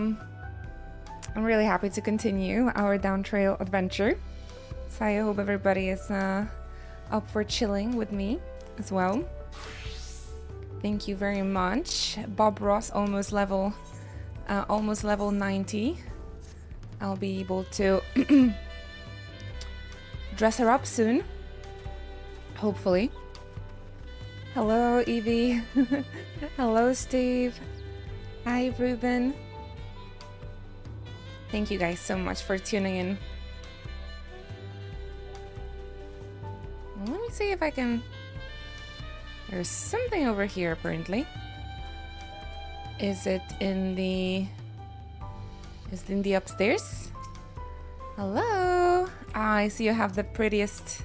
I'm really happy to continue our Dawntrail adventure. So I hope everybody is up for chilling with me as well. Thank you very much. Bob Ross, almost level 90. I'll be able to dress her up soon, hopefully. Hello, Evie. Hello, Steve. Hi, Ruben. Thank you guys so much for tuning in. Let me see if I can... There's something over here, apparently. Is it in the upstairs? Hello. I see you have the prettiest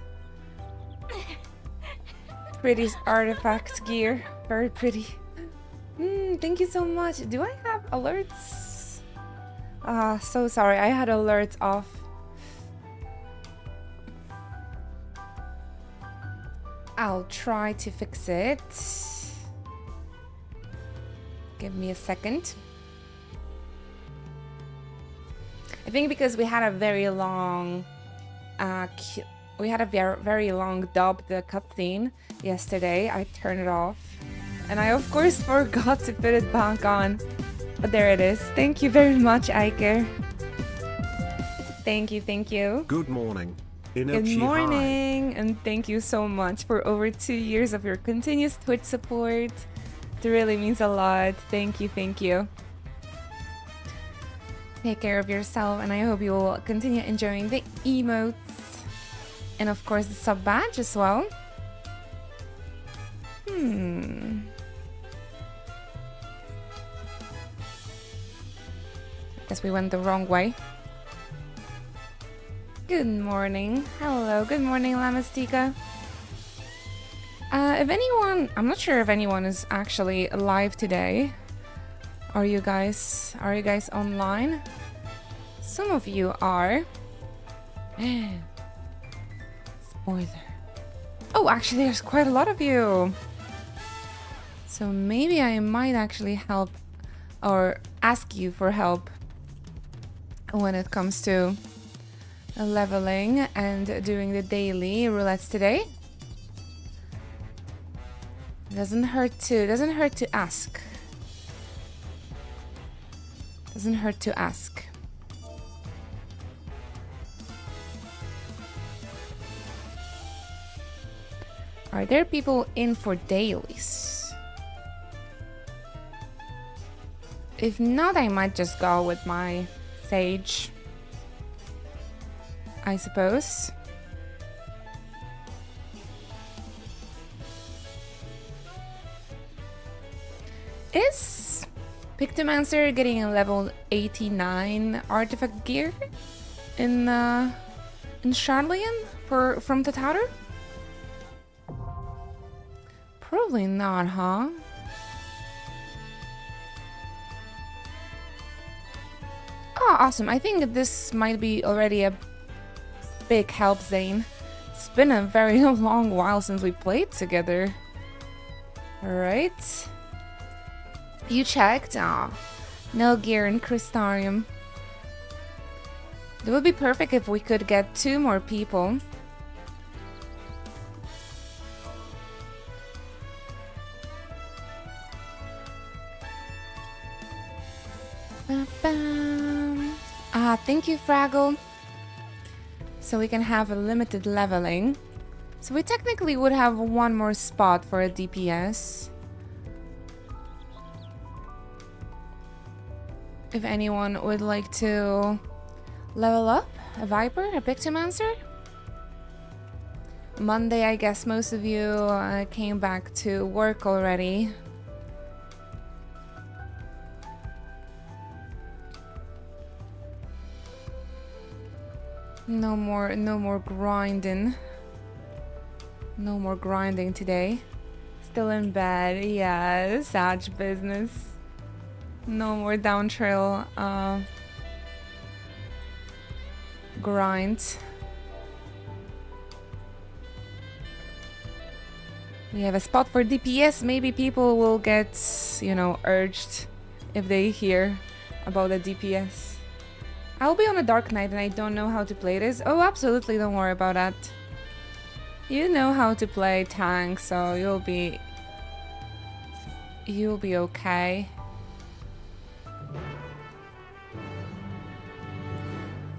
artifact gear. Very pretty. Thank you so much. Do I have alerts? So sorry. I had alerts off. I'll try to fix it. Give me a second. I think because we had a very long very long dub, the cutscene yesterday. I turned it off, and I of course forgot to put it back on. But there it is. Thank you very much, Iker. Thank you. Good morning. Good morning, and thank you so much for over 2 years of your continuous Twitch support. It really means a lot. Thank you. Take care of yourself, and I hope you will continue enjoying the emotes. And of course the sub badge as well. Guess we went the wrong way. Good morning. Hello, good morning, Lamastika. If anyone... I'm not sure if anyone is actually live today. Are you guys online? Some of you are. Spoiler. Oh, actually, there's quite a lot of you. So maybe I might actually help or ask you for help when it comes to leveling and doing the daily roulettes today. Doesn't hurt to ask. Doesn't hurt to ask. Are there people in for dailies? If not, I might just go with my Sage, I suppose. Is Pictomancer getting a level 89 artifact gear in Charlian from Tataro? Probably not, huh? Oh, awesome. I think this might be already a big help, Zane. It's been a very long while since we played together. Alright. You checked? Ah, no gear in Crystarium. It would be perfect if we could get 2 more people. Thank you, Fraggle. So we can have a limited leveling. So we technically would have 1 more spot for a DPS. If anyone would like to level up a Viper, a Pictomancer. Monday, I guess most of you came back to work already. No more grinding. No more grinding today. Still in bed. Yeah, Sag business. No more Dawntrail grind. We have a spot for DPS. Maybe people will get, you know, urged if they hear about the DPS. I'll be on a Dark Knight and I don't know how to play this. Oh, absolutely, don't worry about that. You know how to play tank, so you'll be okay.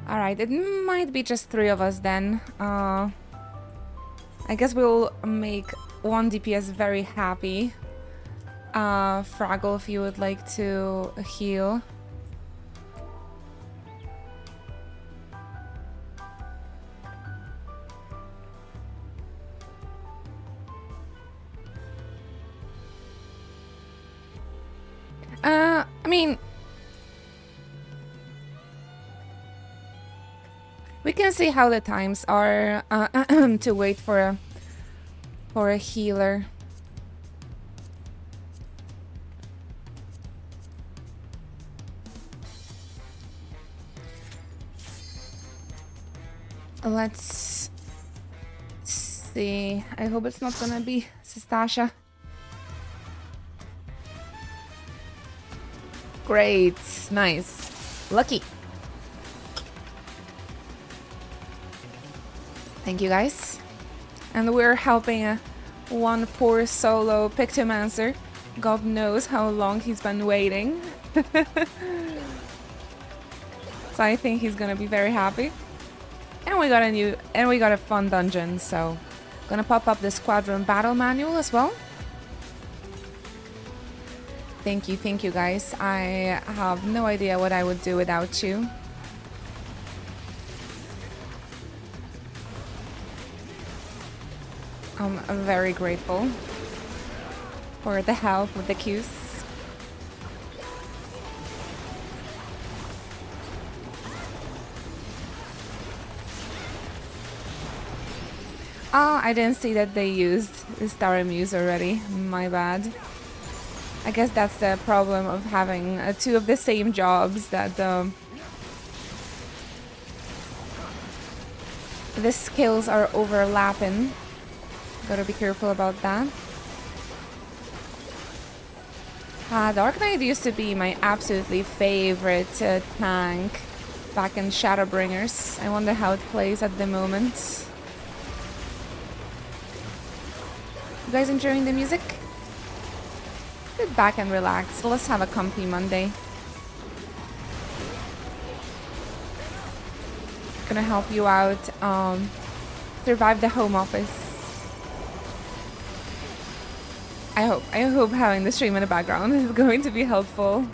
Alright, it might be just 3 of us then. I guess we'll make one DPS very happy. Fraggle, if you would like to heal. I mean, we can see how the times are to wait for a healer. Let's see. I hope it's not gonna be Sistasha. Great, nice, lucky. Thank you guys. And we're helping one poor solo Pictomancer. God knows how long he's been waiting. So I think he's gonna be very happy. And we got a fun dungeon, so gonna pop up the Squadron Battle Manual as well. Thank you guys. I have no idea what I would do without you. I'm very grateful for the help with the queues. Oh, I didn't see that they used the Star Muse already. My bad. I guess that's the problem of having 2 of the same jobs, that the skills are overlapping. Gotta be careful about that. Dark Knight used to be my absolutely favorite tank back in Shadowbringers. I wonder how it plays at the moment. You guys enjoying the music? Sit back and relax. Let's have a comfy Monday. Gonna help you out survive the home office. I hope having the stream in the background is going to be helpful.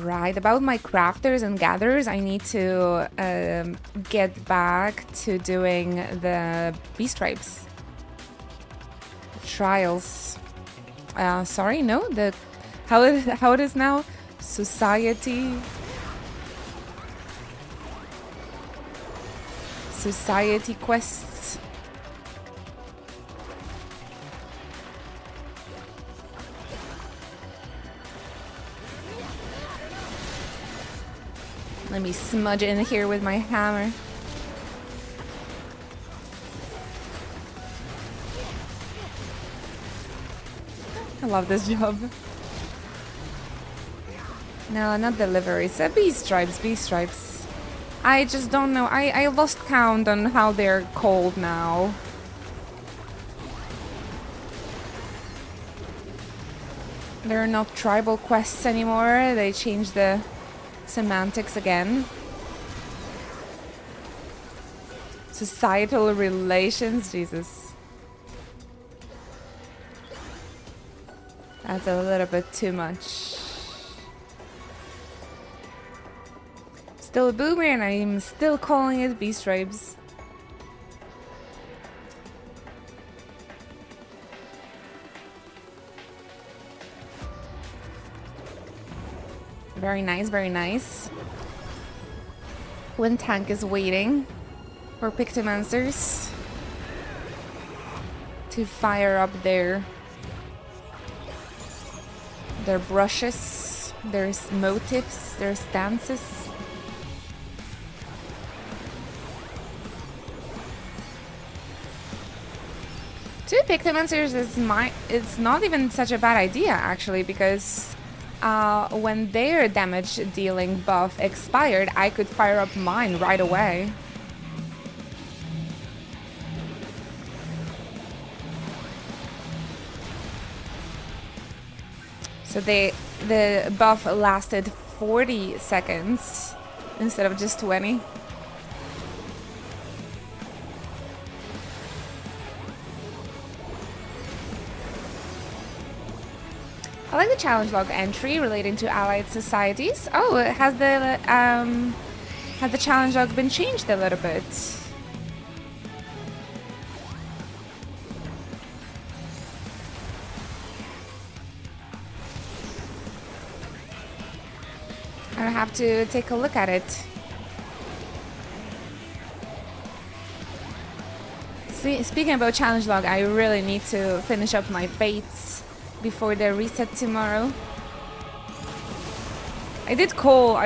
Right, about my crafters and gatherers, I need to get back to doing the beast stripes. Trials. Sorry, no, how it is now? Society quests. Let me smudge in here with my hammer. I love this job. No, not deliveries. Beast stripes. I just don't know. I lost count on how they're called now. They're not tribal quests anymore. They changed the semantics again. Societal relations, Jesus. That's a little bit too much. Still a boomer and I'm still calling it beast stripes. Very nice, very nice. Wind tank is waiting for Pictomancers to fire up their brushes, their motifs, their stances. Pictomancers it's not even such a bad idea actually, because when their damage dealing buff expired, I could fire up mine right away. So the buff lasted 40 seconds instead of just 20. I like the challenge log entry relating to allied societies. Oh, has the challenge log been changed a little bit? I'll have to take a look at it. Speaking about challenge log, I really need to finish up my fates before the reset tomorrow. I did call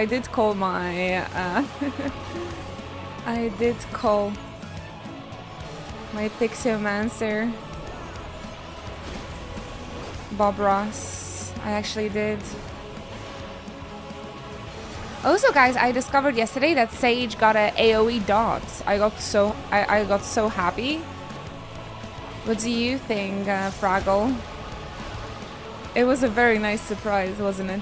my I did call my Pixiomancer Bob Ross. I actually did. Also, guys, I discovered yesterday that Sage got a AoE dot. I got so happy. What do you think, Fraggle? It was a very nice surprise, wasn't it?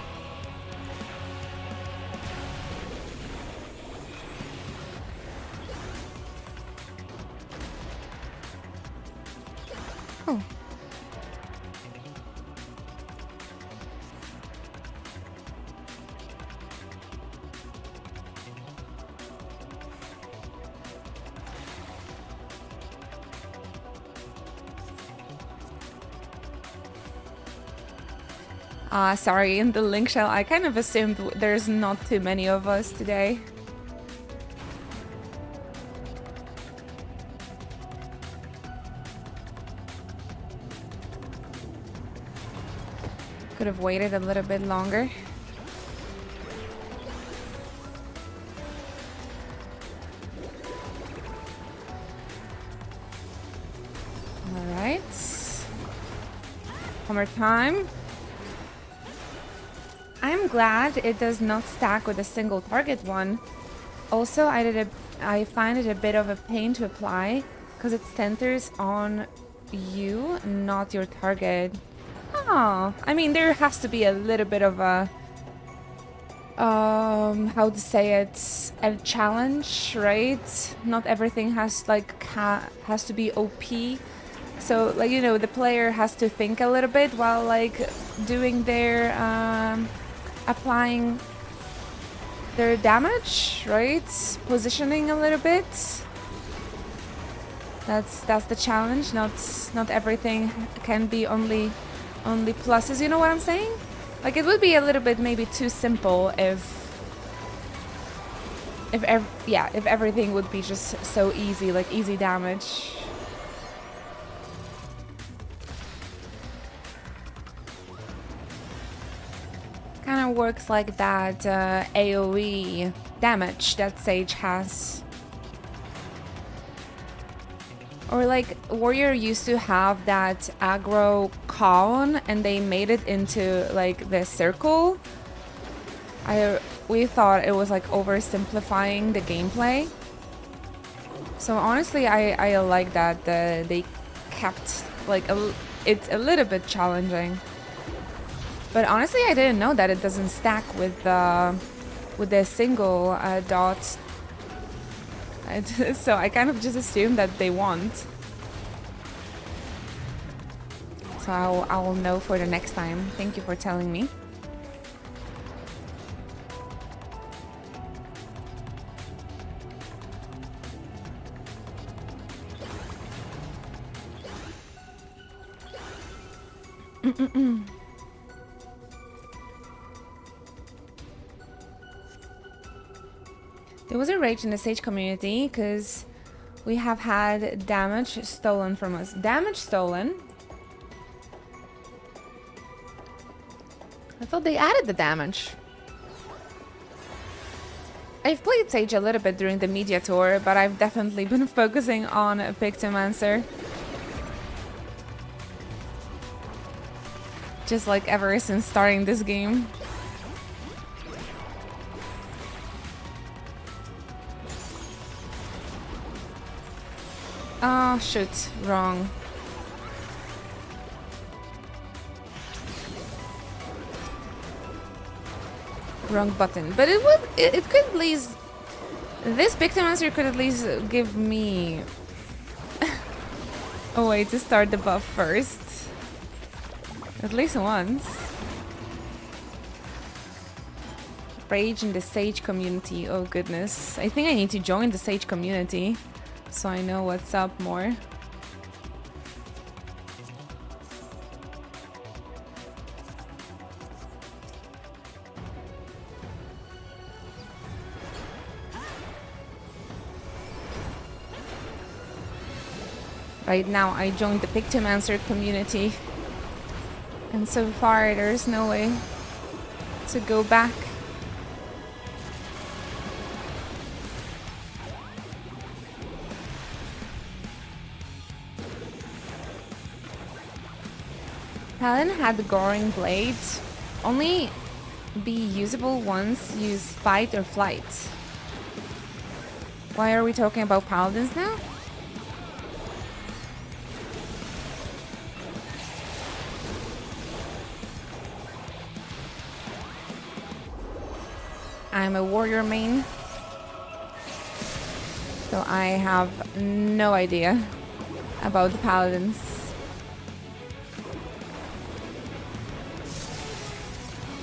Oh. Sorry, in the link shell, I kind of assumed there's not too many of us today. Could have waited a little bit longer. All right. One more time. I'm glad it does not stack with a single target one. Also, I find it a bit of a pain to apply because it centers on you, not your target. Oh, I mean, there has to be a little bit of a how to say it, a challenge, right? Not everything has has to be OP. So, like, you know, the player has to think a little bit while like doing their applying their damage, right? Positioning a little bit. That's the challenge. Not everything can be only pluses. You know what I'm saying? Like, it would be a little bit maybe too simple if everything would be just so easy, like easy damage. Kind of works like that AoE damage that Sage has. Or like Warrior used to have that aggro cone and they made it into like the circle. We thought it was like oversimplifying the gameplay. So honestly, I like that they kept like it's a little bit challenging. But honestly, I didn't know that it doesn't stack with the single dot. So I kind of just assumed that they won't. So I will know for the next time. Thank you for telling me. There was a rage in the Sage community because we have had damage stolen from us. Damage stolen? I thought they added the damage. I've played Sage a little bit during the media tour, but I've definitely been focusing on Pictomancer. Just like ever since starting this game. Oh, shoot. Wrong. Wrong button. But it could at least... This Pictomancer could at least give me a way to start the buff first. At least once. Rage in the Sage community. Oh goodness. I think I need to join the Sage community so I know what's up more. Right now I joined the Pictomancer community. And so far there's no way to go back. Helen had the Goring Blade. Only be usable once use fight or flight. Why are we talking about paladins now? I'm a warrior main, so I have no idea about the paladins.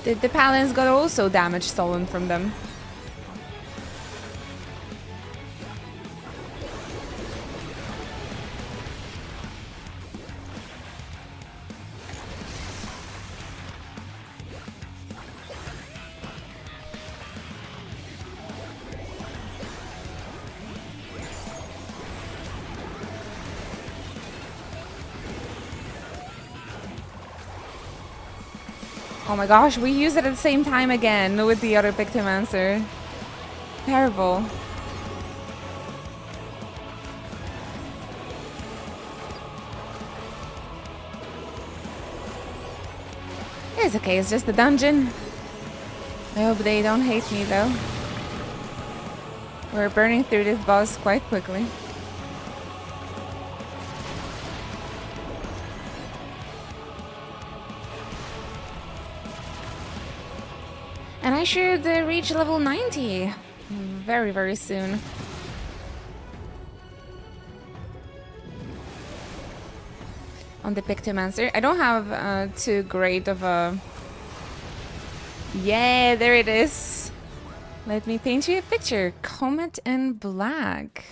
Did the paladins got also damage stolen from them? Oh my gosh, we used it at the same time again with the other Pictomancer. Terrible. It's okay, it's just a dungeon. I hope they don't hate me though. We're burning through this boss quite quickly. And I should reach level 90 very, very soon. On the Pictomancer. I don't have too great of a... Yeah, there it is. Let me paint you a picture. Comet in black.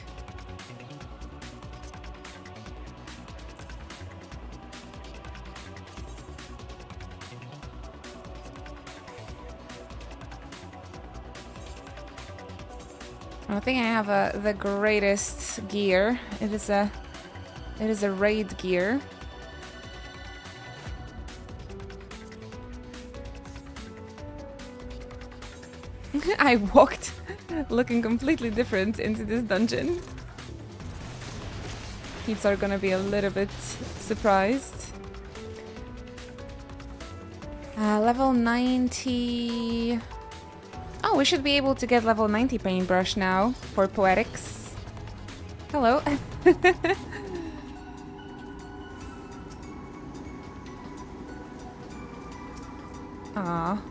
I don't think I have the greatest gear. It is a raid gear. I walked looking completely different into this dungeon. Peeps are gonna be a little bit surprised. Level 90. Oh, we should be able to get level 90 paintbrush now for poetics. Hello. Aw.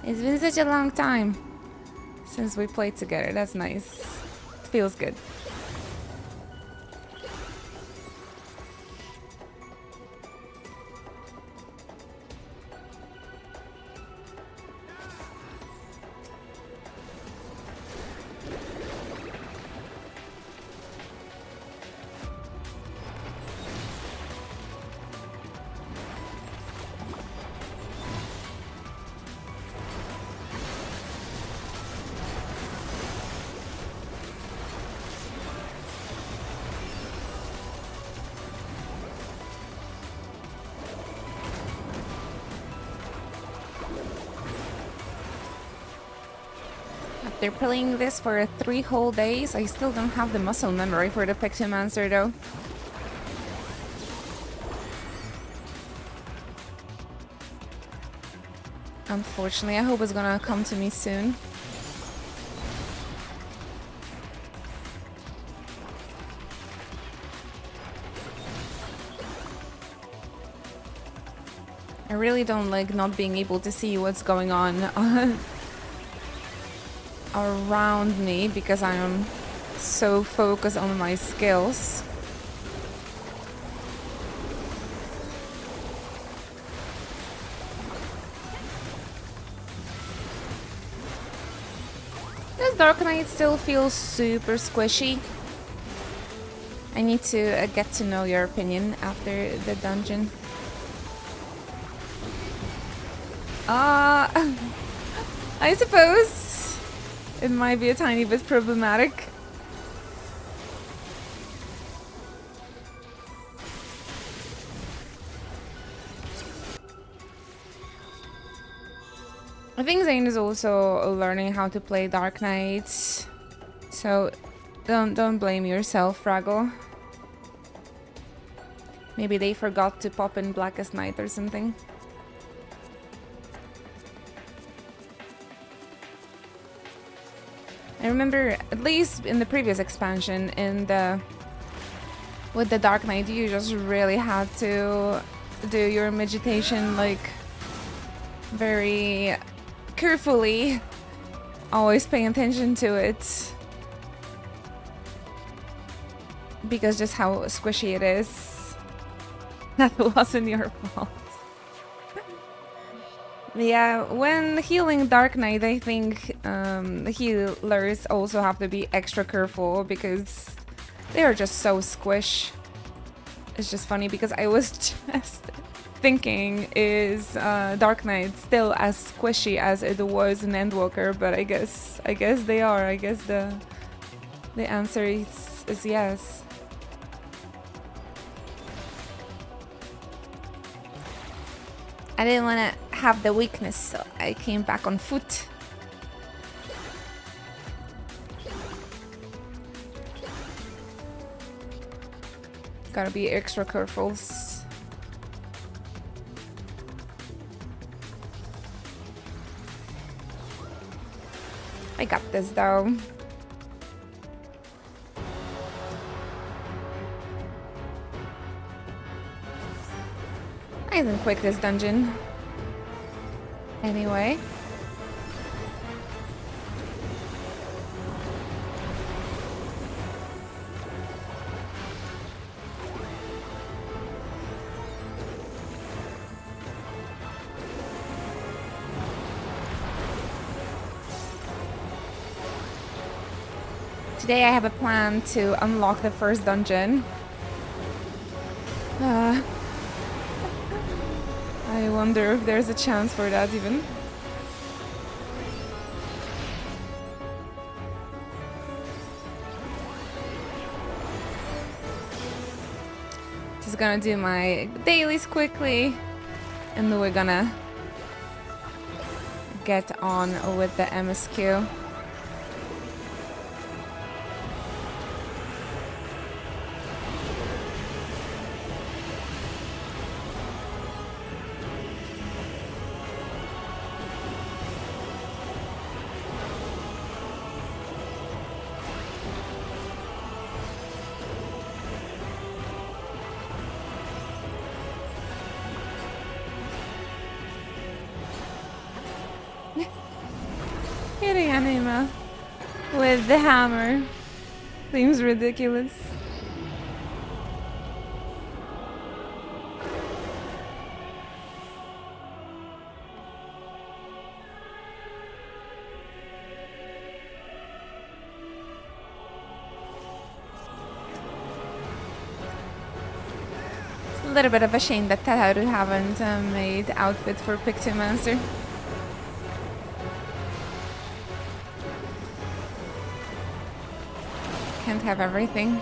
It's been such a long time since we played together. That's nice. It feels good. They're playing this for 3 whole days. I still don't have the muscle memory for the Pictomancer though. Unfortunately, I hope it's gonna come to me soon. I really don't like not being able to see what's going on around me because I am so focused on my skills. Does Dark Knight still feel super squishy? I need to get to know your opinion after the dungeon. I suppose it might be a tiny bit problematic. I think Zane is also learning how to play Dark Knight, so don't blame yourself, Fraggle. Maybe they forgot to pop in Blackest Night or something. I remember, at least in the previous expansion, with the Dark Knight, you just really had to do your meditation like very carefully, always paying attention to it, because just how squishy it is. That wasn't your fault. Yeah, when healing Dark Knight, I think healers also have to be extra careful because they are just so squish. It's just funny because I was just thinking, is Dark Knight still as squishy as it was in Endwalker? But I guess they are. I guess the answer is yes. I didn't want to have the weakness, so I came back on foot. Gotta be extra careful. I got this though. Nice and quick, this dungeon. Anyway. Today I have a plan to unlock the first dungeon. I wonder if there's a chance for that even. Just gonna do my dailies quickly, and then we're gonna get on with the MSQ. Hitting Anima with the hammer seems ridiculous. It's a little bit of a shame that Tataru haven't made outfit for Pictomancer. Can't have everything.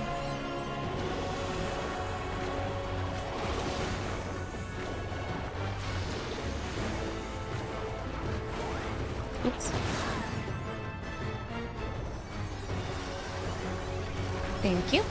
Oops. Thank you.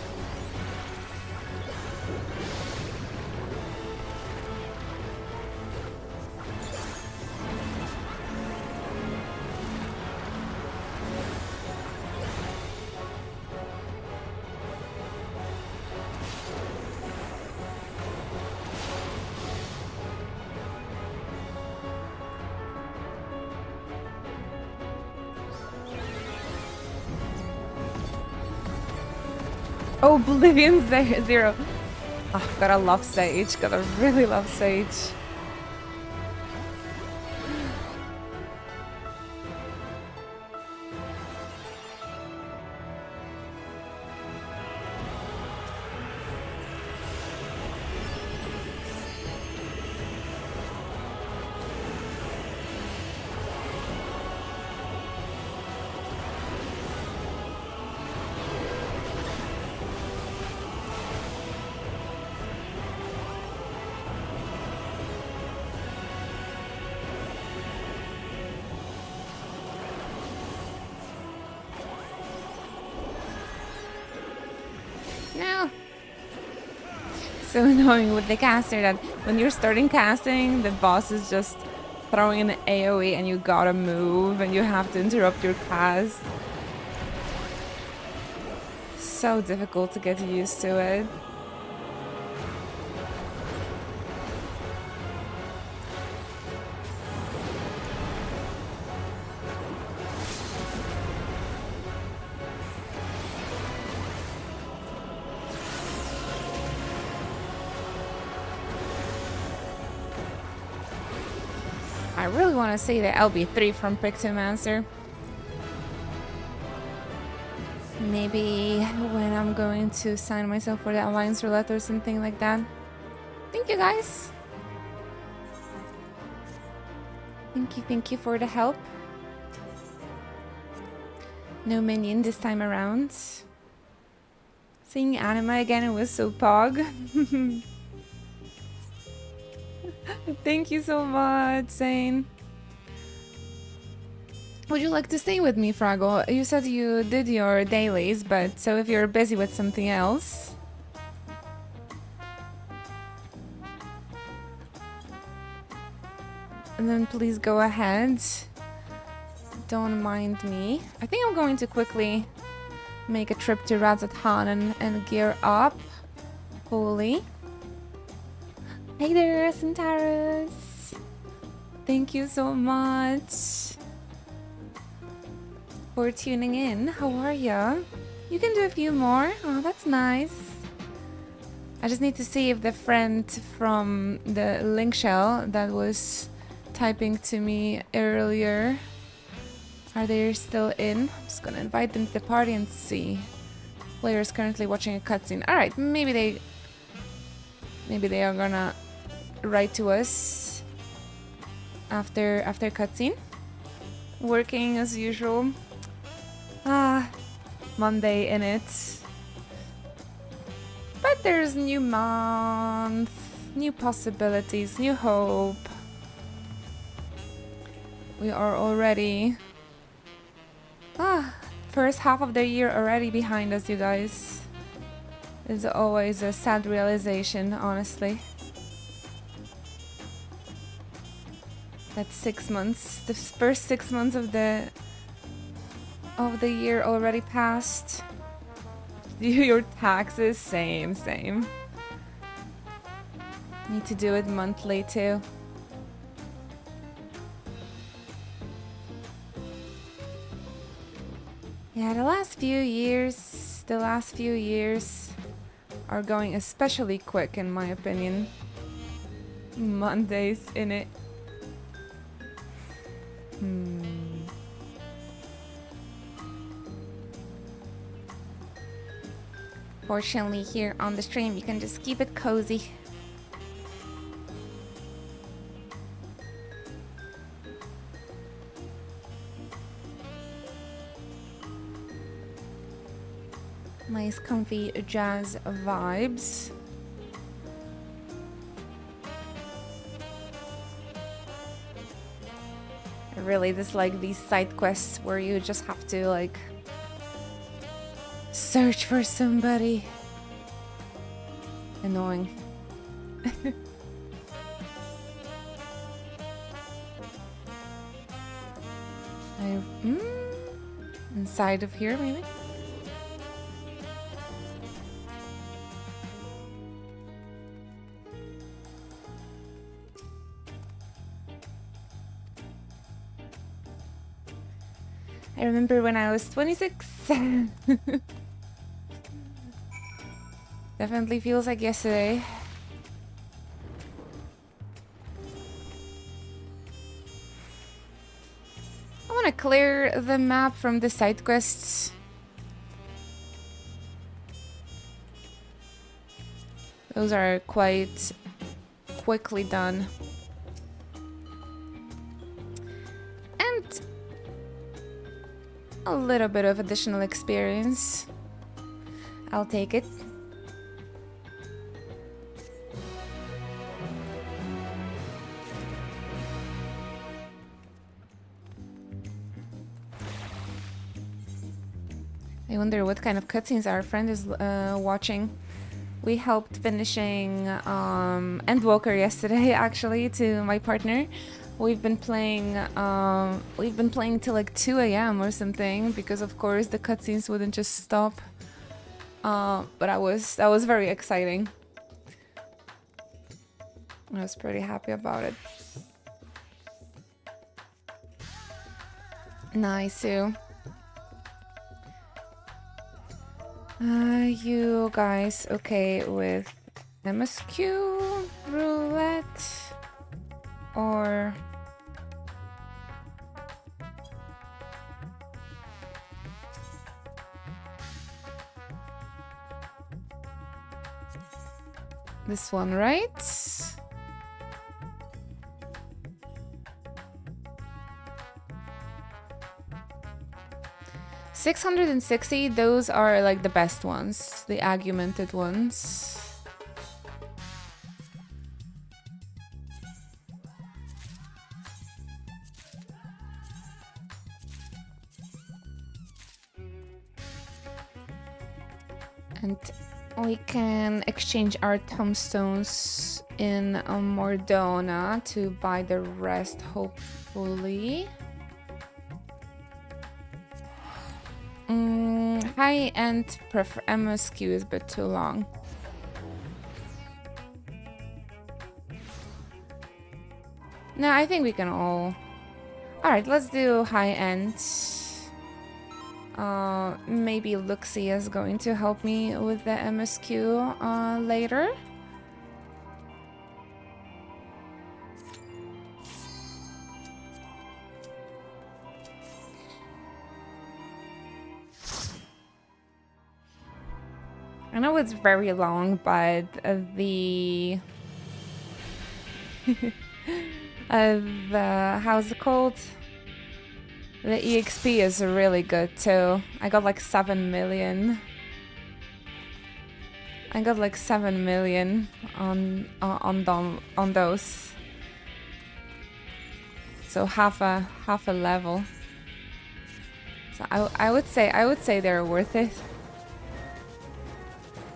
Oh, Oblivion Zero. Oh, gotta love Sage. Gotta really love Sage. No. So annoying with the caster that when you're starting casting, the boss is just throwing an AoE and you gotta move and you have to interrupt your cast. So difficult to get used to it. I really want to say the LB3 from Pictomancer. Maybe when I'm going to sign myself for the Alliance Roulette or something like that. Thank you guys. Thank you for the help. No minion this time around. Seeing anime again, it was so pog. Thank you so much, Zane. Would you like to stay with me, Fraggle? You said you did your dailies, but so if you're busy with something else... And then please go ahead. Don't mind me. I think I'm going to quickly make a trip to Razatan and gear up. Holy. Hey there, Centaurus. Thank you so much for tuning in. How are ya? You can do a few more. Oh, that's nice. I just need to see if the friend from the link shell that was typing to me earlier, are they still in? I'm just gonna invite them to the party and see. Players currently watching a cutscene. Alright, maybe they are gonna write to us after cutscene. Working as usual. Monday in it. But there's new month, new possibilities, new hope. We are already first half of the year already behind us, you guys. It's always a sad realization, honestly. That's 6 months. The first 6 months of the year already passed. Do your taxes? Same. Need to do it monthly too. Yeah, the last few years are going especially quick in my opinion. Mondays in it. Fortunately, here on the stream, you can just keep it cozy. Nice, comfy jazz vibes. I really dislike these side quests where you just have to, like, search for somebody. Annoying. Inside of here, maybe? I remember when I was 26. Definitely feels like yesterday. I want to clear the map from the side quests. Those are quite quickly done. And a little bit of additional experience. I'll take it. I wonder what kind of cutscenes our friend is watching. We helped finishing Endwalker yesterday, actually, to my partner. We've been playing till like 2 a.m. or something because, of course, the cutscenes wouldn't just stop. But that was very exciting. I was pretty happy about it. Nice too. You guys okay with MSQ roulette or this one, right? 660, those are like the best ones, the augmented ones. And we can exchange our tombstones in Mordona to buy the rest, hopefully. High-end prefer MSQ is a bit too long. No, I think we can all... Alright, let's do high-end. Maybe Luxie is going to help me with the MSQ later. I know it's very long, but the how's it called? The EXP is really good too. I got like 7 million. I got like 7 million on those. So half a level. So I would say they're worth it.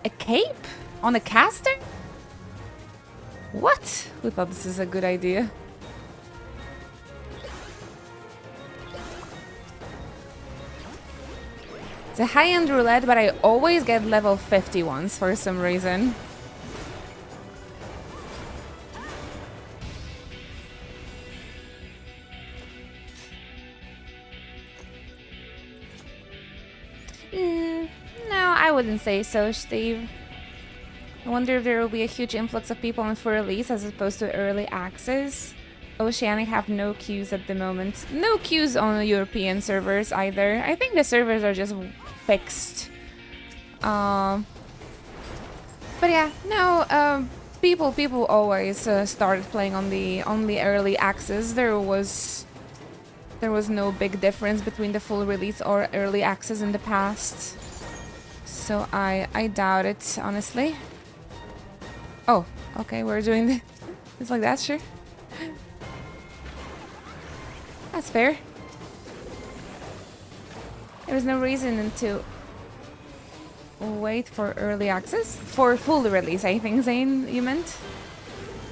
A cape? On a caster? What? Who thought this is a good idea? It's a high-end roulette, but I always get level 50 ones for some reason. No, I wouldn't say so, Steve. I wonder if there will be a huge influx of people in full release as opposed to early access. Oceanic have no queues at the moment. No queues on the European servers either. I think the servers are just fixed. But yeah, no. People always started playing on the early access. There was no big difference between the full release or early access in the past. So I doubt it, honestly. Oh, okay, we're doing this. It's like that, sure. That's fair. There was no reason to wait for early access. For full release, I think, Zane, you meant?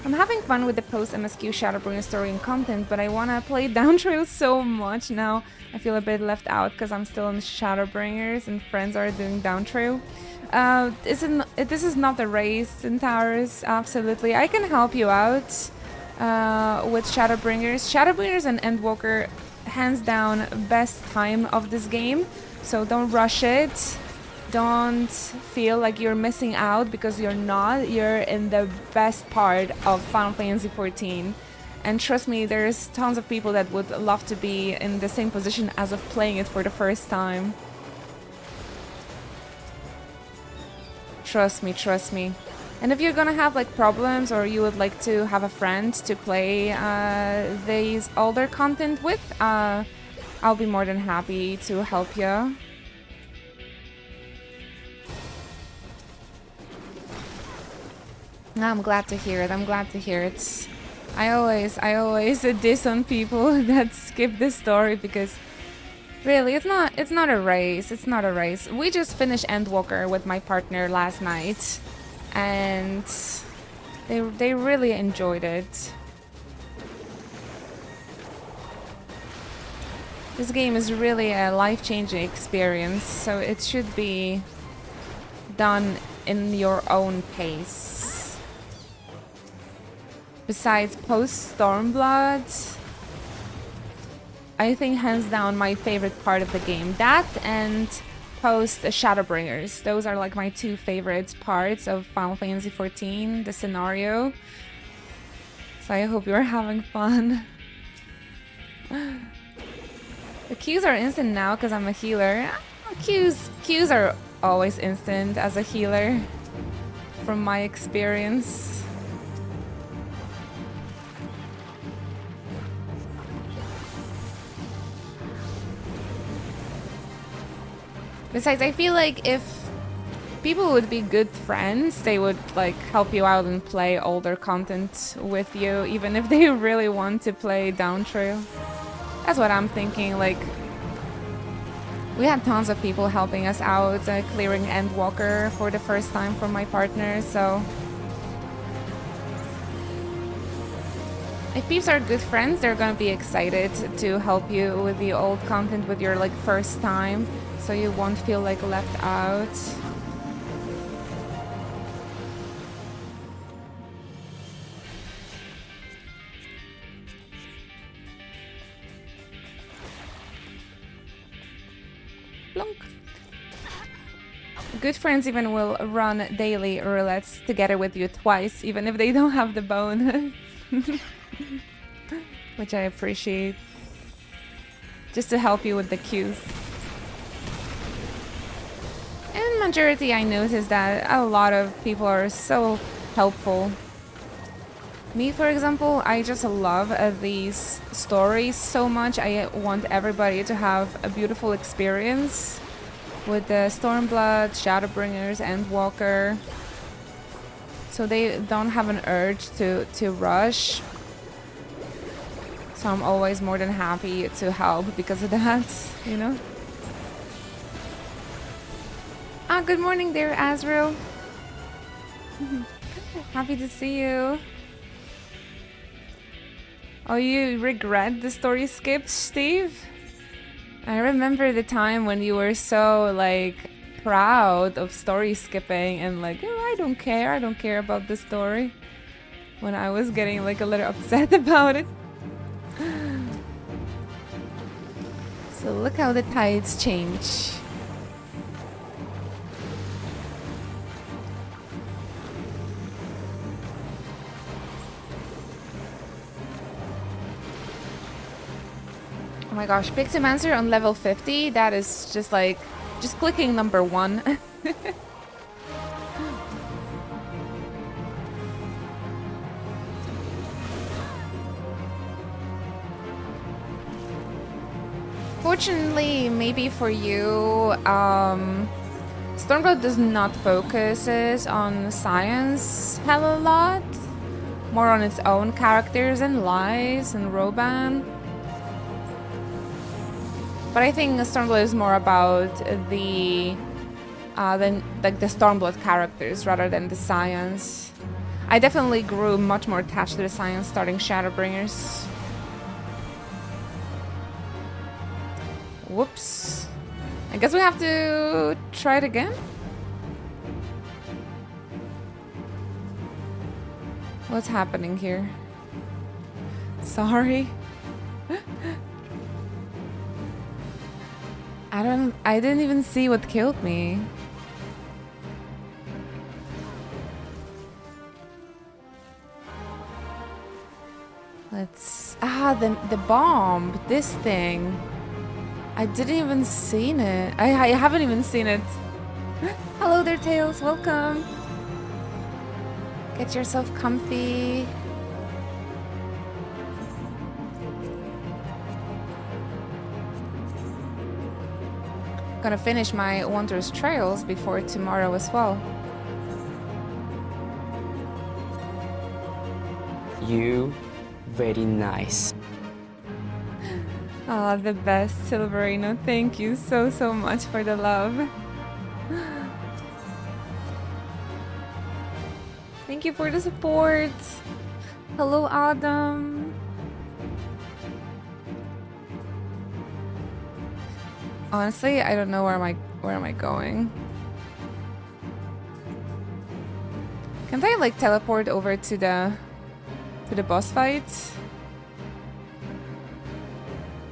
I'm having fun with the post-MSQ Shadowbringer story and content, but I wanna play Dawntrail so much now. I feel a bit left out because I'm still on Shadowbringers and friends are doing Dawntrail. This is not a race, Centaurus, absolutely. I can help you out with Shadowbringers. Shadowbringers and Endwalker, hands down, best time of this game. So don't rush it. don't feel like you're missing out, because you're not. You're in the best part of Final Fantasy XIV. And trust me, there's tons of people that would love to be in the same position as of playing it for the first time. Trust me, trust me. And if you're gonna have like problems, or you would like to have a friend to play these older content with, I'll be more than happy to help you. I'm glad to hear it. I'm glad to hear it. I always diss on people that skip the story, because really it's not a race. It's not a race. We just finished Endwalker with my partner last night, and they really enjoyed it. This game is really a life-changing experience, so it should be done in your own pace. Besides post Stormblood, I think hands down my favorite part of the game. That and post Shadowbringers. Those are like my two favorite parts of Final Fantasy XIV, the scenario. So I hope you're having fun. The Qs are instant now because I'm a healer. Qs are always instant as a healer, from my experience. Besides, I feel like if people would be good friends, they would like help you out and play older content with you, even if they really want to play Dawntrail. That's what I'm thinking. Like, we had tons of people helping us out, clearing Endwalker for the first time for my partner, so if peeps are good friends, they're gonna be excited to help you with the old content with your like first time, so you won't feel like left out. Plonk. Good friends even will run daily roulettes together with you twice, even if they don't have the bonus. Which I appreciate. Just to help you with the queues. In majority, I noticed that a lot of people are so helpful. Me, for example, I just love these stories so much. I want everybody to have a beautiful experience with the Stormblood, Shadowbringers, Endwalker, so they don't have an urge to rush. So I'm always more than happy to help because of that, you know? Ah, good morning there, Azrael. Happy to see you. Oh, you regret the story skips, Steve? I remember the time when you were so, like, proud of story skipping and like, oh, I don't care about the story. When I was getting, like, a little upset about it. So look how the tides change. Oh my gosh, Pixomancer on level 50, that is just like, just clicking number 1. Fortunately, maybe for you, Stormblood does not focus on science hell a lot. More on its own characters and lies and Roban. But I think Stormblood is more about the Stormblood characters rather than the science. I definitely grew much more attached to the science starting Shadowbringers. Whoops. I guess we have to try it again? What's happening here? Sorry. I didn't even see what killed me. Let's... Ah, the bomb. This thing. I didn't even seen it. I haven't even seen it. Hello there, Tails. Welcome. Get yourself comfy. Gonna finish my Wondrous Trails before tomorrow as well. You very nice. Oh, the best, Silverino. Thank you so much for the love. Thank you for the support. Hello, Adam. Honestly, I don't know where am I going. Can't I like teleport over to the boss fight?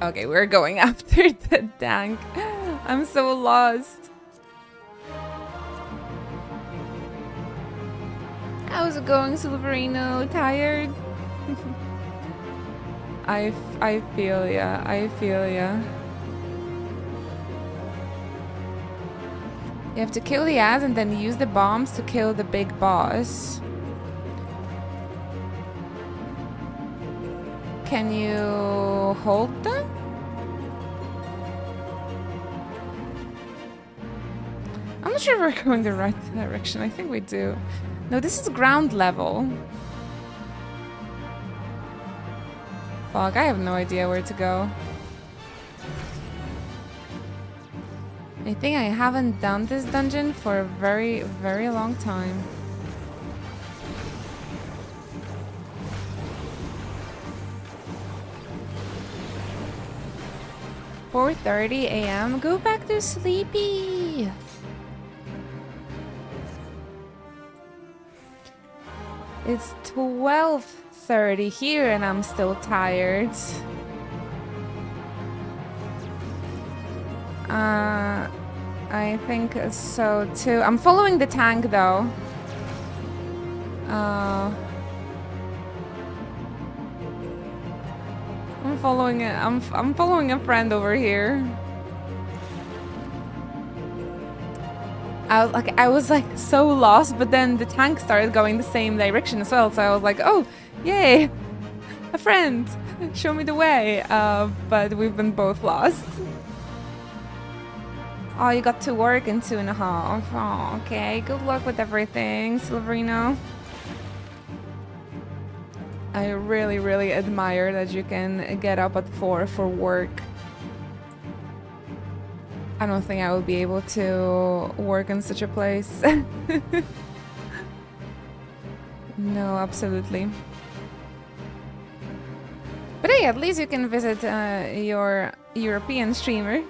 Okay, we're going after the tank. I'm so lost. How's it going, Silverino? Tired? I feel ya. I feel ya. You have to kill the ads and then use the bombs to kill the big boss. Can you hold them? I'm not sure if we're going the right direction. I think we do. No, this is ground level. Fuck, I have no idea where to go. I think I haven't done this dungeon for a very long time. "4:30 a.m. Go back to sleepy." It's 12:30 here and I'm still tired. I think so too. I'm following the tank though. I'm following it. I'm following a friend over here. I was like so lost, but then the tank started going the same direction as well. So I was like, oh, yay, a friend, show me the way. But we've been both lost. Oh, you got to work in 2.5. Oh, okay. Good luck with everything, Silverino. I really admire that you can get up at 4 for work. I don't think I would be able to work in such a place. No, absolutely. But hey, at least you can visit your European streamer.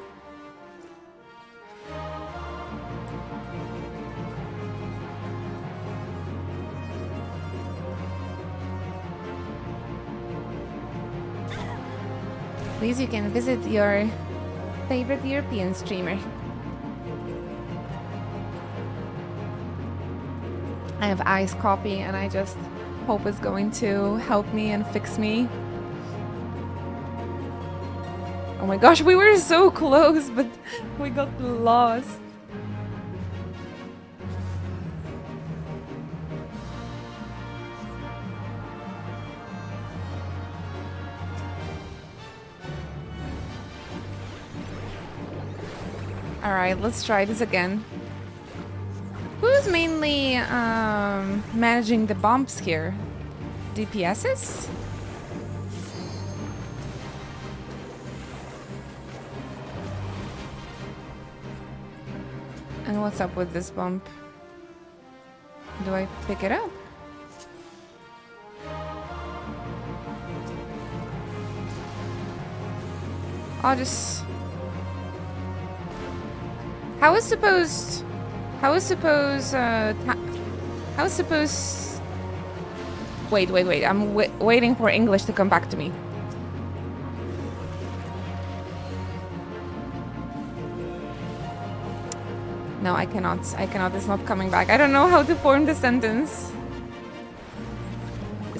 At least you can visit your favorite European streamer. I have iced coffee and I just hope it's going to help me and fix me. Oh my gosh, we were so close, but we got lost. Alright, let's try this again. Who's mainly managing the bombs here? DPSs? And what's up with this bump? Do I pick it up? I'll just... How is supposed... Wait. I'm waiting for English to come back to me. No, I cannot. It's not coming back. I don't know how to form the sentence.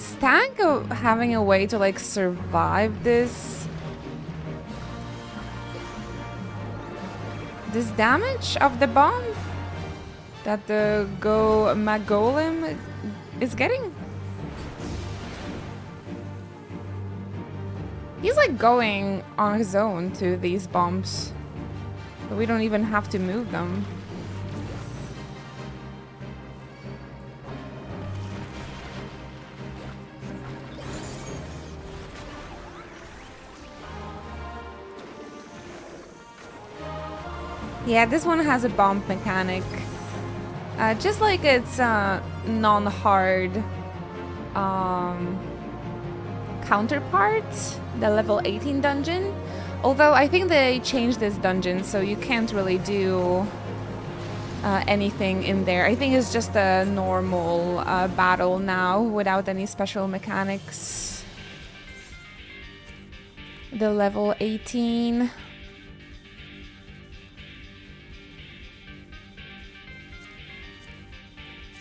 Is Tank having a way to like survive this damage of the bomb that the Magolem is getting? He's like going on his own to these bombs, but we don't even have to move them. Yeah, this one has a bomb mechanic. Just like its non-hard counterpart, the level 18 dungeon. Although I think they changed this dungeon, so you can't really do anything in there. I think it's just a normal battle now without any special mechanics. The level 18.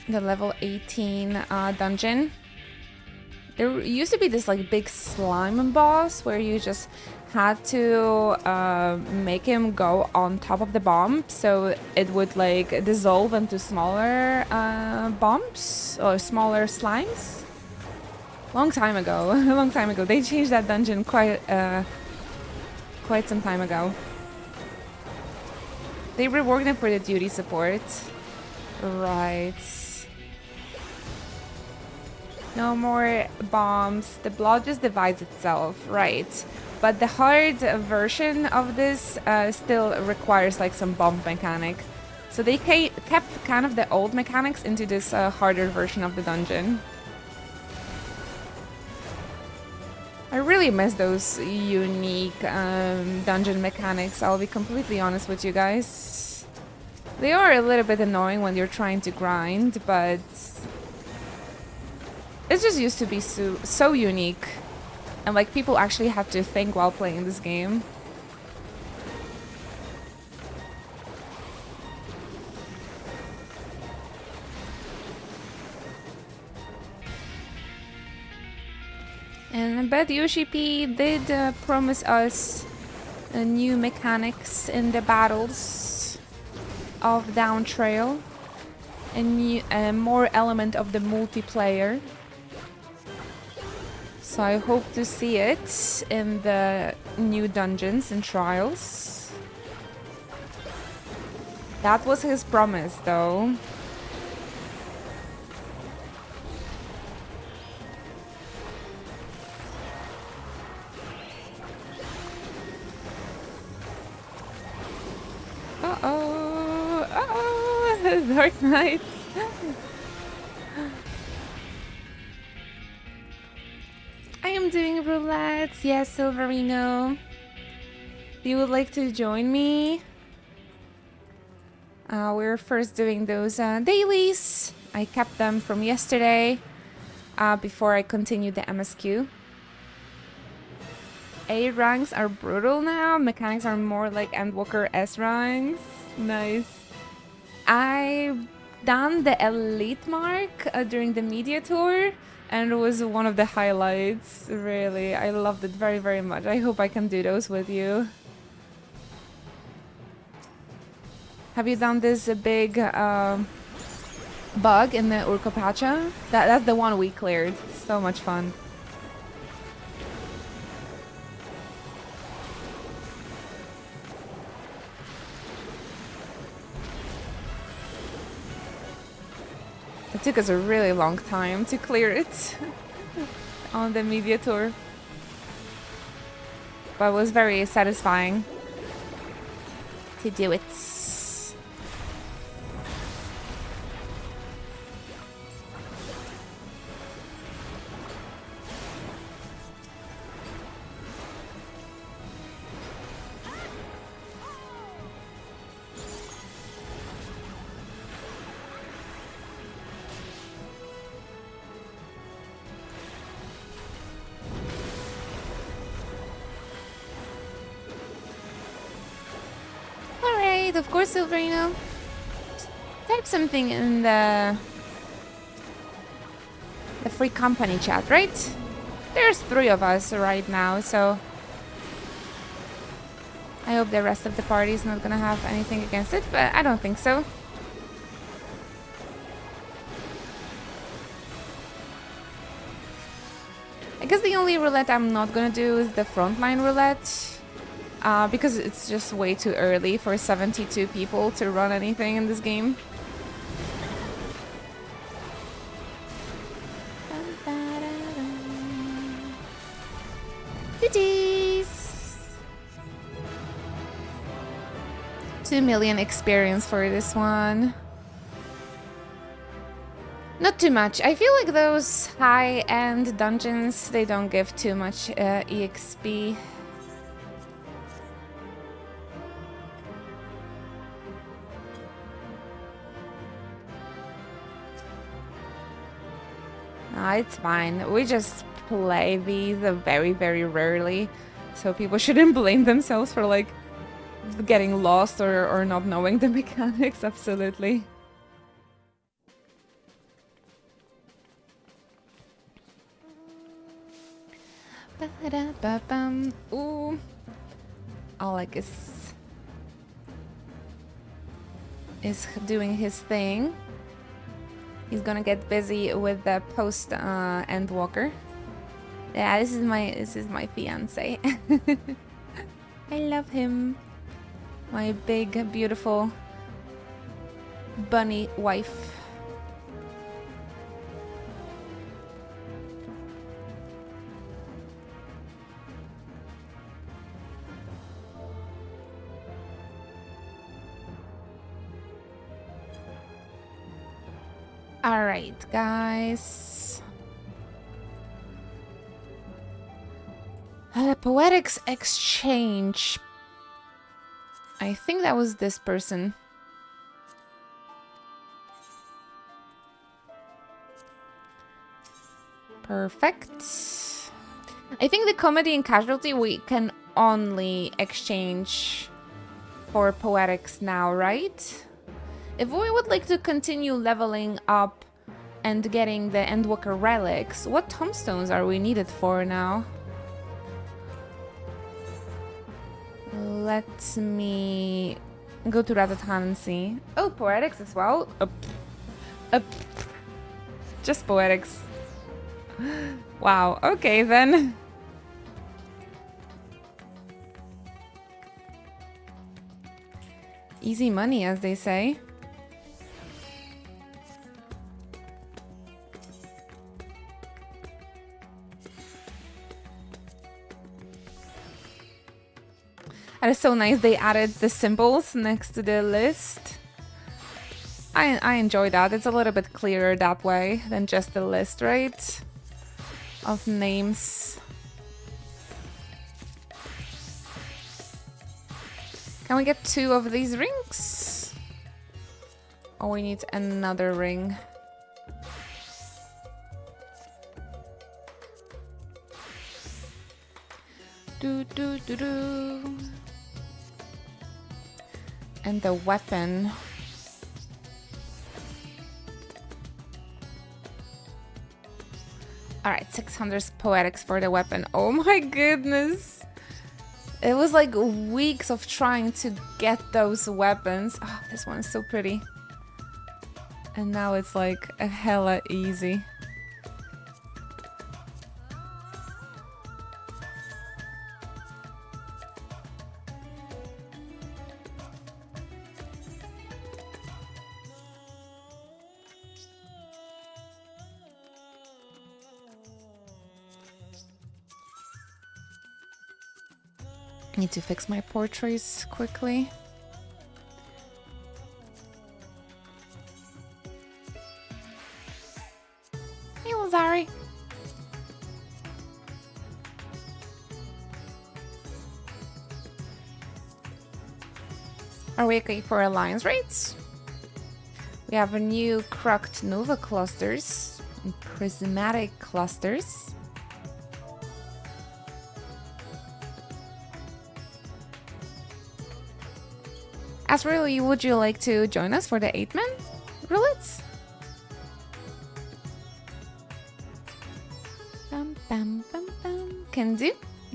The level 18 dungeon. There used to be this like big slime boss where you just had to make him go on top of the bomb, so it would like dissolve into smaller bombs or smaller slimes. Long time ago, a long time ago. They changed that dungeon quite some time ago. They reworked it for the duty support. Right. No more bombs. The blood just divides itself, right? But the hard version of this still requires like some bomb mechanic. So they kept kind of the old mechanics into this harder version of the dungeon. I really miss those unique dungeon mechanics, I'll be completely honest with you guys. They are a little bit annoying when you're trying to grind, but it just used to be so unique, and like people actually had to think while playing this game. And I bet Yoshi P did promise us new mechanics in the battles of Dawntrail, a more element of the multiplayer. So I hope to see it in the new dungeons and trials. That was his promise, though. Uh-oh! Uh-oh! Dark Knights! I am doing roulette. Yes, Silverino. You would like to join me? We're first doing those dailies. I kept them from yesterday before I continued the MSQ. A ranks are brutal now. Mechanics are more like Endwalker S ranks. Nice. I've done the elite mark during the media tour, and it was one of the highlights. Really, I loved it very, very much. I hope I can do those with you. Have you done this big bug in the Urkopacha? That's the one we cleared. So much fun. It took us a really long time to clear it on the media tour, but it was very satisfying to do it. Of course, Silverino. Type something in the the free company chat, right? There's 3 of us right now, so I hope the rest of the party is not gonna have anything against it, but I don't think so. I guess the only roulette I'm not gonna do is the frontline roulette, because it's just way too early for 72 people to run anything in this game. Goodies! 2 million experience for this one. Not too much. I feel like those high-end dungeons, they don't give too much EXP. No, it's fine. We just play these very, very rarely. So people shouldn't blame themselves for, like, getting lost or not knowing the mechanics, absolutely. Ooh. Oleg is doing his thing. He's gonna get busy with the post Endwalker. Yeah, this is my fiance. I love him. My big, beautiful bunny wife. All right, guys. Poetics exchange. I think that was this person. Perfect. I think the comedy and casualty we can only exchange for poetics now, right? If we would like to continue leveling up and getting the Endwalker relics, what tombstones are we needed for now? Let me go to Ratatan and see. Oh, poetics as well? Just poetics. Wow, okay then. Easy money, as they say. That is so nice. They added the symbols next to the list. I enjoy that. It's a little bit clearer that way than just the list, right? Of names. Can we get 2 of these rings? Oh, we need another ring. Do do do do. And the weapon. Alright, 600 poetics for the weapon. Oh my goodness! It was like weeks of trying to get those weapons. Oh, this one is so pretty. And now it's like a hella easy. Need to fix my portraits quickly. Hey, Lazari. Are we okay for alliance rates? We have a new cracked Nova clusters and prismatic clusters. Asriel, would you like to join us for the 8-man roulettes?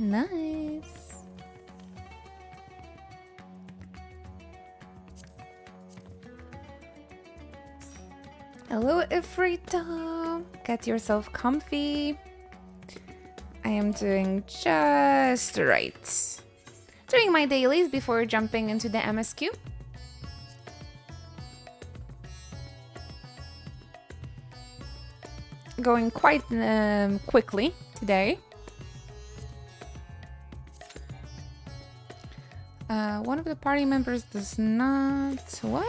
Nice. Hello, Ifrita. Get yourself comfy. I am doing just right. Doing my dailies before jumping into the MSQ. Going quite quickly today. One of the party members does not... What?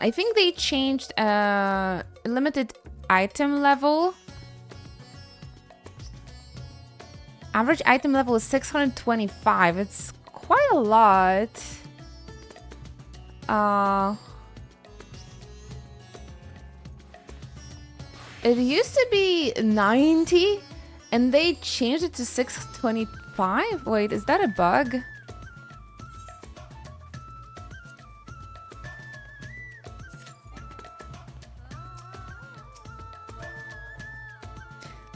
I think they changed limited item level. Average item level is 625. It's quite a lot. It used to be 90 and they changed it to 625. Wait, is that a bug?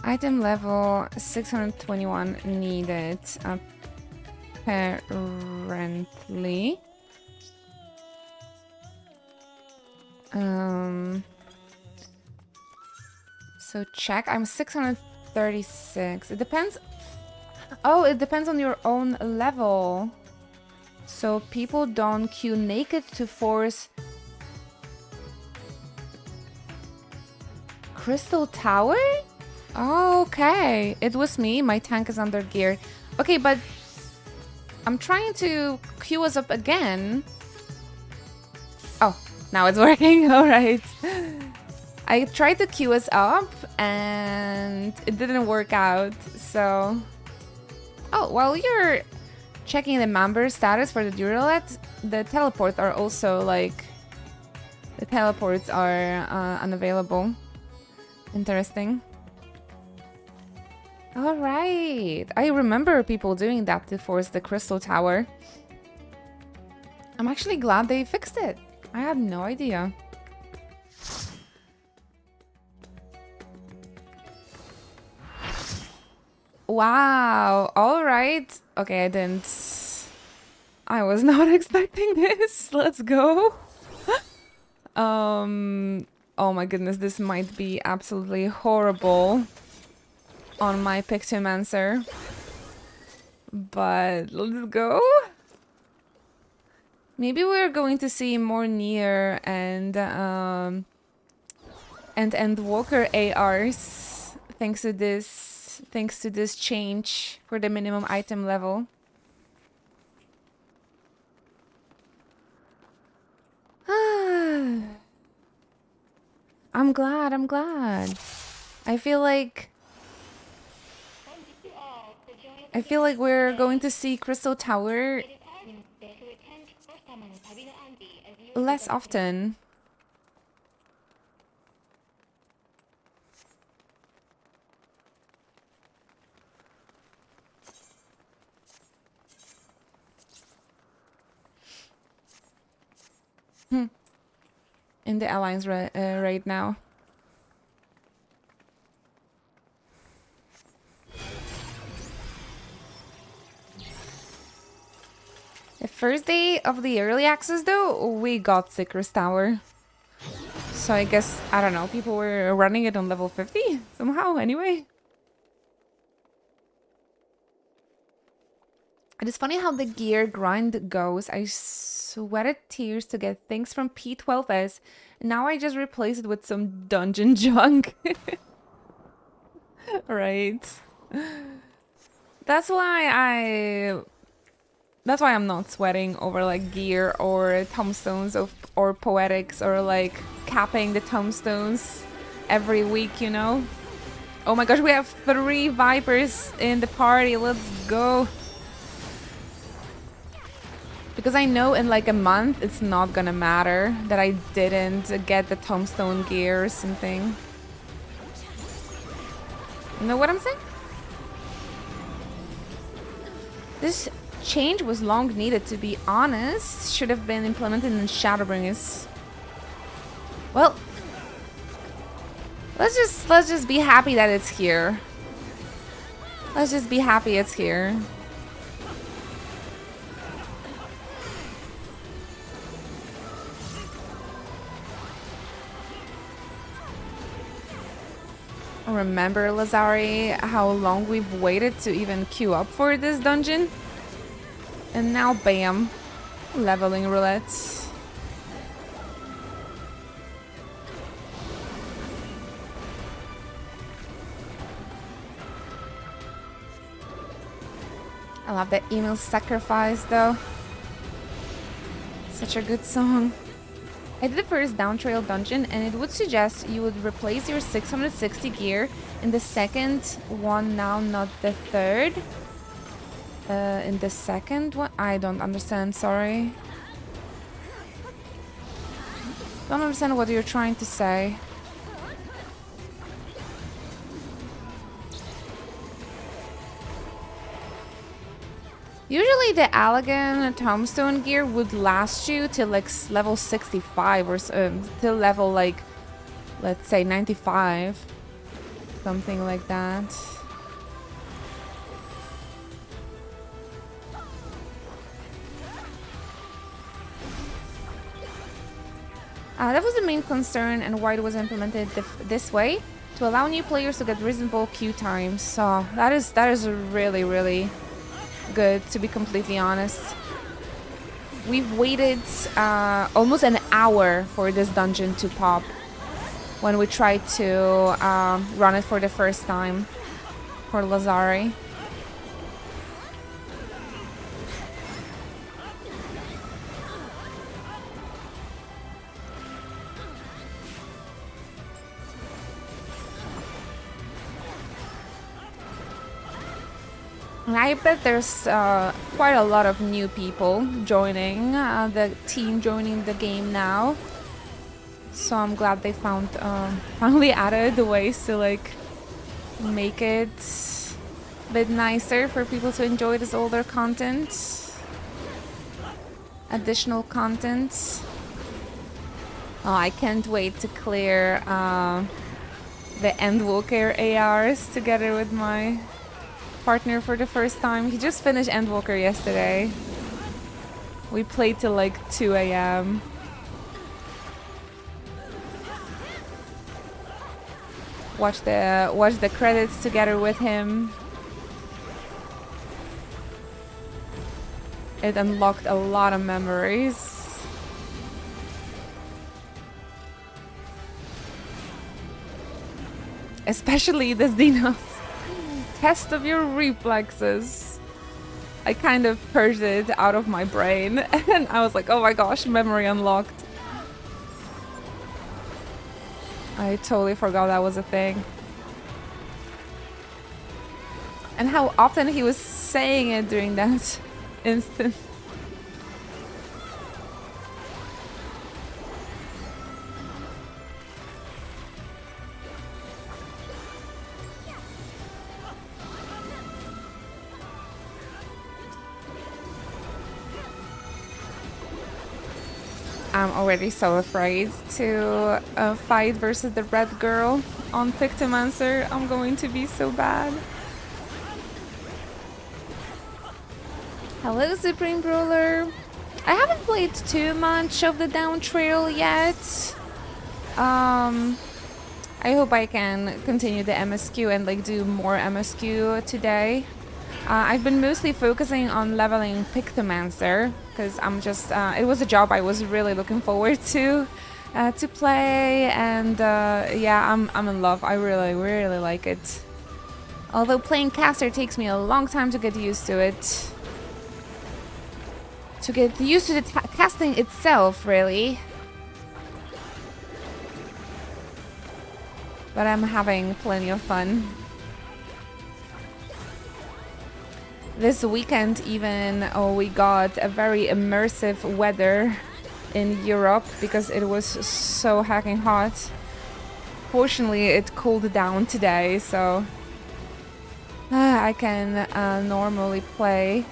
Item level 621 needed apparently. So check. I'm 636. It depends. Oh, it depends on your own level. So people don't queue naked to force Crystal Tower? Oh, okay. It was me. My tank is under gear. Okay, but I'm trying to queue us up again. Oh, now it's working. All right. I tried to queue us up and it didn't work out. So, oh, while you're checking the member status for the Duralet, the teleports are also like, the teleports are unavailable. Interesting. All right. I remember people doing that to force the Crystal Tower. I'm actually glad they fixed it. I had no idea. Wow. All right. Okay, I was not expecting this. Let's go. Oh my goodness, this might be absolutely horrible on my Pictomancer. But let's go. Maybe we're going to see more Nier and Walker ARs thanks to this change for the minimum item level. I'm glad. I feel like we're going to see Crystal Tower less often. In the Alliance right now. The first day of the early access though, we got Sickers Tower. So I guess, I don't know, people were running it on level 50 somehow anyway. It is funny how the gear grind goes. I sweated tears to get things from P12S. Now I just replace it with some dungeon junk. Right. That's why I'm not sweating over like gear or tombstones or poetics or like capping the tombstones every week, you know? Oh my gosh, we have 3 Vipers in the party. Let's go. Because I know in like a month it's not gonna matter that I didn't get the tombstone gear or something. You know what I'm saying? This change was long needed, to be honest. Should have been implemented in Shadowbringers. Well, Let's just be happy that it's here. Let's just be happy it's here. Remember, Lazari, how long we've waited to even queue up for this dungeon? And now, bam, leveling roulette. I love that email sacrifice, though. Such a good song. I did the first Dawntrail dungeon, and it would suggest you would replace your 660 gear in the second one now, not the third. In the second one? I don't understand, sorry. Don't understand what you're trying to say. Usually the Allegan tombstone gear would last you till like level 65 or till level like, let's say 95. Something like that. That was the main concern and why it was implemented this way, to allow new players to get reasonable queue times. So that is really, really good, to be completely honest. We've waited almost an hour for this dungeon to pop when we tried to run it for the first time for Lazari. I bet there's quite a lot of new people joining the team, joining the game now. So I'm glad they found finally added the ways to like make it a bit nicer for people to enjoy this older content, additional content. Oh, I can't wait to clear the Endwalker ARs together with my partner for the first time. He just finished Endwalker yesterday. We played till like 2 a.m. Watch the credits together with him. It unlocked a lot of memories. Especially this Dino's test of your reflexes. I kind of purged it out of my brain and I was like, oh my gosh, memory unlocked. I totally forgot that was a thing. And how often he was saying it during that instant. I'm already so afraid to fight versus the red girl on Pictomancer. I'm going to be so bad. Hello, Supreme Brawler. I haven't played too much of the Dawntrail yet. I hope I can continue the MSQ and like do more MSQ today. I've been mostly focusing on leveling Pictomancer because I'm just it was a job I was really looking forward to play, and yeah, I'm in love. I really like it. Although playing caster takes me a long time to get used to it. To get used to the casting itself, really. But I'm having plenty of fun. This weekend even, we got a very immersive weather in Europe because it was so hacking hot. Fortunately, it cooled down today, so I can normally play.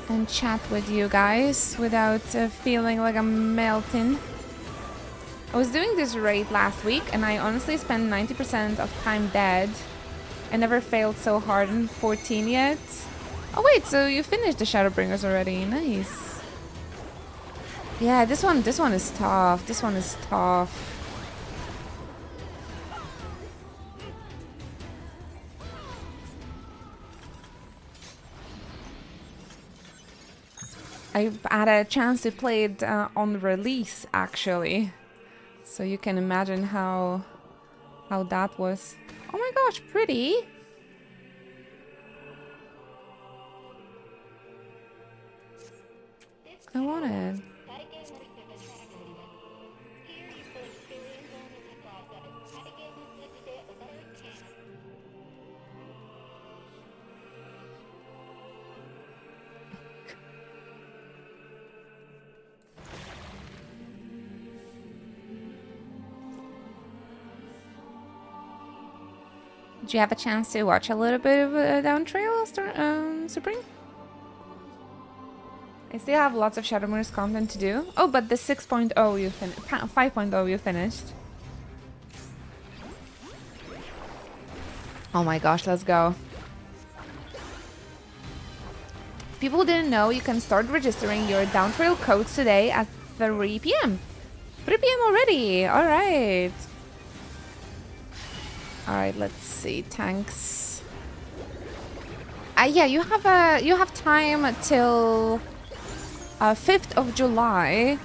and chat with you guys without feeling like I'm melting. I was doing this raid last week and I honestly spent 90% of time dead. I never failed so hard in 14 yet. Oh wait, so you finished the Shadowbringers already. Nice. Yeah, this one is tough. This one is tough. I've had a chance to play it on release actually. So you can imagine how that was. Oh my gosh, pretty. I want it. Did you have a chance to watch a little bit of Dawntrail, Supreme? I still have lots of Shadowbringers content to do. Oh, but the 6.0 you finished. 5.0 you finished. Oh my gosh, let's go. People who didn't know, you can start registering your Dawntrail codes today at 3 p.m. 3 p.m. already. All right. All right, let's see. Tanks. Yeah, you have time till 5th of July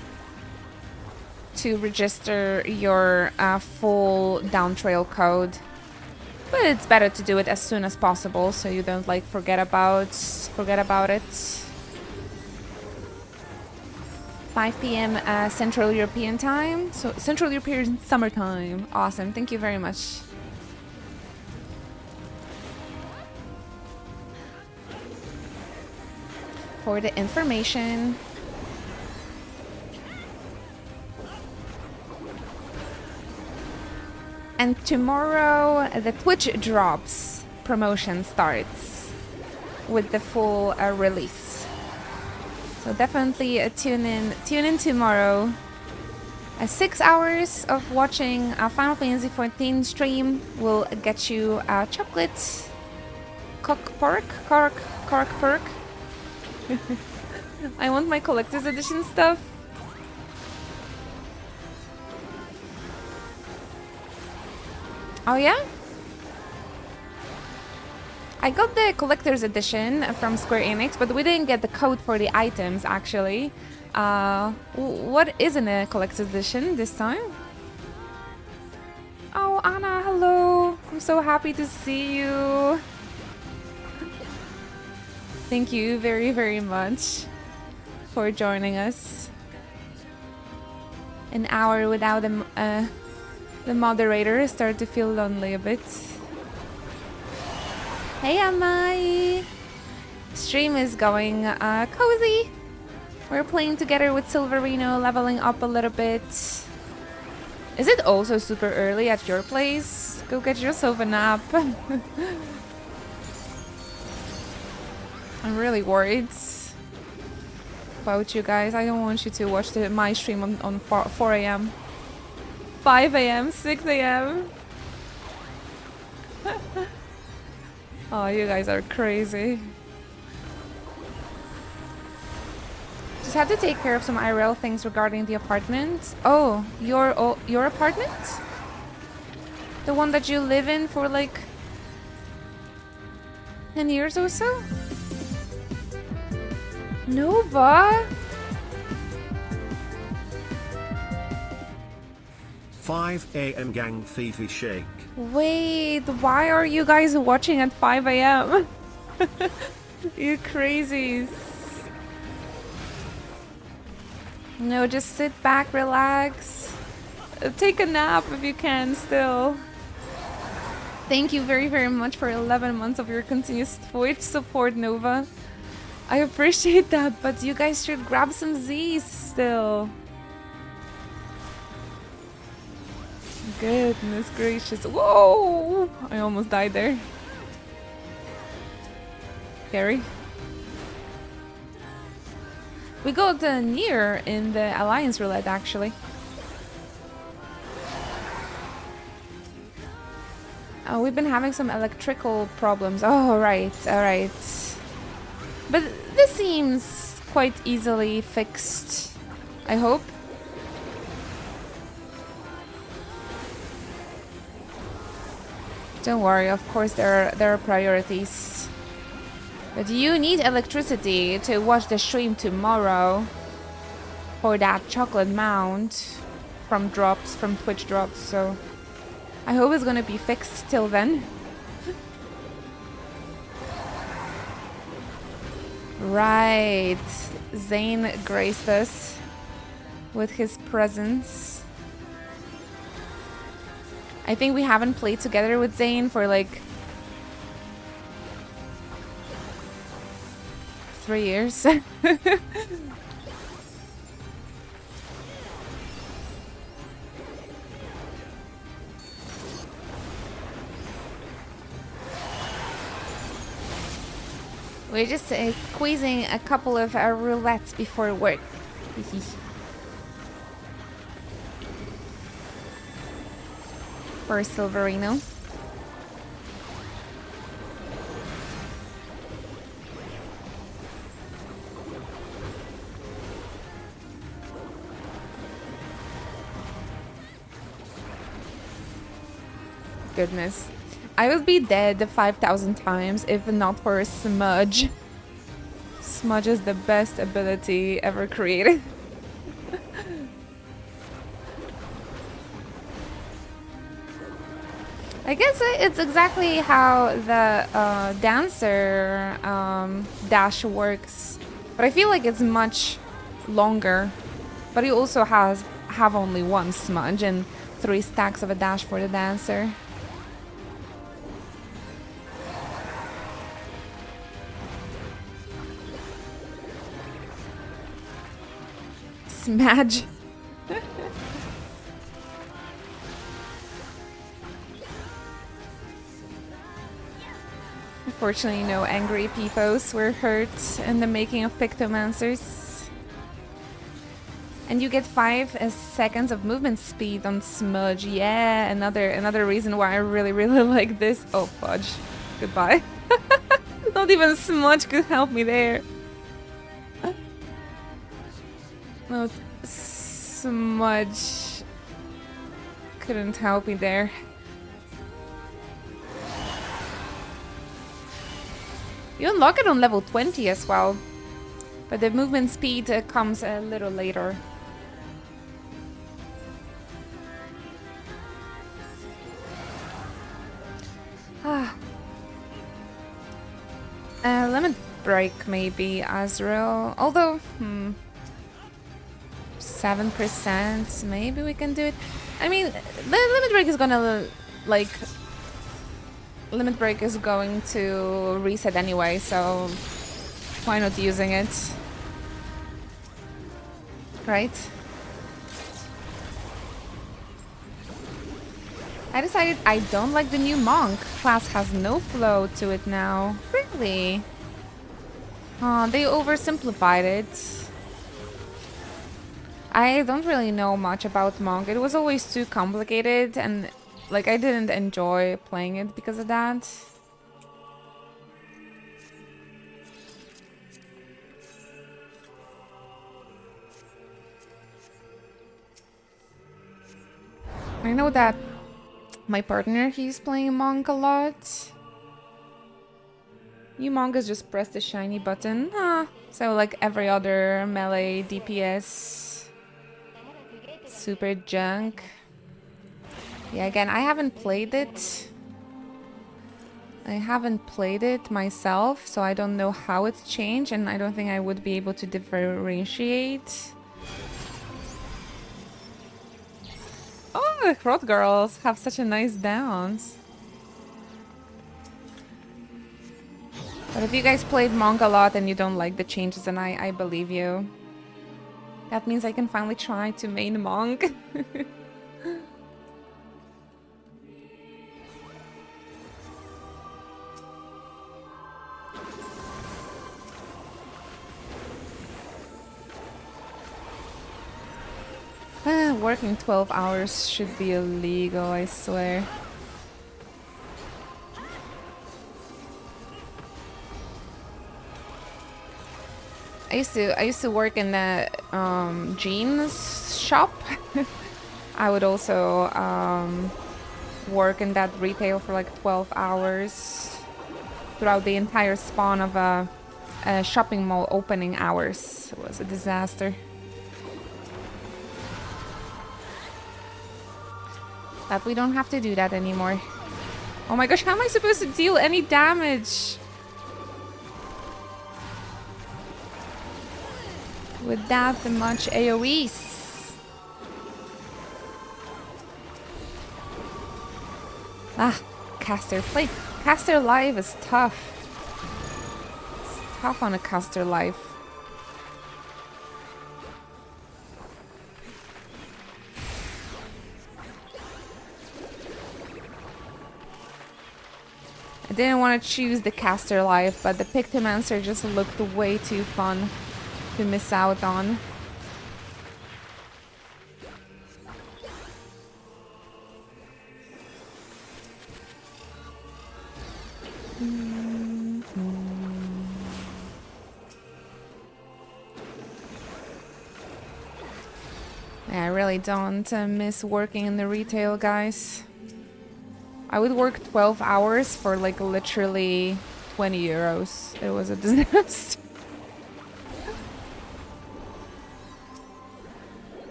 to register your full Dawntrail code. But it's better to do it as soon as possible so you don't like forget about it. 5 p.m. Central European time. So Central European summertime. Awesome. Thank you very much. For the information. And tomorrow the Twitch drops promotion starts with the full release. So definitely tune in tomorrow. 6 hours of watching a Final Fantasy XIV stream will get you chocolate cork pork. I want my collector's edition stuff. Oh yeah? I got the collector's edition from Square Enix, but we didn't get the code for the items actually. What is in a collector's edition this time? Oh, Anna, hello. I'm so happy to see you. Thank you very, very much for joining us. An hour without the moderator started to feel lonely a bit. Hey, Amai! Stream is going cozy. We're playing together with Silverino, leveling up a little bit. Is it also super early at your place? Go get yourself a nap. I'm really worried about you guys. I don't want you to watch my stream on 4 a.m. 5 a.m., 6 a.m. Oh, you guys are crazy. Just had to take care of some IRL things regarding the apartment. Oh, your apartment? The one that you live in for like 10 years or so? Nova? 5 a.m. gang Fifi shake. Wait, why are you guys watching at 5 a.m.? You crazies. No, just sit back, relax. Take a nap if you can still. Thank you very, very much for 11 months of your continuous Twitch support, Nova. I appreciate that, but you guys should grab some Z's still. Goodness gracious. Whoa! I almost died there. Scary. We got near in the Alliance Roulette, actually. We've been having some electrical problems. Oh, right, alright. But this seems quite easily fixed, I hope. Don't worry, of course there are priorities. But you need electricity to watch the stream tomorrow for that chocolate mount from drops, from Twitch drops, so I hope it's gonna be fixed till then. Right, Zane graced us with his presence. I think we haven't played together with Zane for like 3 years. We're just squeezing a couple of roulettes before work. For Silverino. Goodness. I would be dead 5,000 times if not for Smudge. Smudge is the best ability ever created. I guess it's exactly how the dancer dash works, but I feel like it's much longer. But he also have only one smudge and 3 stacks of a dash for the dancer. Smadge. Unfortunately, no angry peepos were hurt in the making of Pictomancers. And you get 5 seconds of movement speed on Smudge. Yeah, another reason why I really like this. Oh, fudge. Goodbye. Not even Smudge could help me there. No, Smudge couldn't help me there. You unlock it on level 20 as well, but the movement speed comes a little later. Limit break maybe, Azrael. Although, 7%, maybe we can do it. I mean, the limit break is gonna like. Limit break is going to reset anyway, so why not using it? Right? I decided I don't like the new monk. Class has no flow to it now. Really? Oh, they oversimplified it. I don't really know much about monk. It was always too complicated and like I didn't enjoy playing it because of that. I know that my partner, he's playing monk a lot. New monk is just press the shiny button. So like every other melee DPS. Super junk. Yeah, again, I haven't played it. I haven't played it myself, so I don't know how it's changed, and I don't think I would be able to differentiate. Oh, the Crot girls have such a nice downs. But if you guys played Monk a lot and you don't like the changes, then I believe you. That means I can finally try to main Monk. working 12 hours should be illegal, I swear. I used to work in the jeans shop. I would also work in that retail for like 12 hours throughout the entire span of a shopping mall opening hours. It was a disaster. But we don't have to do that anymore. Oh my gosh, how am I supposed to deal any damage with that much AoEs? Ah, caster play. Caster life is tough. It's tough on a caster life. I didn't want to choose the caster life, but the Pictomancer just looked way too fun to miss out on. Yeah, I really don't miss working in the retail, guys. I would work 12 hours for like literally 20 euros. It was a disaster.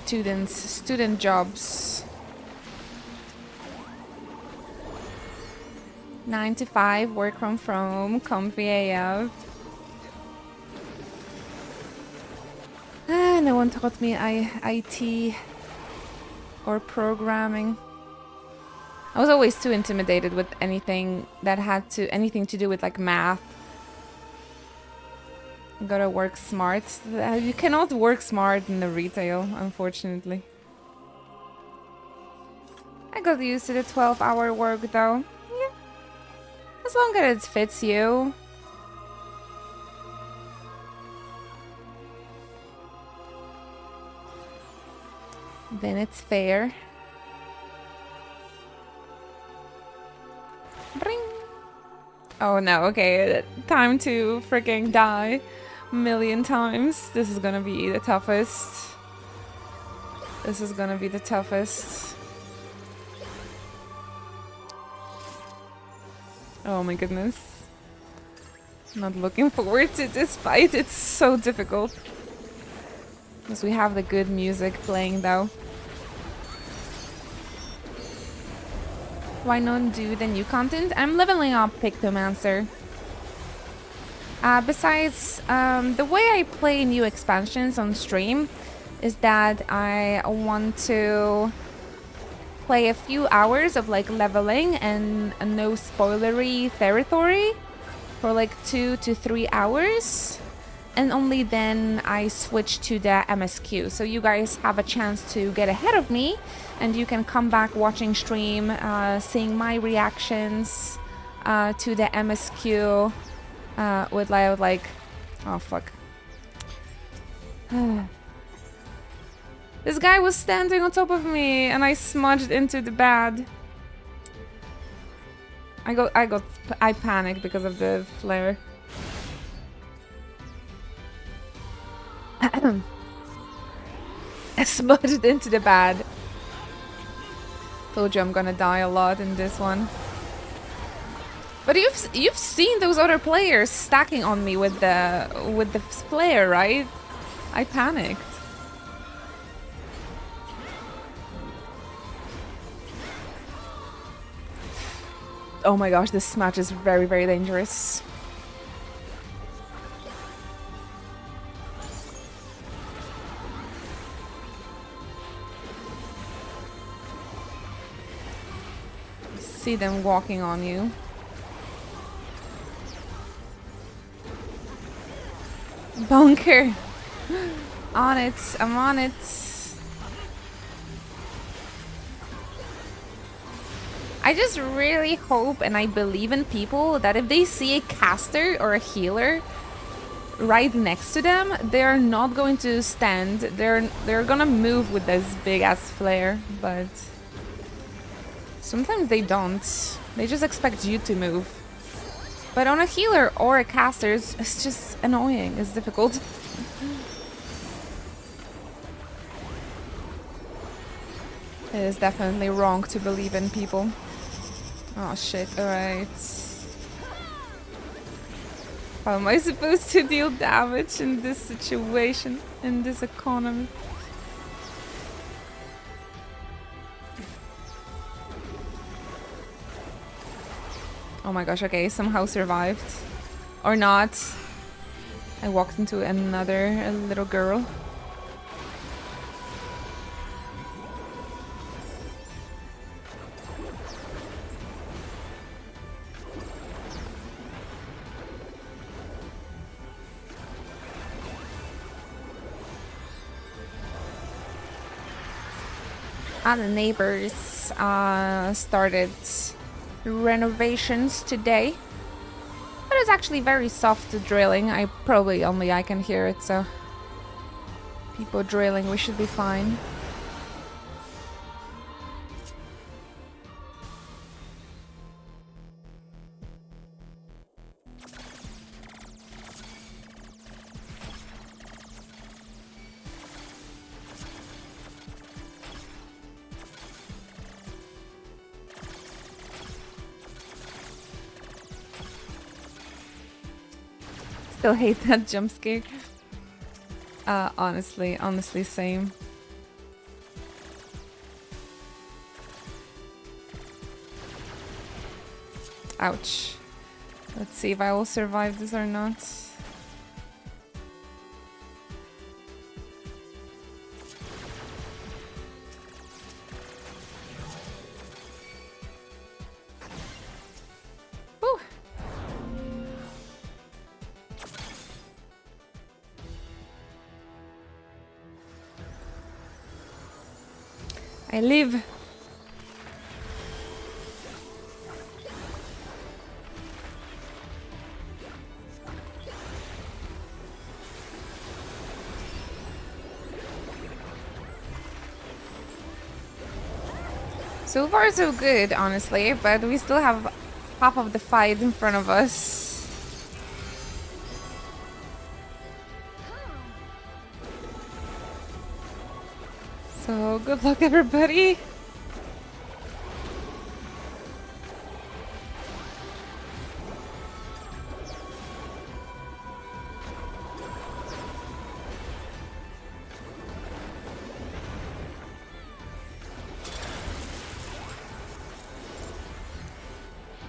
Student jobs. 9 to 5, work from home, comfy AF. No one taught me IT or programming. I was always too intimidated with anything that had anything to do with like math. You gotta work smart. You cannot work smart in the retail, unfortunately. I got used to the 12-hour work though. Yeah. As long as it fits you. Then it's fair. Bring. Oh no, okay. Time to freaking die a million times. This is gonna be the toughest. This is gonna be the toughest. Oh my goodness. I'm not looking forward to this fight. It's so difficult. Because we have the good music playing though. Why not do the new content? I'm leveling up Pictomancer. Besides, the way I play new expansions on stream is that I want to play a few hours of like leveling and no spoilery territory for like 2 to 3 hours. And only then I switch to the MSQ. So you guys have a chance to get ahead of me and you can come back watching stream, seeing my reactions to the MSQ with like, oh fuck. This guy was standing on top of me and I smudged into the bad. I panicked because of the flare. I smudged into the bad. Told you I'm gonna die a lot in this one. But you've seen those other players stacking on me with the flare, right? I panicked. Oh my gosh, this match is very, very dangerous. See them walking on you. Bunker! On it, I'm on it. I just really hope and I believe in people that if they see a caster or a healer right next to them, they're not going to stand. They're gonna move with this big ass flare, but sometimes they don't. They just expect you to move. But on a healer or a caster, it's just annoying. It's difficult. It is definitely wrong to believe in people. Oh shit, alright. How am I supposed to deal damage in this situation, in this economy? Oh my gosh, okay, somehow survived. Or not. I walked into another little girl. The neighbors started renovations today, but it's actually very soft drilling. I can hear it, so people drilling, we should be fine. Still hate that jump scare. Honestly, same. Ouch. Let's see if I will survive this or not. Whew. I live. So far so good, honestly, but we still have half of the fight in front of us. So good luck, everybody.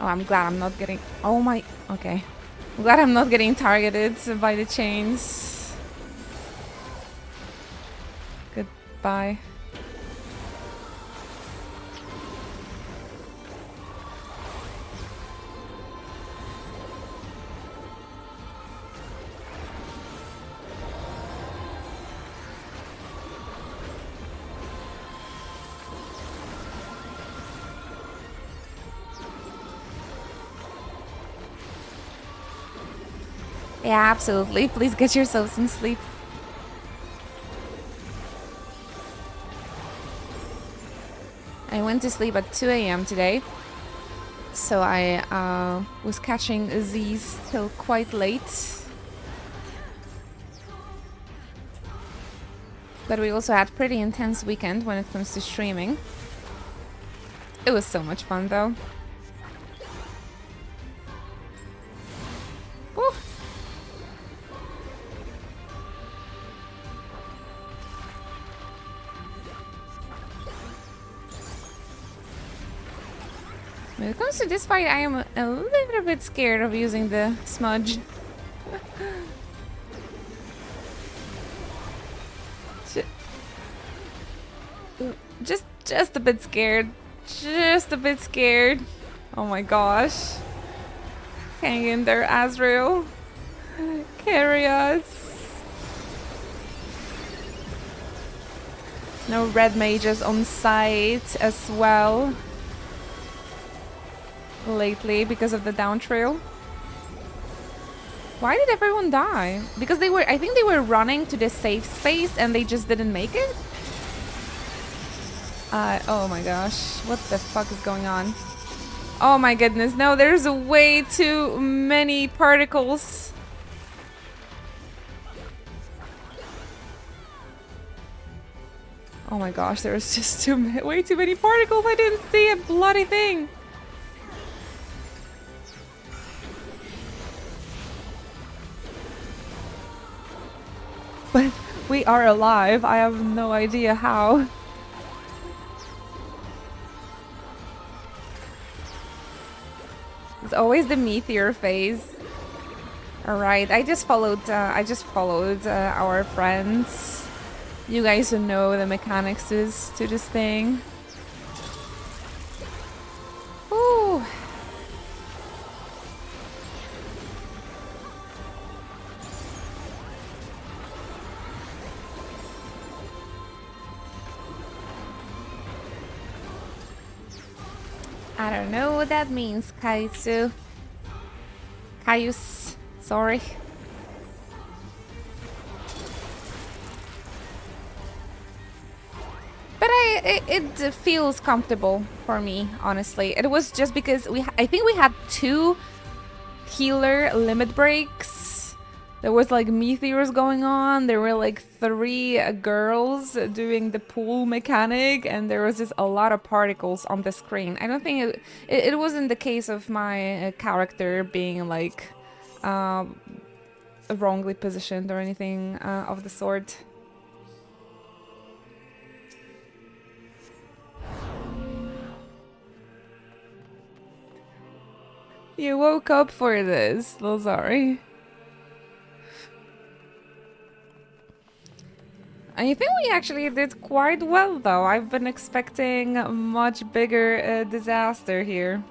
Oh, I'm glad I'm not getting... Oh my... Okay. I'm glad I'm not getting targeted by the chains. Goodbye. Yeah, absolutely. Please get yourself some sleep. I went to sleep at 2 a.m. today, so I was catching these till quite late. But we also had pretty intense weekend when it comes to streaming. It was so much fun though. Woo. When it comes to this fight, I am a little bit scared of using the smudge. Just a bit scared. Just a bit scared. Oh my gosh. Hang in there, Azrael. Carry us. No red mages on site as well. Lately, because of the Dawntrail. Why did everyone die? Because they were, I think they were running to the safe space and they just didn't make it? Oh my gosh. What the fuck is going on? Oh my goodness, no, there's way too many particles. Oh my gosh, there's just way too many particles. I didn't see a bloody thing. But we are alive. I have no idea how. It's always the meteor phase. All right, I just followed our friends. You guys who know the mechanics to this thing. Ooh. I don't know what that means, Kaisu. Kaius, sorry. But it feels comfortable for me, honestly. It was just because I think we had 2 healer limit breaks. There was like meteors going on. There were like 3 girls doing the pool mechanic, and there was just a lot of particles on the screen. I don't think it wasn't the case of my character being like wrongly positioned or anything of the sort. You woke up for this, Lazari. I think we actually did quite well, though. I've been expecting a much bigger disaster here.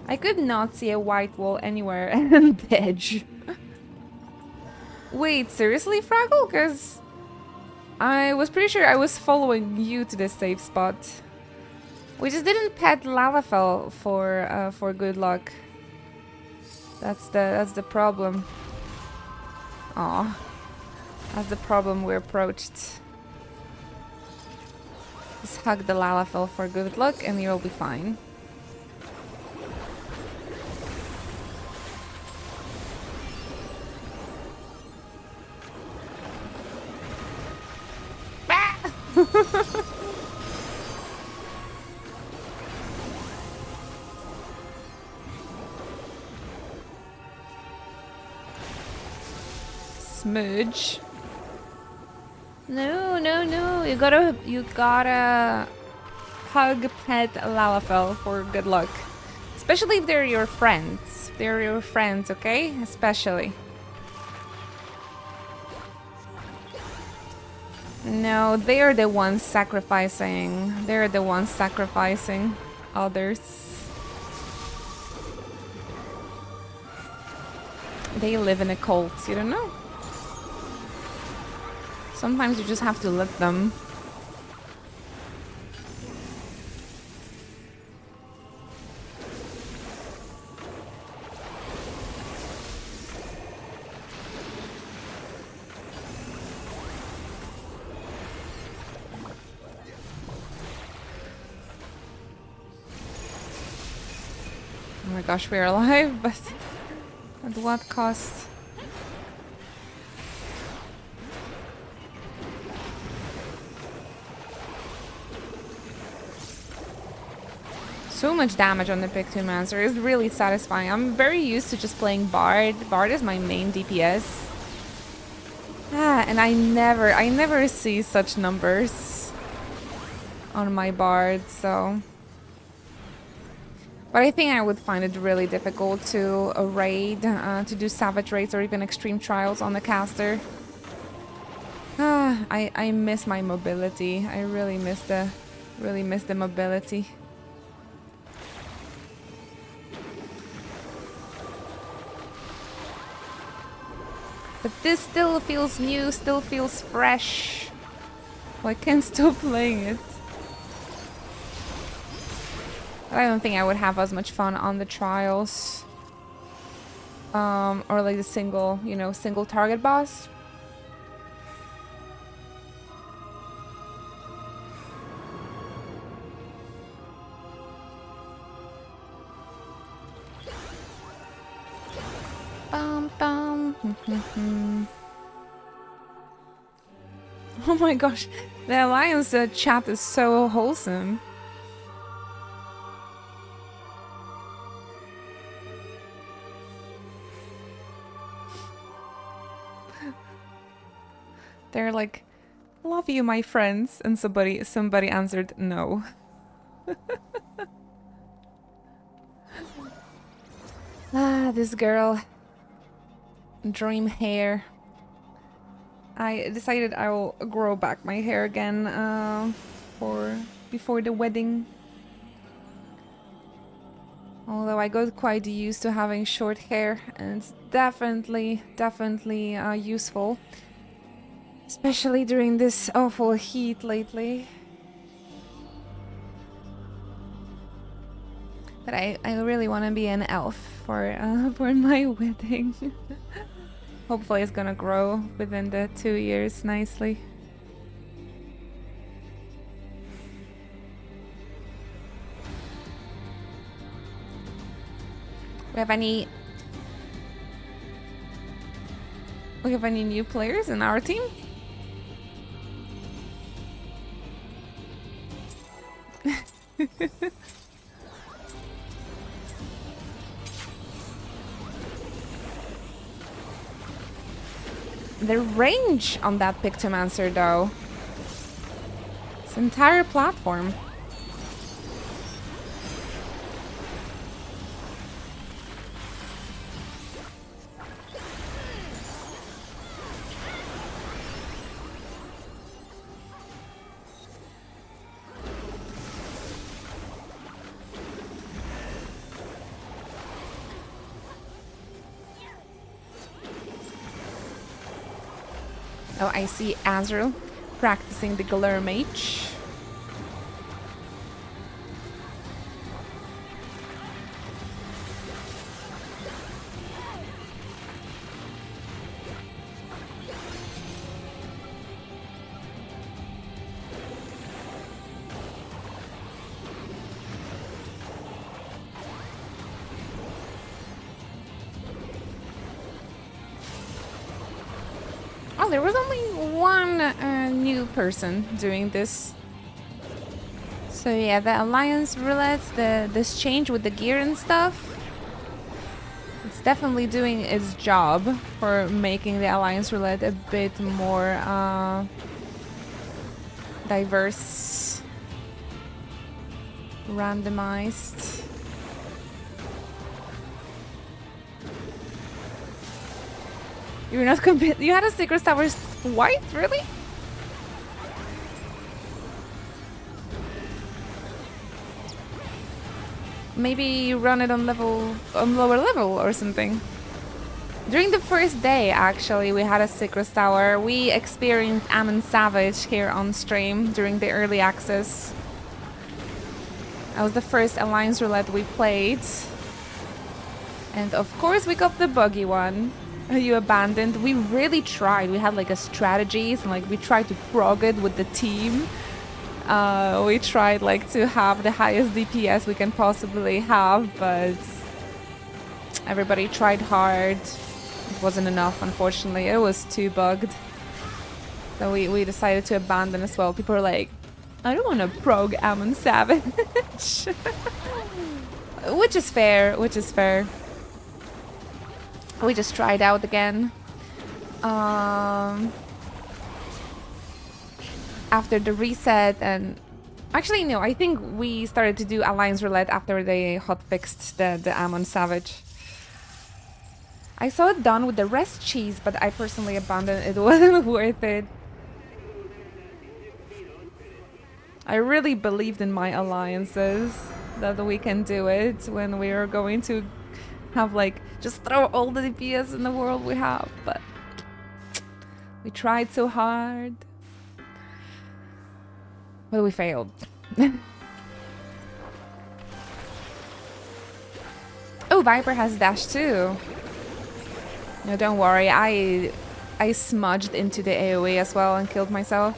I could not see a white wall anywhere and edge. Wait, seriously, Fraggle? Because I was pretty sure I was following you to the safe spot. We just didn't pet Lalafell for good luck. That's the problem. Aw. That's the problem we approached. Just hug the Lalafell for good luck and you'll be fine. Smudge. No, no, no. You gotta hug pet Lalafell for good luck. Especially if they're your friends. They're your friends, okay? Especially. No, they're the ones sacrificing. They're the ones sacrificing others. They live in a cult, you don't know? Sometimes you just have to let them. Oh my gosh, we're alive, but at what cost? So much damage on the Pictomancer is really satisfying. I'm very used to just playing Bard. Bard is my main DPS. And I never see such numbers on my Bard, so... But I think I would find it really difficult to raid, to do Savage Raids or even Extreme Trials on the caster. I miss my mobility. I really miss the mobility. But this still feels new, still feels fresh. Well, I can't stop playing it. I don't think I would have as much fun on the trials. Or like the single, you know, single target boss. Bum, bum. Oh my gosh, the Alliance chat is so wholesome. They're like, love you, my friends, and somebody answered no. Ah, this girl. Dream hair. I decided I will grow back my hair again before the wedding. Although I got quite used to having short hair, and it's definitely useful. Especially during this awful heat lately. But I really want to be an elf for my wedding. Hopefully it's gonna grow within the 2 years nicely. We have any new players in our team? The range on that Pictomancer though. This entire platform. Oh, I see Azrael practicing the Galur Mage. Oh, there was only one new person doing this. So yeah, the Alliance roulette, this change with the gear and stuff, it's definitely doing its job for making the Alliance roulette a bit more diverse, randomized. You're not convinced? You had a Secret Tower white? Really? Maybe you run it on lower level or something. During the first day, actually, we had a Secret Tower. We experienced Ammon Savage here on stream during the early access. That was the first Alliance Roulette we played. And of course we got the buggy one. You abandoned. We really tried. We had like a strategies and like we tried to prog it with the team. We tried like to have the highest DPS we can possibly have, but everybody tried hard. It wasn't enough, unfortunately. It was too bugged. So we decided to abandon as well. People were like, I don't want to prog Ammon Savage. Which is fair, which is fair. We just tried out again. After the reset, and actually no, I think we started to do Alliance Roulette after they hotfixed the Ammon Savage. I saw it done with the rest cheese, but I personally abandoned it. It wasn't worth it. I really believed in my alliances that we can do it when we are going to have like just throw all the DPS in the world we have, but we tried so hard. Well, we failed. Oh, Viper has dash too. No, don't worry. I smudged into the AoE as well and killed myself.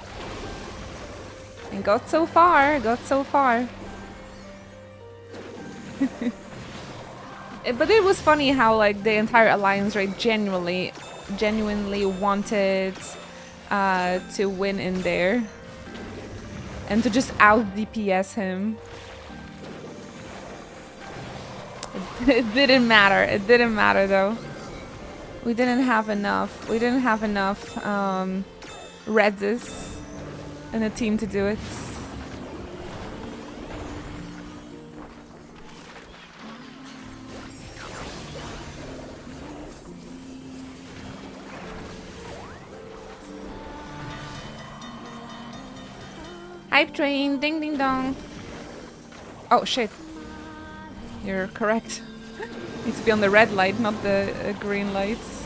And got so far. But it was funny how like the entire alliance right genuinely wanted to win in there and to just out DPS him. It didn't matter. It didn't matter though. We didn't have enough. We didn't have enough Redses in a team to do it. Hype train, ding ding dong. Oh shit. You're correct. Needs to be on the red light, not the green lights.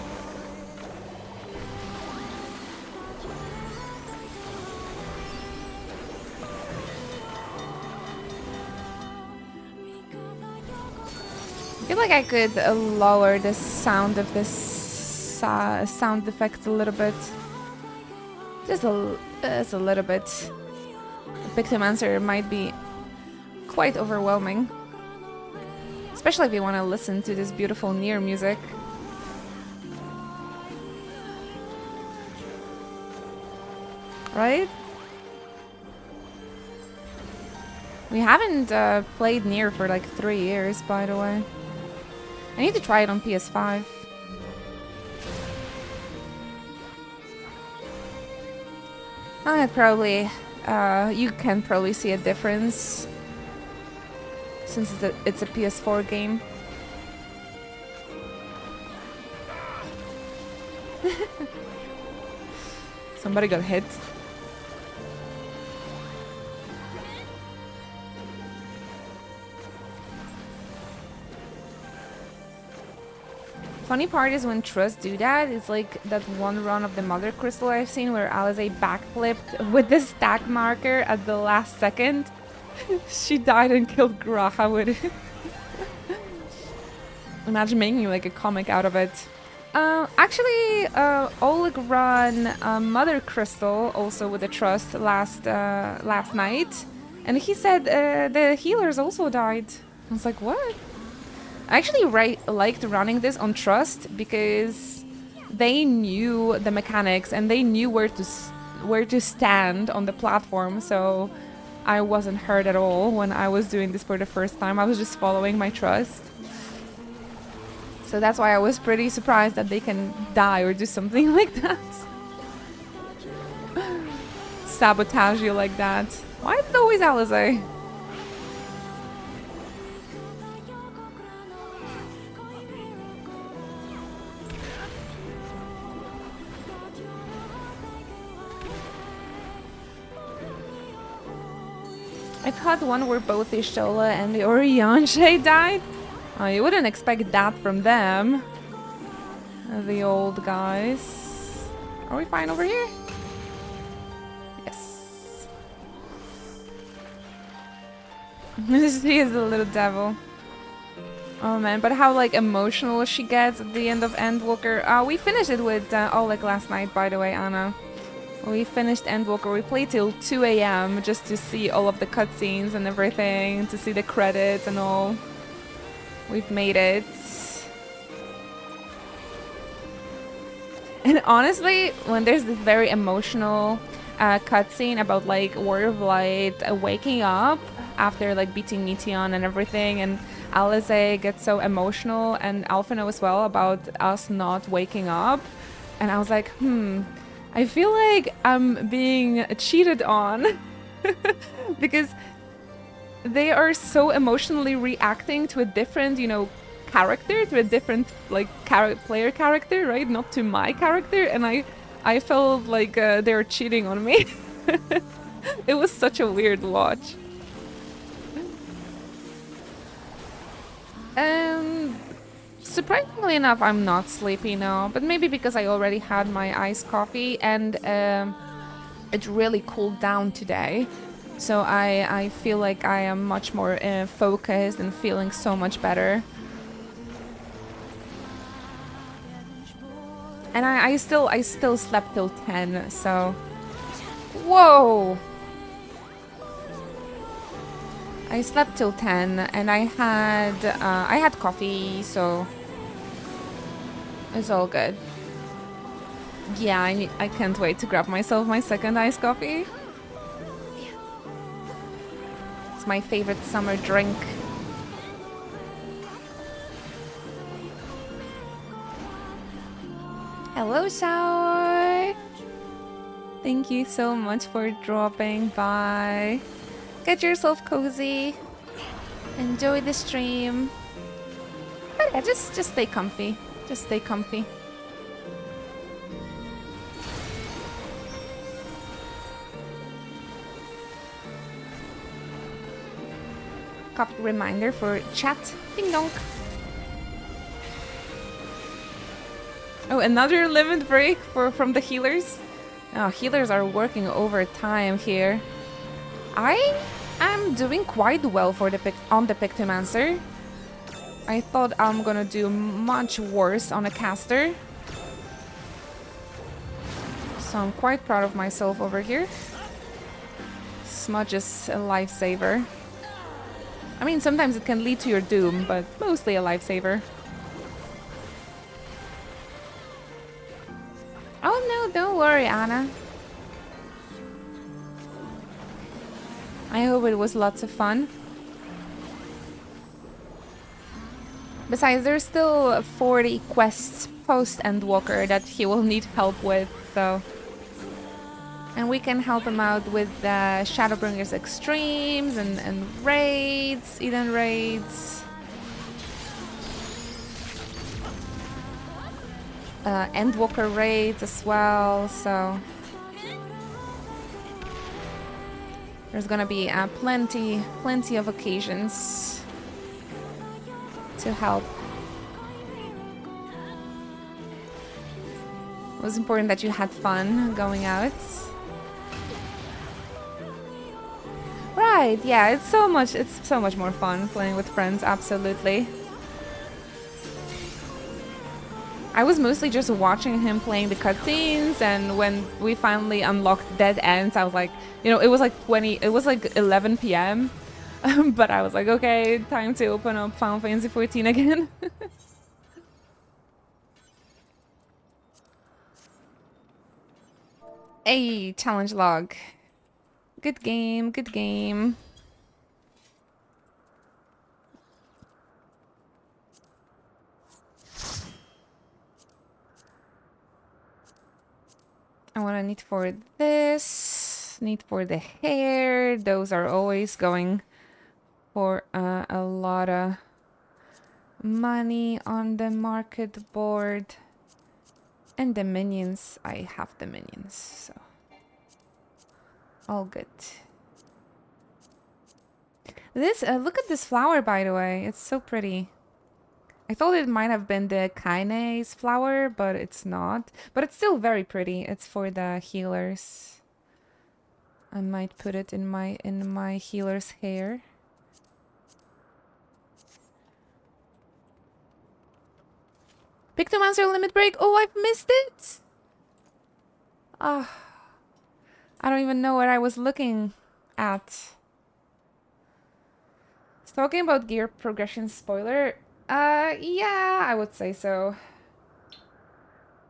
I feel like I could lower the sound of this sound effect a little bit. Just a little bit. Pictomancer might be quite overwhelming. Especially if you want to listen to this beautiful Nier music. Right? We haven't played Nier for like 3 years, by the way. I need to try it on PS5. I probably... you can probably see a difference since it's a PS4 game. Somebody got hit. Funny part is when Trust do that, it's like that one run of the Mother Crystal I've seen where Alize backflipped with the stack marker at the last second. She died and killed Graha with it. Imagine making like a comic out of it. Actually, Oleg ran Mother Crystal also with the Trust last night, and he said the healers also died. I was like, what? I actually liked running this on Trust because they knew the mechanics and they knew where to stand on the platform, so I wasn't hurt at all when I was doing this for the first time. I was just following my Trust. So that's why I was pretty surprised that they can die or do something like that. Sabotage you like that. Why is it always Alize? I caught one where both the Shola and the Orianche died. Oh, you wouldn't expect that from them. The old guys. Are we fine over here? Yes. She is a little devil. Oh man, but how like emotional she gets at the end of Endwalker. We finished it with Oleg last night, by the way, Anna. We finished Endwalker. We played till 2 AM just to see all of the cutscenes and everything, to see the credits and all. We've made it. And honestly, when there's this very emotional cutscene about like Warrior of Light waking up after like beating Meteon and everything, and Alize gets so emotional, and Alphino as well, about us not waking up, and I was like, I feel like I'm being cheated on because they are so emotionally reacting to a different, you know, character, to a different like player character, right? Not to my character, and I felt like they were cheating on me. It was such a weird watch. Surprisingly enough, I'm not sleepy now, but maybe because I already had my iced coffee and it really cooled down today. So I feel like I am much more focused and feeling so much better. And I still slept till 10, so... Whoa! I slept till 10 and I had coffee, so it's all good. Yeah, I can't wait to grab myself my second iced coffee. It's my favorite summer drink. Hello, Xiao! Thank you so much for dropping by. Get yourself cozy. Enjoy the stream. But yeah, just stay comfy. Just stay comfy. Copy reminder for chat. Ding dong. Oh, another limit break from the healers. Oh, healers are working overtime here. I am doing quite well for the on the Pictomancer. I thought I'm gonna do much worse on a caster. So I'm quite proud of myself over here. Smudge is a lifesaver. I mean, sometimes it can lead to your doom, but mostly a lifesaver. Oh no, don't worry, Anna. I hope it was lots of fun. Besides, there's still 40 quests post Endwalker that he will need help with, so... And we can help him out with the Shadowbringers Extremes and raids, Eden raids. Endwalker raids as well, so... There's gonna be plenty of occasions to help. It was important that you had fun going out. Right, yeah, it's so much more fun playing with friends, absolutely. I was mostly just watching him playing the cutscenes, and when we finally unlocked dead ends, I was like, you know, it was like 11 p.m. But I was like, okay, time to open up Final Fantasy 14 again. Hey, challenge log. Good game, good game. I want to need for this, need for the hair. Those are always going for a lot of money on the market board. And the minions, I have the minions, so all good. This, look at this flower, by the way. It's so pretty. I thought it might have been the kinase flower, but it's not. But it's still very pretty. It's for the healers. I might put it in my healer's hair. Pictomancer limit break. Oh, I've missed it. Ah, I don't even know what I was looking at. Talking about gear progression spoiler. Yeah, I would say so.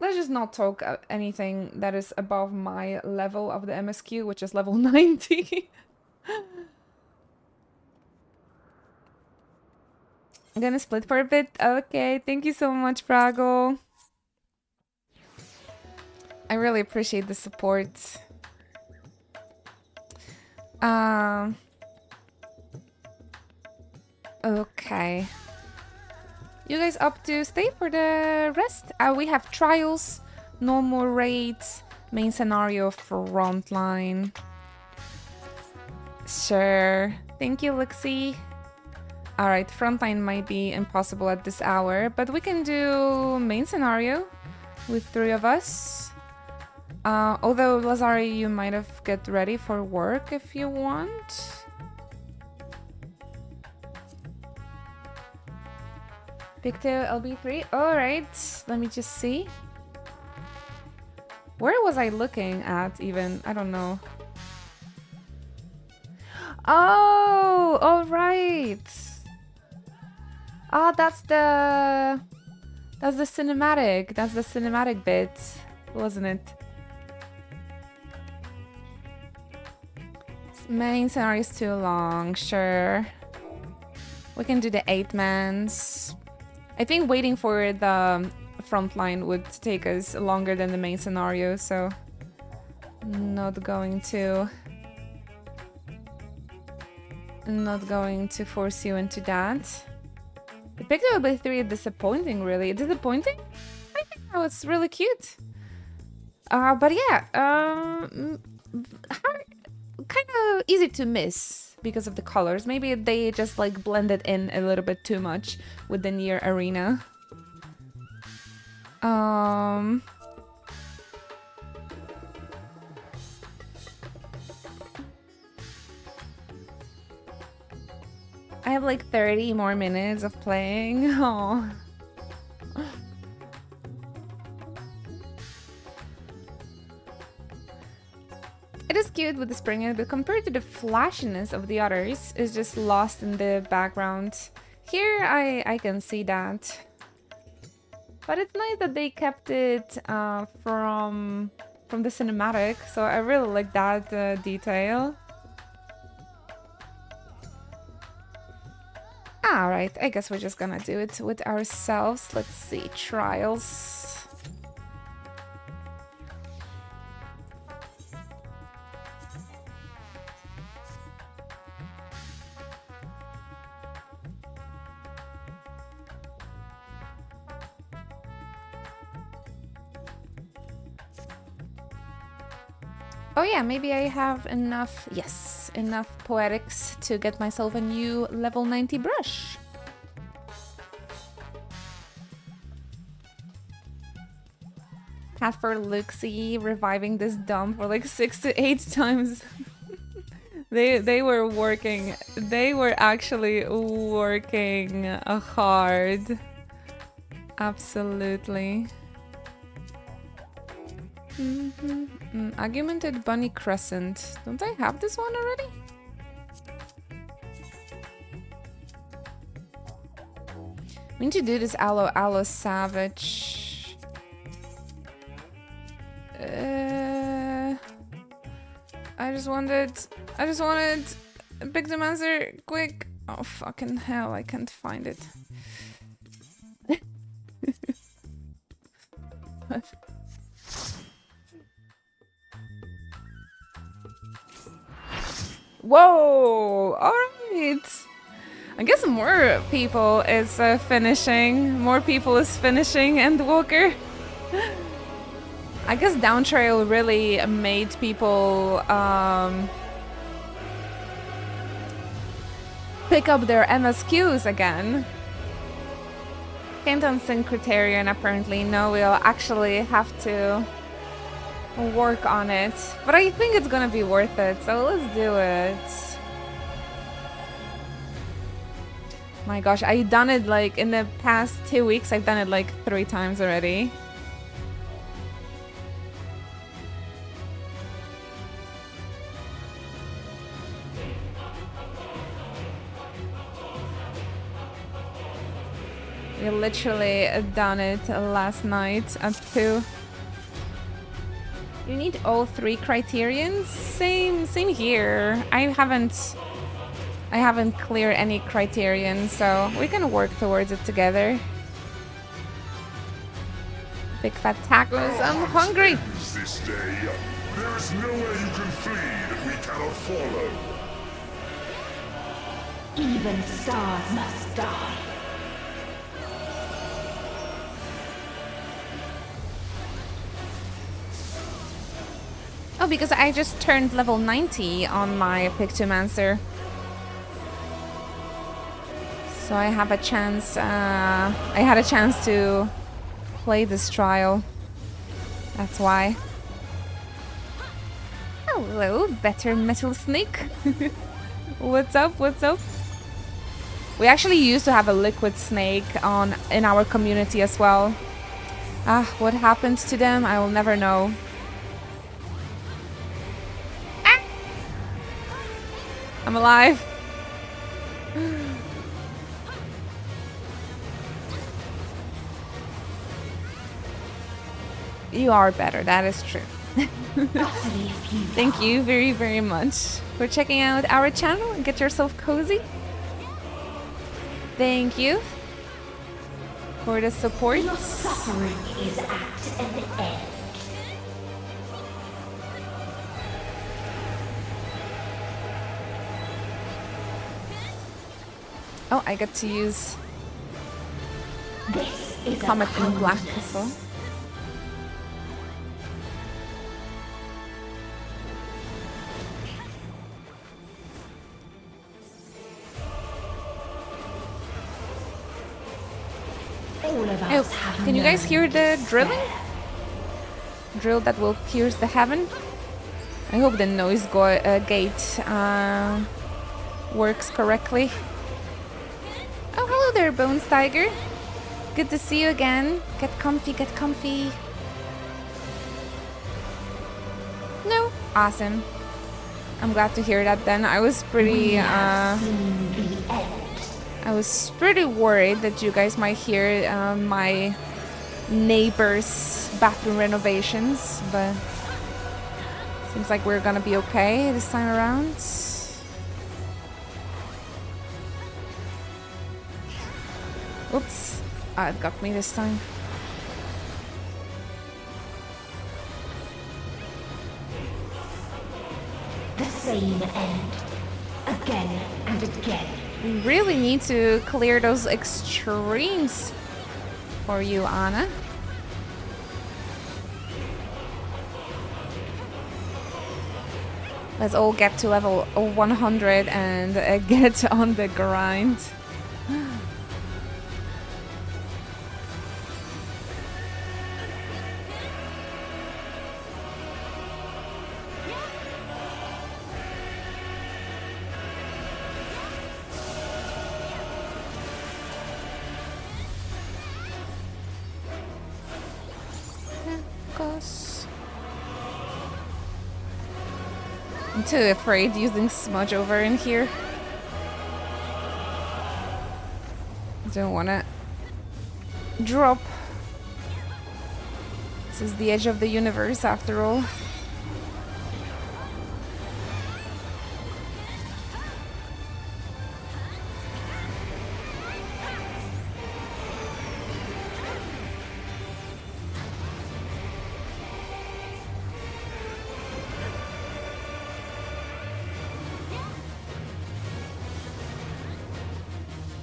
Let's just not talk anything that is above my level of the MSQ, which is level 90. I'm gonna split for a bit. Okay, thank you so much, Frago. I really appreciate the support. Okay. You guys up to stay for the rest? We have trials, no more raids, main scenario, frontline. Sure. Thank you, Lixie. Alright, frontline might be impossible at this hour, but we can do main scenario with 3 of us. Although, Lazari, you might have get ready for work if you want. Picto LB3. Alright, let me just see. Where was I looking at even? I don't know. Oh, alright. Ah, that's the cinematic. That's the cinematic bit, wasn't it? Main scenario is too long, sure. We can do the 8-mans. I think waiting for the front line would take us longer than the main scenario, so not going to force you into that. The Picto by 3 is disappointing, really. Disappointing? I think that was really cute. But yeah, kind of easy to miss because of the colors. Maybe they just like blended in a little bit too much with the near arena. I have like 30 more minutes of playing. Oh. It is cute with the spring, but compared to the flashiness of the others, it's just lost in the background. Here, I can see that. But it's nice that they kept it from the cinematic, so I really like that detail. Alright, I guess we're just gonna do it with ourselves. Let's see, trials. Oh yeah, maybe I have enough, yes, enough poetics to get myself a new level 90 brush. Hat for Luxie reviving this dump for like 6 to 8 times. They were working, they were actually working hard. Absolutely. Augmented Bunny Crescent. Don't I have this one already? We need to do this Aloe Savage. I just wanted Pictomancer, quick. Oh fucking hell, I can't find it. Whoa! Alright! I guess more people is finishing. More people is finishing Endwalker. I guess Dawntrail really made people pick up their MSQs again. Can't unsync Criterion apparently. No, we'll actually have to work on it, but I think it's gonna be worth it, so let's do it. My gosh, I've done it like in the past 2 weeks. I've done it like 3 times already. We literally done it last night at 2. You need all 3 criterions? Same here. I haven't cleared any criterion, so we can work towards it together. Big fat tacos, I'm hungry! This day, there is nowhere you can flee that we cannot follow. Even stars must die. Oh, because I just turned level 90 on my Pictomancer. So I have a chance, I had a chance to play this trial. That's why. Hello, better metal snake. What's up? What's up? We actually used to have a liquid snake in our community as well. Ah, what happened to them? I will never know. Ah! I'm alive. You are better, that is true. Thank you very, very much for checking out our channel and get yourself cozy. Thank you for the support. Your suffering is at an end. Oh, I get to use This is Comet a in Black contest. as well. All of Oh, us have can you guys known hear the drilling? despair. Drill that will pierce the heaven. I hope the noise gate works correctly. Oh, hello there, Bones Tiger. Good to see you again. Get comfy, get comfy. No? Awesome. I'm glad to hear that then. I was pretty, Seen the end. I was pretty worried that you guys might hear my neighbor's bathroom renovations, but seems like we're gonna be okay this time around. Oops. Ah, it got me this time. The same end. Again and again. We really need to clear those extremes for you, Anna. Let's all get to level 100 and get on the grind. I'm too afraid using smudge over in here. Don't wanna drop. This is the edge of the universe after all.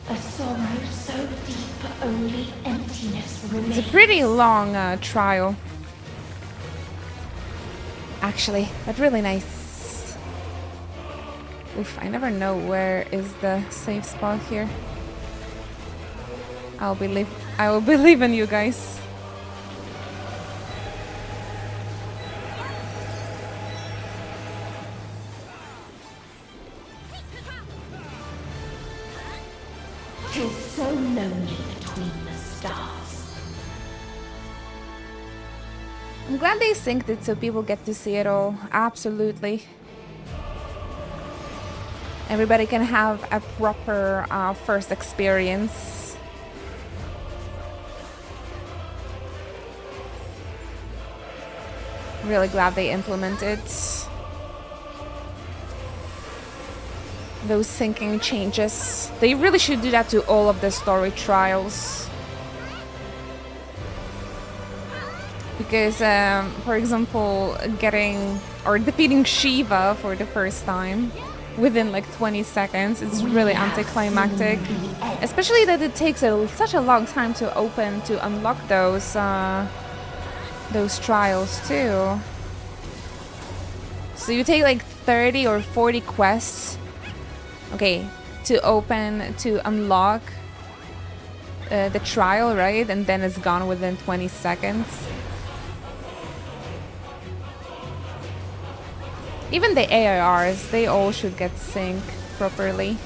A sorrow so deep only emptiness remains. It's a pretty long trial. Actually, but really nice. Oof, I never know where is the safe spot here. I will believe in you guys. Tis so lonely between the stars. I'm glad they synced it so people get to see it all. Absolutely. Everybody can have a proper first experience. Really glad they implemented those syncing changes. They really should do that to all of the story trials. Because, for example, getting or defeating Shiva for the first time within like 20 seconds is really anticlimactic. Especially that it takes such a long time to unlock those trials too. So you take like 30 or 40 quests, okay, to unlock the trial, right? And then it's gone within 20 seconds. Even the AIRs, they all should get synced properly.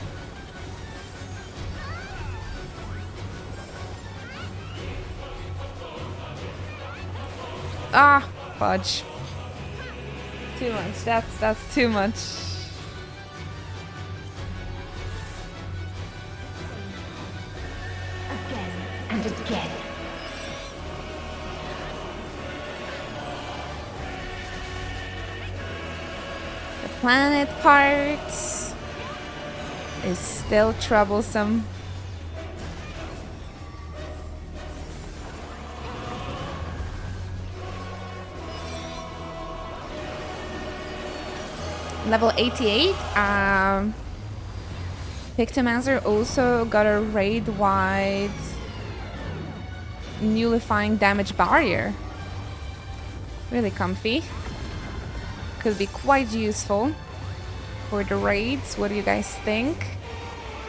Ah, fudge. Too much. That's too much. Again and again. The planet part is still troublesome. Level 88. Pictomancer also got a raid-wide nullifying damage barrier. Really comfy. Could be quite useful for the raids. What do you guys think?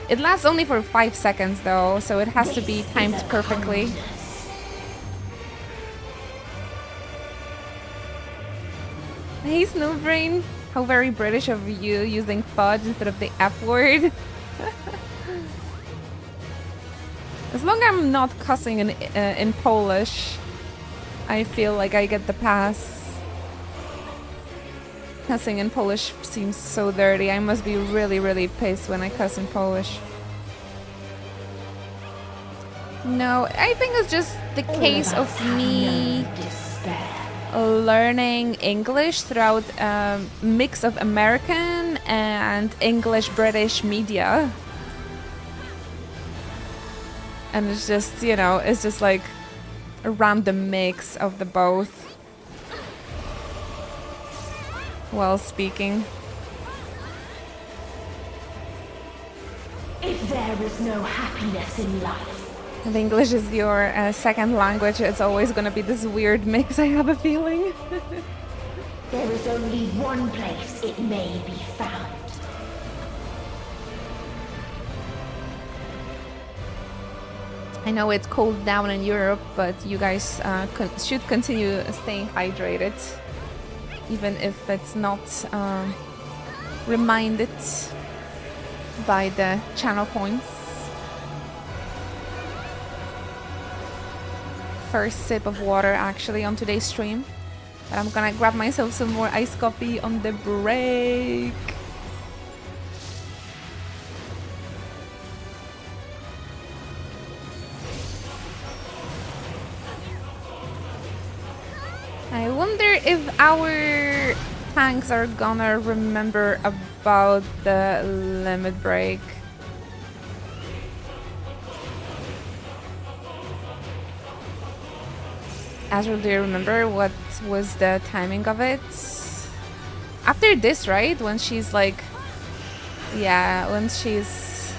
It lasts only for 5 seconds though, so it has to be timed perfectly. Hey Snowbrain! How very British of you using fudge instead of the F word. As long as I'm not cussing in Polish, I feel like I get the pass. Cussing in Polish seems so dirty. I must be really, really pissed when I cuss in Polish. No, I think it's just the case of me learning English throughout a mix of American and English-British media. And it's just, you know, it's just like a random mix of the both while speaking. If there is no happiness in life, If English is your second language, it's always gonna be this weird mix, I have a feeling. there is only one place it may be found. I know it's cold down in Europe, but you guys should continue staying hydrated, even if it's not reminded by the channel points. First sip of water actually on today's stream, but I'm gonna grab myself some more iced coffee on the break. I wonder if our tanks are gonna remember about the limit break. Azrael, do you remember what was the timing of it? After this, right? When she's like... Yeah, when she's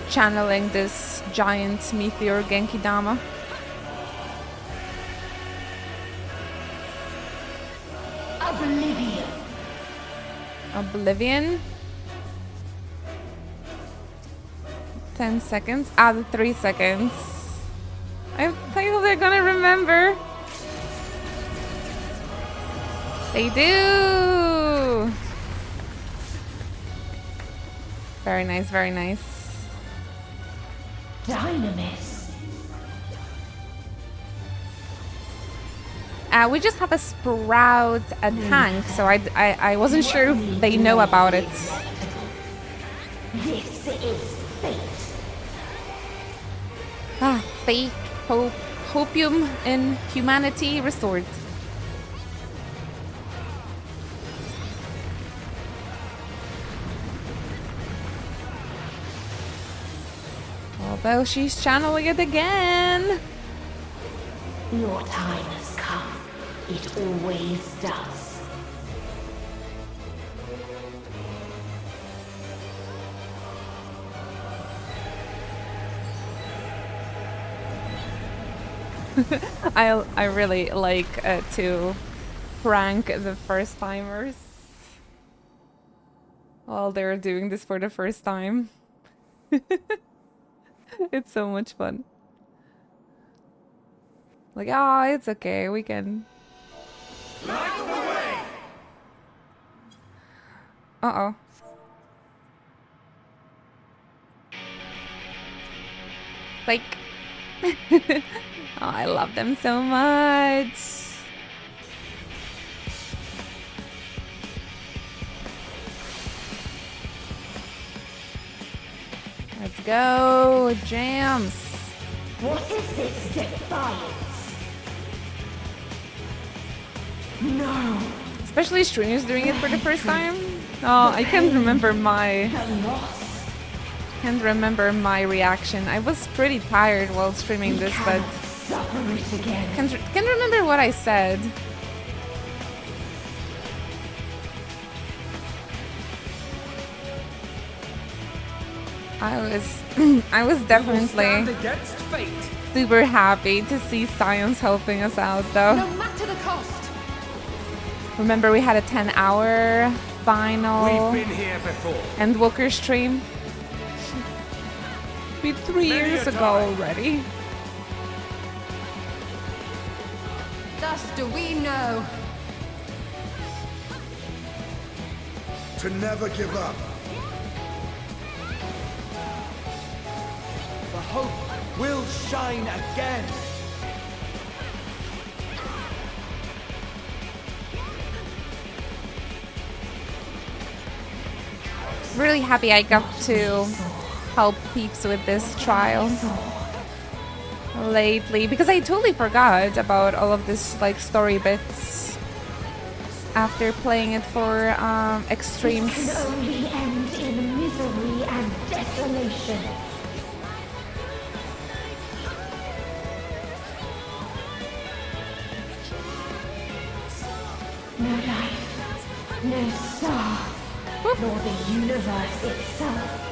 channeling this giant meteor Genki Dama. Oblivion. Oblivion? 10 seconds? Ah, the 3 seconds. I think they're gonna remember. They do! Very nice, very nice. Dynamis. We just have a Sprout a tank, so I wasn't sure if they know about it. This is fate. Ah, fate, hope, hopium in humanity restored. Although she's channeling it again. Your time has come. It always does. I really like to prank the first timers while they're doing this for the first time. It's so much fun. Like, ah, it's okay, we can. Uh-oh. Like... oh, I love them so much. Let's go, Jams. What is this defiance? No. Especially streamers doing it for the first time. Oh, I can't remember my reaction. I was pretty tired while streaming this, but Suffer it again. can't remember what I said. I was definitely super happy to see Science helping us out, though. No matter the cost. Remember, we had a 10-hour final We've been here before. Endwalker stream. Be 3 years ago already. Thus do we know. To never give up. The hope will shine again. Really happy I got to help peeps with this trial lately, because I totally forgot about all of this like story bits after playing it for extremes. It can only end in misery and desolation. No life, no star, nor the universe itself.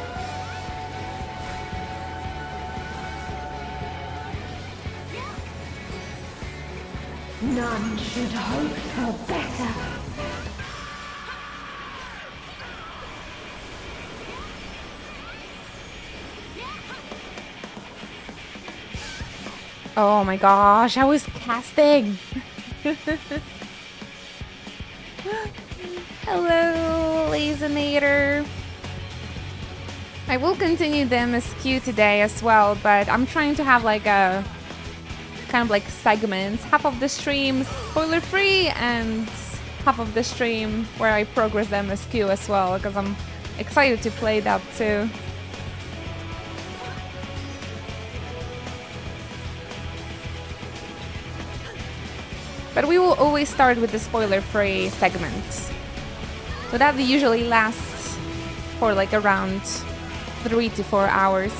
None should hope for better. Oh my gosh, I was casting. Hello, Lazonator. I will continue the MSQ today as well, but I'm trying to have like a kind of like segments. Half of the stream spoiler free and half of the stream where I progress the MSQ as well, because I'm excited to play that too. But we will always start with the spoiler-free segments. So that usually lasts for like around 3 to 4 hours.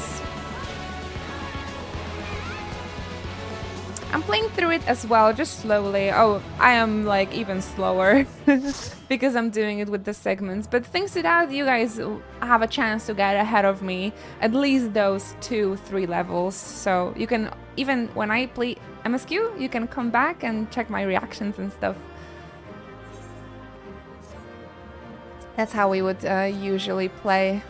I'm playing through it as well, just slowly. Oh, I am like even slower because I'm doing it with the segments. But thanks to that, you guys have a chance to get ahead of me at least those 2-3 levels. So you can, even when I play MSQ, you can come back and check my reactions and stuff. That's how we would usually play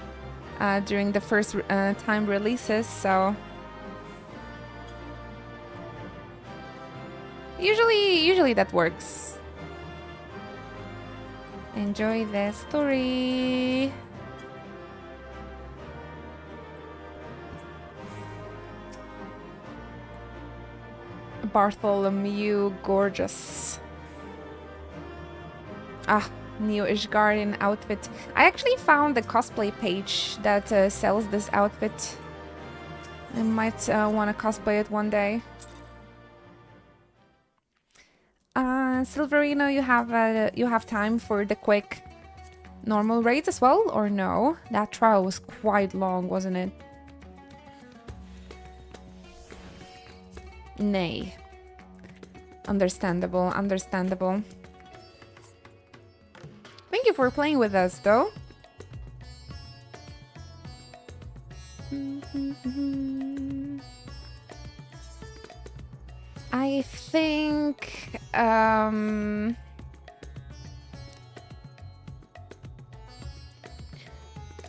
during the first time releases, so... Usually that works. Enjoy the story. Bartholomew Gorgeous. Ah, new Ishgardian outfit. I actually found the cosplay page that sells this outfit. I might want to cosplay it one day. Silverino, you have time for the quick normal raids as well, or no? That trial was quite long, wasn't it? Nay. Understandable, understandable. Thank you for playing with us, though. I think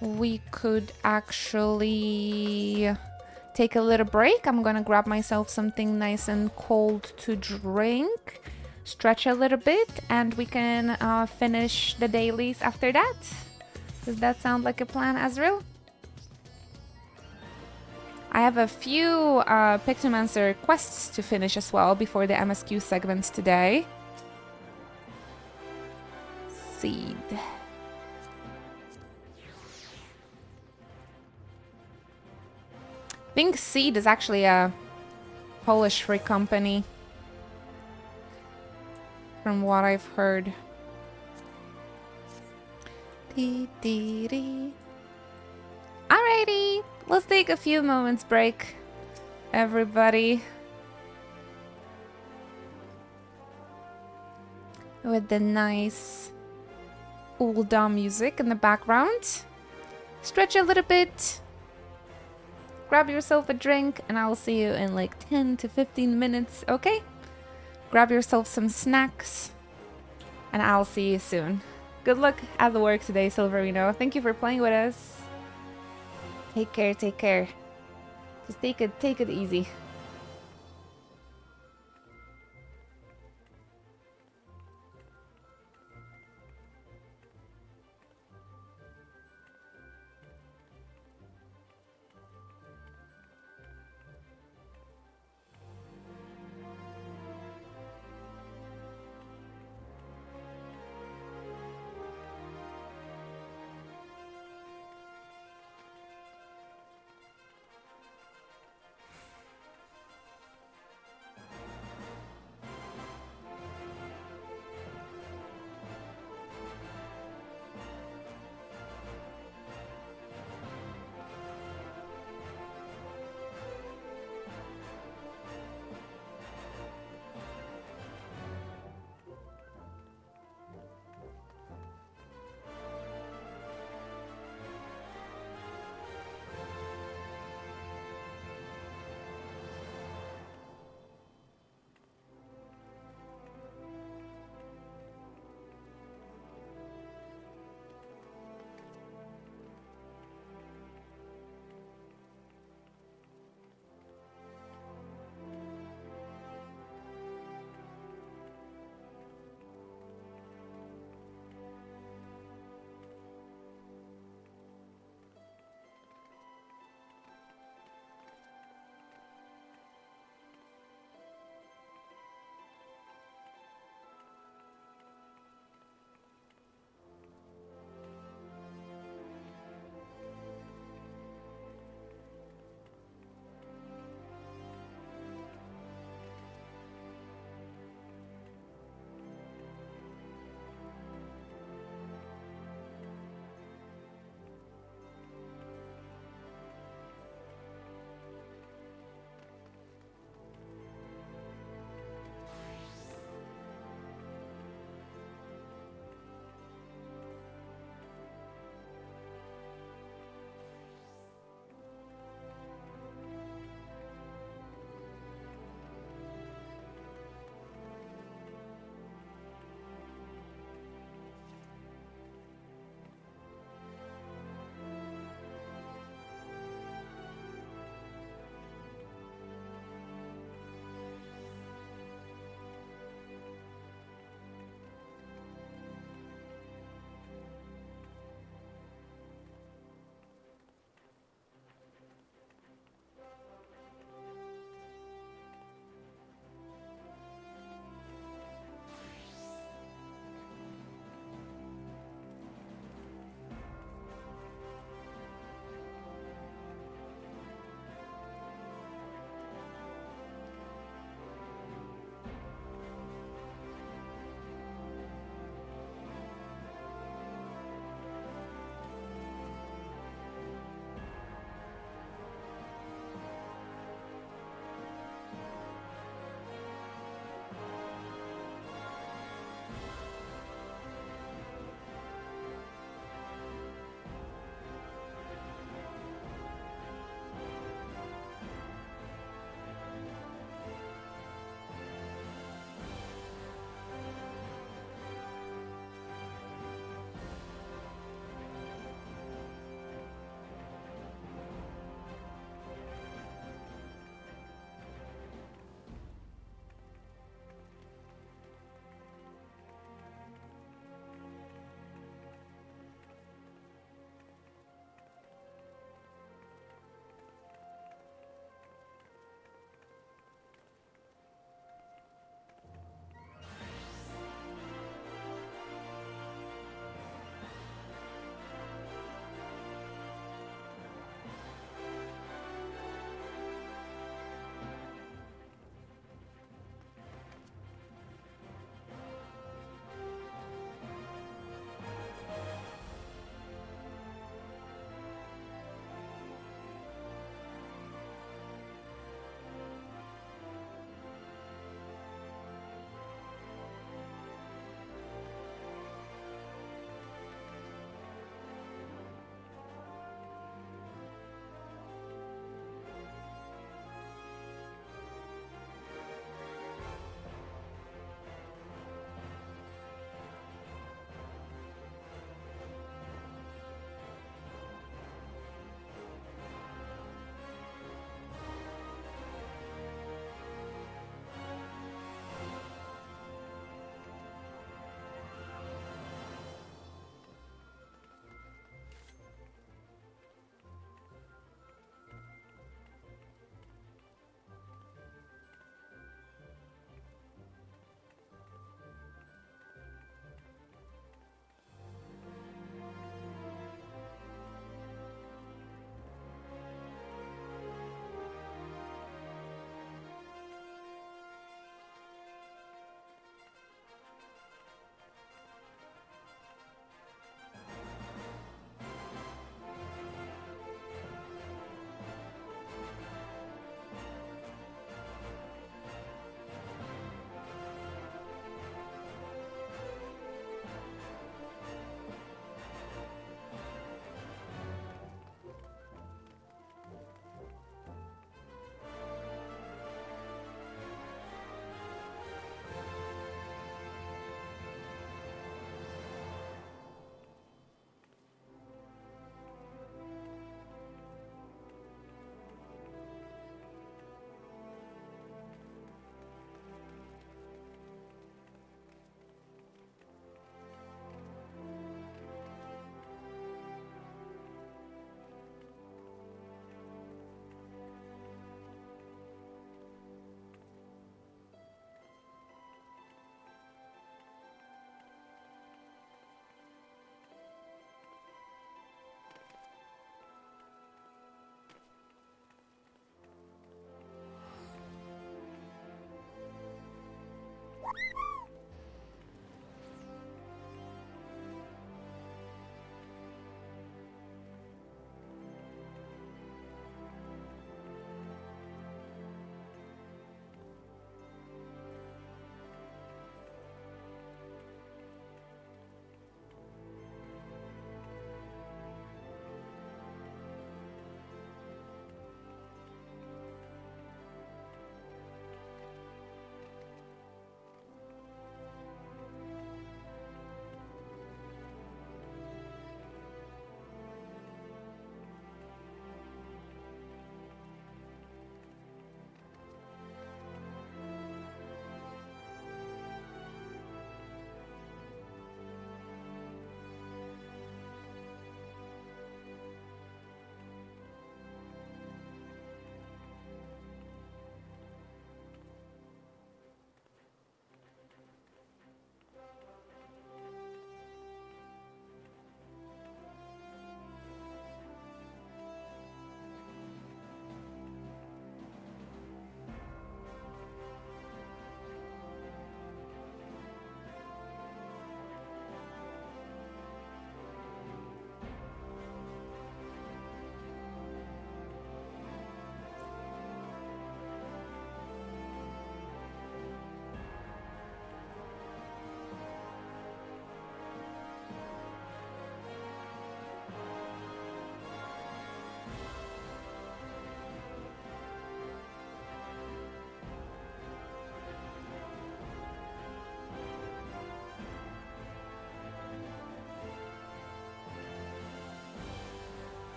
we could actually take a little break. I'm gonna grab myself something nice and cold to drink, stretch a little bit, and we can finish the dailies after that. Does that sound like a plan, Azrael? I have a few Pictomancer quests to finish as well before the MSQ segment today. Seed. I think Seed is actually a Polish free company, from what I've heard. Alrighty, let's take a few moments break, everybody. With the nice Ulda music in the background. Stretch a little bit. Grab yourself a drink and I'll see you in like 10 to 15 minutes, okay? Grab yourself some snacks and I'll see you soon. Good luck at the work today, Silverino. Thank you for playing with us. Take care, take care. Just take it easy.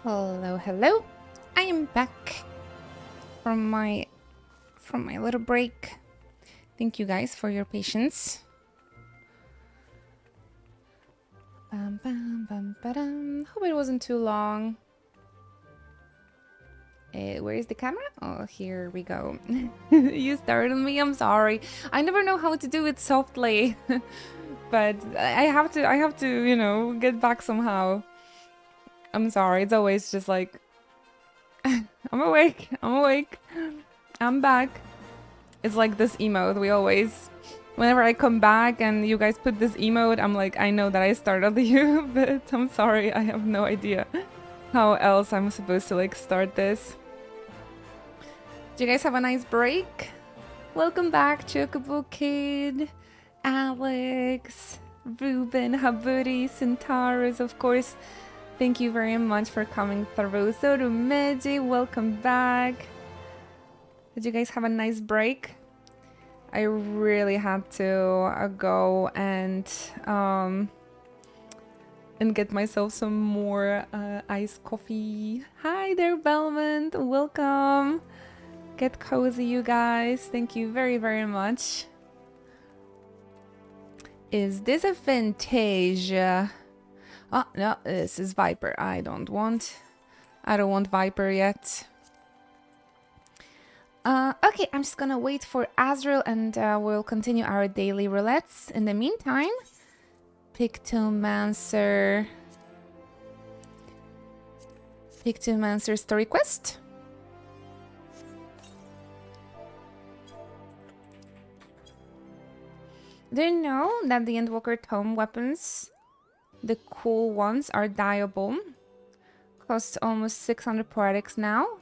Hello, hello. I am back from my little break. Thank you guys for your patience. Bam, bam, bam, ba-dum. Hope it wasn't too long. Where is the camera? Oh, here we go. You startled me. I'm sorry. I never know how to do it softly, but I have to, you know, get back somehow. I'm sorry. It's always just like, I'm awake. I'm awake. I'm back. It's like this emote. We always, whenever I come back and you guys put this emote, I'm like, I know that I startled you, but I'm sorry. I have no idea how else I'm supposed to like start this. Did you guys have a nice break? Welcome back, Chocobo Kid, Alex, Ruben, Haburi, Centaurus, of course. Thank you very much for coming through. So to Meji, welcome back. Did you guys have a nice break? I really had to go and get myself some more iced coffee. Hi there, Belmont. Welcome. Get cozy, you guys. Thank you very, very much. Is this a vintage? Oh, no, this is Viper. I don't want Viper yet. Okay, I'm just gonna wait for Azrael and we'll continue our daily roulettes. In the meantime, Pictomancer story quest. Do you know that the Endwalker Tome weapons, the cool ones, are dyeable? Costs almost 600 poetics now.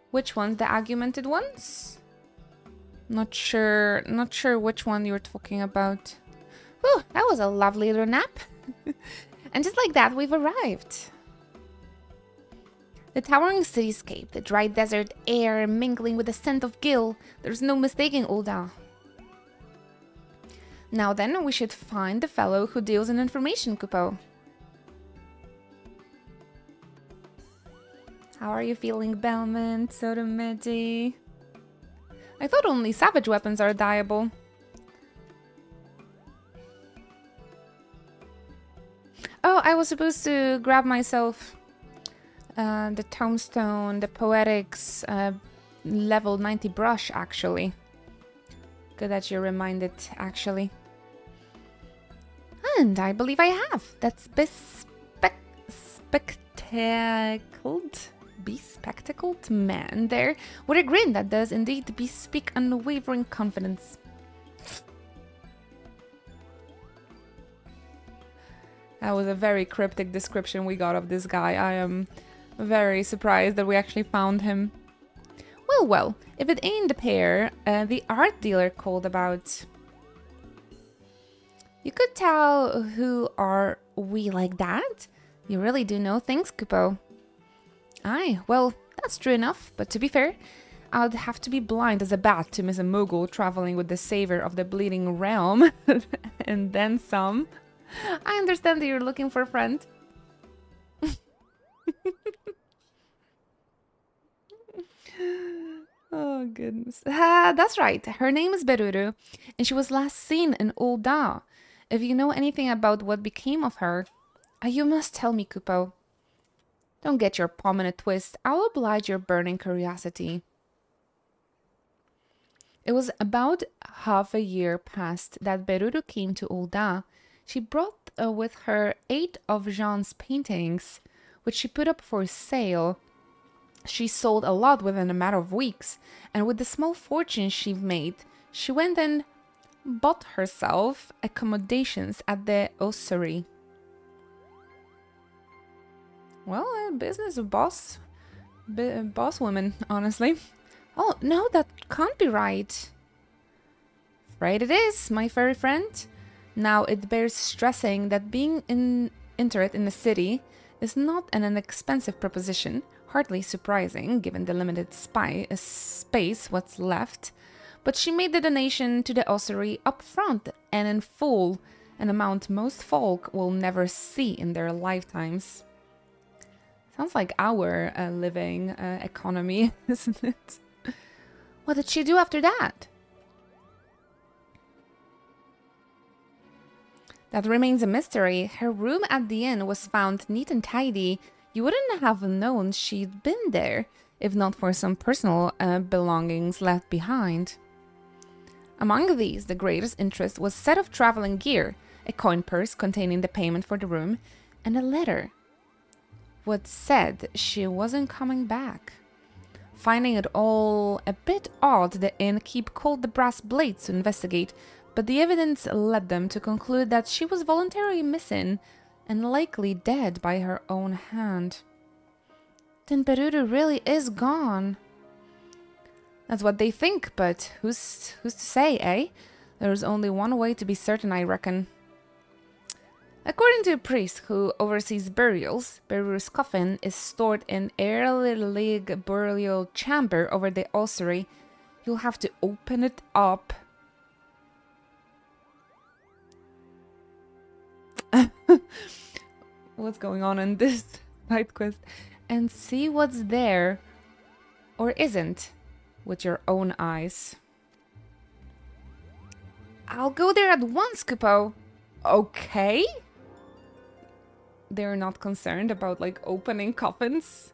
Which ones? The augmented ones? Not sure which one you're talking about. Whew, that was a lovely little nap. And just like that, we've arrived. The towering cityscape, the dry desert air mingling with the scent of Gil. There's no mistaking Ul'dah. Now then, we should find the fellow who deals in information, Kupo. How are you feeling, Belmont, Sotomeji? I thought only savage weapons are dyeable. Oh, I was supposed to grab myself the tombstone, the poetics, level 90 brush, actually. Good that you reminded, actually. And I believe I have. That's bespectacled man there, with a grin that does indeed bespeak unwavering confidence. That was a very cryptic description we got of this guy. I am very surprised that we actually found him. Well, if it ain't the pair the art dealer called about. You could tell who are we like that? You really do know things, Kupo. Aye, well, that's true enough, but to be fair, I'd have to be blind as a bat to miss a mogul traveling with the savior of the bleeding realm. And then some. I understand that you're looking for a friend. Oh, goodness. That's right. Her name is Beruru, and she was last seen in Ul'dah. If you know anything about what became of her, you must tell me, Kupo. Don't get your palm in a twist. I'll oblige your burning curiosity. It was about half a year past that Beruru came to Ul'dah. She brought with her 8 of Jean's paintings, which she put up for sale. She sold a lot within a matter of weeks, and with the small fortune she made, she went and bought herself accommodations at the ossuary. Well, business of boss woman, honestly. Oh, no, that can't be right. Afraid it is, my furry friend. Now, it bears stressing that being interred in the city is not an inexpensive proposition, hardly surprising given the limited space what's left. But she made the donation to the ossuary up front and in full, an amount most folk will never see in their lifetimes. Sounds like our living economy, isn't it? What did she do after that? That remains a mystery. Her room at the inn was found neat and tidy. You wouldn't have known she'd been there, if not for some personal belongings left behind. Among these, the greatest interest was a set of traveling gear, a coin purse containing the payment for the room, and a letter. What said she wasn't coming back. Finding it all a bit odd, the innkeep called the brass blades to investigate, but the evidence led them to conclude that she was voluntarily missing and likely dead by her own hand. Then Peruru really is gone. That's what they think, but who's to say, eh? There's only one way to be certain, I reckon. According to a priest who oversees burials, Beruru's coffin is stored in early league burial chamber over the ossuary. You'll have to open it up. What's going on in this side quest? And see what's there or isn't with your own eyes. I'll go there at once, Kupo. Okay. They're not concerned about like opening coffins.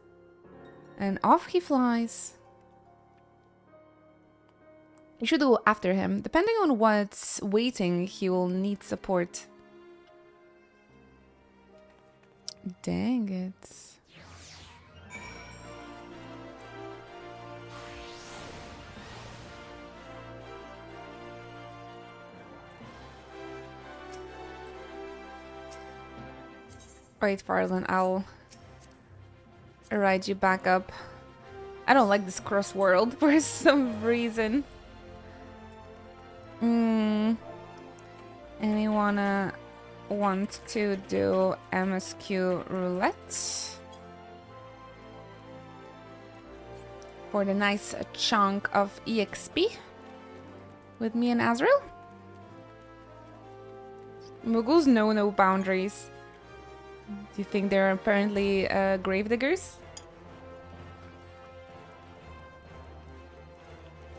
And off he flies. You should go after him. Depending on what's waiting, he will need support. Dang it. Wait, Farland, I'll ride you back up. I don't like this cross world for some reason. Anyone want to do MSQ roulette? For the nice chunk of EXP with me and Azrael? Muggles know no boundaries. Do you think they're apparently gravediggers?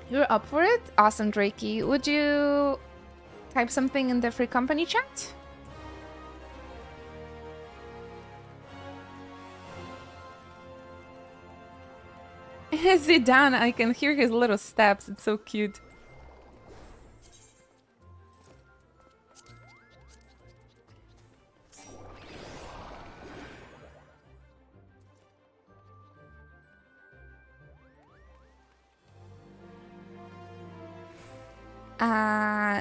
You're up for it? Awesome, Drakey. Would you type something in the free company chat? Zidane, I can hear his little steps. It's so cute.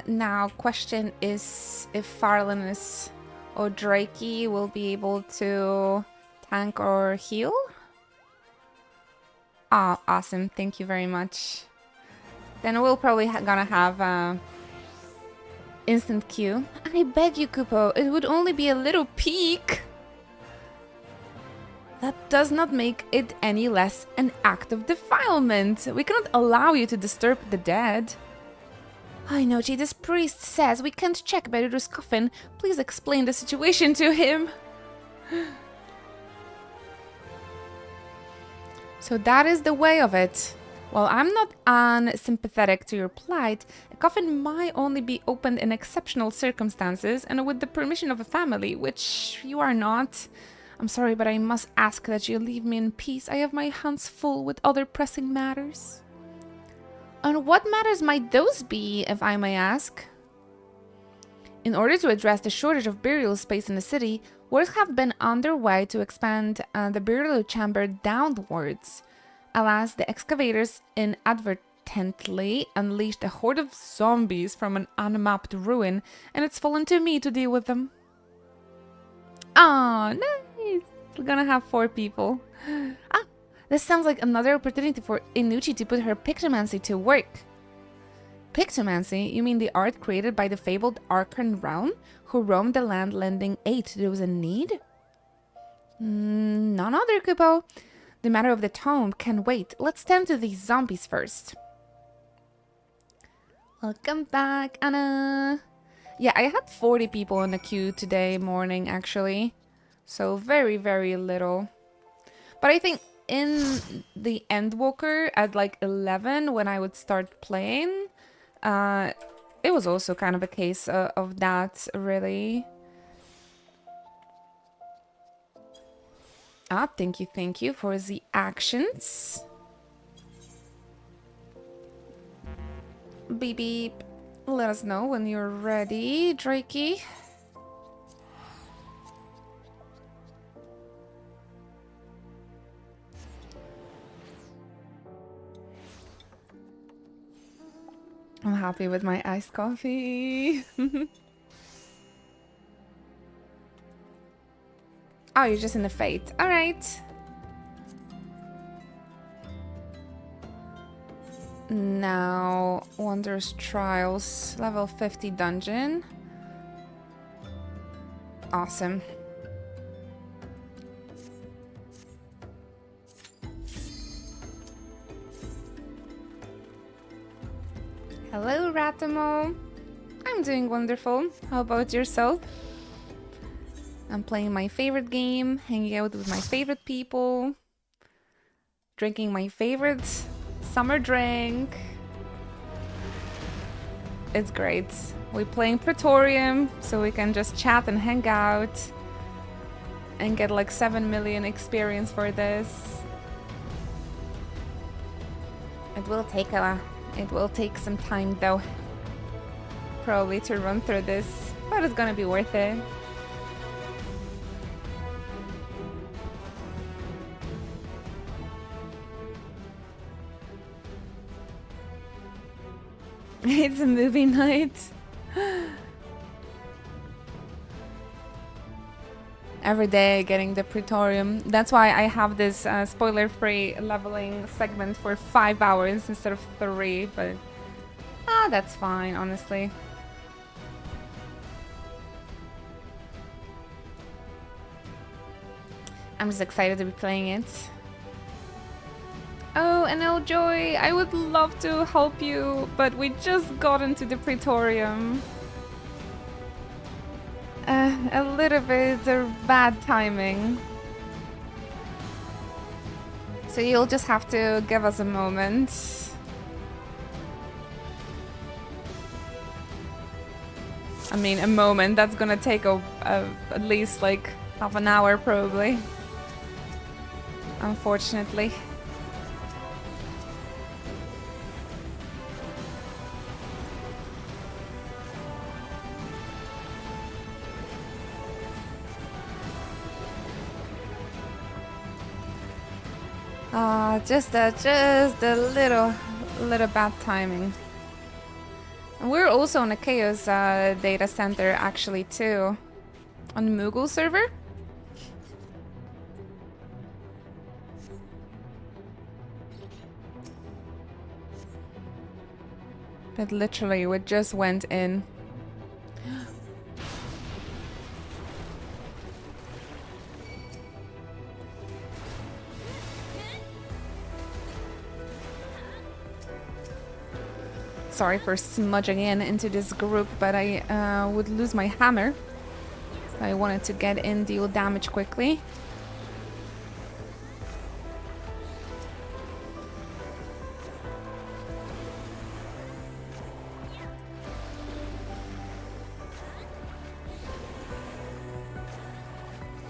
Now, question is if Farlanus or Drakey will be able to tank or heal? Ah, awesome. Thank you very much. Then we'll probably gonna have instant Q. I beg you, Kupo, it would only be a little peek. That does not make it any less an act of defilement. We cannot allow you to disturb the dead. I know, Chi, this priest says we can't check Beruru's coffin. Please explain the situation to him. So that is the way of it. While I'm not unsympathetic to your plight, a coffin might only be opened in exceptional circumstances and with the permission of a family, which you are not. I'm sorry, but I must ask that you leave me in peace. I have my hands full with other pressing matters. And what matters might those be, if I may ask? In order to address the shortage of burial space in the city, works have been underway to expand the burial chamber downwards. Alas, the excavators inadvertently unleashed a horde of zombies from an unmapped ruin, and it's fallen to me to deal with them. Ah, nice! We're gonna have 4 people. Ah! This sounds like another opportunity for Inuchi to put her pictomancy to work. Pictomancy? You mean the art created by the fabled Archon Realm, who roamed the land lending aid to those in need? None other, Kupo. The matter of the tome can wait. Let's tend to these zombies first. Welcome back, Anna. Yeah, I had 40 people in the queue today morning, actually. So very, very little. But I think in the Endwalker at like 11, when I would start playing, it was also kind of a case of that, really. Ah, thank you for the actions. Beep beep. Let us know when you're ready, Drakey. I'm happy with my iced coffee. Oh, you're just in the fate. All right. Now, Wondrous Trials, level 50 dungeon. Awesome. Hello, Ratamo. I'm doing wonderful. How about yourself? I'm playing my favorite game, hanging out with my favorite people, drinking my favorite summer drink. It's great. We're playing Praetorium, so we can just chat and hang out and get like 7 million experience for this. It will take some time though, probably, to run through this, but it's gonna be worth it. It's a movie night. Every day getting the Praetorium. That's why I have this spoiler-free leveling segment for 5 hours instead of 3, but that's fine, honestly. I'm just excited to be playing it. Oh, and Joy, I would love to help you, but we just got into the Praetorium. A little bit of bad timing. So you'll just have to give us a moment. I mean, a moment, that's gonna take at least like half an hour probably. Unfortunately. Just a little bad timing. And we're also on a Chaos data center actually too, on the Moogle server. But literally, we just went in. Sorry for smudging into this group, but I would lose my hammer. So I wanted to get in, deal damage quickly.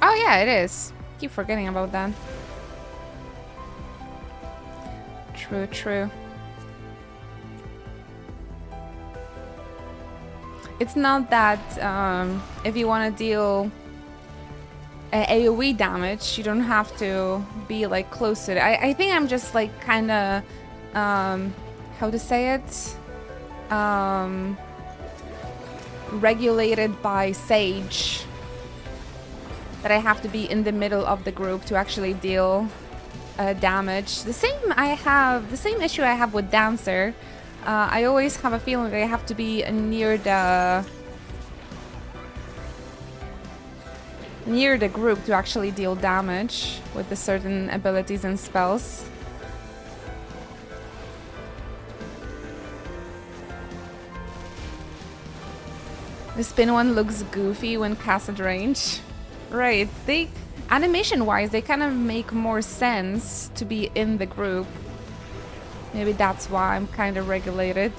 Oh yeah, it is. Keep forgetting about that. True, true. It's not that if you want to deal AoE damage, you don't have to be like close to it. I think I'm just like kind of, how to say it? Regulated by Sage. That I have to be in the middle of the group to actually deal damage. The same issue I have with Dancer. I always have a feeling that I have to be near the group to actually deal damage with the certain abilities and spells. The spin one looks goofy when cast at range. Right, they animation-wise, they kind of make more sense to be in the group. Maybe that's why I'm kind of regulated.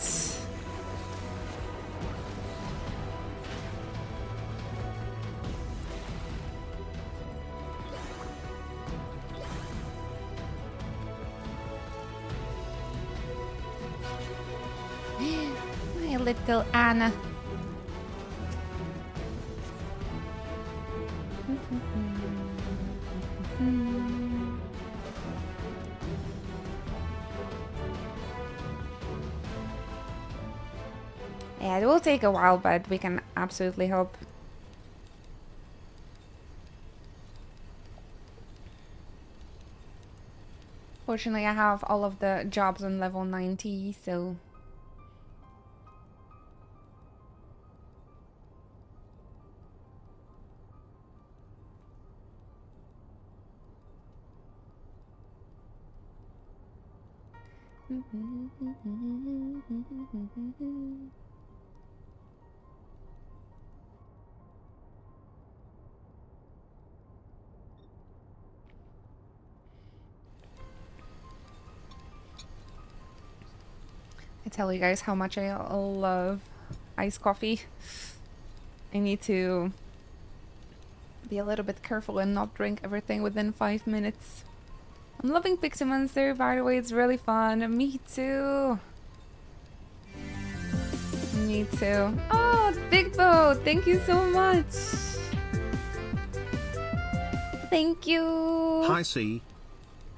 My little Anna. Yeah, it will take a while, but we can absolutely help. Fortunately, I have all of the jobs on level 90, so... I tell you guys how much I love iced coffee. I need to be a little bit careful and not drink everything within 5 minutes. I'm loving Pixie Monster, by the way, it's really fun. Me too. Me too. Oh, Big Bo, thank you so much. Thank you. Hi C.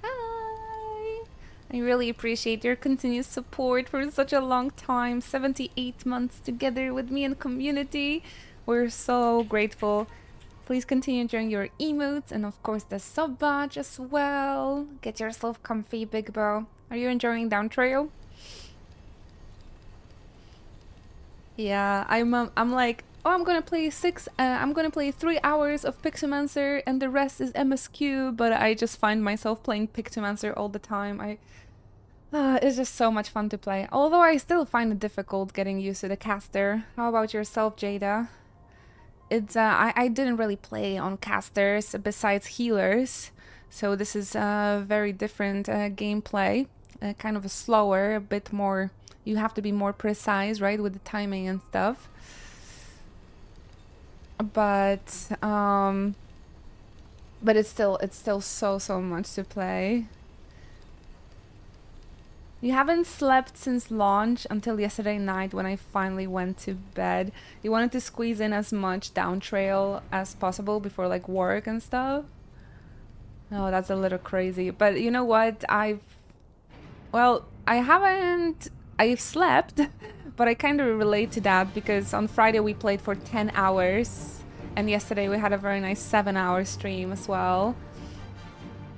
Hi. I really appreciate your continued support for such a long time. 78 months together with me and community. We're so grateful. Please continue enjoying your emotes and of course the sub badge as well. Get yourself comfy, Big Bo. Are you enjoying Dawntrail? Yeah, I'm like, oh, I'm gonna play 3 hours of Pixelmancer and the rest is MSQ, but I just find myself playing Pixelmancer all the time. It's just so much fun to play. Although I still find it difficult getting used to the caster. How about yourself, Jada? I didn't really play on casters besides healers, so this is a very different gameplay, kind of a slower, a bit more, you have to be more precise, right, with the timing and stuff. But it's still so much to play. You haven't slept since launch until yesterday night when I finally went to bed. You wanted to squeeze in as much Dawntrail as possible before like work and stuff. Oh, that's a little crazy. But you know what? I've slept, but I kind of relate to that because on Friday we played for 10 hours and yesterday we had a very nice 7-hour stream as well.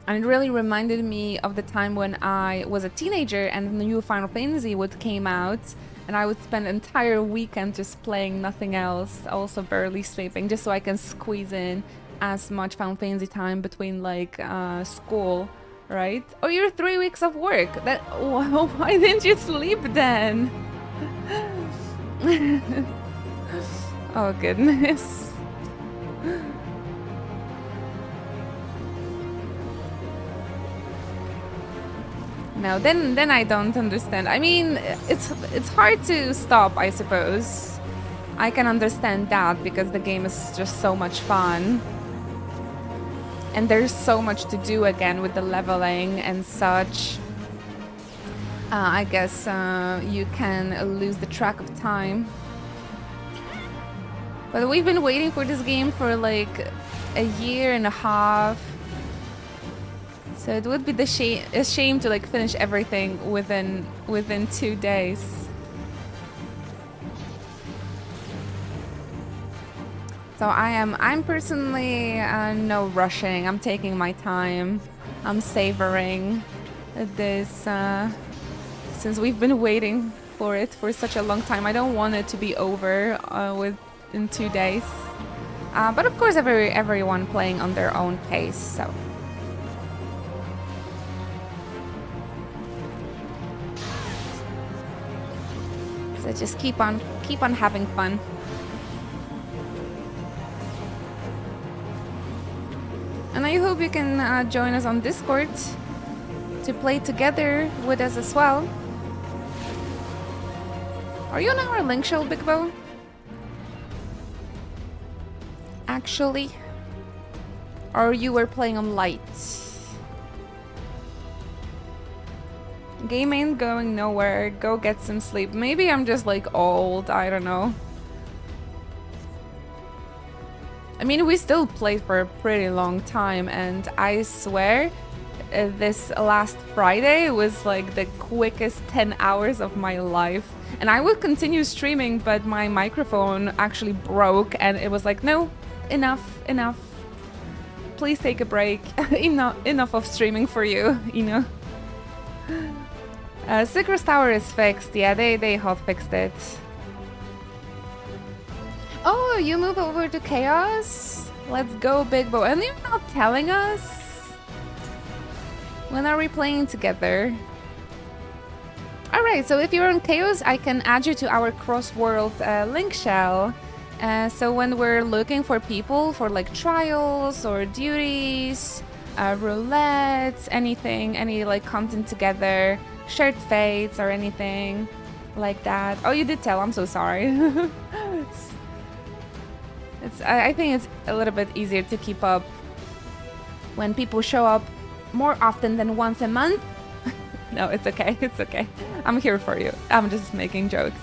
And it really reminded me of the time when I was a teenager and the new Final Fantasy came out and I would spend an entire weekend just playing nothing else, also barely sleeping, just so I can squeeze in as much Final Fantasy time between like school, right? Oh, you're 3 weeks of work. Why didn't you sleep then? Oh goodness. No, then I don't understand. I mean, it's hard to stop, I suppose. I can understand that because the game is just so much fun. And there's so much to do again with the leveling and such. I guess you can lose the track of time. But we've been waiting for this game for like a year and a half. So it would be a shame to like finish everything within 2 days. So I'm personally no rushing. I'm taking my time. I'm savoring this since we've been waiting for it for such a long time. I don't want it to be over in 2 days. But of course, everyone playing on their own pace. So just keep on having fun. hope you can join us on Discord to play together with us as well. Are you on our link shell, Big Bo? Actually? Or you were playing on light? Game ain't going nowhere. Go get some sleep. Maybe I'm just like old. I don't know. I mean, we still played for a pretty long time, and I swear this last Friday was like the quickest 10 hours of my life. And I would continue streaming, but my microphone actually broke, and it was like, no, enough. Please take a break. enough of streaming for you, you know. Sigrist Tower is fixed. Yeah, they hot fixed it. Oh, you move over to Chaos? Let's go, Big Bo. And you're not telling us? When are we playing together? Alright, so if you're on Chaos, I can add you to our cross-world link shell. So when we're looking for people for like trials or duties, roulettes, anything, any like content together, shared fates or anything like that. Oh, you did tell, I'm so sorry. I think it's a little bit easier to keep up when people show up more often than once a month. No, it's okay, it's okay. I'm here for you. I'm just making jokes.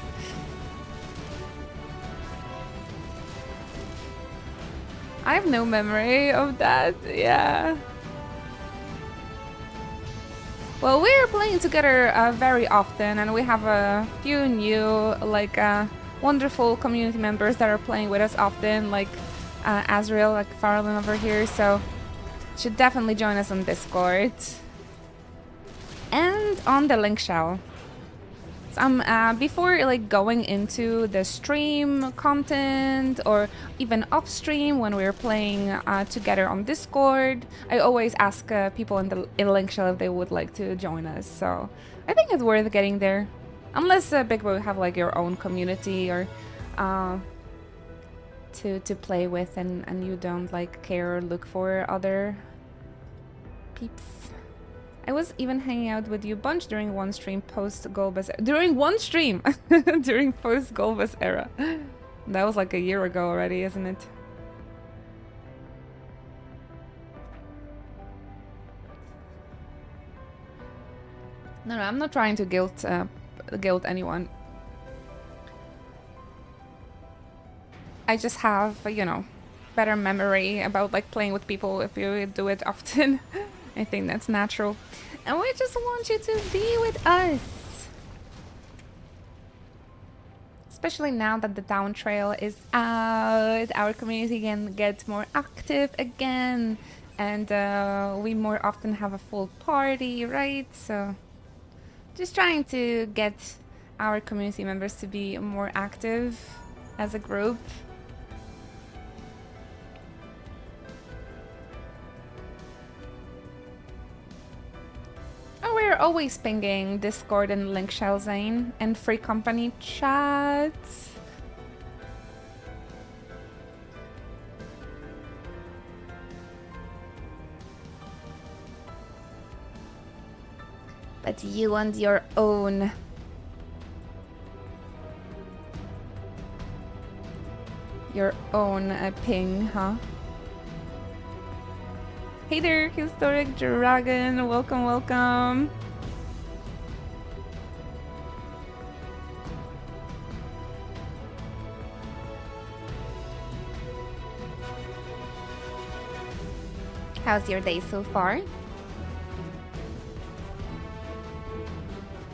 I have no memory of that, yeah. Well, we're playing together very often, and we have a few new, like, wonderful community members that are playing with us often, like Azrael, like Farland over here, so should definitely join us on Discord. And on the link shell. So before like going into the stream content or even off stream when we're playing together on Discord, I always ask people in the link shell if they would like to join us. So I think it's worth getting there, unless Big Boy have like your own community or to play with, and you don't like care or look for other peeps. I was even hanging out with you a bunch during one stream post-Golbus. During one stream! During post-Golbus era. That was like a year ago already, isn't it? No, I'm not trying to guilt anyone. I just have, you know, better memory about like playing with people if you do it often. I think that's natural. And we just want you to be with us. Especially now that the Dawntrail is out, our community can get more active again. And we more often have a full party, right? So just trying to get our community members to be more active as a group. Oh, we're always pinging Discord and link shell Zane and free company chats. But you want your own. Your own ping, huh? Hey there, Historic Dragon. Welcome, welcome. How's your day so far?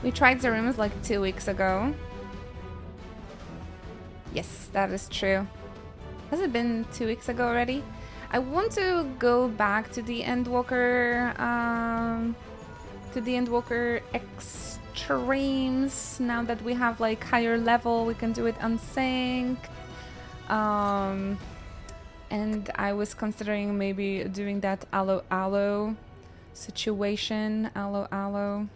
We tried the rooms like 2 weeks ago. Yes, that is true. Has it been 2 weeks ago already? I want to go back to the Endwalker, extremes. Now that we have like higher level, we can do it unsynced. And I was considering maybe doing that aloe situation, aloe.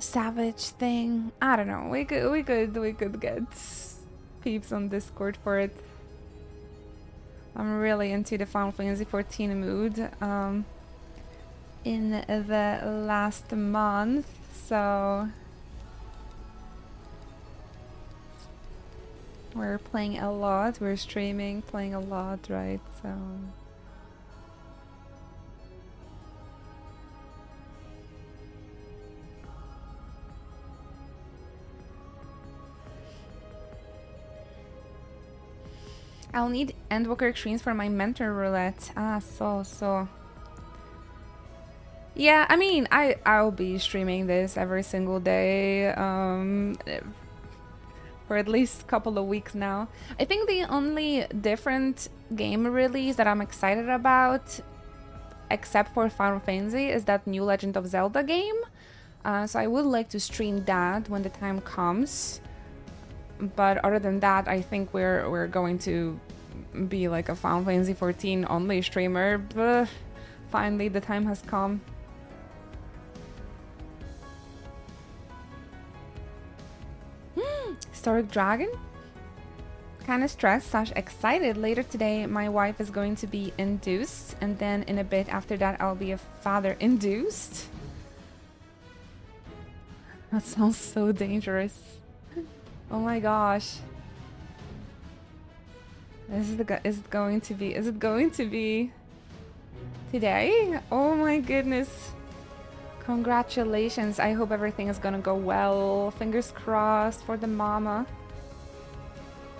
Savage thing. I don't know. We could get peeps on Discord for it. I'm really into the Final Fantasy 14 mood in the last month, so we're playing a lot, we're streaming, playing a lot, right? So I'll need Endwalker Extremes for my mentor roulette. So. Yeah, I mean, I'll be streaming this every single day for at least a couple of weeks now. I think the only different game release that I'm excited about, except for Final Fantasy, is that new Legend of Zelda game. So I would like to stream that when the time comes. But other than that, I think we're going to be like a Final Fantasy 14 only streamer. But finally, the time has come. Historic Dragon? Kinda stressed / excited. Later today, my wife is going to be induced, and then in a bit after that, I'll be a father induced. That sounds so dangerous. Oh my gosh. Is it going to be today? Oh my goodness. Congratulations. I hope everything is gonna go well. Fingers crossed for the mama.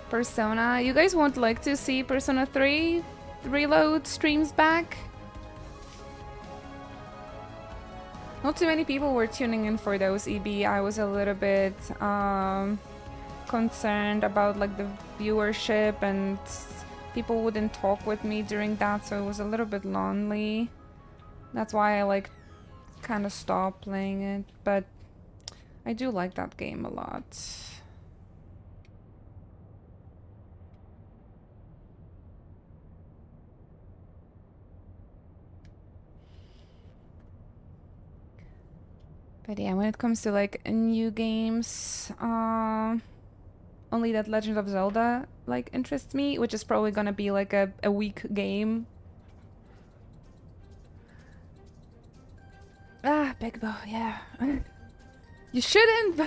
Persona. You guys won't like to see Persona 3 Reload streams back? Not too many people were tuning in for those, EB. I was a little bit concerned about like the viewership, and people wouldn't talk with me during that, so it was a little bit lonely. That's why I like kind of stopped playing it, but I do like that game a lot. But yeah, when it comes to like new games, only that Legend of Zelda like interests me, which is probably gonna be like a weak game. Ah, Big Bow, yeah. You shouldn't,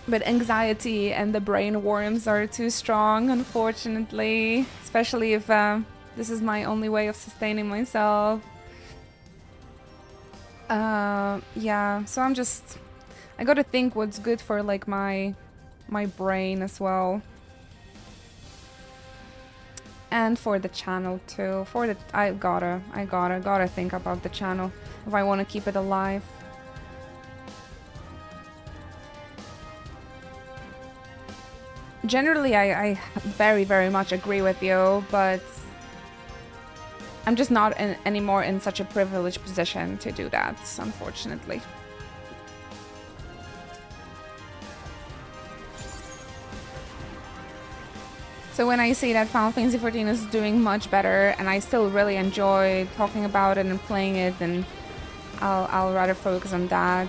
but anxiety and the brain worms are too strong, unfortunately. Especially if this is my only way of sustaining myself. Yeah, so I gotta think what's good for like my brain as well. And for the channel too. I gotta think about the channel if I want to keep it alive. Generally, I very, very much agree with you, but I'm just not anymore in such a privileged position to do that, unfortunately. So when I say that Final Fantasy 14 is doing much better, and I still really enjoy talking about it and playing it, then I'll rather focus on that.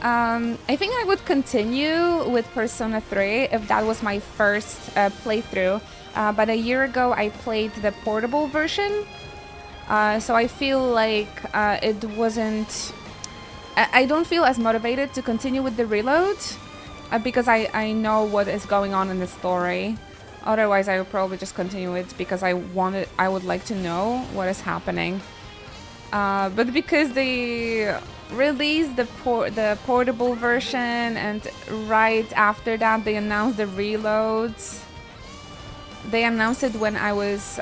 I think I would continue with Persona 3 if that was my first playthrough. But a year ago I played the portable version, so I feel like it wasn't... I don't feel as motivated to continue with the reload, because I know what is going on in the story. Otherwise I would probably just continue it because I would like to know what is happening. But because they released the portable version, and right after that they announced the reloads. They announced it when I was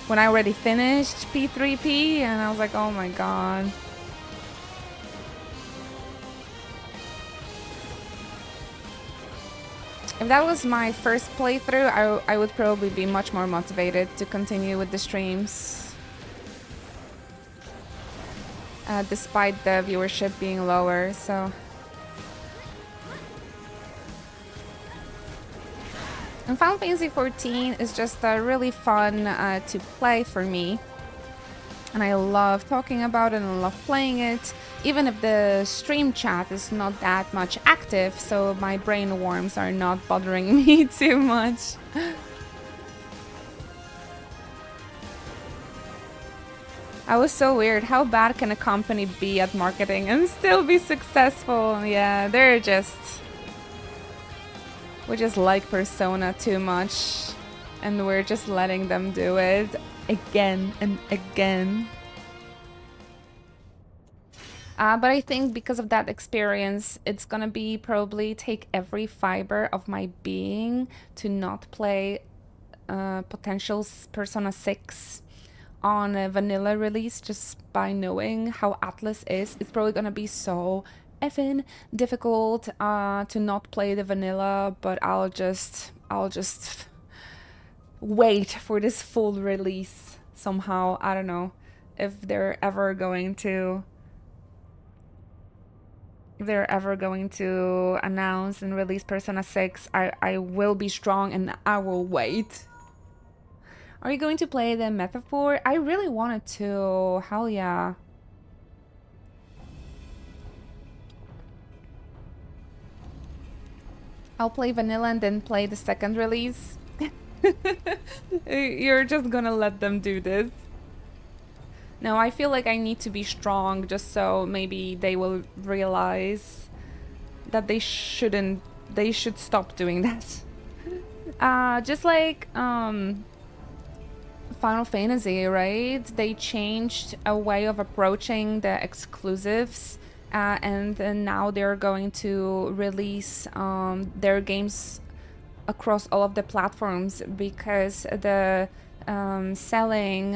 when I already finished P3P, and I was like, oh my god. If that was my first playthrough, I would probably be much more motivated to continue with the streams. Despite the viewership being lower, so... And Final Fantasy 14 is just really fun to play for me. And I love talking about it and I love playing it, even if the stream chat is not that much active, so my brain worms are not bothering me too much. I was so weird. How bad can a company be at marketing and still be successful? Yeah, we just like Persona too much, and we're just letting them do it again and again. But I think because of that experience, it's gonna be probably take every fiber of my being to not play potential Persona 6 on a vanilla release, just by knowing how Atlas is. It's probably gonna be so effing difficult to not play the vanilla, but I'll just wait for this full release somehow. I don't know if they're ever going to announce and release Persona 6. I will be strong and I will wait. Are you going to play the metaphor? I really wanted to. Hell yeah. I'll play vanilla and then play the second release. You're just gonna let them do this. No, I feel like I need to be strong just so maybe they will realize that they should stop doing that. Just like Final Fantasy, right? They changed a way of approaching the exclusives, and now they're going to release their games across all of the platforms because the selling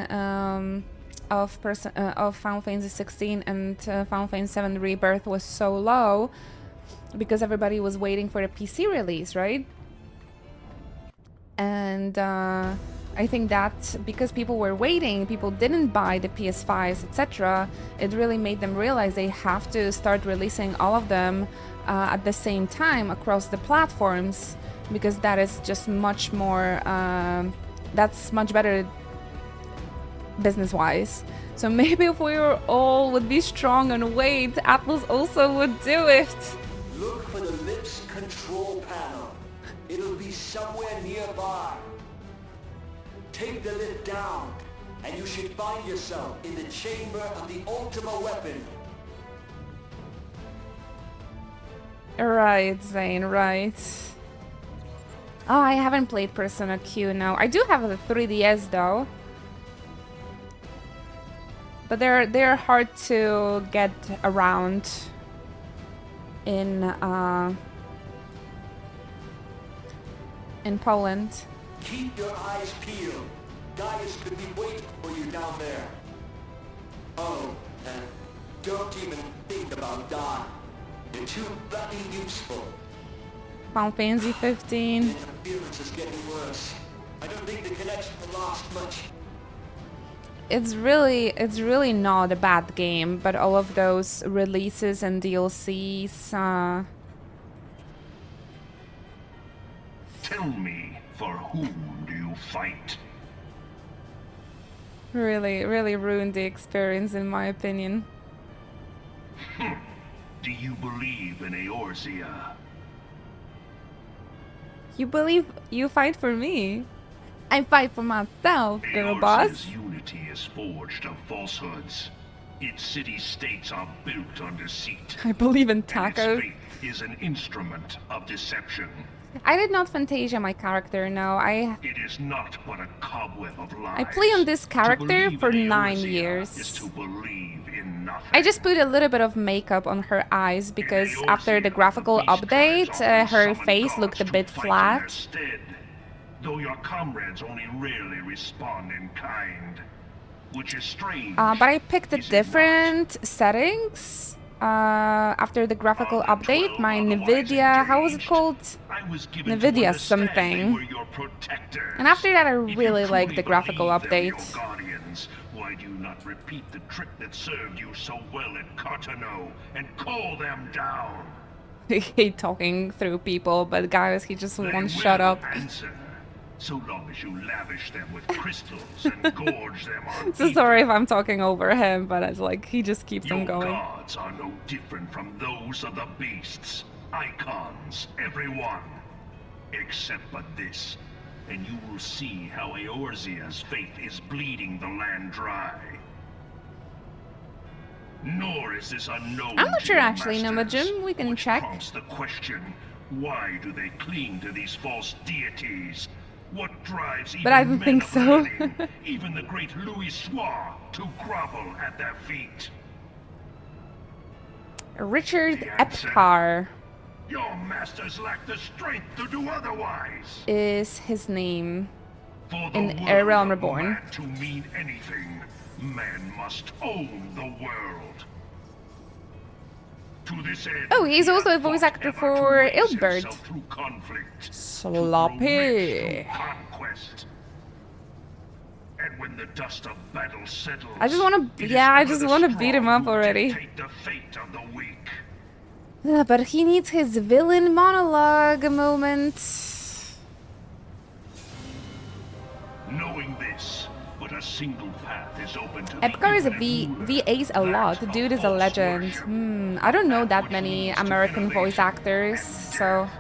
of Final Fantasy 16 and Final Fantasy 7 Rebirth was so low because everybody was waiting for the PC release, right? And I think that because people were waiting, people didn't buy the PS5s, etc., it really made them realize they have to start releasing all of them at the same time across the platforms, because that is just much more, that's much better business-wise. So maybe if we all would be strong and wait, Atlas also would do it. Look for the lips control panel. It'll be somewhere nearby. Take the lid down, and you should find yourself in the chamber of the Ultima weapon. Right, Zane, right. Oh, I haven't played Persona Q now. I do have a 3DS though. But they're hard to get around in Poland. Keep your eyes peeled. Gaius could be waiting for you down there. Oh, and don't even think about dying. You're too bloody useful. Final Fantasy 15. The interference is getting worse. I don't think the connection will last much. It's really not a bad game, but all of those releases and DLCs. Tell me, for whom do you fight? Really ruined the experience, in my opinion. Do you believe in Eorzea? You believe you fight for me? I fight for myself, girl boss. Eorzea's unity is forged of falsehoods. Its city-states are built on deceit. I believe in And tacos. its faith is an instrument of deception. I did not Fantasia my character, no. It is not but a cobweb of lies. I play on this To character believe for in 9 Eorzea years. Is to believe in nothing. I just put a little bit of makeup on her eyes because In after the Eorzea, graphical beast update, gods often her summon face gods looked a to bit fight in their flat. stead, though your comrades only rarely respond in kind, which is strange. But I picked a is it different settings after the graphical not? On the update. 12 My otherwise NVIDIA, how was it engaged, called? I was given to NVIDIA understand something. they were your protectors. And after that, I If you really liked truly the graphical believe they're update. your guardians, why do you not repeat the trick that served you so well at Cartano and call them down? I hate talking through people, but guys, he just They won't will shut up. answer. So long as you lavish them with crystals and gorge them on So sorry if I'm talking over him, but it's like he just keeps on Your going. gods are no different from those of the beasts. Icons, everyone. Except but this, and you will see how Eorzea's faith is bleeding the land dry. Nor is this unknown. I'm not to sure your actually, no, but masters, Jim, we can which check. prompts the question, why do they cling to these false deities? What drives even But I don't men think of so. learning, even the great Louis Soir, to grovel at their feet? Richard The answer. Epcar Your masters lack the strength to do otherwise. is his name. For the In world A Realm of Reborn. man to mean anything, man must own the world. To this end, Oh, he's he also a hath voice fought actor ever to for raise Ilbert. himself through conflict, to grow Sloppy. rich through conquest. And when the dust of battle settles, I just wanna- it is yeah, I ever just the wanna beat him strong up who already. dictate the fate of the weak. But he needs his villain monologue moment. Knowing this, but a single path is open to Epcar is a infinite ruler, VAs a lot. that Dude of is a false legend. worship, I don't know that which many leads to American voice innovation actors, and so death.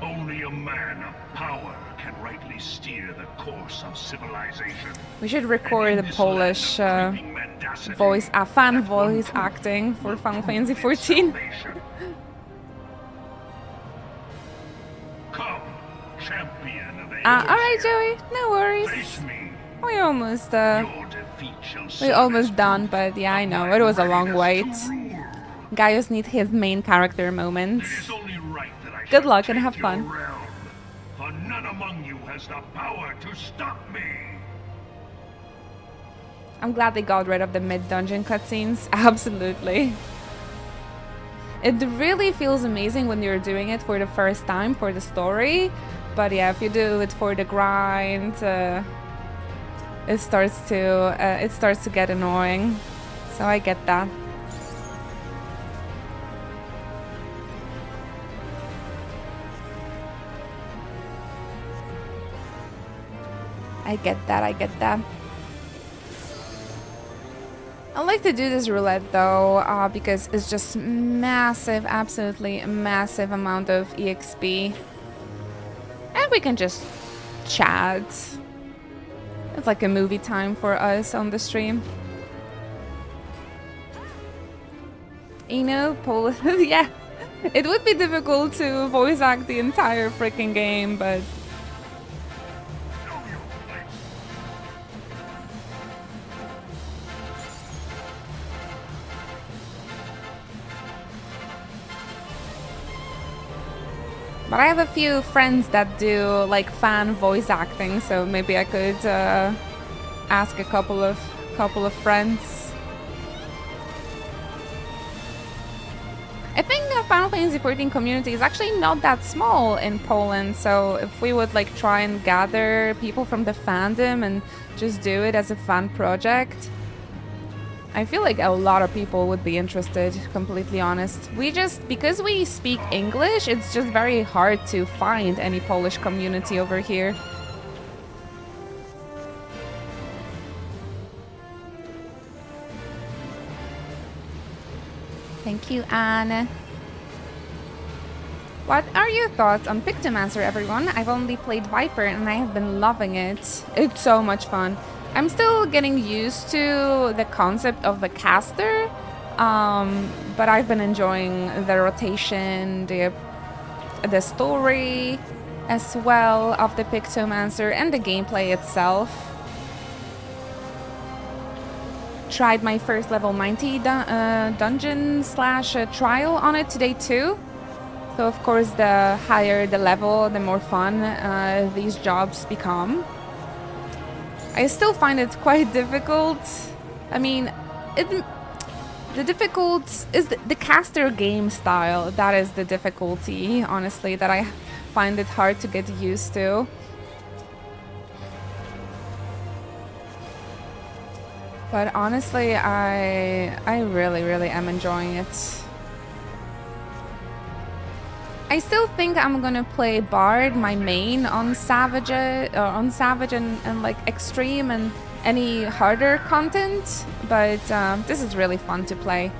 Only a man of power can rightly steer the course of civilization. we should And record in the this Polish land of creeping mendacity, voice, fan that one voice truth acting for will Final prove Fantasy its 14. salvation. Come, champion of Alright, Eorzea, Joey, no worries. face me. We almost, Your defeat shall we serve almost as done, proof but yeah, I of know, my it was a long readiness wait. to rule. Gaius needs his main character moment. It is only right that I Good shall luck and take have your fun. realm, for none among you has the power to stop me. I'm glad they got rid of the mid-dungeon cutscenes. Absolutely. It really feels amazing when you're doing it for the first time for the story. But yeah, if you do it for the grind, it starts to get annoying. So I get that. I get that, I get that. I like to do this roulette though, because it's just massive, absolutely massive amount of EXP. And we can just chat. It's like a movie time for us on the stream. You know, yeah. It would be difficult to voice act the entire freaking game, but But I have a few friends that do like fan voice acting, so maybe I could ask a couple of friends. I think the Final Fantasy 14 community is actually not that small in Poland, so if we would like try and gather people from the fandom and just do it as a fan project, I feel like a lot of people would be interested, completely honest. Because we speak English, it's just very hard to find any Polish community over here. Thank you, Anne. What are your thoughts on Pictomancer, everyone? I've only played Viper and I have been loving it. It's so much fun. I'm still getting used to the concept of the caster, but I've been enjoying the rotation, the story as well of the Pictomancer and the gameplay itself. Tried my first level 90 dungeon slash trial on it today too. So of course the higher the level, the more fun these jobs become. I still find it quite difficult. I mean, the difficult is the caster game style. That is the difficulty, honestly, that I find it hard to get used to. But honestly, I really am enjoying it. I still think I'm gonna play Bard, my main, on Savage, and like Extreme and any harder content, but this is really fun to play.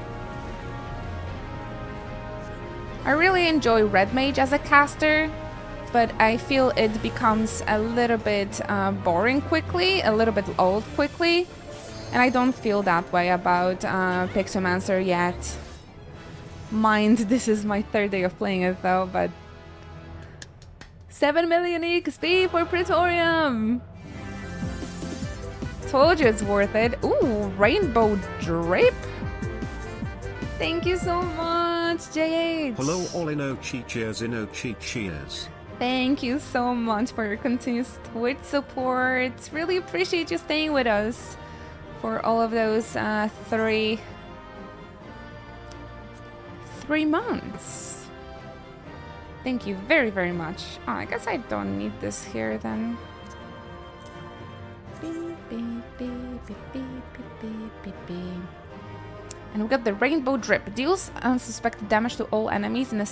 I really enjoy Red Mage as a caster, but I feel it becomes a little bit boring quickly, a little bit old quickly, and I don't feel that way about Pixomancer yet. Mind, this is my third day of playing it though, but 7 million XP for Praetorium! Told you it's worth it. Ooh, Rainbow Drip! Thank you so much, JH! Hello all Inochi cheers. Thank you so much for your continuous Twitch support. Really appreciate you staying with us for all of those 3 months. Thank you very, very much. Oh, I guess I don't need this here then. And we got the Rainbow Drip. Deals unsuspected damage to all enemies in a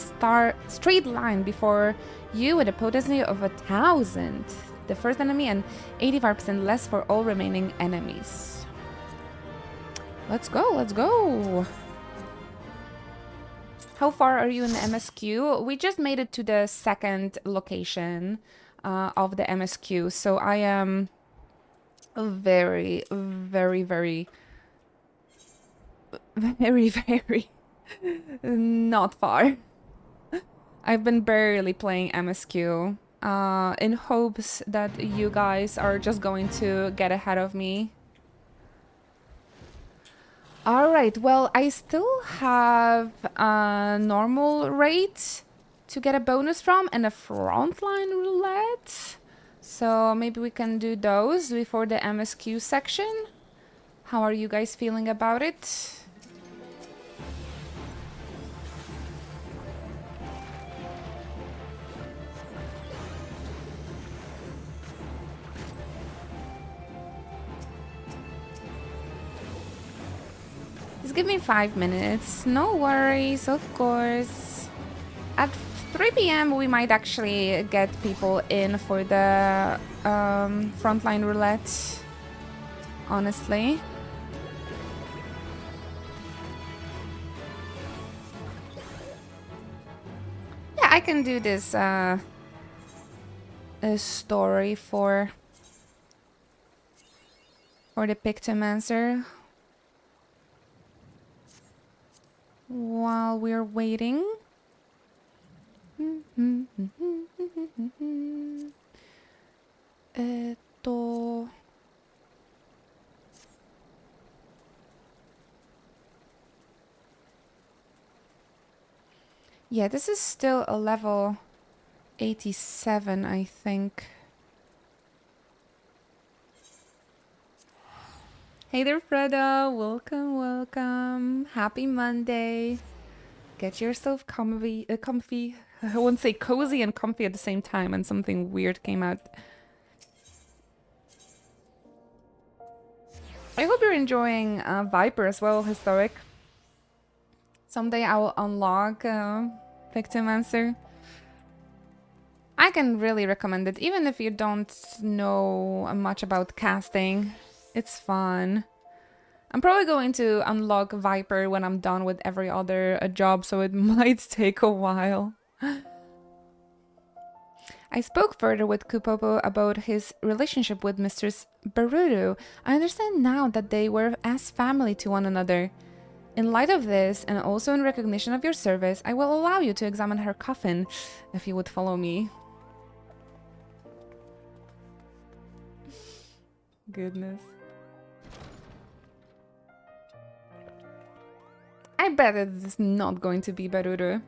straight line before you with a potency of 1,000. The first enemy and 85% less for all remaining enemies. Let's go, let's go. How far are you in the MSQ? We just made it to the second location of the MSQ. So I am very, very, very not far. I've been barely playing MSQ in hopes that you guys are just going to get ahead of me. Alright, well, I still have a normal rate to get a bonus from and a frontline roulette. So maybe we can do those before the MSQ section. How are you guys feeling about it? Just give me 5 minutes. No worries, of course. At 3 p.m. we might actually get people in for the frontline roulette. Honestly. Yeah, I can do this a story for the Pictomancer. While we're waiting. Yeah, this is still a level 87, I think. Hey there, Freda. Welcome, welcome. Happy Monday. Get yourself comfy. I won't say cozy and comfy at the same time, and something weird came out. I hope you're enjoying Viper as well, Historic. Someday I will unlock Pictomancer. I can really recommend it, even if you don't know much about casting. It's fun. I'm probably going to unlock Viper when I'm done with every other job, so it might take a while. I spoke further with Kupopo about his relationship with Mistress Baruto. I understand now that they were as family to one another. In light of this, and also in recognition of your service, I will allow you to examine her coffin, if you would follow me. Goodness. I bet it's not going to be Baruto.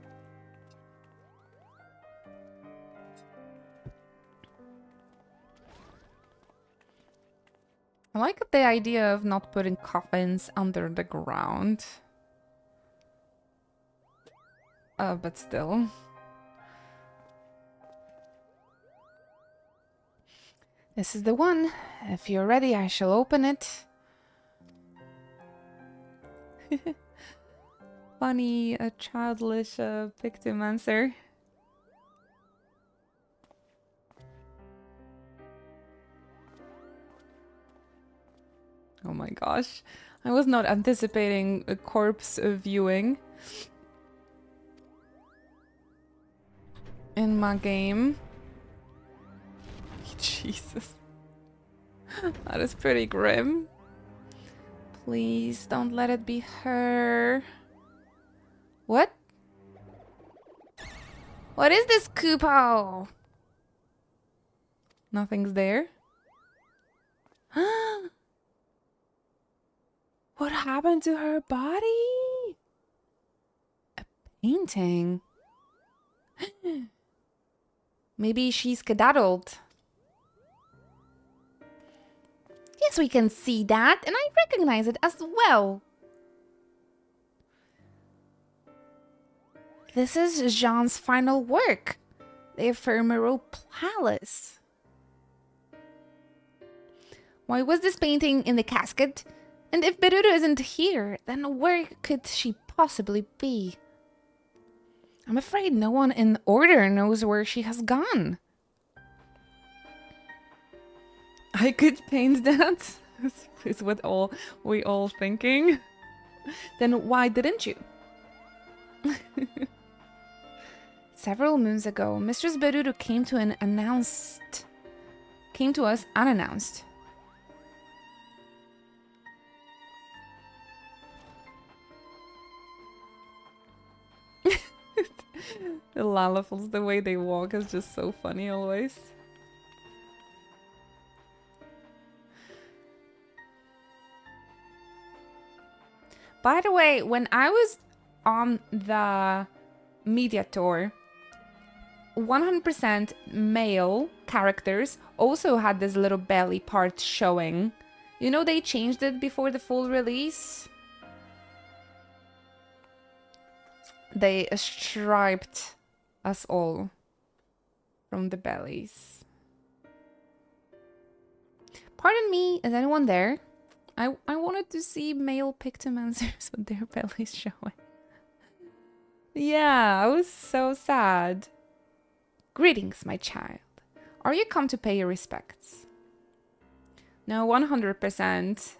I like the idea of not putting coffins under the ground. But still. This is the one. If you're ready, I shall open it. Funny, a childish Pictomancer. Oh my gosh. I was not anticipating a corpse viewing in my game. Jesus. That is pretty grim. Please don't let it be her. What? What is this, Kupo? Nothing's there. What happened to her body? A painting. Maybe she's skedaddled. Yes, we can see that, and I recognize it as well. This is Jean's final work, the Ephemeral Palace. Why was this painting in the casket? And if Berudo isn't here, then where could she possibly be? I'm afraid no one in Order knows where she has gone. I could paint that, is what we all thinking. Then why didn't you? Several moons ago, Mistress Berudo came to us unannounced. The Lalafels, the way they walk is just so funny always. By the way, when I was on the media tour, 100% male characters also had this little belly part showing. You know, they changed it before the full release. They striped us all from the bellies. Pardon me, is anyone there? I wanted to see male pictomancers with their bellies showing. Yeah, I was so sad. Greetings, my child. Are you come to pay your respects? No, 100%.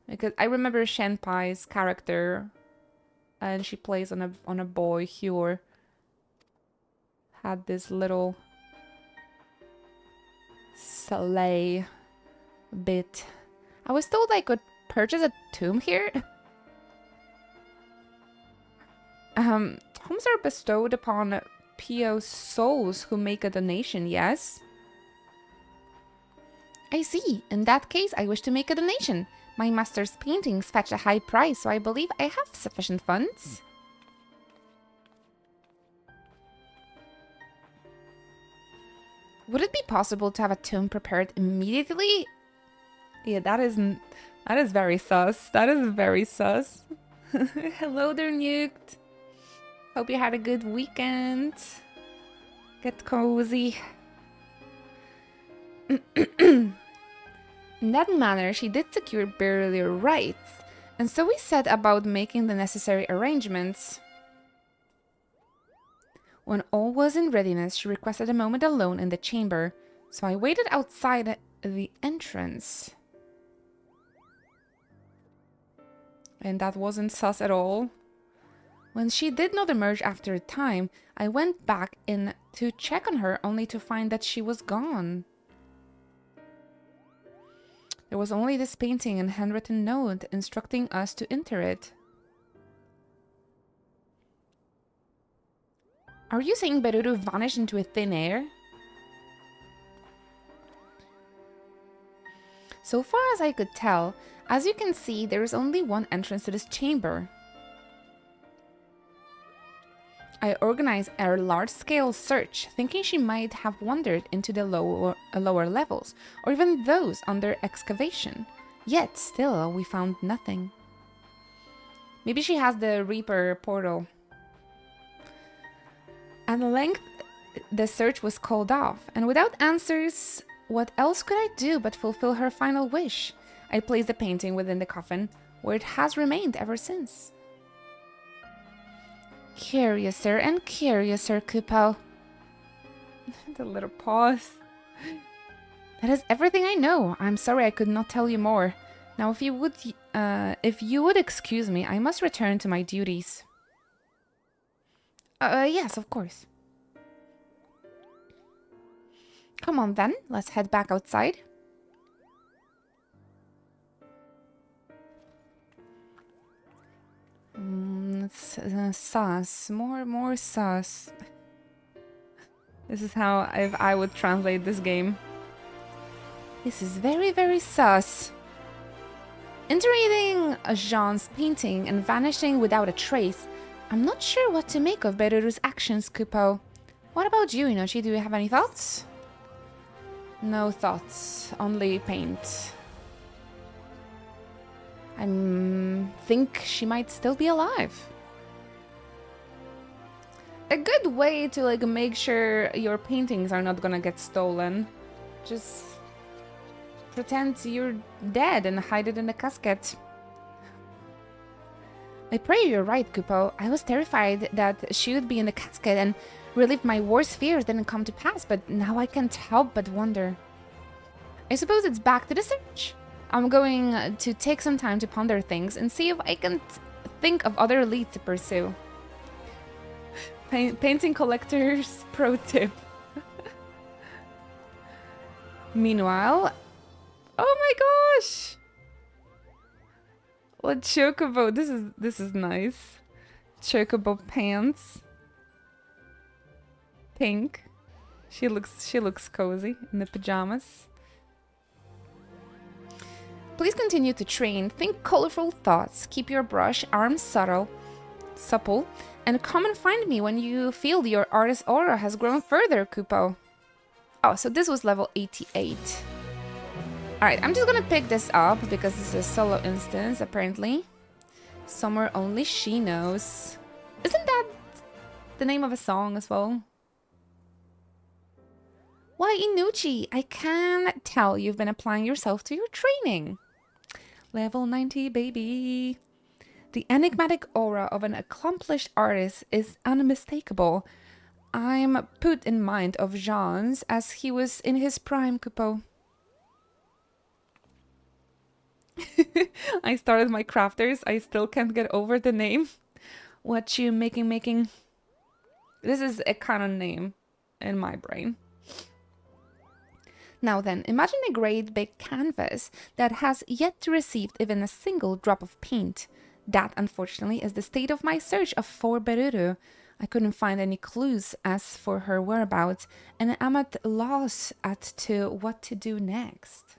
Because I remember Shenpai's character, and she plays on a boy, Hyur. Had this little sleigh bit. I was told I could purchase a tomb here. Homes are bestowed upon pious souls who make a donation, yes? I see. In that case, I wish to make a donation. My master's paintings fetch a high price, so I believe I have sufficient funds. Would it be possible to have a tomb prepared immediately? Yeah, that is very sus. That is very sus. Hello there, Nuked. Hope you had a good weekend. Get cozy. In that manner, she did secure burial rights, and so we set about making the necessary arrangements. When all was in readiness, she requested a moment alone in the chamber, so I waited outside the entrance. And that wasn't sus at all. When she did not emerge after a time, I went back in to check on her, only to find that she was gone. There was only this painting and handwritten note instructing us to enter it. Are you saying Berudo vanished into a thin air? So far as I could tell, as you can see, there is only one entrance to this chamber. I organized a large-scale search, thinking she might have wandered into the lower levels, or even those under excavation. Yet, still, we found nothing. Maybe she has the Reaper portal. At length, the search was called off, and without answers, what else could I do but fulfill her final wish? I placed the painting within the coffin, where it has remained ever since. Curiouser and curiouser, Kupo. The little pause. That is everything I know. I'm sorry I could not tell you more. Now, if you would excuse me, I must return to my duties. Yes, of course. Come on then, let's head back outside. Sus. More sus. This is how I would translate this game. This is very, very sus. Interreading Jean's painting and vanishing without a trace, I'm not sure what to make of Beruru's actions, Kupo. What about you, Inochi? Do you have any thoughts? No thoughts, only paint. I think she might still be alive. A good way to like make sure your paintings are not gonna get stolen. Just pretend you're dead and hide it in a casket. I pray you're right, Kupo. I was terrified that she would be in the casket and relieved my worst fears didn't come to pass, but now I can't help but wonder. I suppose it's back to the search. I'm going to take some time to ponder things and see if I can think of other leads to pursue. Painting collectors pro tip. Meanwhile, oh my gosh! What chocobo? This is nice. Chocobo pants. Pink. She looks cozy in the pajamas. Please continue to train. Think colorful thoughts. Keep your brush arms supple, and come and find me when you feel your artist aura has grown further, Kupo. Oh, so this was level 88. Alright, I'm just gonna pick this up because this is a solo instance, apparently. Somewhere only she knows. Isn't that the name of a song as well? Why, Inuchi, I can tell you've been applying yourself to your training. Level 90, baby. The enigmatic aura of an accomplished artist is unmistakable. I'm put in mind of Jean's as he was in his prime, Kupo. I started my crafters. I still can't get over the name. What you making? This is a canon name in my brain. Now then, imagine a great big canvas that has yet to receive even a single drop of paint. That, unfortunately, is the state of my search for Beruru. I couldn't find any clues as for her whereabouts, and I'm at loss as to what to do next.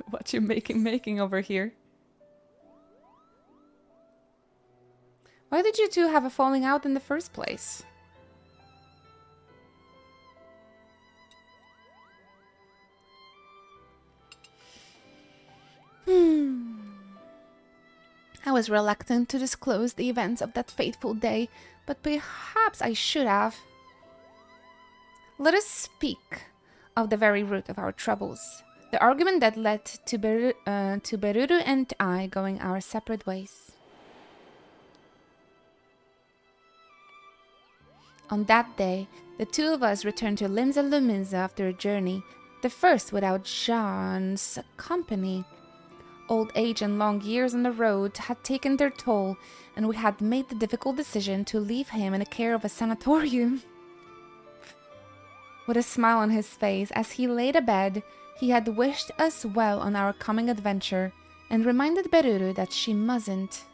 What you making over here? Why did you two have a falling out in the first place? I was reluctant to disclose the events of that fateful day, but perhaps I should have. Let us speak of the very root of our troubles. The argument that led to Beruru and I going our separate ways. On that day, the two of us returned to Linza Luminza after a journey, the first without Jean's company. Old age and long years on the road had taken their toll, and we had made the difficult decision to leave him in the care of a sanatorium. With a smile on his face as he laid abed, he had wished us well on our coming adventure, and reminded Beruru that she mustn't.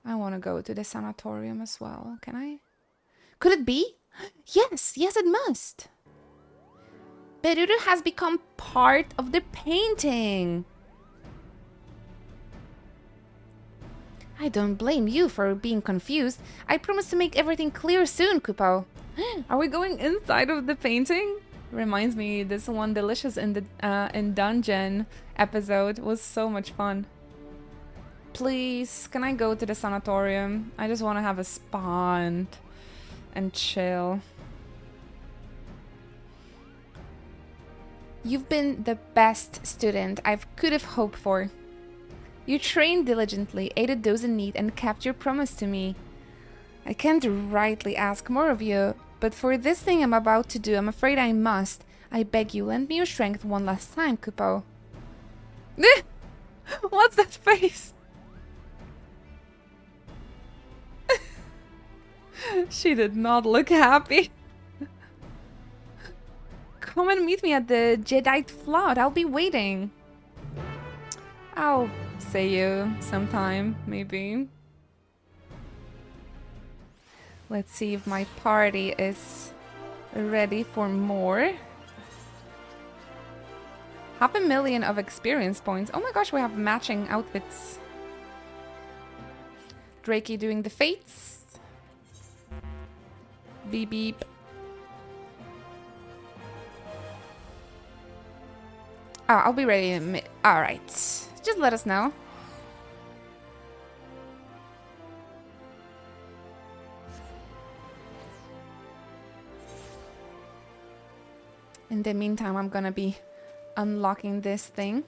I want to go to the sanatorium as well, can I? Could it be? Yes, it must. Beruru has become part of the painting. I don't blame you for being confused. I promise to make everything clear soon, Kupo. Are we going inside of the painting? Reminds me, this one Delicious in the in Dungeon episode was so much fun. Please, can I go to the sanatorium? I just want to have a spa and chill. You've been the best student I could have hoped for. You trained diligently, aided those in need, and kept your promise to me. I can't rightly ask more of you, but for this thing I'm about to do, I'm afraid I must. I beg you, lend me your strength one last time, Kupo. What's that face? She did not look happy. Come and meet me at the Jedi Flood. I'll be waiting. I'll see you sometime, maybe. Let's see if my party is ready for more. 500,000 of experience points. Oh my gosh, we have matching outfits. Drakey doing the fates. Beep beep. Oh, I'll be ready in a minute. Alright. Just let us know. In the meantime, I'm gonna be unlocking this thing.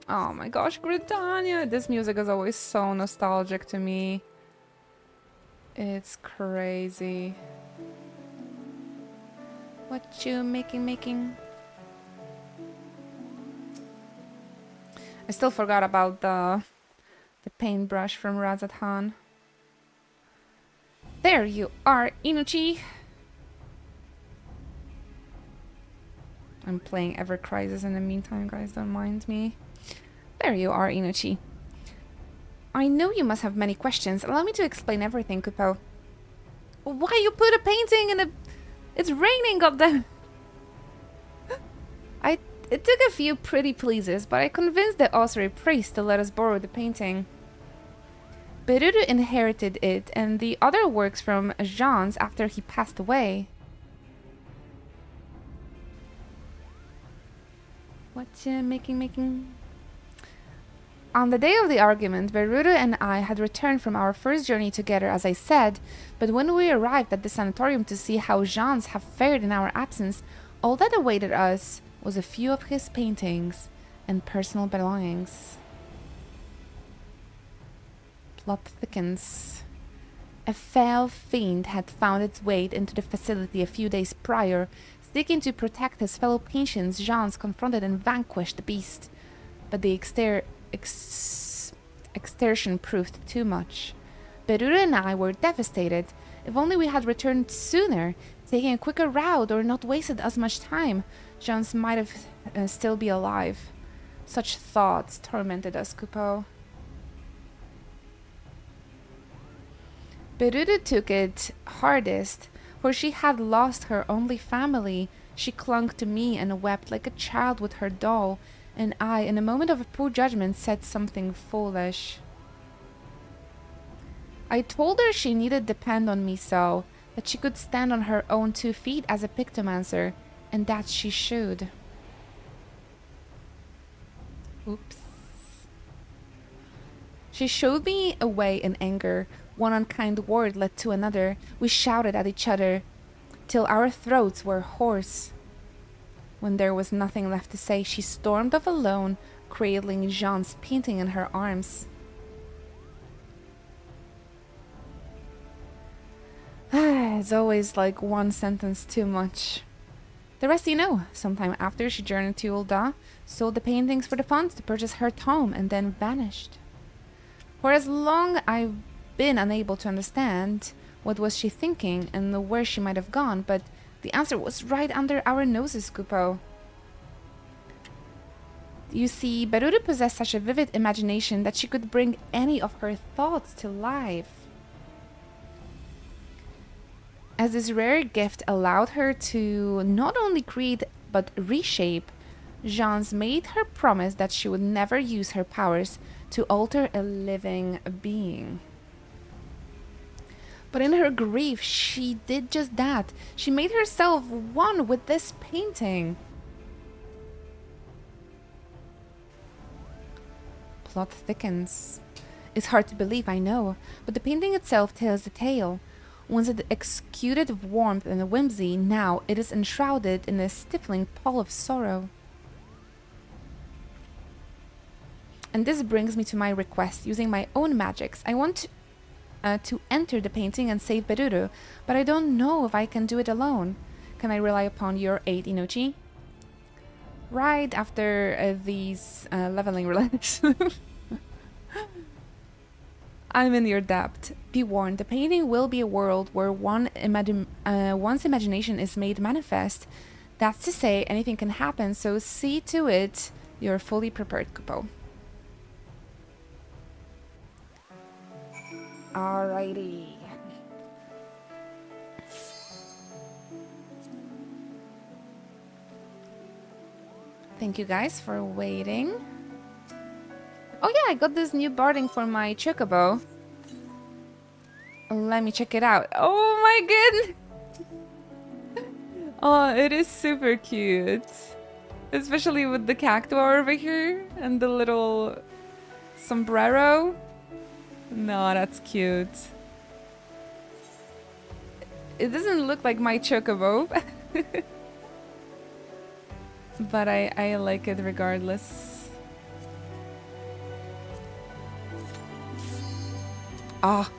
Oh my gosh, Britannia! This music is always so nostalgic to me. It's crazy. What you making? I still forgot about the paintbrush from Razathan. There you are, Inuchi! I'm playing Ever Crisis in the meantime, guys, don't mind me. There you are, Inuchi. I know you must have many questions. Allow me to explain everything, Kupo. Why you put a painting in a... It's raining, goddamn! It took a few pretty pleases, but I convinced the Osiri priest to let us borrow the painting. Beruru inherited it and the other works from Jean's after he passed away. What you making? On the day of the argument, Beruru and I had returned from our first journey together, as I said, but when we arrived at the sanatorium to see how Jean's have fared in our absence, all that awaited us was a few of his paintings and personal belongings. Plot thickens. A foul fiend had found its way into the facility a few days prior. Seeking to protect his fellow patients, Jean's confronted and vanquished the beast. But the extortion proved too much. Beruru and I were devastated. If only we had returned sooner, taking a quicker route or not wasted as much time, Jean's might have still be alive. Such thoughts tormented us, Kupo. Beruru took it hardest, for she had lost her only family. She clung to me and wept like a child with her doll, and I, in a moment of poor judgment, said something foolish. I told her she needed depend on me so, that she could stand on her own 2 feet as a pictomancer, and that she should. Oops. She showed me a way in anger. One unkind word led to another. We shouted at each other till our throats were hoarse. When there was nothing left to say, she stormed off alone, cradling Jean's painting in her arms. It's always like one sentence too much. The rest you know. Sometime after, she journeyed to Ul'dah, sold the paintings for the funds to purchase her tome, and then vanished. For as long I've been unable to understand what was she thinking and where she might have gone, but the answer was right under our noses, Kupo. You see, Beruru possessed such a vivid imagination that she could bring any of her thoughts to life. As this rare gift allowed her to not only create but reshape, Jean's made her promise that she would never use her powers to alter a living being. But in her grief, she did just that. She made herself one with this painting. Plot thickens. It's hard to believe, I know, but the painting itself tells the tale. Once it exuded of warmth and whimsy, now it is enshrouded in a stifling pall of sorrow. And this brings me to my request. Using my own magics, I want to enter the painting and save Beruru, but I don't know if I can do it alone. Can I rely upon your aid, Inuchi? right after these leveling relays. I'm in your debt. Be warned, the painting will be a world where one's imagination is made manifest. That's to say, anything can happen, so see to it you're fully prepared, Kupo. Alrighty. Thank you guys for waiting. Oh yeah, I got this new barding for my chocobo. Let me check it out. Oh my goodness! Oh, it is super cute. Especially with the cactuar over here and the little sombrero. No, that's cute. It doesn't look like my chocobo. But I like it regardless. Ah,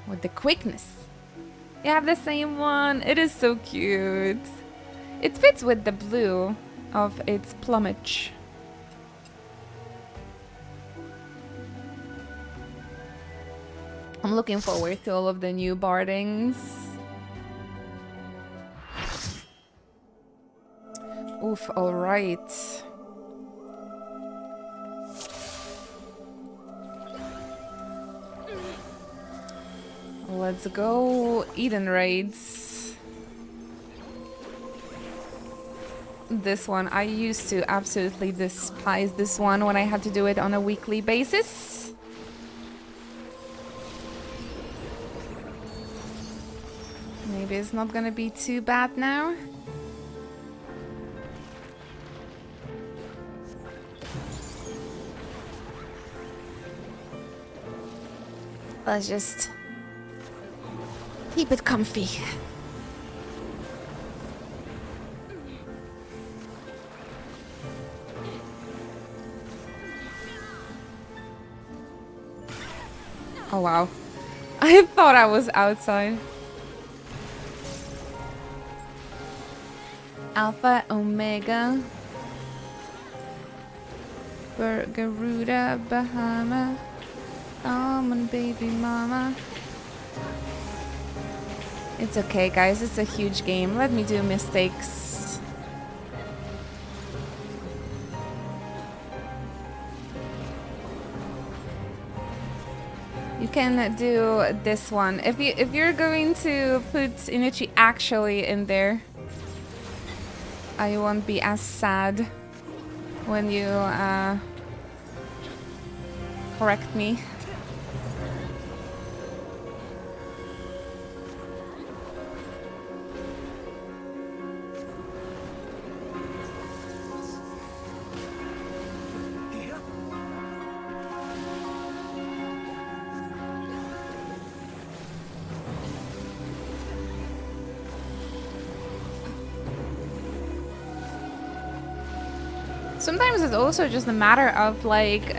with the quickness. You have the same one. It is so cute. It fits with the blue of its plumage. I'm looking forward to all of the new bardings. Oof, alright. Let's go Eden raids. This one, I used to absolutely despise this one when I had to do it on a weekly basis. Maybe it's not gonna be too bad now. Let's just keep it comfy. Oh wow. I thought I was outside. Alpha, Omega, Garuda, Bahama. Come on, baby mama. It's okay, guys. It's a huge game. Let me do mistakes. You can do this one. If you're going to put Inuchi actually in there, I won't be as sad when you correct me. Sometimes it's also just a matter of like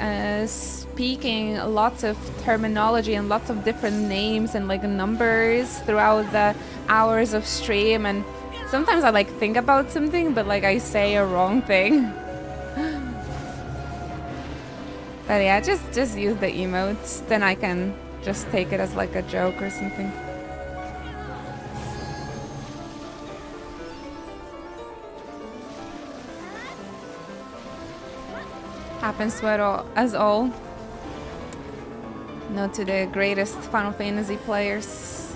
speaking lots of terminology and lots of different names and like numbers throughout the hours of stream, and sometimes I like think about something but like I say a wrong thing. But yeah, just use the emotes, then I can just take it as like a joke or something. Happens to us all. Not to the greatest Final Fantasy players.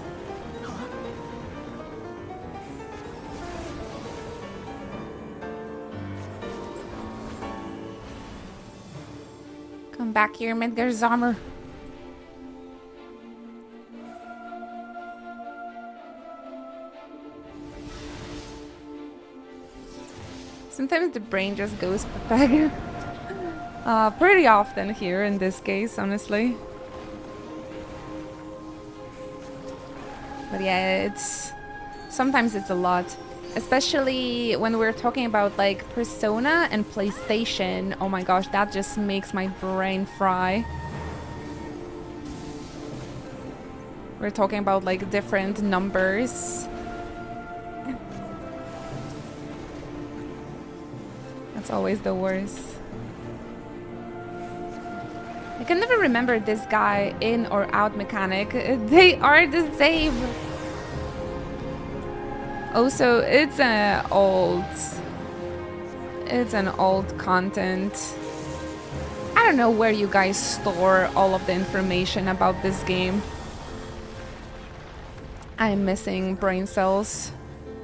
Come back here, Midgardsammer. Sometimes the brain just goes back. Pretty often here in this case, honestly. But yeah, sometimes it's a lot. Especially when we're talking about like Persona and PlayStation. Oh my gosh, that just makes my brain fry. We're talking about like different numbers. It's always the worst. I can never remember this guy in or out mechanic. They are the same. Also, it's an old content. I don't know where you guys store all of the information about this game. I'm missing brain cells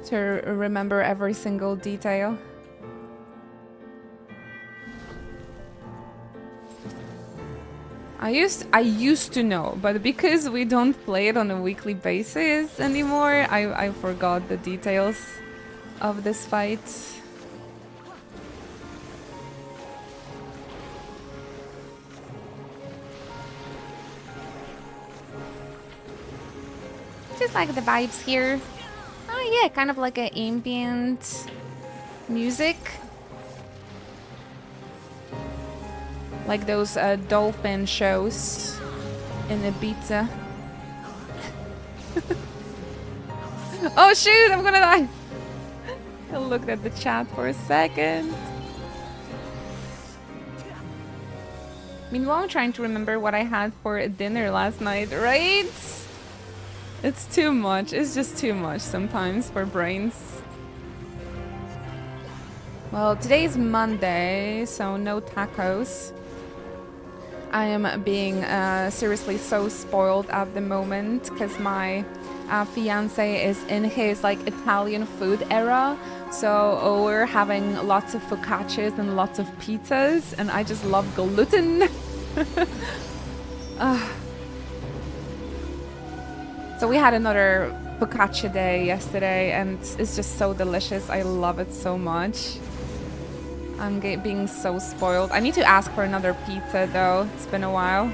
to remember every single detail. I used to know, but because we don't play it on a weekly basis anymore, I forgot the details of this fight. Just like the vibes here. Oh yeah, kind of like an ambient music. Like those dolphin shows in Ibiza. Oh shoot, I'm gonna die. I looked at the chat for a second. Meanwhile, I'm trying to remember what I had for dinner last night, right? It's too much. It's just too much sometimes for brains. Well, today's Monday, so no tacos. I am being seriously so spoiled at the moment because my fiance is in his like Italian food era. So we're having lots of focaccias and lots of pizzas, and I just love gluten. So we had another focaccia day yesterday, and it's just so delicious. I love it so much. I'm being so spoiled. I need to ask for another pizza though. It's been a while.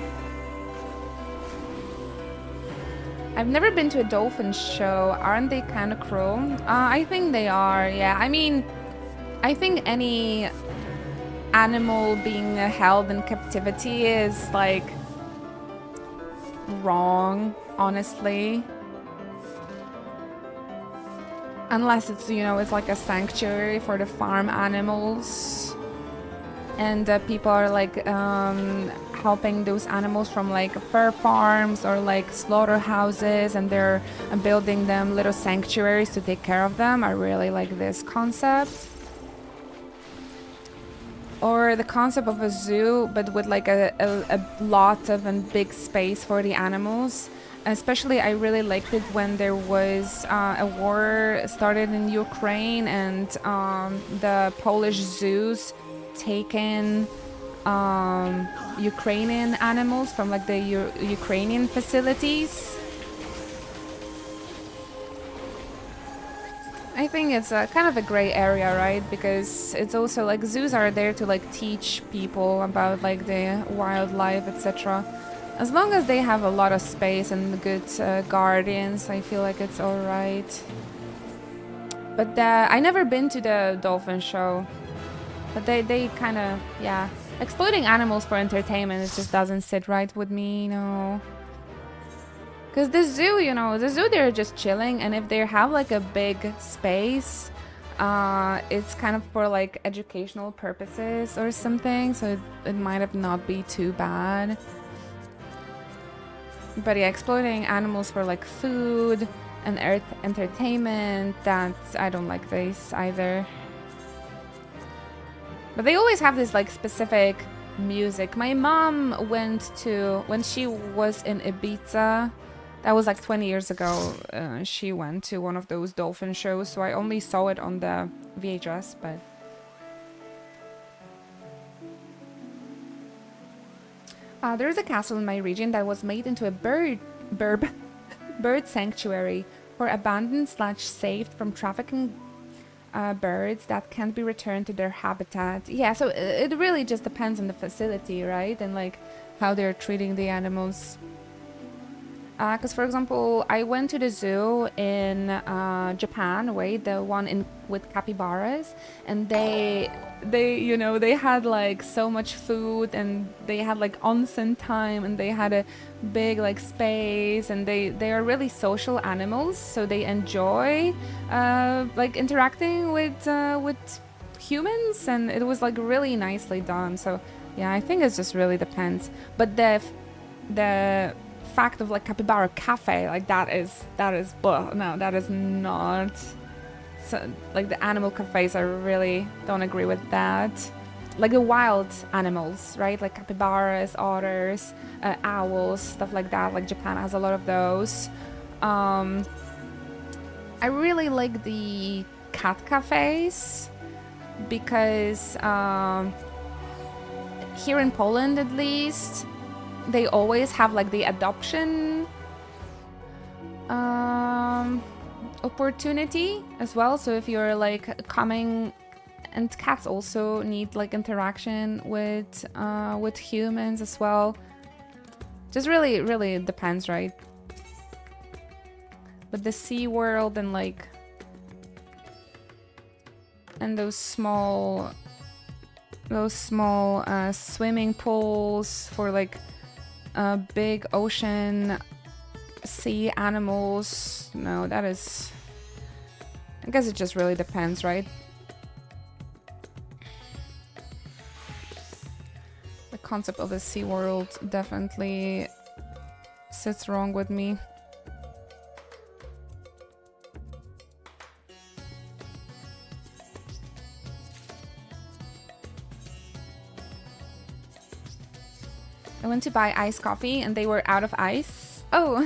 I've never been to a dolphin show. Aren't they kind of cruel? I think they are, yeah. I mean, I think any animal being held in captivity is like wrong, honestly. Unless it's, you know, it's like a sanctuary for the farm animals. And people are like helping those animals from like fur farms or like slaughterhouses, and they're building them little sanctuaries to take care of them. I really like this concept. Or the concept of a zoo, but with like a lot of and big space for the animals. Especially, I really liked it when there was a war started in Ukraine, and the Polish zoos taken Ukrainian animals from like the Ukrainian facilities. I think it's a kind of a gray area, right? Because it's also like zoos are there to like teach people about like the wildlife, etc. As long as they have a lot of space and good guardians, I feel like it's all right. But I never been to the dolphin show. But they kind of, yeah. Exploiting animals for entertainment, it just doesn't sit right with me, no. Because the zoo, you know, the zoo, they're just chilling. And if they have like a big space, it's kind of for like educational purposes or something. So it might have not be too bad. But yeah, exploiting animals for like food and entertainment, I don't like this either. But they always have this like specific music. My mom went to, when she was in Ibiza, that was like 20 years ago, she went to one of those dolphin shows, so I only saw it on the VHS, but... there's a castle in my region that was made into a bird sanctuary for abandoned/saved from trafficking birds that can't be returned to their habitat. Yeah, so it really just depends on the facility, right? And like how they're treating the animals. Because for example, I went to the zoo in Japan, right? The one with capybaras, and they you know, they had like so much food, and they had like onsen time, and they had a big like space, and they are really social animals, so they enjoy like interacting with humans, and it was like really nicely done. So yeah, I think it just really depends. But the fact of like capybara cafe, like that is well, no, that is not. So, like the animal cafes, I really don't agree with that. Like the wild animals, right? Like capybaras, otters, owls, stuff like that. Like Japan has a lot of those. I really like the cat cafes because here in Poland, at least, they always have like the adoption opportunity as well. So if you're like coming, and cats also need like interaction with humans as well. Just really depends, right? But the Sea World and like those small swimming pools for like big ocean sea animals. No, that is, I guess it just really depends, right? The concept of the Sea World definitely sits wrong with me. I went to buy iced coffee and they were out of ice. Oh,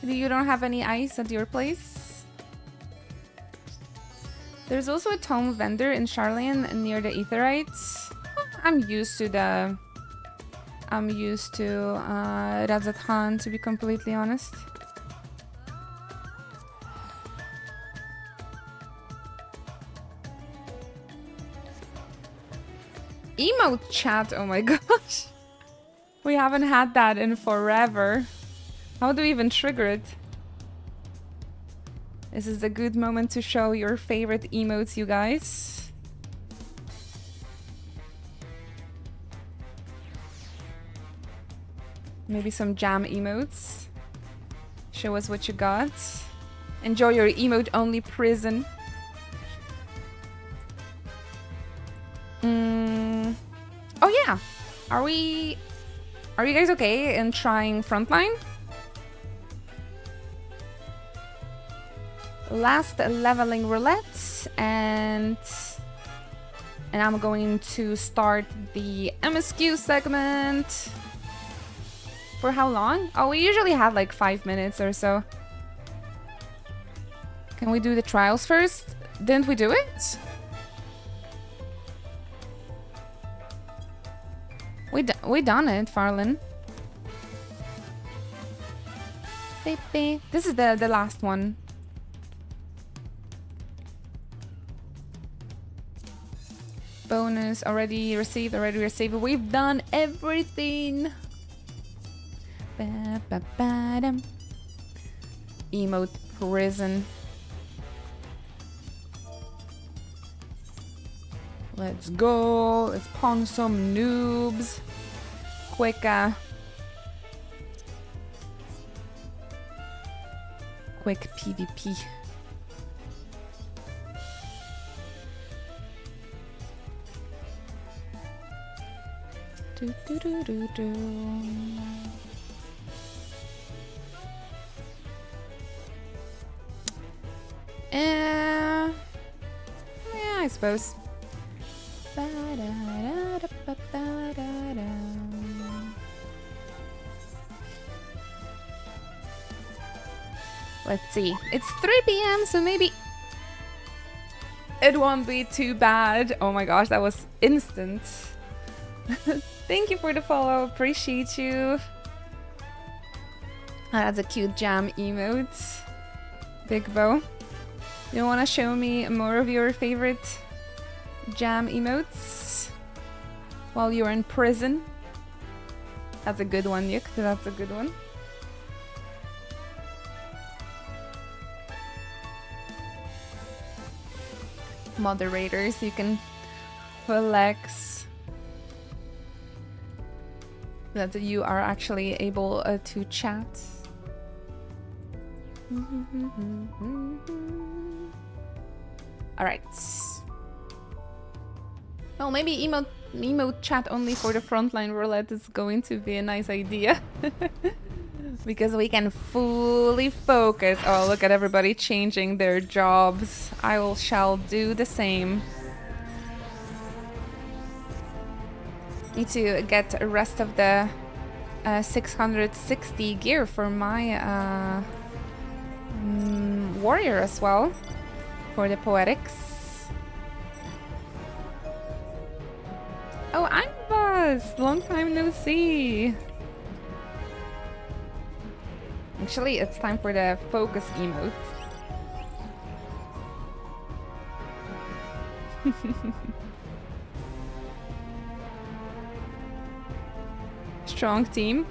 you don't have any ice at your place? There's also a tome vendor in Charlene near the Aetherites. I'm used to Razathan, to be completely honest. Emote chat, oh my gosh. We haven't had that in forever. How do we even trigger it? This is a good moment to show your favorite emotes, you guys. Maybe some jam emotes. Show us what you got. Enjoy your emote-only prison. Oh yeah. Are you guys okay in trying Frontline? Last leveling roulette, and I'm going to start the MSQ segment. For how long? Oh, we usually have like 5 minutes or so. Can we do the trials first? Didn't we do it? We done it, Farlin. Baby. This is the last one. Bonus already received. We've done everything. Ba-ba-ba-dum. Emote prison. Let's go. Let's pawn some noobs. Quick PvP. Do, do, do, do, do. Yeah, I suppose. Let's see. It's 3 p.m, so maybe it won't be too bad. Oh my gosh, that was instant. Thank you for the follow. Appreciate you. Oh, that's a cute jam emote. Big Bo. You want to show me more of your favorite jam emotes while you're in prison? That's a good one, Yuk. That's a good one. Moderators, you can flex that you are actually able to chat. All right. Well, maybe emote chat only for the frontline roulette is going to be a nice idea. Because we can fully focus. Oh, look at everybody changing their jobs. Shall do the same. Need to get the rest of the 660 gear for my warrior as well. For the poetics. Oh, I'm Buzz! Long time no see! Actually, it's time for the focus emote. Strong team.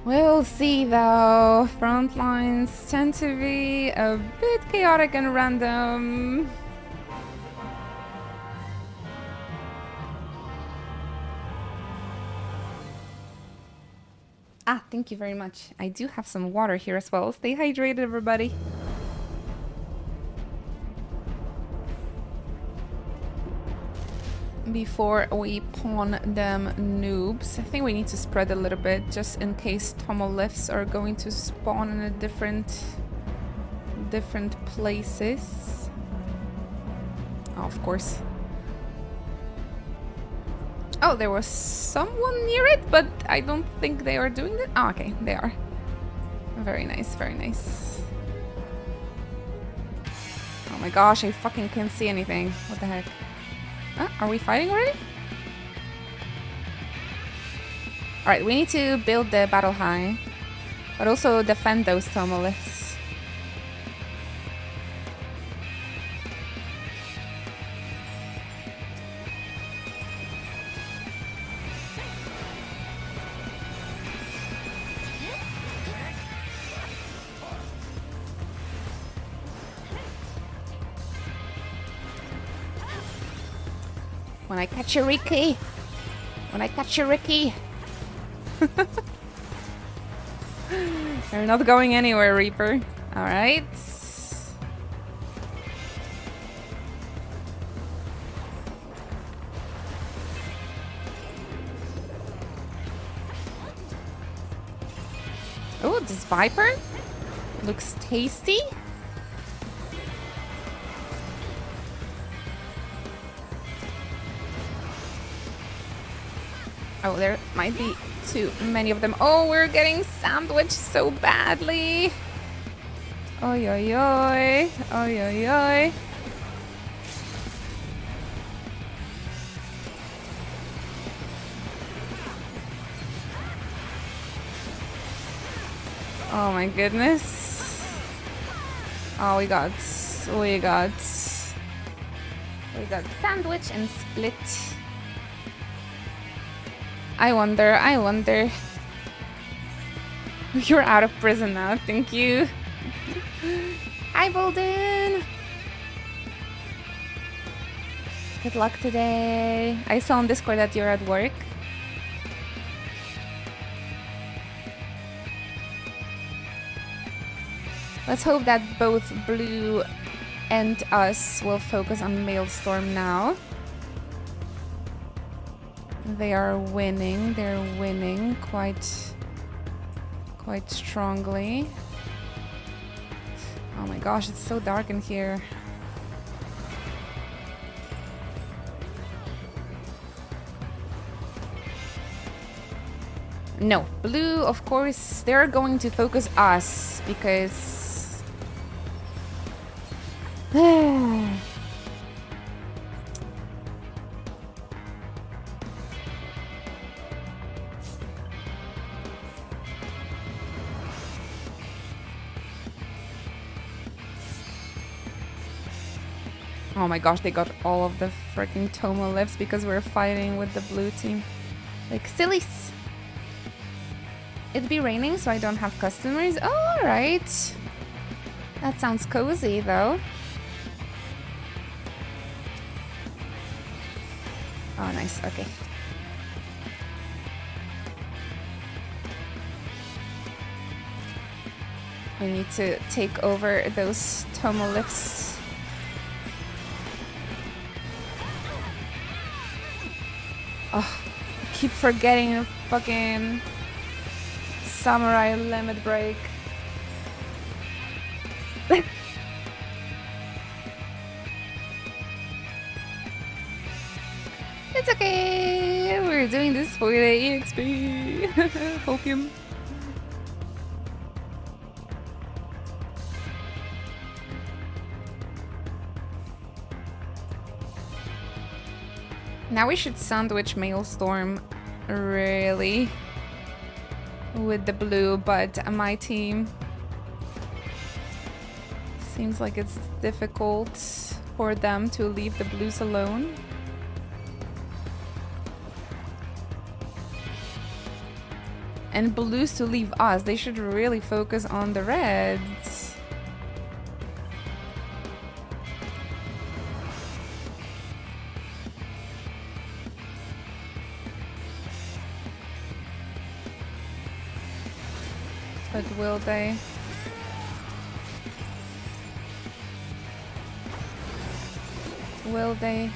We'll see though. Front lines tend to be a bit chaotic and random. Ah, thank you very much. I do have some water here as well. Stay hydrated, everybody. Before we pawn them noobs, I think we need to spread a little bit just in case tomoliths are going to spawn in a different places. Oh, of course. Oh, there was someone near it, but I don't think they are doing that. Oh, okay, they are. Very nice, very nice. Oh my gosh, I fucking can't see anything. What the heck? Are we fighting already? Alright, we need to build the battle high, but also defend those tomoliths. When I catch you, Ricky! When I catch you, Ricky! You're not going anywhere, Reaper. Alright. Oh, this Viper looks tasty. Oh, there might be too many of them. Oh, we're getting sandwiched so badly. Oi, oi, oi. Oi, oi, oi. Oh my goodness. Oh, we got sandwich and split. I wonder. You're out of prison now, thank you. Hi, Bolden. Good luck today. I saw on Discord that you're at work. Let's hope that both Blue and us will focus on Maelstrom now. They are winning. They're winning quite strongly. Oh my gosh, it's so dark in here. No, Blue, of course, they're going to focus us because oh my gosh, they got all of the freaking tomoliths because we're fighting with the blue team. Like sillies. It'd be raining, so I don't have customers. Oh, alright. That sounds cozy, though. Oh, nice. Okay. We need to take over those tomoliths. Oh, I keep forgetting the fucking samurai limit break. It's okay. We're doing this for the EXP. Hopium. Now we should sandwich Maelstrom, really, with the blue, but my team seems like it's difficult for them to leave the blues alone. And blues to leave us. They should really focus on the reds. But will they? Will they?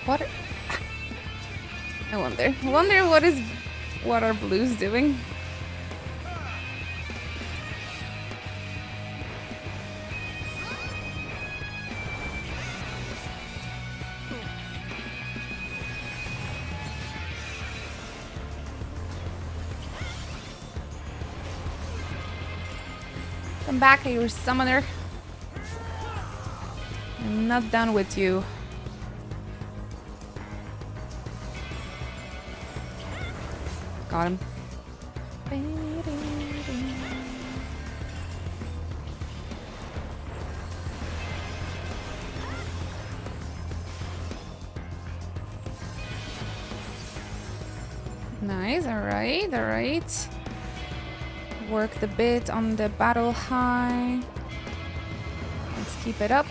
What? I wonder. What are blues doing? Come back, you summoner. I'm not done with you. Got him. Nice, alright, alright. Work the bit on the battle high. Let's keep it up.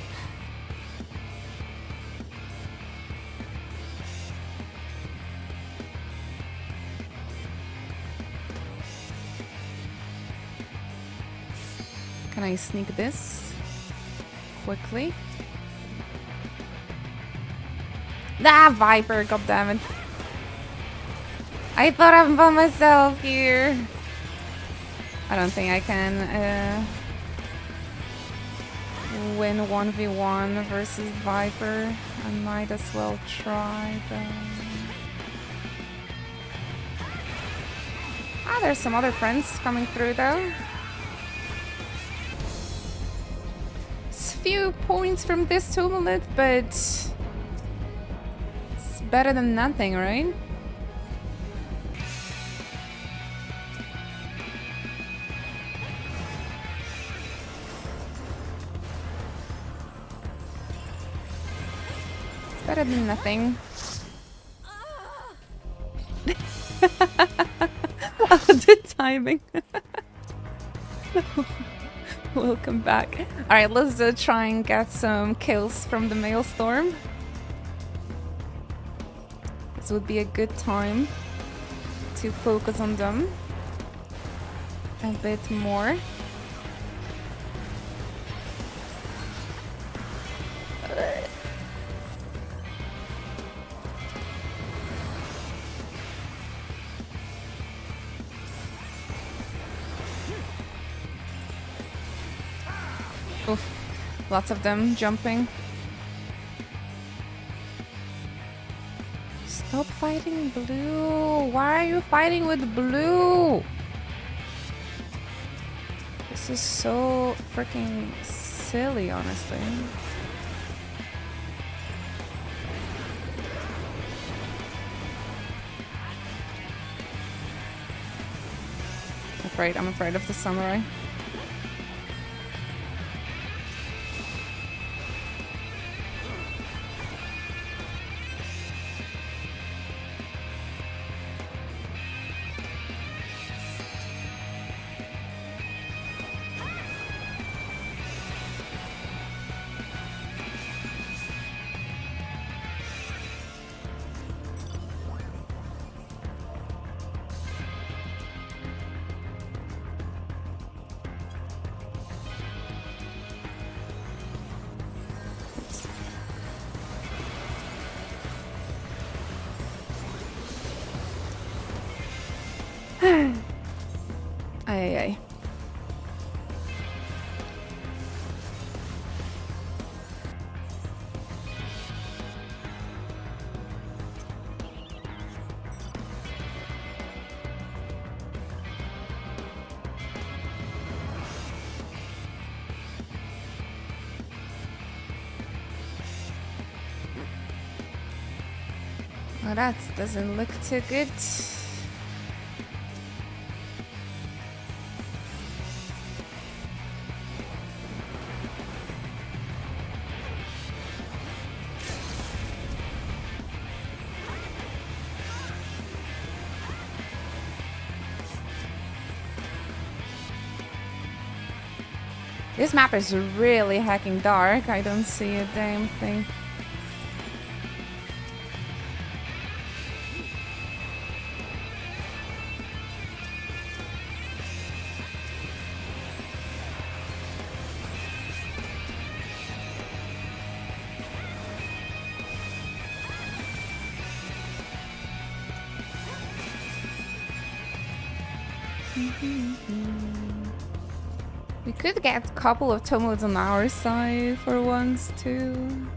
Can I sneak this quickly? Ah, Viper, goddammit. I thought I'm by myself here. I don't think I can win 1v1 versus Viper. I might as well try though. Ah, there's some other friends coming through though. Few points from this tumult, but it's better than nothing, right? It's better than nothing. Oh, the timing. Welcome back. Alright, let's try and get some kills from the Maelstrom. This would be a good time to focus on them a bit more. Oof, lots of them jumping. Stop fighting blue! Why are you fighting with blue? This is so freaking silly, honestly. I'm afraid of the samurai. Ay, ay, ay. Well, that doesn't look too good. This map is really hecking dark. I don't see a damn thing. We could get a couple of tumults on our side for once too.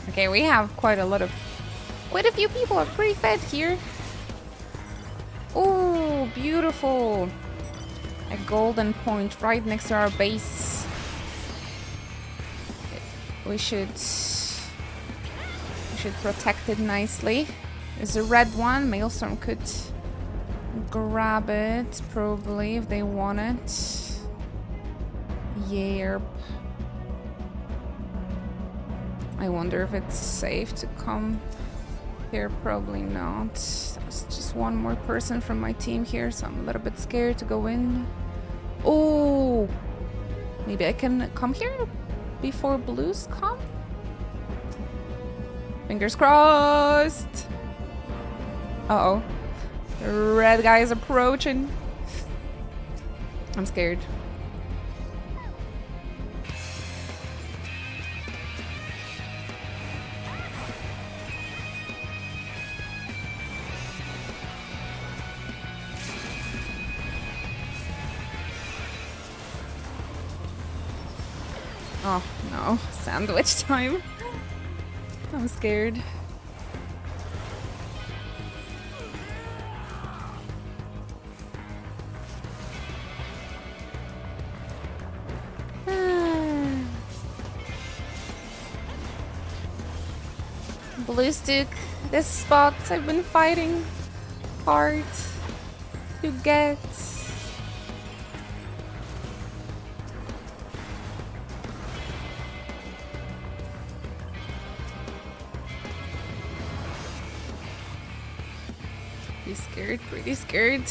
Okay, we have quite a few people are pretty fed here. Oh, beautiful. A golden point right next to our base. We should protect it nicely. There's a red one. Maelstrom could grab it probably if they want it. Yerp. I wonder if it's safe to come here. Probably not. There's just one more person from my team here, so I'm a little bit scared to go in. Oh, maybe I can come here before blues come? Fingers crossed. Uh-oh. The red guy is approaching. I'm scared. Oh no, sandwich time. I'm scared. Blues took this spot I've been fighting hard to get. Scared, pretty scared.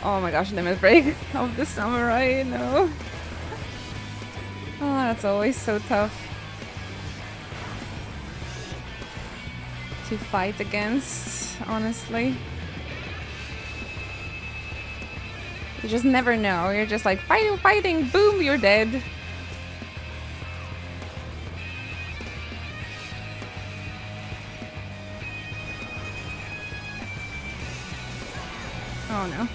Oh my gosh, limit break of the samurai, no. Oh, that's always so tough to fight against, honestly. You just never know. You're just like fighting, boom, you're dead. Oh no.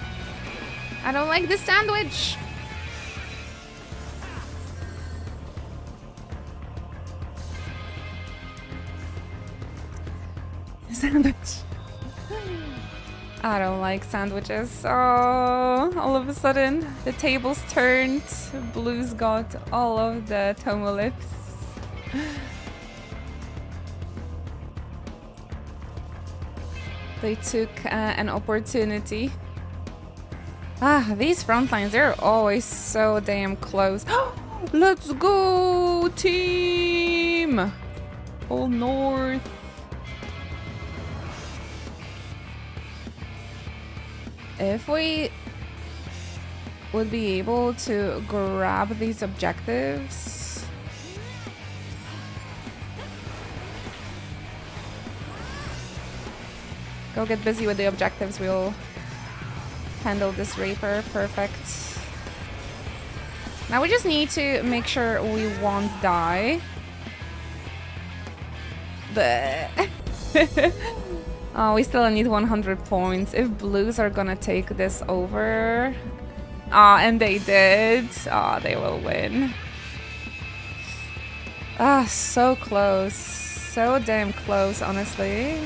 I don't like this sandwich. Sandwich. I don't like sandwiches. Oh, all of a sudden the tables turned. Blues got all of the tomolips. They took an opportunity. Ah, these front lines, they're always so damn close. Let's go, team! All north. If we would be able to grab these objectives. Go get busy with the objectives. We'll handle this Reaper. Perfect. Now we just need to make sure we won't die. Oh, we still need 100 points. If blues are gonna take this over... Ah, and they did. Ah, they will win. Ah, so close. So damn close, honestly.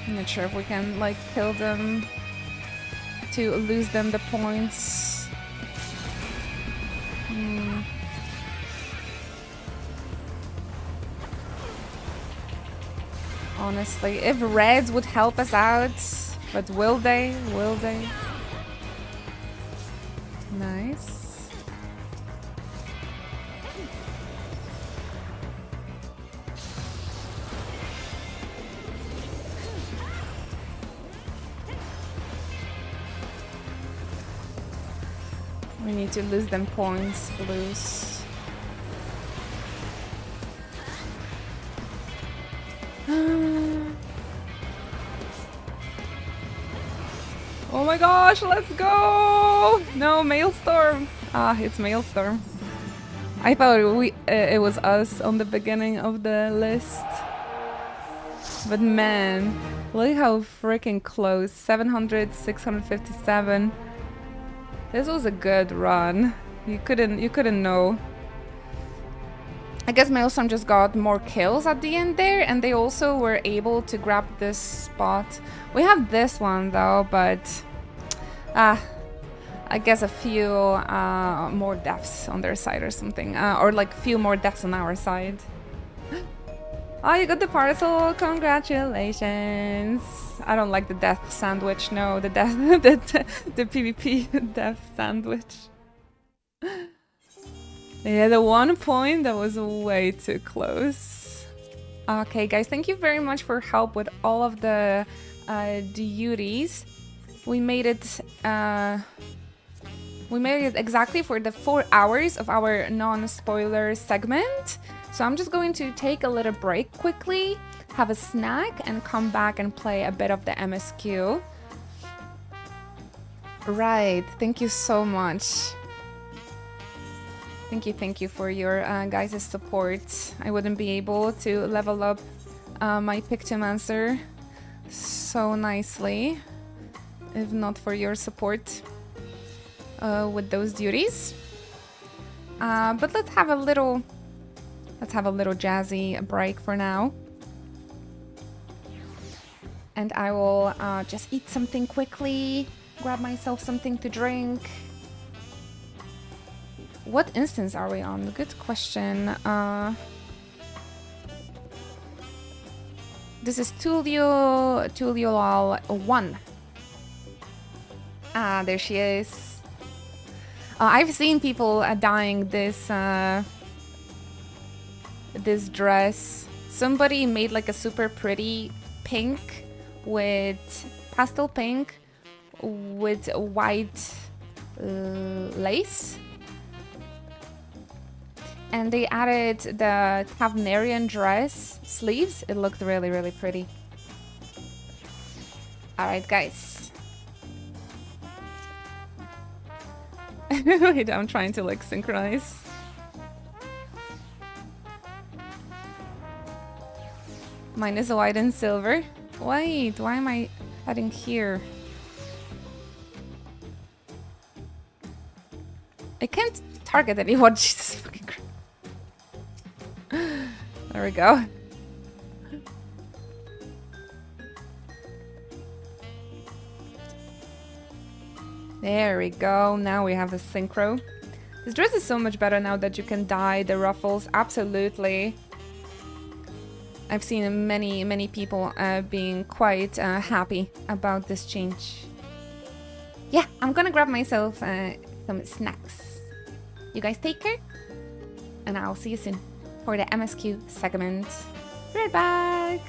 I'm not sure if we can, like, kill them to lose them the points. Honestly, if reds would help us out, but will they? Will they? Nice. We need to lose them points, blues. Oh my gosh, let's go! No, Maelstrom! Ah, it's Maelstrom. I thought it was us on the beginning of the list. But man, look how freaking close. 700, 657. This was a good run. You couldn't know. I guess Maelstrom just got more kills at the end there, and they also were able to grab this spot. We have this one though, but I guess a few more deaths on their side or something, or like few more deaths on our side. Oh, you got the parcel! Congratulations! I don't like the death sandwich. No, the death, the PvP death sandwich. Yeah, the 1 point, that was way too close. Okay, guys, thank you very much for help with all of the duties. We made it exactly for the 4 hours of our non-spoiler segment. So I'm just going to take a little break quickly, have a snack, and come back and play a bit of the MSQ. Right, thank you so much. Thank you for your guys' support. I wouldn't be able to level up my Pictomancer so nicely if not for your support with those duties. But let's have a little jazzy break for now. And I will just eat something quickly, grab myself something to drink. What instance are we on? Good question. This is Tuliolal 1. Ah, there she is. I've seen people dyeing this this dress. Somebody made like a super pretty pink with pastel pink with white lace. And they added the Tavnerian dress sleeves. It looked really, really pretty. Alright, guys. Wait, I'm trying to like synchronize. Mine is white and silver. Wait, why am I heading here? I can't target anyone. Jesus fucking Christ. There we go. There we go. Now we have the synchro. This dress is so much better now that you can dye the ruffles. Absolutely. I've seen many people being quite happy about this change. yeah, I'm gonna grab myself some snacks. You guys take care, and I'll see you soon for the MSQ segment. Be right back.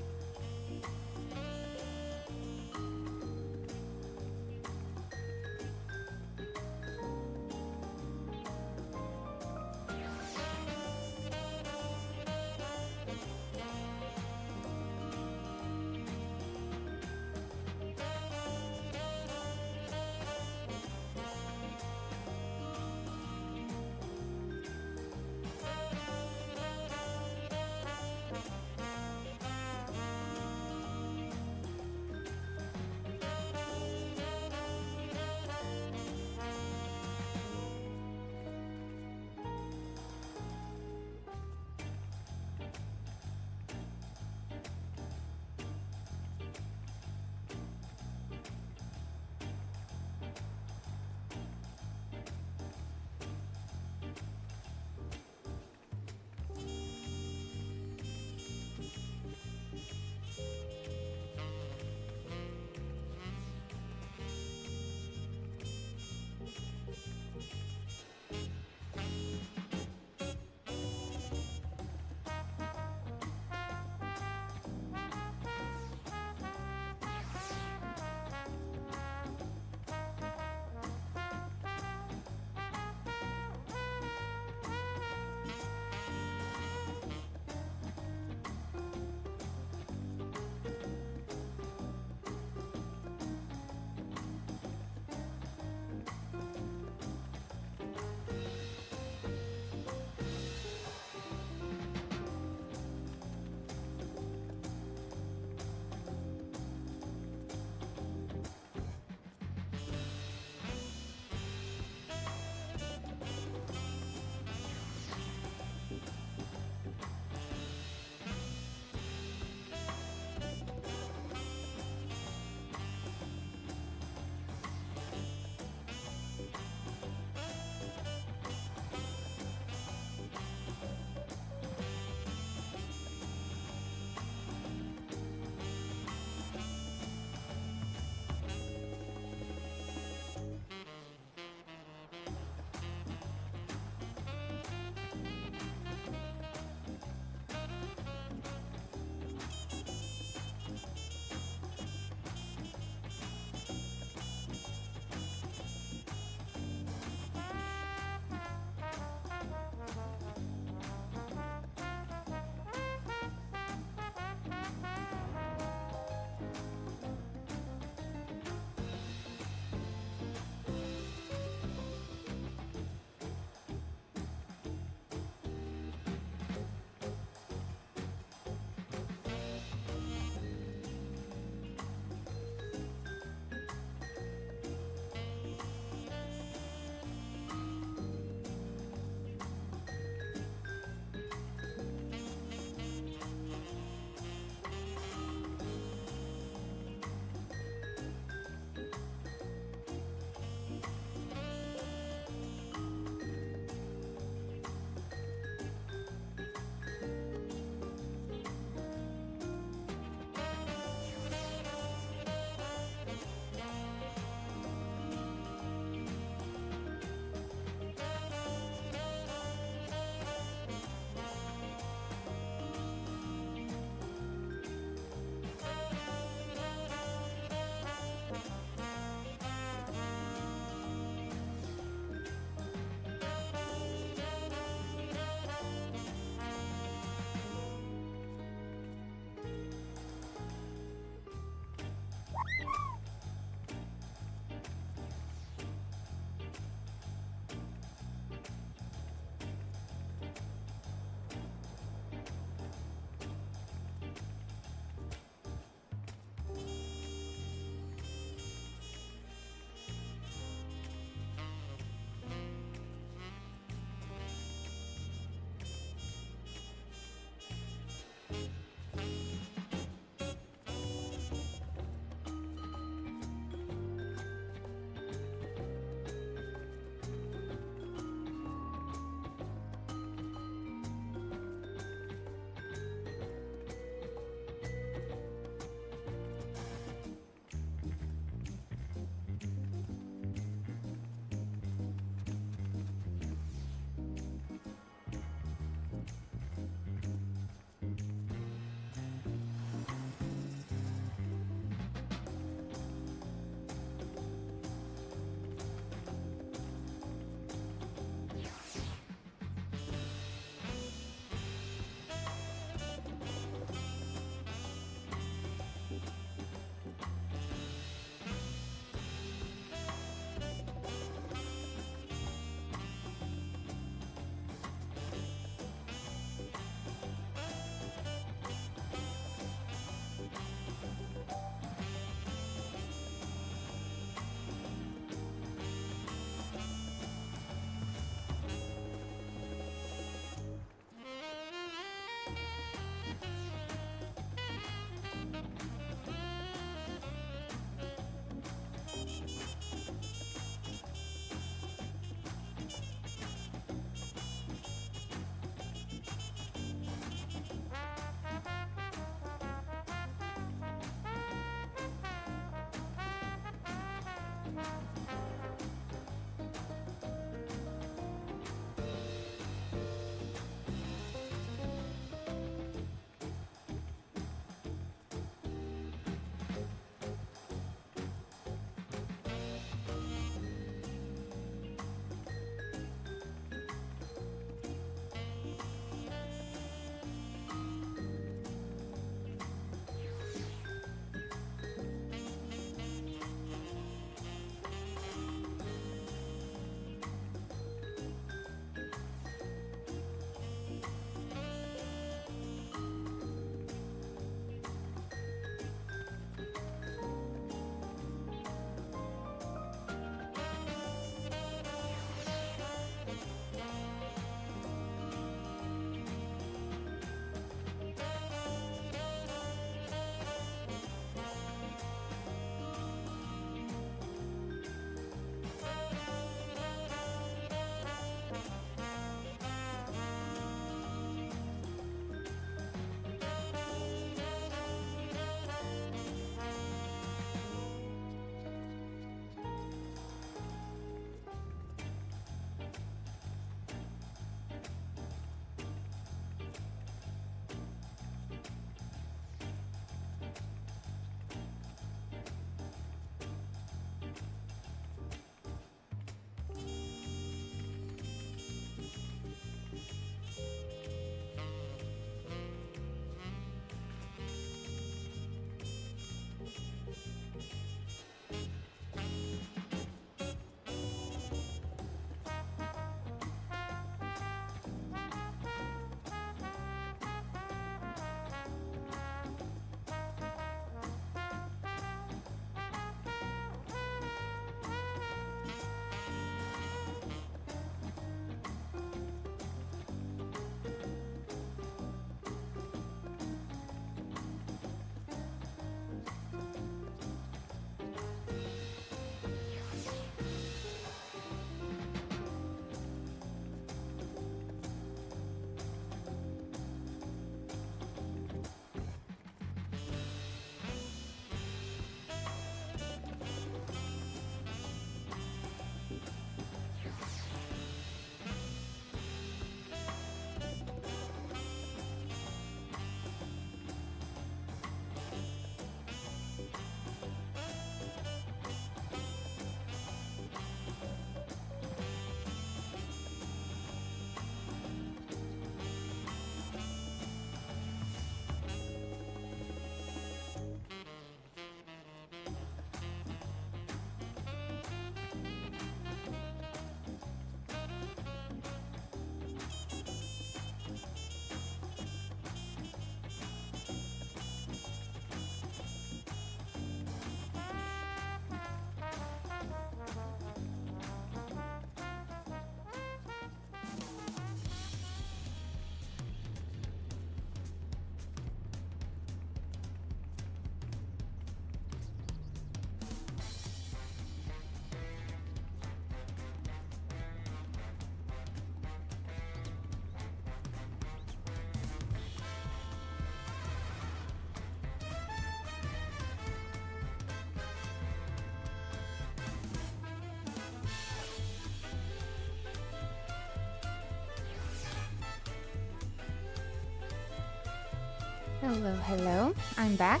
Hello, hello. I'm back.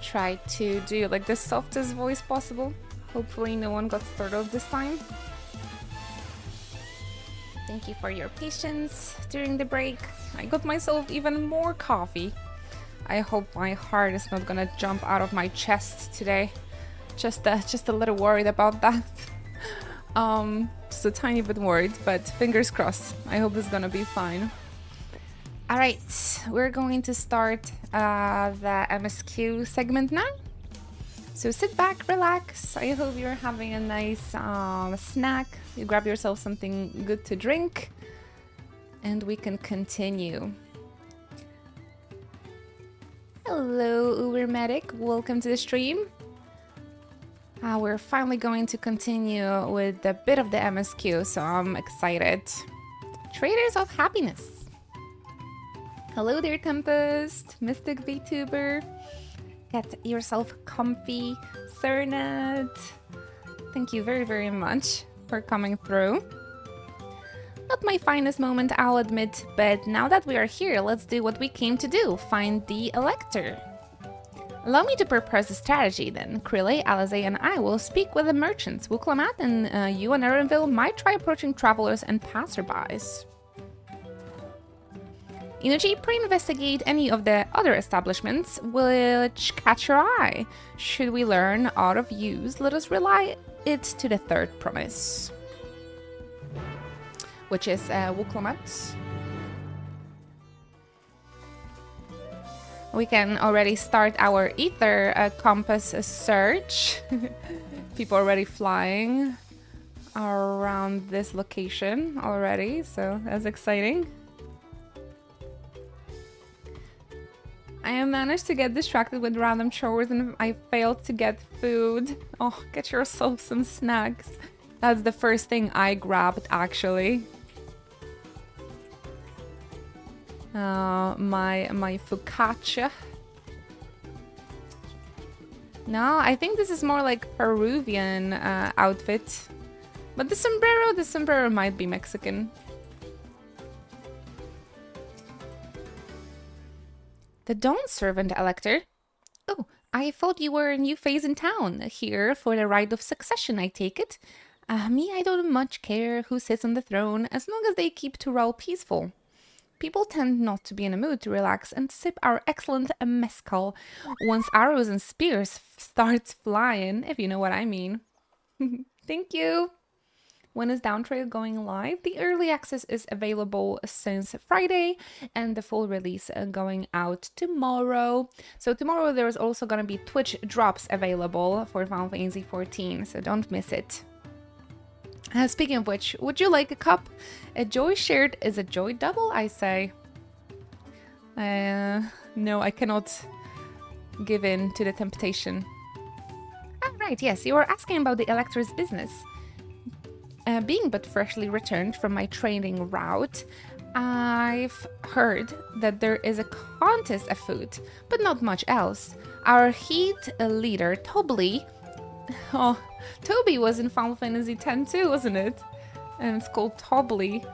Try to do like the softest voice possible. Hopefully no one got startled this time. Thank you for your patience during the break. I got myself even more coffee. I hope my heart is not gonna jump out of my chest today. Just a little worried about that. Just a tiny bit worried, but fingers crossed. I hope it's gonna be fine. Alright, we're going to start the MSQ segment now. So sit back, relax. I hope you're having a nice snack. You grab yourself something good to drink, and we can continue. Hello, Uber Medic. Welcome to the stream. We're finally going to continue with a bit of the MSQ, so I'm excited. Traders of Happiness. Hello there, Tempest, Mystic VTuber. Get yourself comfy, Cernet. Thank you very, very much for coming through. Not my finest moment, I'll admit, but now that we are here, let's do what we came to do, find the Elector. Allow me to propose a strategy then. Krille, Alize, and I will speak with the merchants. Wuklamat and you and Erenville might try approaching travelers and passerbys. Inoji, pre-investigate any of the other establishments which catch your eye. Should we learn out of use, let us rely it to the third promise. Which is Wuklamat. We can already start our ether compass search. People already flying around this location already, so that's exciting. I managed to get distracted with random chores and I failed to get food. Oh, get yourself some snacks. That's the first thing I grabbed, actually. My focaccia. No, I think this is more like Peruvian outfit. But the sombrero might be Mexican. The Dawn Servant Elector. Oh, I thought you were a new phase in town. Here for the right of succession, I take it. Me, I don't much care who sits on the throne, as long as they keep Tural peaceful. People tend not to be in a mood to relax and sip our excellent mezcal once arrows and spears starts flying, if you know what I mean. Thank you. When is Dawntrail going live? The early access is available since Friday and the full release going out tomorrow. So tomorrow there's also going to be Twitch drops available for Final Fantasy XIV, so don't miss it. Speaking of which, would you like a cup? A joy shared is a joy double, I say. No, I cannot give in to the temptation. Ah, right, yes, you were asking about the Elector's business. Being but freshly returned from my training route, I've heard that there is a contest afoot, but not much else. Our heat leader, Toby, Toby was in Final Fantasy X too, wasn't it? And it's called Toby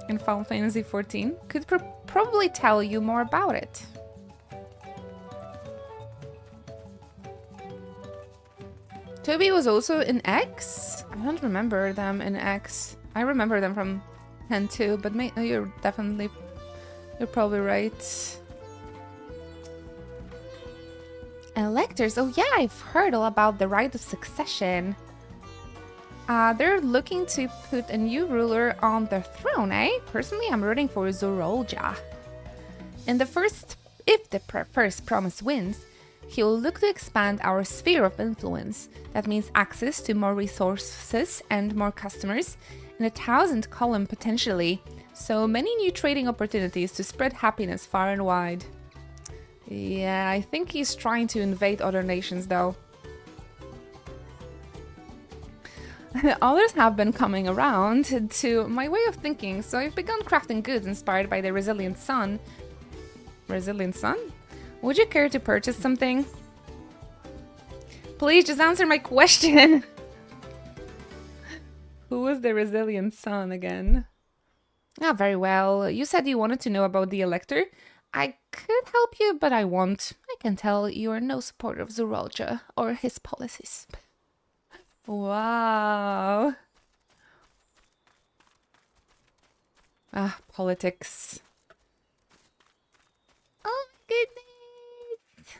in Final Fantasy XIV. Could probably tell you more about it. Toby was also in X? I don't remember them in X. I remember them from N too, but you're probably right. Electors, oh yeah, I've heard all about the right of succession. They're looking to put a new ruler on their throne, eh? Personally, I'm rooting for Zorolja. If the first promise wins, he'll look to expand our sphere of influence. That means access to more resources and more customers, in a 1,000 column potentially. So many new trading opportunities to spread happiness far and wide. Yeah, I think he's trying to invade other nations though. Others have been coming around to my way of thinking, so I've begun crafting goods inspired by the Resilient Sun. Resilient Sun? Would you care to purchase something? Please just answer my question. Who was the Resilient Sun again? Ah, very well. You said you wanted to know about the Elector. I could help you, but I won't. I can tell you are no supporter of Zoraja or his policies. Wow. Ah, politics. Oh my goodness.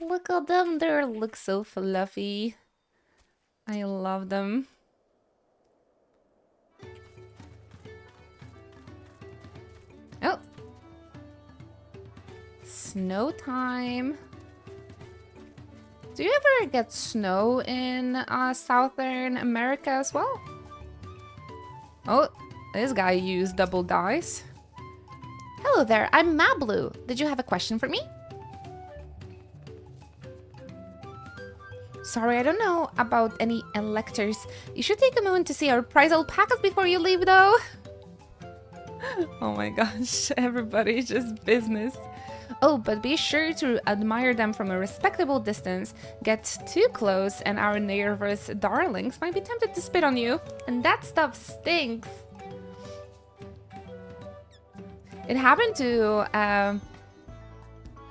Look at them. They look so fluffy. I love them. Oh. Snow time. Do you ever get snow in Southern America as well? Oh, this guy used double dice. Hello there, I'm Mablu. Did you have a question for me? Sorry, I don't know about any electors. You should take a moment to see our prize alpacas before you leave, though. Oh my gosh, everybody's just business. Oh, but be sure to admire them from a respectable distance. Get too close and our nervous darlings might be tempted to spit on you. And that stuff stinks. It happened to a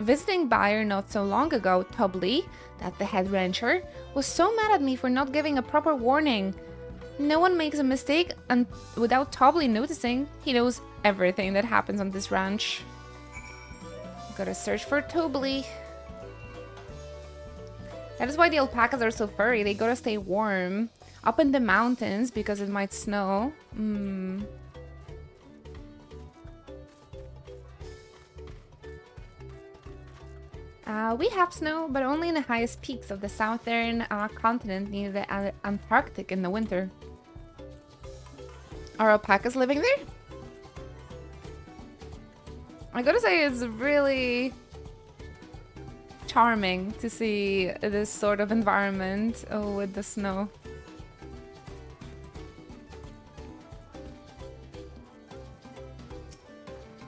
visiting buyer not so long ago. Tobly, that's the head rancher, was so mad at me for not giving a proper warning. No one makes a mistake and without Tobly noticing. He knows everything that happens on this ranch. Gotta search for Tobly. That is why the alpacas are so furry. They gotta stay warm. Up in the mountains because it might snow. We have snow, but only in the highest peaks of the southern continent near the Antarctic in the winter. Are alpacas living there? I gotta say, it's really charming to see this sort of environment with the snow.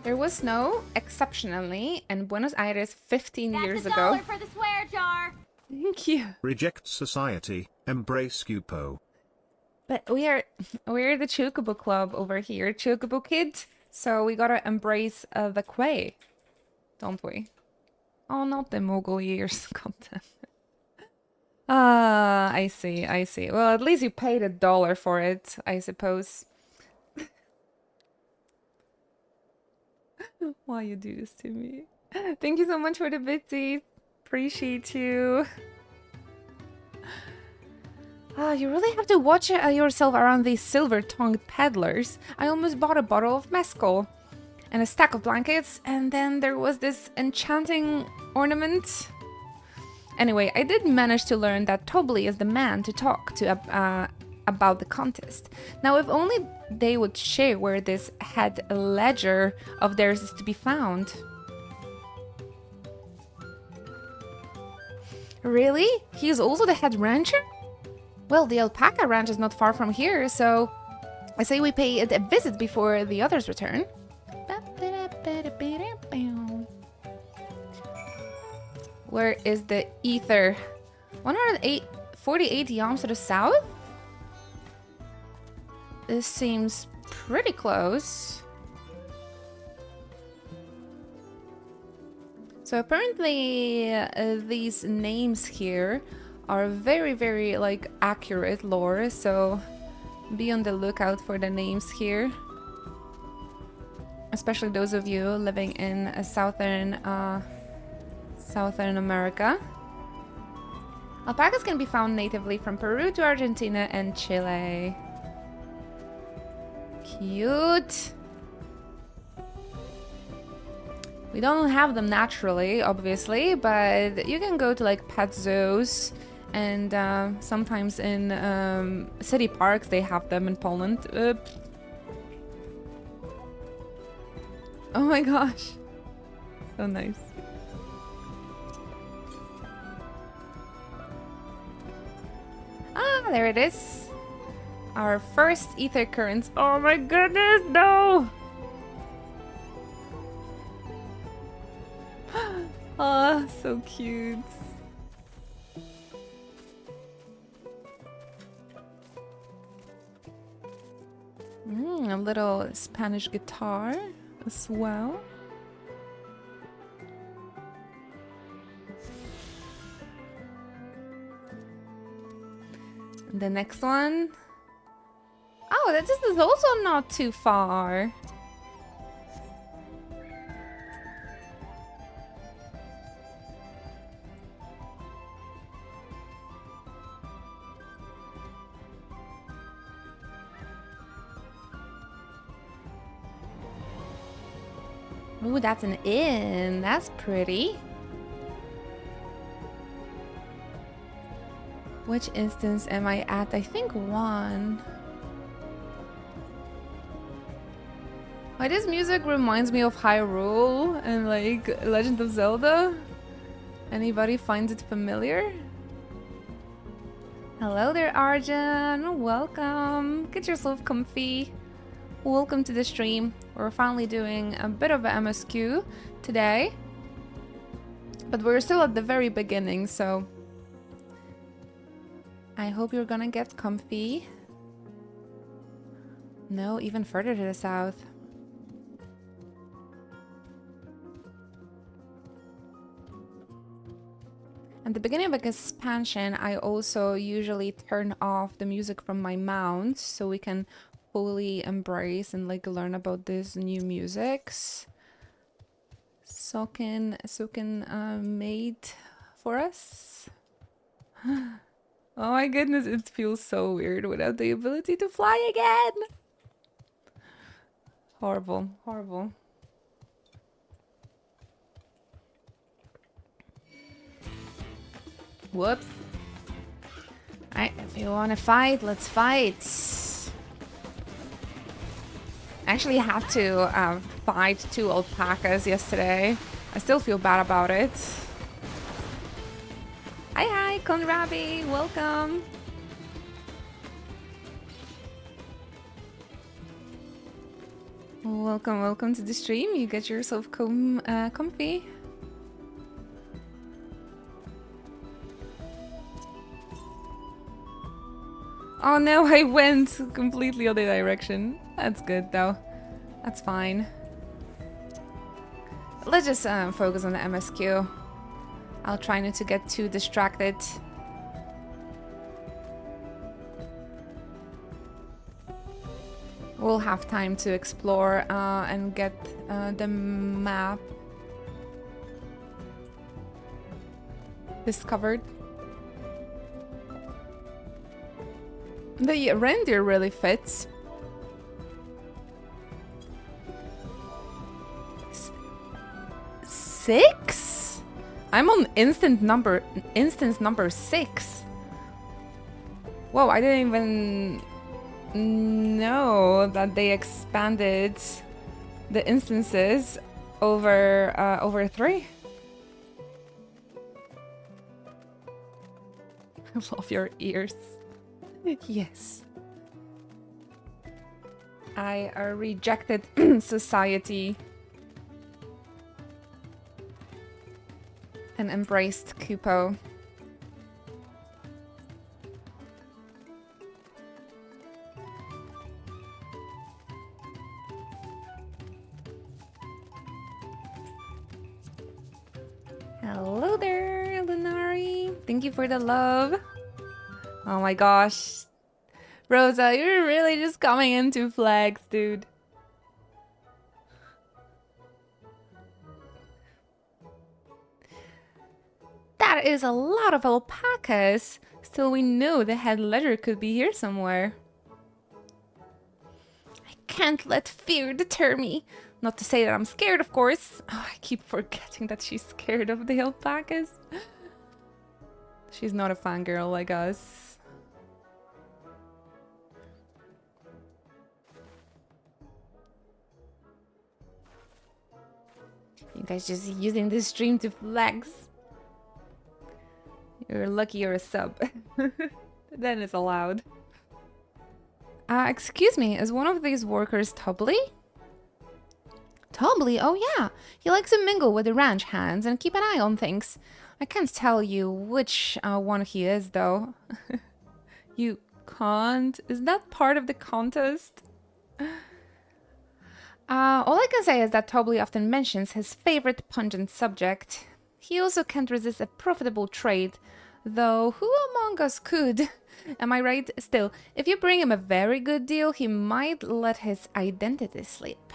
There was snow, exceptionally, in Buenos Aires 15 years ago. That's $1 for the swear jar. Thank you. Reject society, embrace Cupo. But we're the Chocobo Club over here, Chocobo Kids. So we gotta embrace the Quay, don't we? Oh, not the Mogul years. God damn it. Ah, I see, I see. Well, at least you paid $1 for it, I suppose. Why you do this to me? Thank you so much for the bitsy. Appreciate you. You really have to watch yourself around these silver-tongued peddlers. I almost bought a bottle of mezcal and a stack of blankets, and then there was this enchanting ornament. Anyway, I did manage to learn that Tobly is the man to talk to about the contest. Now, if only they would share where this head ledger of theirs is to be found. Really? He is also the head rancher? Well, the alpaca ranch is not far from here, so I say we pay it a visit before the others return. Where is the ether? 148 yams to the south? This seems pretty close. So apparently these names here are very, very like accurate lore, so be on the lookout for the names here. Especially those of you living in Southern America. Alpacas can be found natively from Peru to Argentina and Chile. Cute. We don't have them naturally, obviously, but you can go to like pet zoos, and sometimes in city parks they have them in Poland. Oh my gosh, so nice. Ah, there it is. Our first ether currents. Oh my goodness, no! Oh, so cute. A little Spanish guitar. as well. The next one. Oh, this is also not too far. Ooh, that's an inn. That's pretty. Which instance am I at? I think 1. Why this music reminds me of Hyrule and like Legend of Zelda? Anybody finds it familiar? Hello there, Arjun. Welcome. Get yourself comfy. Welcome to the stream. We're finally doing a bit of a MSQ today. But we're still at the very beginning, so I hope you're gonna get comfy. No, even further to the south. At the beginning of an expansion, I also usually turn off the music from my mount so we can fully embrace and like learn about these new musics. Soken made for us. Oh my goodness, it feels so weird without the ability to fly again. Horrible, horrible. Whoops. Alright, if you want to fight, let's fight. I actually had to fight 2 alpacas yesterday. I still feel bad about it. Hi, Konrabi, welcome. Welcome to the stream. You get yourself comfy. Oh no, I went completely other direction. That's good though. That's fine. Let's just focus on the MSQ. I'll try not to get too distracted. We'll have time to explore and get the map discovered. The reindeer really fits. Six? I'm on instance number 6. Whoa, I didn't even know that they expanded the instances over 3. I love your ears. Yes. I rejected society and embraced Kupo. Hello there, Lunari. Thank you for the love. Oh my gosh. Rosa, you're really just coming into flags, dude. That is a lot of alpacas. Still, we know the head ledger could be here somewhere. I can't let fear deter me. Not to say that I'm scared, of course. Oh, I keep forgetting that she's scared of the alpacas. She's not a fangirl like us. You guys just using this stream to flex. You're lucky you're a sub. Then it's allowed. Excuse me, is one of these workers Tubbly? Tubbly? Oh yeah. He likes to mingle with the ranch hands and keep an eye on things. I can't tell you which one he is, though. You can't? Is that part of the contest? All I can say is that Tobly often mentions his favorite pungent subject. He also can't resist a profitable trade, though who among us could? Am I right? Still, if you bring him a very good deal, he might let his identity slip.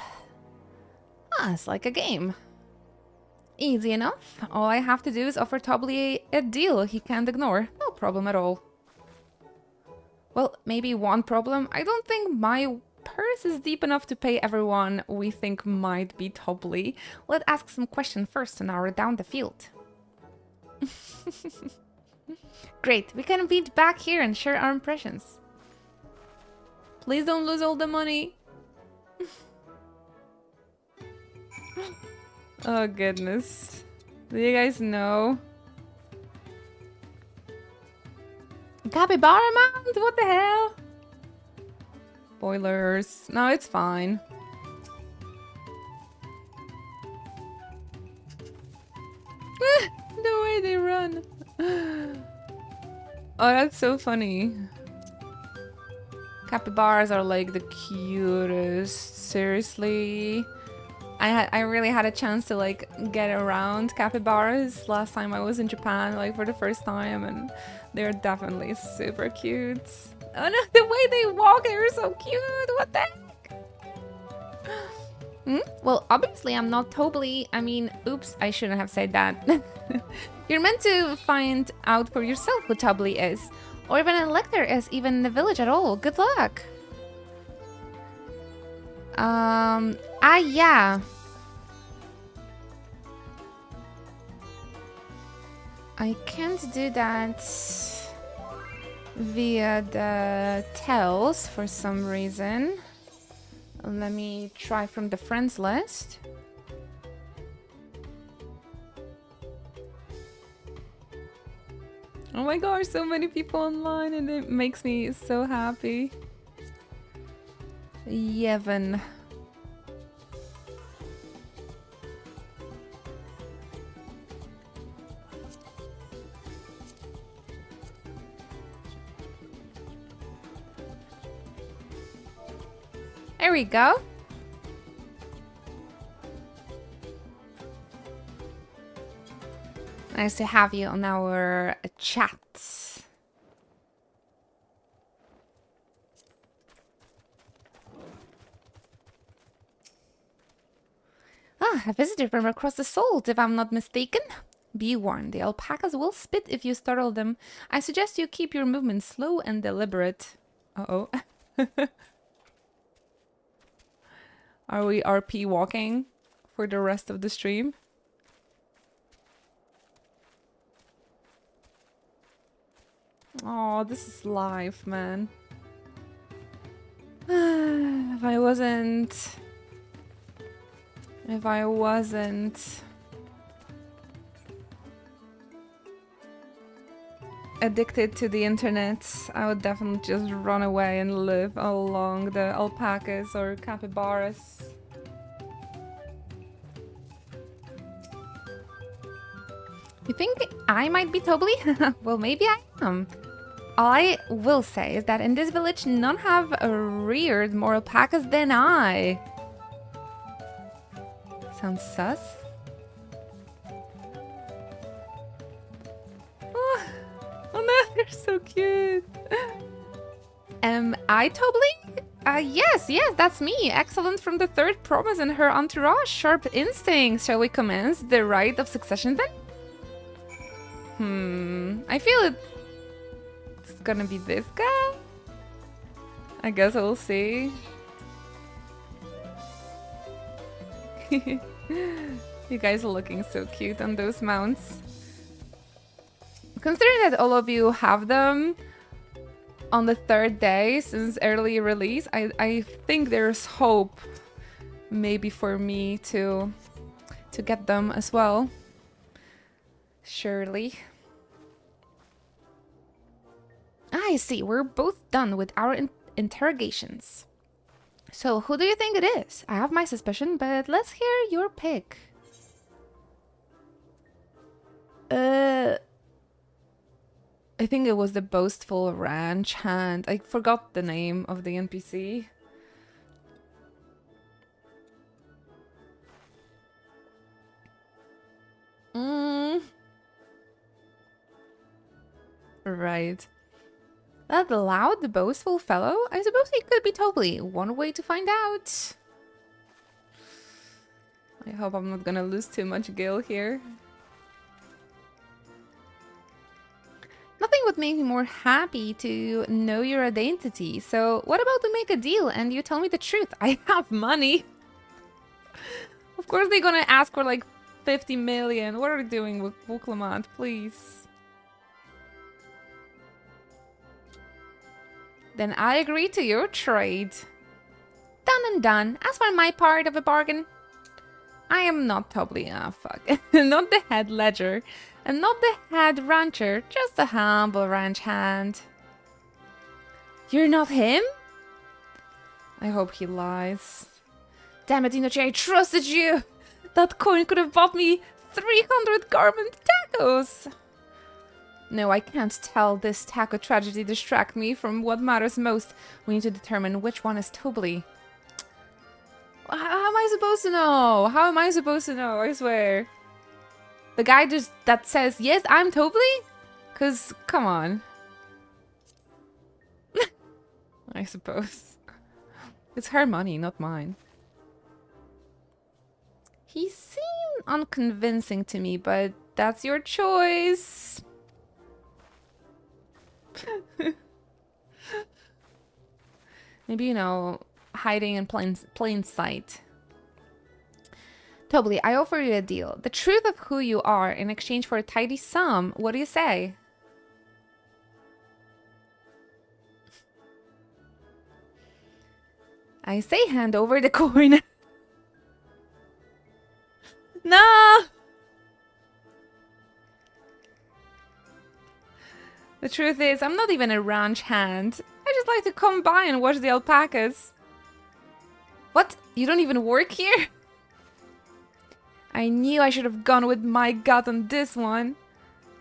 Ah, it's like a game. Easy enough. All I have to do is offer Tobly a deal he can't ignore. No problem at all. Well, maybe one problem. I don't think my purse is deep enough to pay everyone we think might be Tobly. Let's ask some questions first to narrow down the field. Great, we can meet back here and share our impressions. Please don't lose all the money. Oh goodness. Do you guys know? Capybara Mount? What the hell? Spoilers. No, it's fine. The way they run. Oh, that's so funny. Capybaras are like the cutest. Seriously. I really had a chance to like get around capybaras last time I was in Japan, like for the first time, and they're definitely super cute. Oh no, the way they walk, they're so cute. What the heck? Well, obviously I'm not totally, oops, I shouldn't have said that. You're meant to find out for yourself who Tobly is, or even an elector is, even in the village at all. Good luck. Yeah. I can't do that via the tells for some reason. Let me try from the friends list. Oh my gosh, so many people online and it makes me so happy. Yevon. There we go. Nice to have you on our chat. Ah, a visitor from across the salt, if I'm not mistaken. Be warned, the alpacas will spit if you startle them. I suggest you keep your movements slow and deliberate. Uh-oh. Are we RP walking for the rest of the stream? Oh, this is life, man. If I wasn't addicted to the internet, I would definitely just run away and live along the alpacas or capybaras. You think I might be Tobly? Well, maybe I am. All I will say is that in this village, none have reared more alpacas than I. Sounds sus. Oh no, they're so cute. Am I Tobly? Yes, that's me. Excellent from the third promise and her entourage. Sharp instincts. Shall we commence the rite of succession then? I feel it's gonna be this guy. I guess we'll see. You guys are looking so cute on those mounts. Considering that all of you have them on the third day since early release, I think there's hope maybe for me to get them as well. Surely. I see, we're both done with our interrogations. So, who do you think it is? I have my suspicion, but let's hear your pick. I think it was the Boastful Ranch hand. I forgot the name of the NPC. Right. That loud, boastful fellow? I suppose he could be Tobly. One way to find out. I hope I'm not gonna lose too much gil here. Nothing would make me more happy to know your identity. So what about we make a deal and you tell me the truth? I have money. Of course they're gonna ask for like 50 million. What are we doing with Vuklamant, please? Then I agree to your trade. Done and done. As for my part of the bargain, I am not Tobly. Ah, fuck. Not the head ledger. And not the head rancher. Just a humble ranch hand. You're not him? I hope he lies. Damn it, Inochi, I trusted you! That coin could have bought me 300 garment tacos! No, I can't tell this taco tragedy distract me from what matters most. We need to determine which one is Tobly. How am I supposed to know? How am I supposed to know? I swear. The guy just that says, yes, I'm Tobly? Cause, come on. I suppose. It's her money, not mine. He seemed unconvincing to me, but that's your choice. Maybe, you know, hiding in plain sight. Tobly, I offer you a deal. The truth of who you are in exchange for a tidy sum. What do you say? I say hand over the coin. No! The truth is, I'm not even a ranch hand. I just like to come by and watch the alpacas. What? You don't even work here? I knew I should have gone with my gut on this one.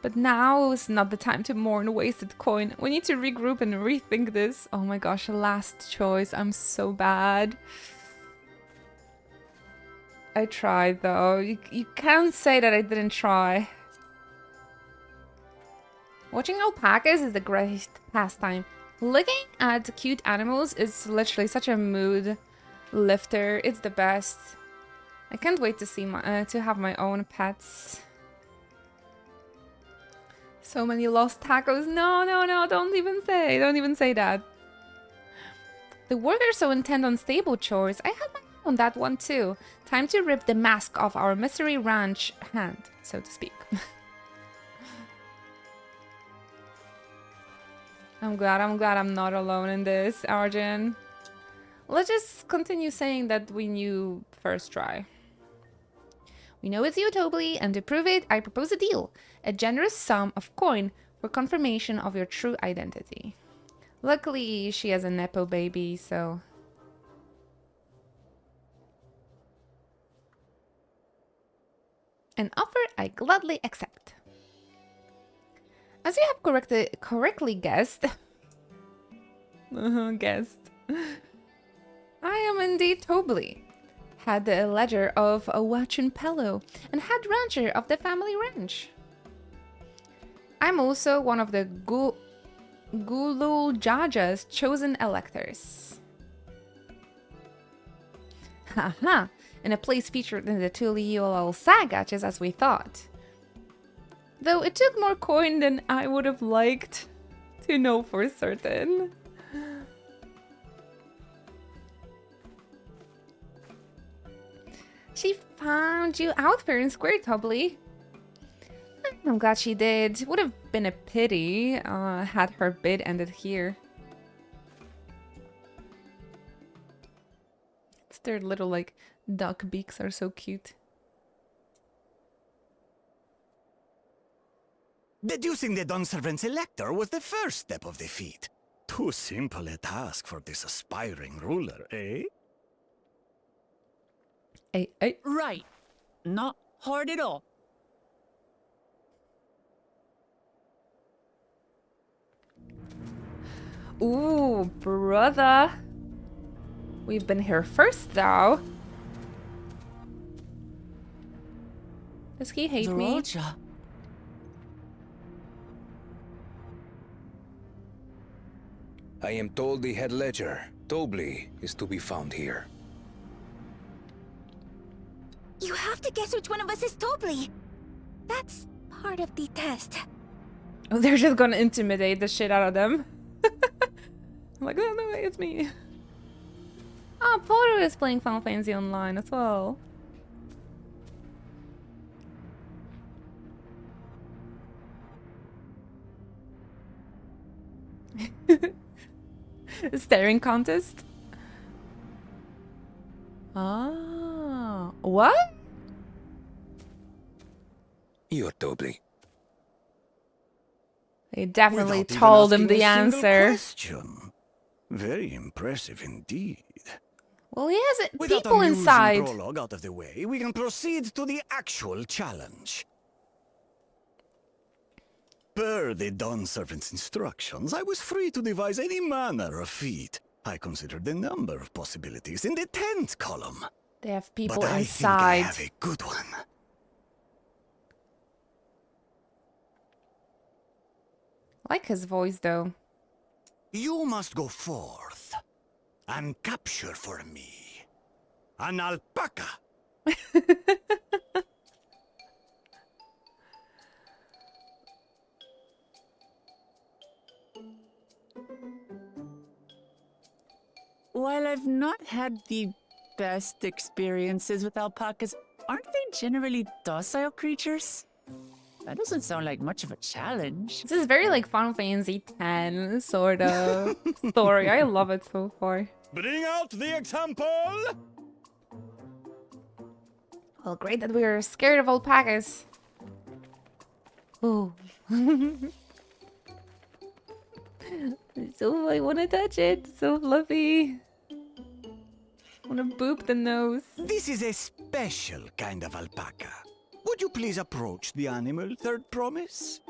But now is not the time to mourn wasted coin. We need to regroup and rethink this. Oh my gosh, last choice. I'm so bad. I tried though. You can't say that I didn't try. Watching alpacas is the greatest pastime. Looking at cute animals is literally such a mood lifter. It's the best. I can't wait to see to have my own pets. So many lost tacos. No, no, no, don't even say that. The workers so intent on stable chores. I had my eye on that one too. Time to rip the mask off our mystery ranch hand, so to speak. I'm glad I'm not alone in this, Arjun. Let's just continue saying that we knew first try. We know it's you, Tobly, and to prove it, I propose a deal. A generous sum of coin for confirmation of your true identity. Luckily, she has a Nepo baby, so... An offer I gladly accept. As you have correctly guessed... guessed. I am indeed Tobly. Had the ledger of a Wachin Pello, and head rancher of the family ranch. I'm also one of the Gulul Jaja's chosen electors. Haha, in a place featured in the Tuliolal saga, just as we thought. Though it took more coin than I would have liked to know for certain. She found you out fair and square, Tobly. I'm glad she did. Would have been a pity had her bid ended here. Their little like duck beaks are so cute. Deducing the Dawnservant's elector was the first step of the feat. Too simple a task for this aspiring ruler, eh? Hey. Right. Not hard at all. Ooh, brother. We've been here first, though. Does he hate me? I am told the head ledger, Tobli, is to be found here. You have to guess which one of us is Tobli. That's part of the test. Oh, they're just gonna intimidate the shit out of them. I'm like, oh, no, it's me. Oh, Poto is playing Final Fantasy Online as well. Staring contest? Ah, what? You're Tobli. They definitely Without even told him asking the a single answer. question. Very impressive indeed. Well, he has With that people amusing inside. prologue out of the way, we can proceed to the actual challenge. Per the Dawn Servant's instructions, I was free to devise any manner of feat. I considered a number of possibilities in the 10th column. They have people But I inside. think I have a good one. I like his voice, though. You must go forth and capture for me an alpaca. While I've not had the best experiences with alpacas, aren't they generally docile creatures? That doesn't sound like much of a challenge. This is very like Final Fantasy X sort of story. I love it so far. Bring out the example! Well, great that we are scared of alpacas. Oh. So I want to touch it. So fluffy. I want to boop the nose. This is a special kind of alpaca. Would you please approach the animal, Third Promise?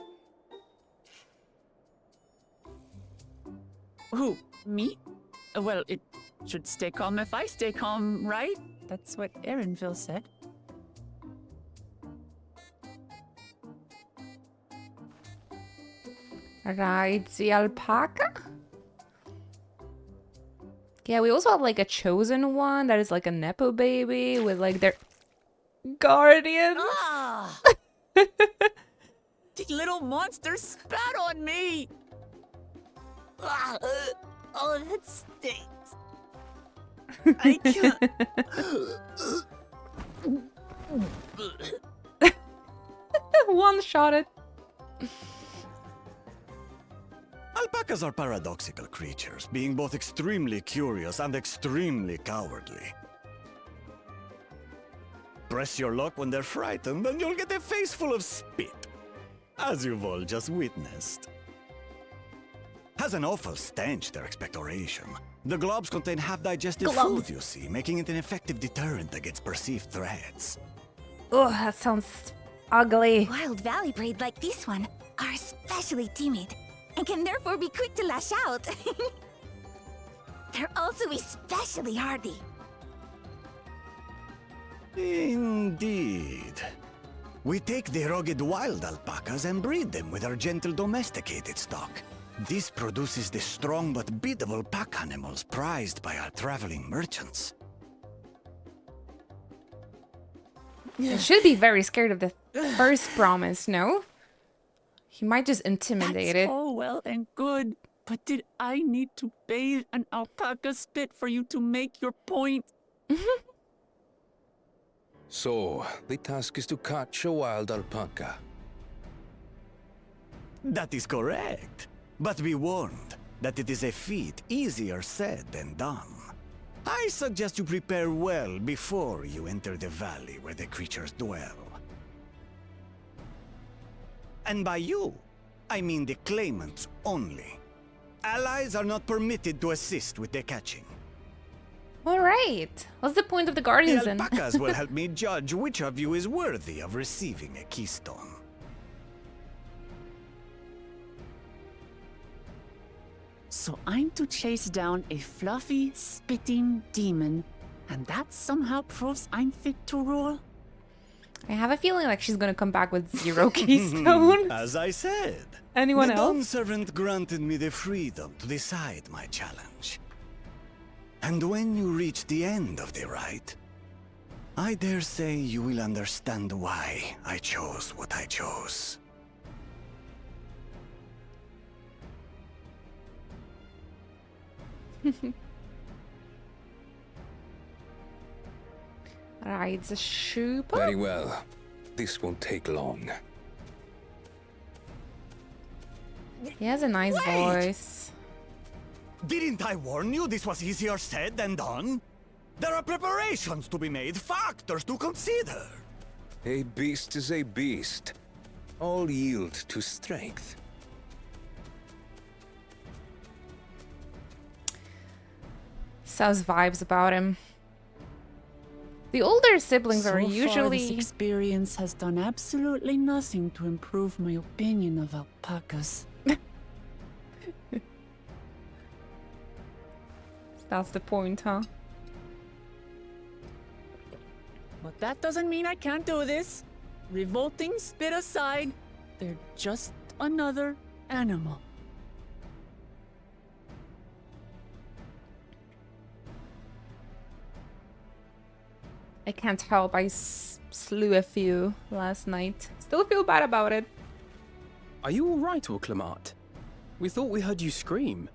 Who? Me? Well, it should stay calm if I stay calm, right? That's what Erinville said. Right, the alpaca? Yeah, we also have like a chosen one that is like a Nepo baby with like their guardians. Ah! The little monster spat on me! Ah, oh, that stinks. I can't. One shot it. Alpacas are paradoxical creatures, being both extremely curious and extremely cowardly. Press your luck when they're frightened, and you'll get a face full of spit, as you've all just witnessed. Has an awful stench, their expectoration. The globs contain half-digested food, you see, making it an effective deterrent against perceived threats. Oh, that sounds ugly. Wild valley breed like this one are especially timid and can therefore be quick to lash out. They're also especially hardy. Indeed. We take the rugged wild alpacas and breed them with our gentle domesticated stock. This produces the strong but biddable pack animals prized by our traveling merchants. You should be very scared of the first promise, no? He might just intimidate it. That's all well and good, but did I need to bathe an alpaca spit for you to make your point? So, the task is to catch a wild alpaca. That is correct. But be warned that it is a feat easier said than done. I suggest you prepare well before you enter the valley where the creatures dwell. And by you, I mean the claimants only. Allies are not permitted to assist with the catching. Alright. What's the point of the guardians The then? alpacas will help me judge which of you is worthy of receiving a keystone. So I'm to chase down a fluffy, spitting demon, and that somehow proves I'm fit to rule? I have a feeling like she's gonna come back with 0 keystones. As I said, Anyone the Dawn else? Servant granted me the freedom to decide my challenge. And when you reach the end of the rite, I dare say you will understand why I chose what I chose. Right, the shoe. Very well. This won't take long. He has a nice voice. Didn't I warn you this was easier said than done? There are preparations to be made, factors to consider. A beast is a beast. All yield to strength. Sounds vibes about him. The older siblings are So far, usually... this experience has done absolutely nothing to improve my opinion of alpacas. That's the point, huh? But that doesn't mean I can't do this. Revolting spit aside, they're just another animal. I can't help, I slew a few last night. Still feel bad about it. Are you alright, Orclamat? We thought we heard you scream.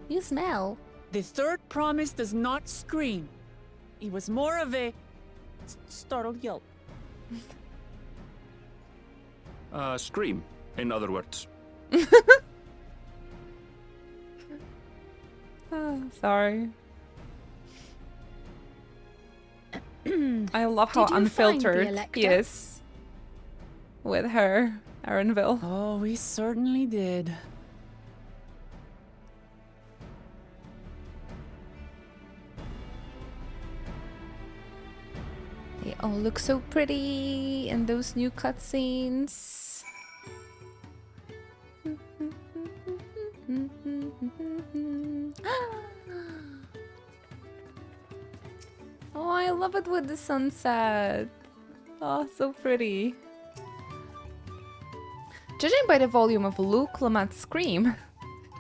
You smell. The third promise does not scream. It was more of a startled yelp. Scream, in other words. Sorry. I love how Did you find the unfiltered Elector? he is with her, Aaronville. Oh, we certainly did. They all look so pretty in those new cutscenes. Oh, I love it with the sunset. Oh, so pretty. Judging by the volume of Luke Lamat's scream,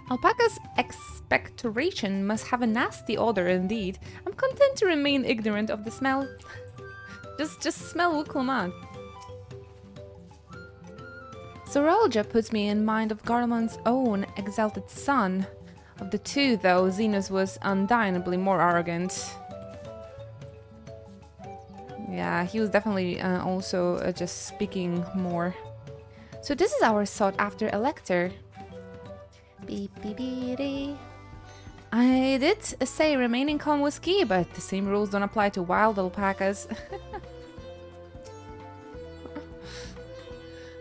alpaca's expectoration must have a nasty odor indeed. I'm content to remain ignorant of the smell. Just smell Luke Lamat. Zoralja puts me in mind of Garlemon's own exalted son. Of the two, though, Xenos was undeniably more arrogant. Yeah, he was definitely also just speaking more. So this is our sought-after Elector. Beep, beep, beep, beep. I did say remaining calm was key, but the same rules don't apply to wild alpacas.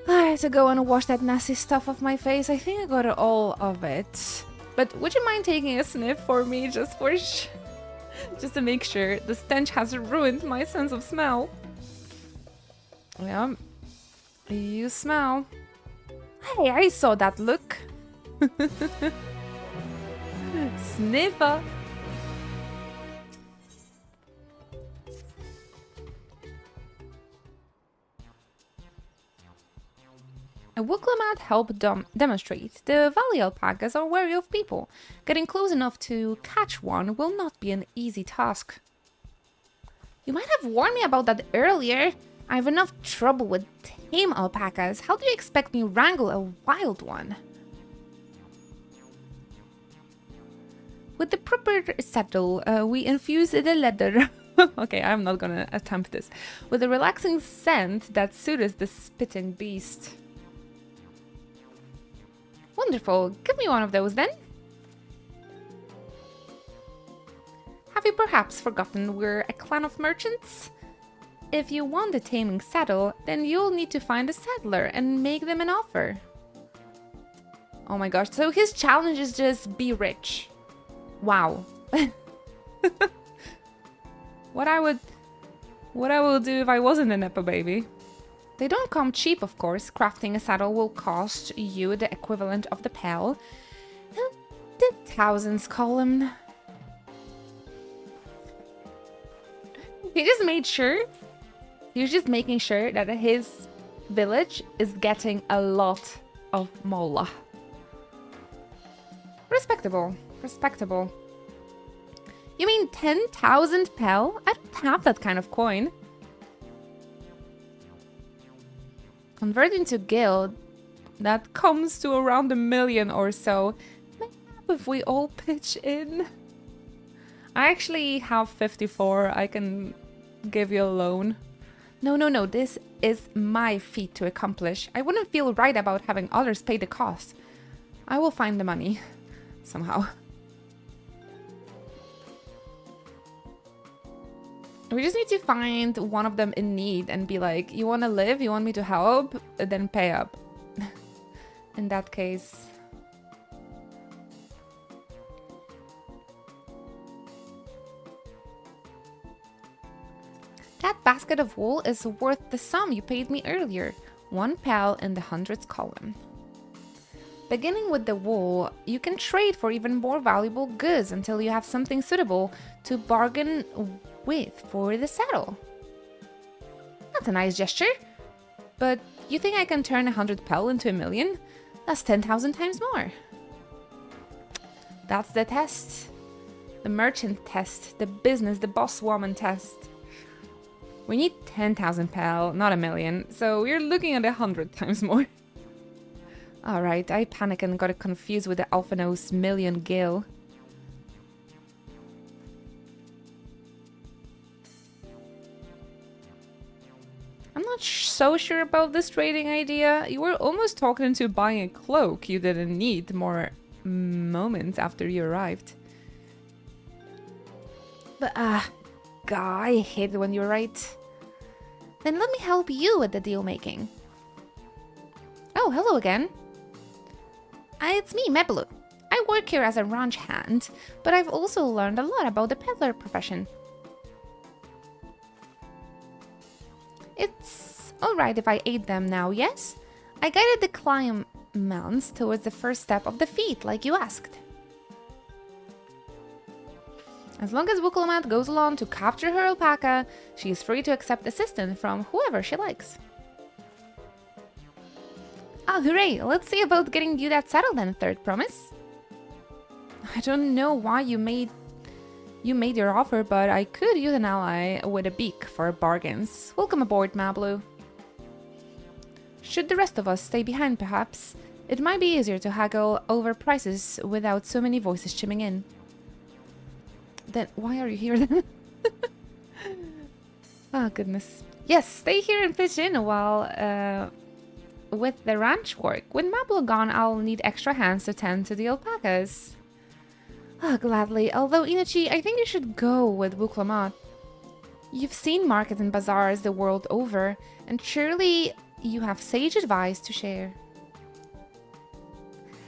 I had to go and wash that nasty stuff off my face. I think I got all of it. But would you mind taking a sniff for me, just to make sure? The stench has ruined my sense of smell. Yeah, you smell. Hey, I saw that look. Sniffer. A Wooklamat helped demonstrate the valley alpacas are wary of people. Getting close enough to catch one will not be an easy task. You might have warned me about that earlier. I have enough trouble with tame alpacas. How do you expect me to wrangle a wild one? With the proper saddle, we infuse the leather. Okay, I'm not gonna attempt this. With a relaxing scent that suits the spitting beast. Wonderful. Give me one of those then. Have you perhaps forgotten we're a clan of merchants? If you want a taming saddle, then you'll need to find a saddler and make them an offer. Oh my gosh, so his challenge is just be rich. Wow. What I will do if I wasn't a Nepo baby. They don't come cheap, of course. Crafting a saddle will cost you the equivalent of the pal. The thousands, Colin. He just made sure He's just making sure that his village is getting a lot of mola. Respectable. Respectable. You mean 10,000 pel? I don't have that kind of coin. Converting to guild, that comes to around 1 million or so. Maybe if we all pitch in. I actually have 54. I can give you a loan. No. This is my feat to accomplish. I wouldn't feel right about having others pay the cost. I will find the money. Somehow. We just need to find one of them in need and be like, you want to live? You want me to help? Then pay up. In that case. That basket of wool is worth the sum you paid me earlier. 1 pel in the hundreds column. Beginning with the wool, you can trade for even more valuable goods until you have something suitable to bargain with for the saddle. That's a nice gesture. But you think I can turn 100 pel into 1 million? That's 10,000 times more. That's the test. The merchant test. The business, the boss woman test. We need 10,000 pel, not 1 million. So we're looking at 100 times more. Alright, I panicked and got it confused with the Alphanos million gil. I'm not so sure about this trading idea. You were almost talking into buying a cloak you didn't need more moments after you arrived. But God, I hate it when you're right. Then let me help you with the deal making. Oh, hello again. It's me, Meblu. I work here as a ranch hand, but I've also learned a lot about the peddler profession. It's alright if I aid them now, yes? I guided the claimants towards the first step of the feat, like you asked. As long as Wukalamat goes along to capture her alpaca, she is free to accept assistance from whoever she likes. Ah, hooray! Let's see about getting you that saddle then, third promise. I don't know why you made your offer, but I could use an ally with a beak for bargains. Welcome aboard, Mablu. Should the rest of us stay behind, perhaps? It might be easier to haggle over prices without so many voices chiming in. Then why are you here then? Oh, goodness. Yes, stay here and pitch in while with the ranch work. With Mablu gone, I'll need extra hands to tend to the alpacas. Oh, gladly. Although, Inachi, I think you should go with Wuklamat. You've seen markets and bazaars the world over, and surely you have sage advice to share.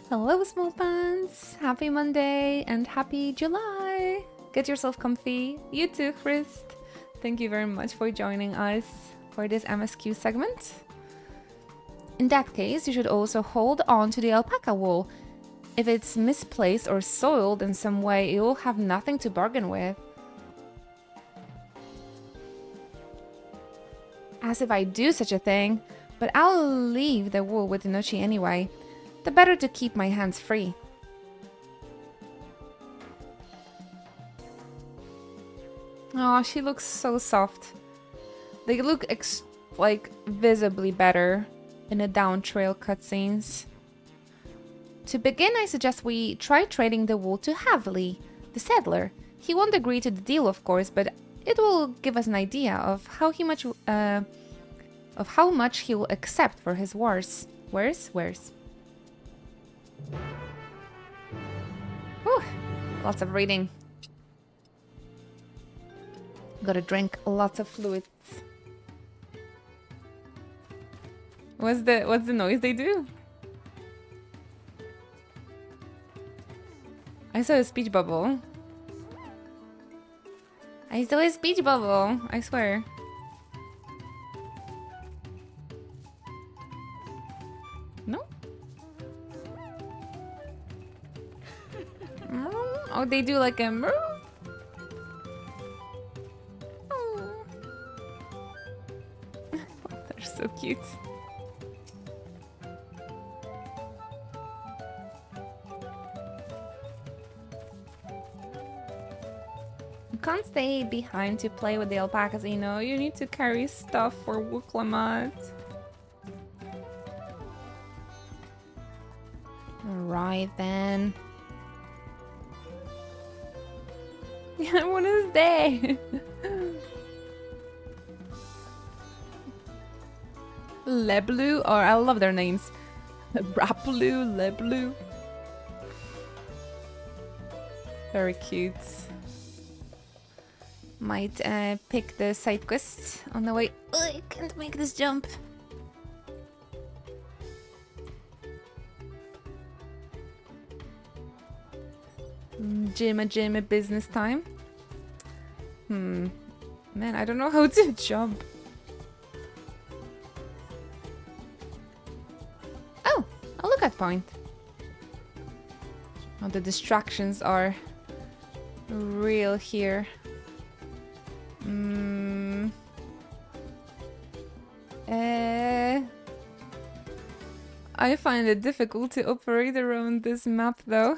Hello, small pants. Happy Monday and happy July. Get yourself comfy. You too, Christ. Thank you very much for joining us for this MSQ segment. In that case, you should also hold on to the alpaca wool. If it's misplaced or soiled in some way, you'll have nothing to bargain with. As if I do such a thing, but I'll leave the wool with Inochi anyway. The better to keep my hands free. Oh, she looks so soft. They look like visibly better in the Dawntrail cutscenes. To begin, I suggest we try trading the wool to Havli, the settler. He won't agree to the deal, of course, but it will give us an idea of how much he will accept for his wares. Wares. Whew, lots of reading. Gotta drink lots of fluids. What's the noise they do? I saw a speech bubble. I saw a speech bubble, I swear. No? Oh, they do like a moo? can't stay behind to play with the alpacas, you know. You need to carry stuff for Wuklamat. Alright then. Yeah, what is day? Leblu, or I love their names. Raplu, Leblu. Very cute. Might pick the side quest on the way. Oh, I can't make this jump. Jimma business time. Man, I don't know how to jump. Oh, a lookout point. Oh, the distractions are real here. I find it difficult to operate around this map though.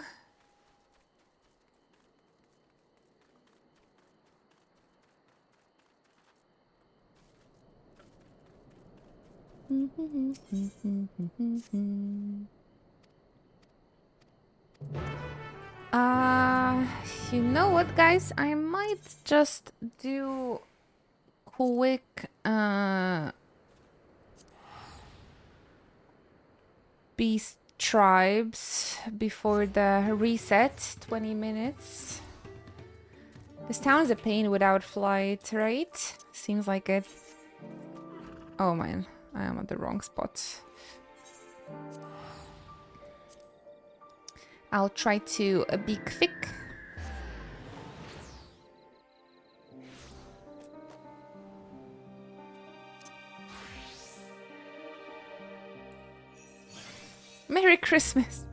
You know what, guys? I might just do quick beast tribes before the reset. 20 minutes. This town is a pain without flight, right? Seems like it. Oh man, I am at the wrong spot. I'll try to be quick. Merry Christmas.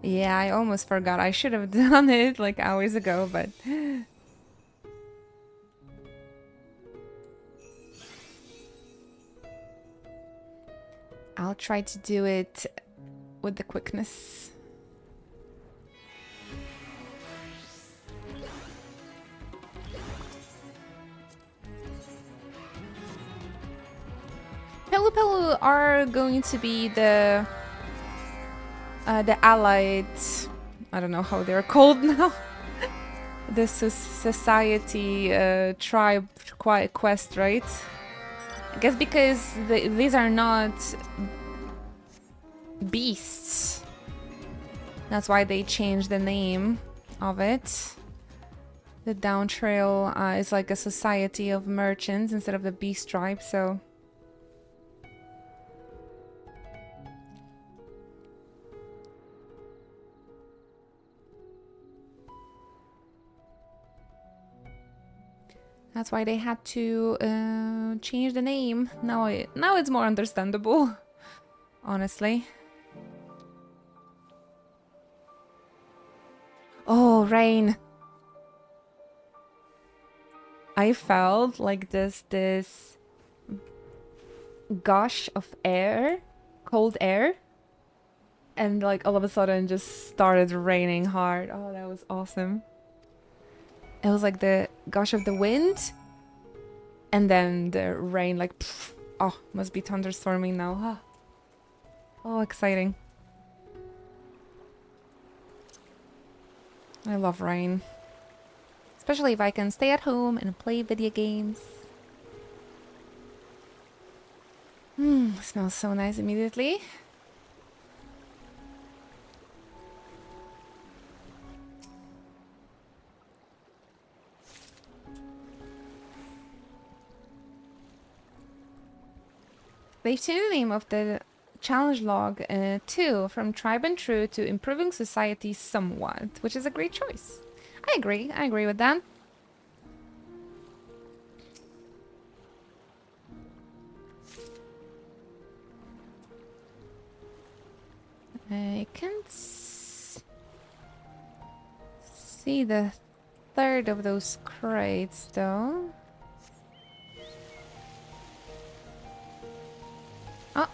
Yeah, I almost forgot. I should have done it like hours ago, but I'll try to do it with the quickness. Pelu Pelu are going to be the allied, I don't know how they're called now. The society tribe quest, right? I guess because these are not beasts. That's why they changed the name of it. The Dawntrail is like a society of merchants instead of the beast tribe, so... That's why they had to change the name. Now it's more understandable, honestly. Oh, rain. I felt like this gush of air, cold air, and like all of a sudden just started raining hard. Oh, that was awesome. It was like the gush of the wind, and then the rain, like, pff, oh, must be thunderstorming now. Huh? Oh, exciting. I love rain. Especially if I can stay at home and play video games. Smells so nice immediately. They've changed the name of the challenge log too, from Tribe and True to Improving Society Somewhat, which is a great choice. I agree with that. I can't see the third of those crates though. Oh.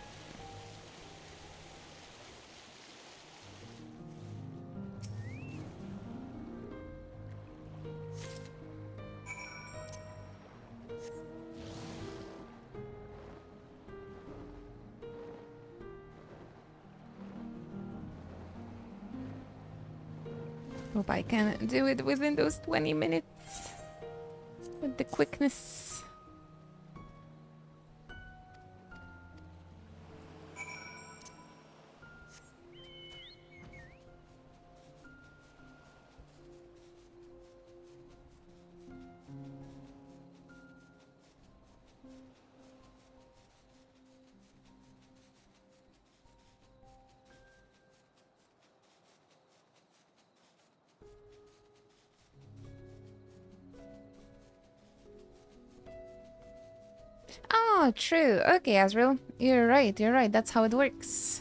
Hope I can do it within those 20 minutes. With the quickness. Oh, true. Okay, Azrael. You're right, you're right. That's how it works.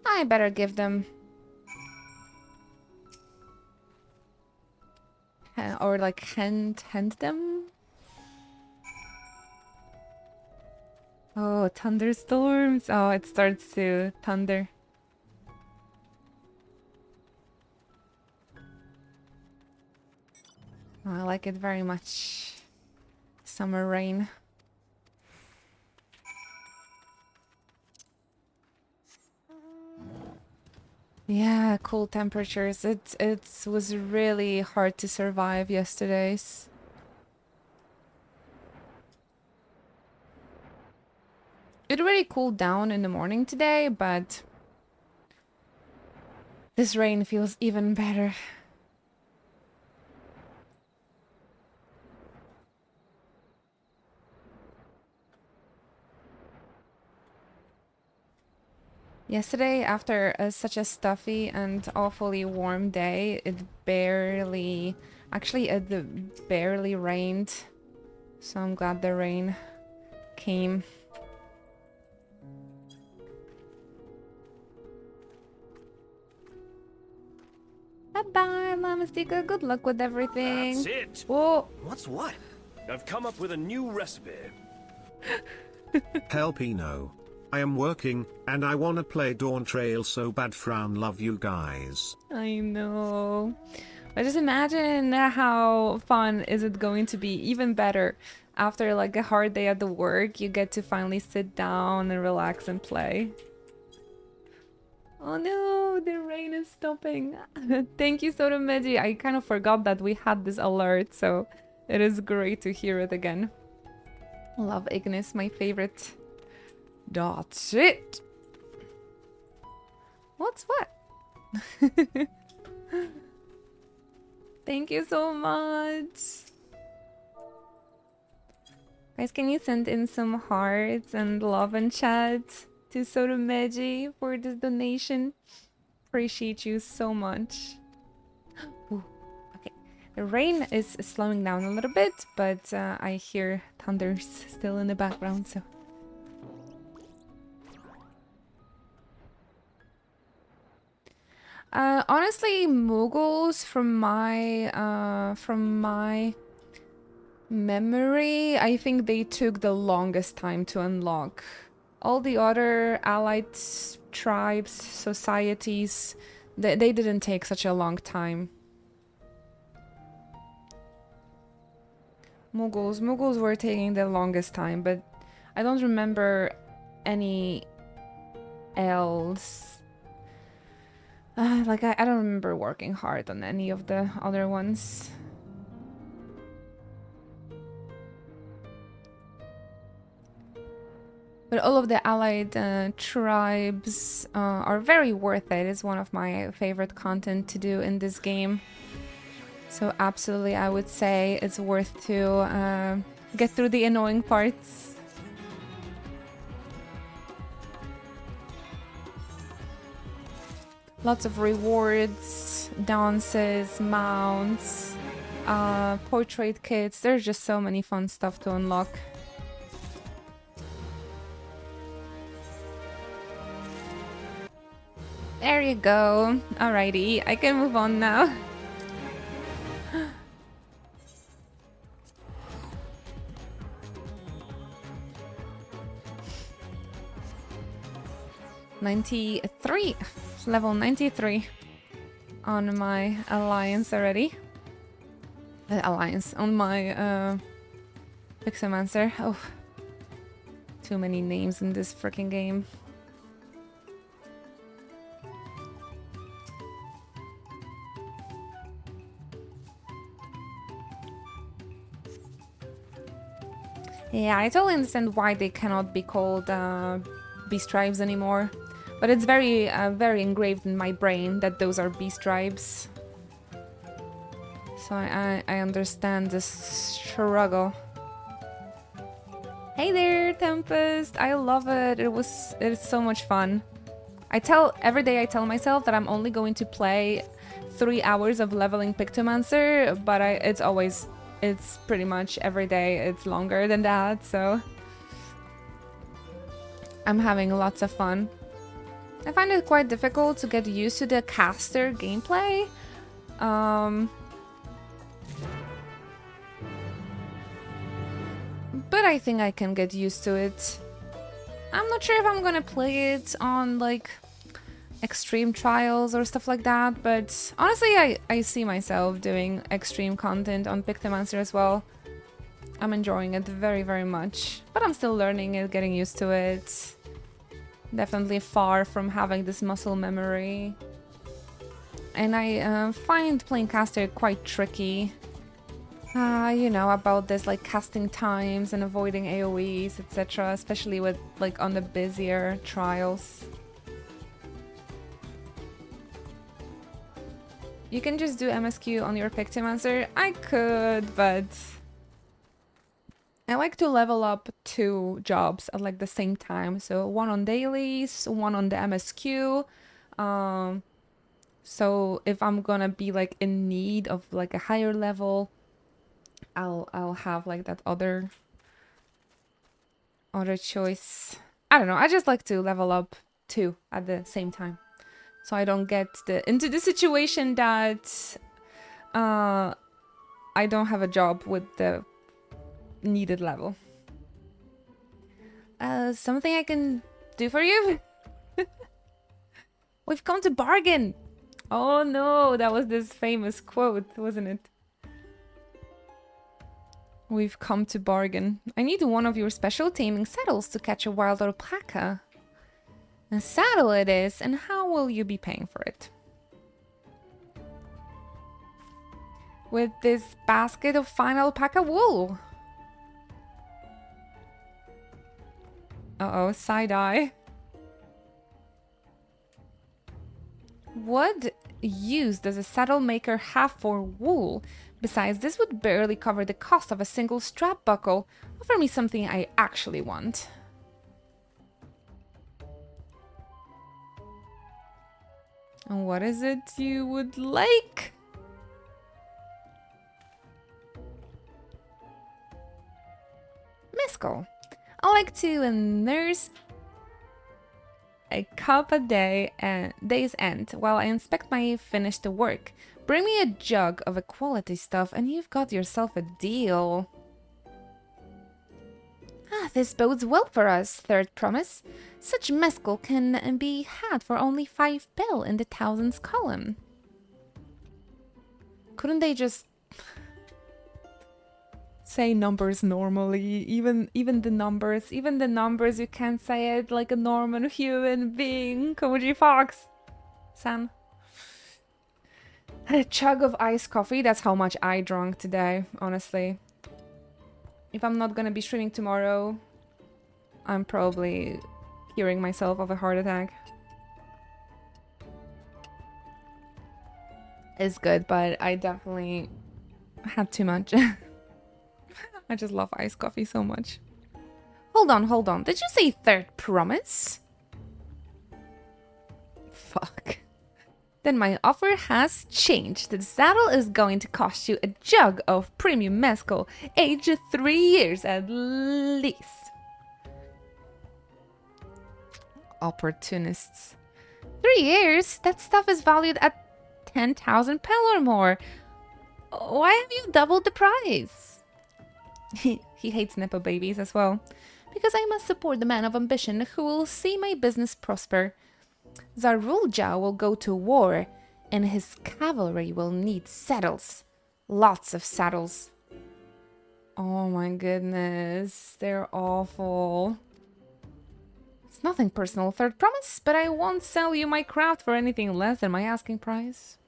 I better give them... or like hand them? Oh, thunderstorms. Oh, it starts to thunder. Oh, I like it very much. Summer rain. Yeah, cool temperatures. It was really hard to survive yesterday's. It really cooled down in the morning today, but this rain feels even better. Yesterday, after such a stuffy and awfully warm day, it barely rained. So I'm glad the rain came. Bye-bye, Mama Stika. Good luck with everything. That's it. Whoa. What's what? I've come up with a new recipe. Helpino. I am working, and I wanna play Dawntrail so bad. Frown. Love you guys. I know. But just imagine how fun is it going to be. Even better. After like a hard day at the work, you get to finally sit down and relax and play. Oh no, the rain is stopping. Thank you, Sotomeji. I kind of forgot that we had this alert, so it is great to hear it again. Love Ignis, my favorite. That's it. What's what? Thank you so much. Guys, can you send in some hearts and love and chat to Sotomeji for this donation? Appreciate you so much. Ooh, okay, the rain is slowing down a little bit, but I hear thunders still in the background, so. Honestly, Moogles from my memory, I think they took the longest time to unlock. All the other allied tribes, societies, they didn't take such a long time. Moogles were taking the longest time, but I don't remember any else. Like, I don't remember working hard on any of the other ones. But all of the allied tribes are very worth it. It's one of my favorite content to do in this game. So absolutely, I would say it's worth to get through the annoying parts. Lots of rewards, dances, mounts, portrait kits. There's just so many fun stuff to unlock. There you go. Alrighty, I can move on now. '93. Level 93 on my alliance already. Alliance on my Pixomancer. Oh, too many names in this freaking game. Yeah, I totally understand why they cannot be called beast tribes anymore. But it's very, very engraved in my brain that those are beast tribes. So I understand this struggle. Hey there, Tempest! I love it. It's so much fun. Every day I tell myself that I'm only going to play 3 hours of leveling Pictomancer, but it's pretty much every day it's longer than that, so I'm having lots of fun. I find it quite difficult to get used to the caster gameplay. But I think I can get used to it. I'm not sure if I'm gonna play it on like extreme trials or stuff like that, but honestly I see myself doing extreme content on Pictomancer as well. I'm enjoying it very, very much, but I'm still learning it, getting used to it. Definitely far from having this muscle memory. And I find playing caster quite tricky. You know, about this like casting times and avoiding AoEs, etc. Especially with like on the busier trials. You can just do MSQ on your Pictomancer. I could, but I like to level up 2 jobs at like the same time. So one on dailies, one on the MSQ. So if I'm gonna be like in need of like a higher level, I'll have like that other choice. I don't know. I just like to level up 2 at the same time, so I don't get into the situation that I don't have a job with the needed level. Something I can do for you? We've come to bargain. Oh no, that was this famous quote, wasn't it? We've come to bargain. I need one of your special taming saddles to catch a wild alpaca. A saddle it is, and how will you be paying for it? With this basket of fine alpaca wool. Uh-oh, side-eye. What use does a saddle maker have for wool? Besides, this would barely cover the cost of a single strap buckle. Offer me something I actually want. And what is it you would like? Mescal. I like to nurse a cup a day and day's end while I inspect my finished work. Bring me a jug of a quality stuff and you've got yourself a deal. This bodes well for us, third promise. Such mescal can be had for only 5 bill in the thousands column. Couldn't they just say numbers normally? Even the numbers you can't say it like a normal human being. Koji Fox san. A chug of iced coffee, that's how much I drank today, honestly. If I'm not gonna be streaming tomorrow, I'm probably curing myself of a heart attack. It's good, but I definitely had too much. I just love iced coffee so much. Hold on. Did you say third promise? Fuck. Then my offer has changed. The saddle is going to cost you a jug of premium mezcal, aged 3 years at least. Opportunists. 3 years? That stuff is valued at 10,000 pel or more. Why have you doubled the price? He hates Nepo babies as well. Because I must support the man of ambition who will see my business prosper. Zarulja will go to war, and his cavalry will need saddles. Lots of saddles. Oh my goodness, they're awful. It's nothing personal, third promise, but I won't sell you my craft for anything less than my asking price.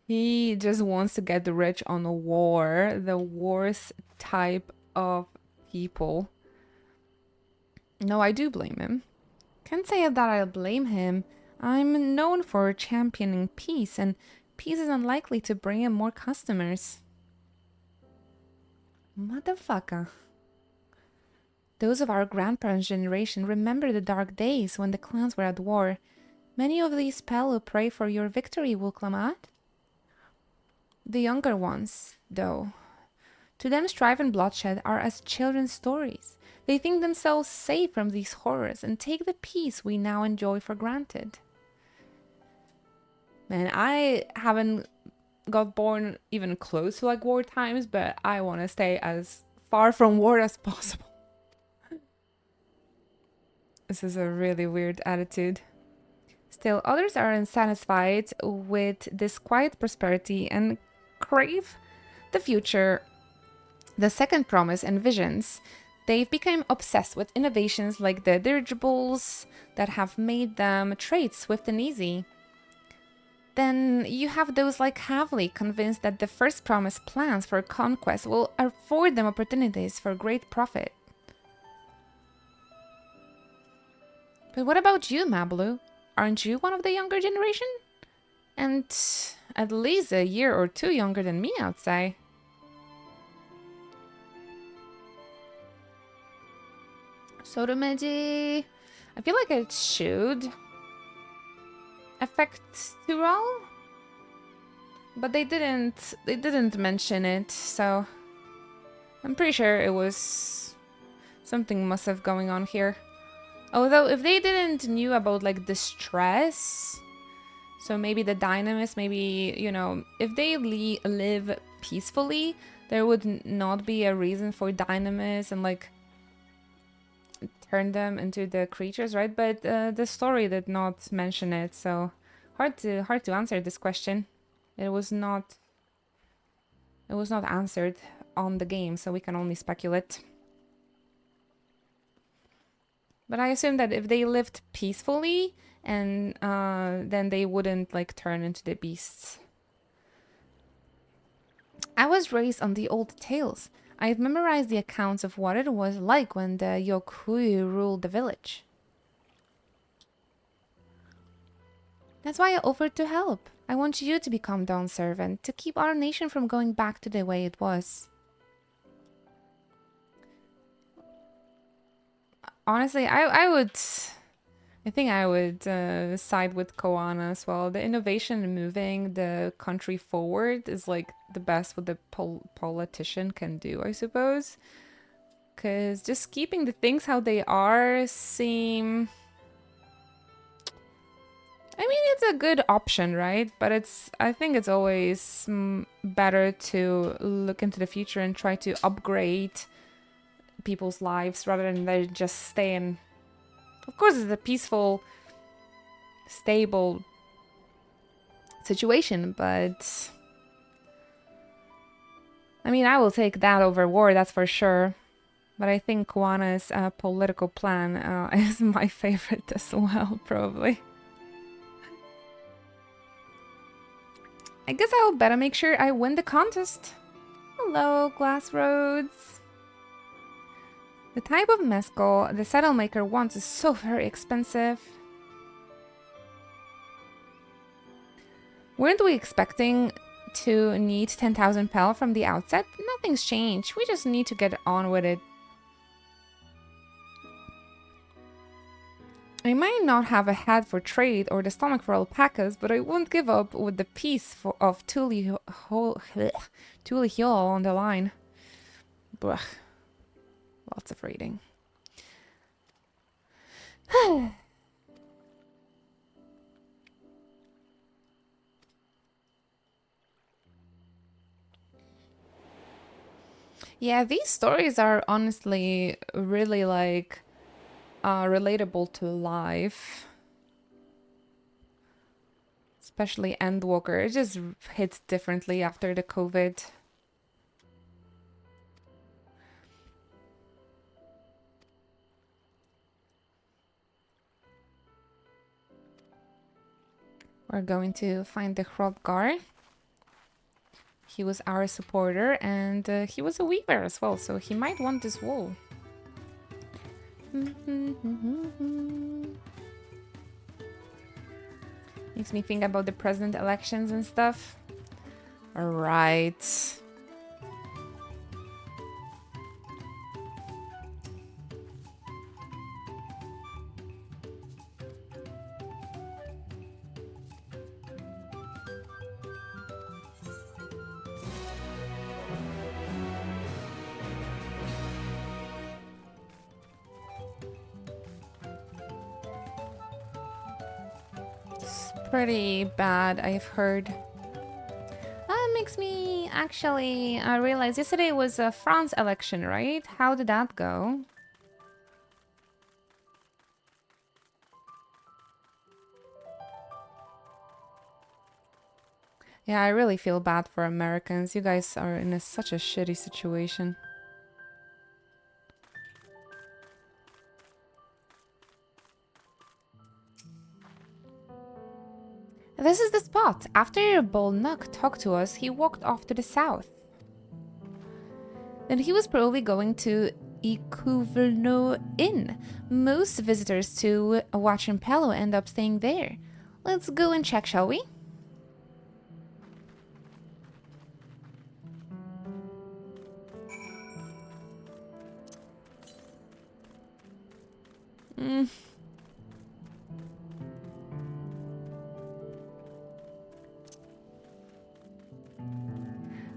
He just wants to get rich on a war, the worst type of people. No, I do blame him. Can't say that I blame him. I'm known for championing peace, and peace is unlikely to bring in more customers. Motherfucker. Those of our grandparents' generation remember the dark days when the clans were at war. Many of these spell will pray for your victory, Wulklamat. The younger ones, though, to them strife and bloodshed are as children's stories. They think themselves safe from these horrors and take the peace we now enjoy for granted. Man, I haven't got born even close to like war times, but I want to stay as far from war as possible. This is a really weird attitude. Still, others are unsatisfied with this quiet prosperity and crave the future. The second promise and visions. They've become obsessed with innovations like the dirigibles that have made them trade swift and easy. Then you have those like Havli convinced that the first promise plans for conquest will afford them opportunities for great profit. But what about you, Mablu? Aren't you one of the younger generation? And at least a year or two younger than me, I'd say. Sotomeji, I feel like it should affect Tural, but they didn't mention it, so I'm pretty sure it was something must have going on here. Although if they didn't knew about like the stress, so maybe the dynamics, maybe, you know, if they live peacefully, there would not be a reason for dynamics and like turn them into the creatures, right? But the story did not mention it, so hard to answer this question. It was not answered on the game, so we can only speculate. But I assume that if they lived peacefully, and then they wouldn't like turn into the beasts. I was raised on the old tales. I've memorized the accounts of what it was like when the Yokui ruled the village. That's why I offered to help. I want you to become Dawn's servant, to keep our nation from going back to the way it was. Honestly, I think I would side with Koana as well. The innovation in moving the country forward is like the best what the politician can do, I suppose. Because just keeping the things how they are seem... I mean, it's a good option, right? But I think it's always better to look into the future and try to upgrade people's lives rather than they just stay in... Of course, it's a peaceful, stable situation, but... I mean, I will take that over war, that's for sure. But I think Koana's political plan is my favorite as well, probably. I guess I'll better make sure I win the contest. Hello, Glassroads. The type of mezcal the saddle maker wants is so very expensive. Weren't we expecting to need 10,000 pel from the outset? Nothing's changed. We just need to get on with it. I might not have a head for trade or the stomach for alpacas, but I won't give up with the piece of Tulihiol on the line. Blah. Lots of reading. Yeah, these stories are honestly really like relatable to life. Especially Endwalker. It just hits differently after the COVID. We're going to find the Hrothgar. He was our supporter, and he was a weaver as well, so he might want this wool. Makes me think about the president elections and stuff. Alright. Pretty bad, I've heard. That makes me actually realize yesterday was a France election, right? How did that go? Yeah, I really feel bad for Americans. You guys are in such a shitty situation. This is the spot. After Bolnuk talked to us, he walked off to the south. Then he was probably going to Ikuvno Inn. Most visitors to Wachimpelo end up staying there. Let's go and check, shall we?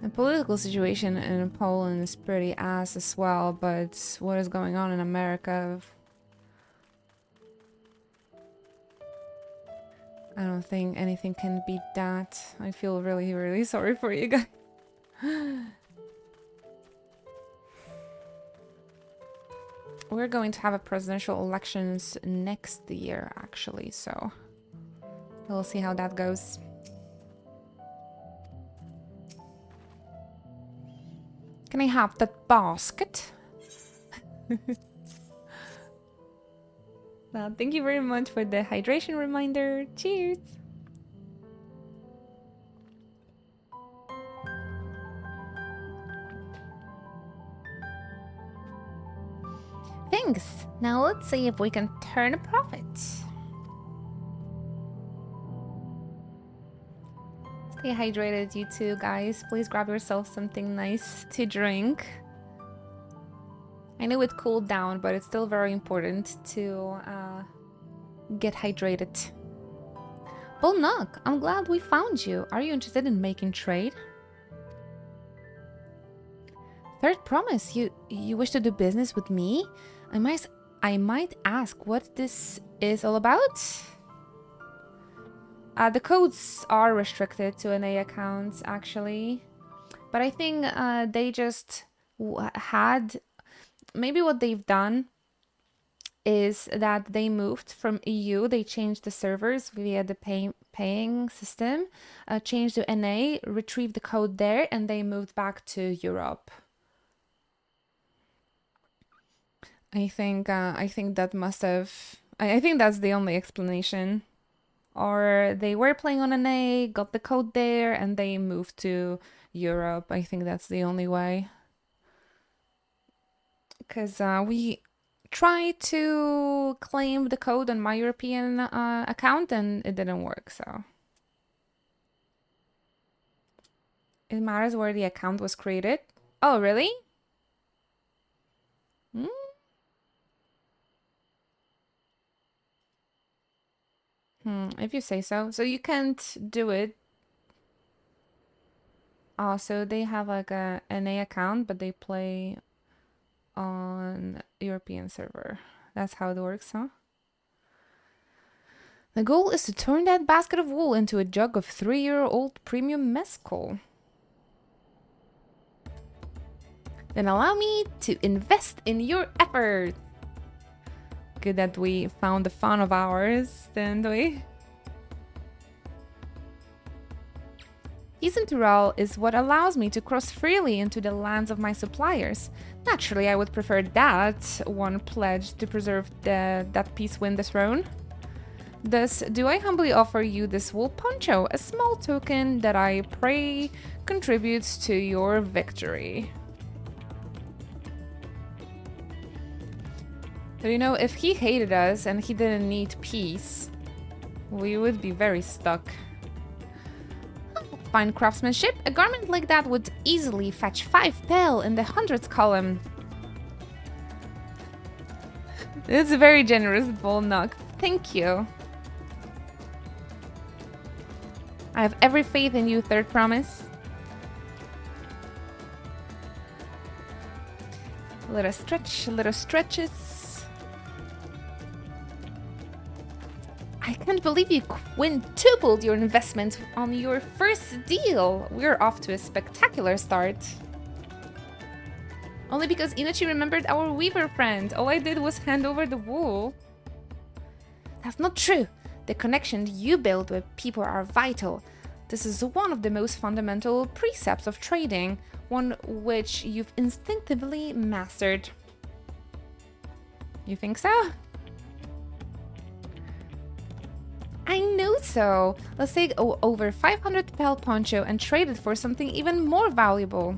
The political situation in Poland is pretty ass as well, but what is going on in America? I don't think anything can beat that. I feel really, really sorry for you guys. We're going to have a presidential elections next year, actually, so we'll see how that goes. Can I have that basket? Well, thank you very much for the hydration reminder. Cheers! Thanks! Now let's see if we can turn a profit. Stay hydrated, you two guys. Please grab yourself something nice to drink. I know it cooled down, but it's still very important to get hydrated. Bolnuk, I'm glad we found you. Are you interested in making trade? Third promise, you wish to do business with me? I might ask what this is all about? The codes are restricted to NA accounts, actually. But I think they just had... Maybe what they've done is that they moved from EU, they changed the servers via the paying system, changed to NA, retrieved the code there, and they moved back to Europe. I think that must have... I think that's the only explanation. Or they were playing on NA, got the code there, and they moved to Europe. I think that's the only way. Because we tried to claim the code on my European account, and it didn't work, so... It matters where the account was created. Oh, really? Hmm? If you say so. So you can't do it. Oh, so they have like a NA account, but they play on European server. That's how it works, huh? The goal is to turn that basket of wool into a jug of 3-year-old premium mezcal. Then allow me to invest in your efforts. Good that we found the fun of ours, didn't we? Eastern Tyrol is what allows me to cross freely into the lands of my suppliers. Naturally, I would prefer that one pledge to preserve that peace win the throne. Thus, do I humbly offer you this wool poncho, a small token that I pray contributes to your victory. But you know, if he hated us and he didn't need peace, we would be very stuck. Fine craftsmanship. A garment like that would easily fetch 5 pel in the hundreds column. It's a very generous bull knock. Thank you. I have every faith in you, third promise. Little stretch, little stretches. I can't believe you quintupled your investment on your first deal. We're off to a spectacular start. Only because Inochi remembered our weaver friend. All I did was hand over the wool. That's not true. The connection you build with people are vital. This is one of the most fundamental precepts of trading, one which you've instinctively mastered. You think so? I know so. Let's take over 500 pel poncho and trade it for something even more valuable.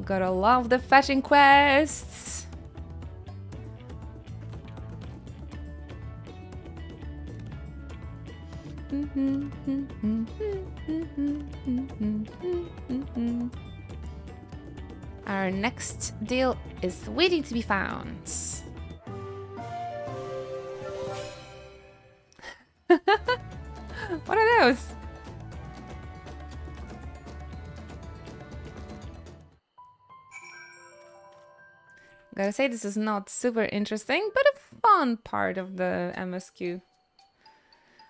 Gotta love the fetching quests. Our next deal is waiting to be found. What are those? Gotta say, this is not super interesting, but a fun part of the MSQ.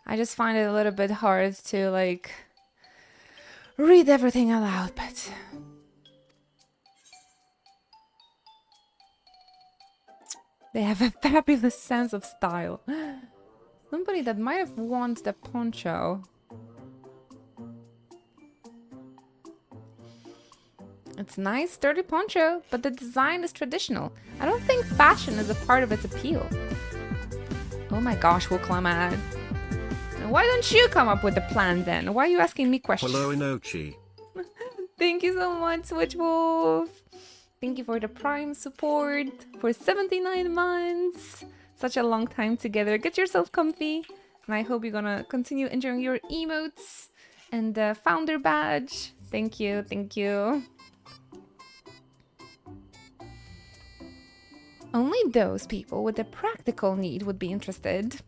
I just find it a little bit hard to, like, read everything aloud, but... they have a fabulous sense of style. Somebody that might have won the poncho. It's nice, sturdy poncho, but the design is traditional. I don't think fashion is a part of its appeal. Oh my gosh, Wooklamad. Why don't you come up with a plan then? Why are you asking me questions? Hello, Inochi. Thank you so much, Switchwolf. Thank you for the Prime support for 79 months. Such a long time together. Get yourself comfy. And I hope you're gonna continue enjoying your emotes and the founder badge. Thank you, thank you. Only those people with a practical need would be interested.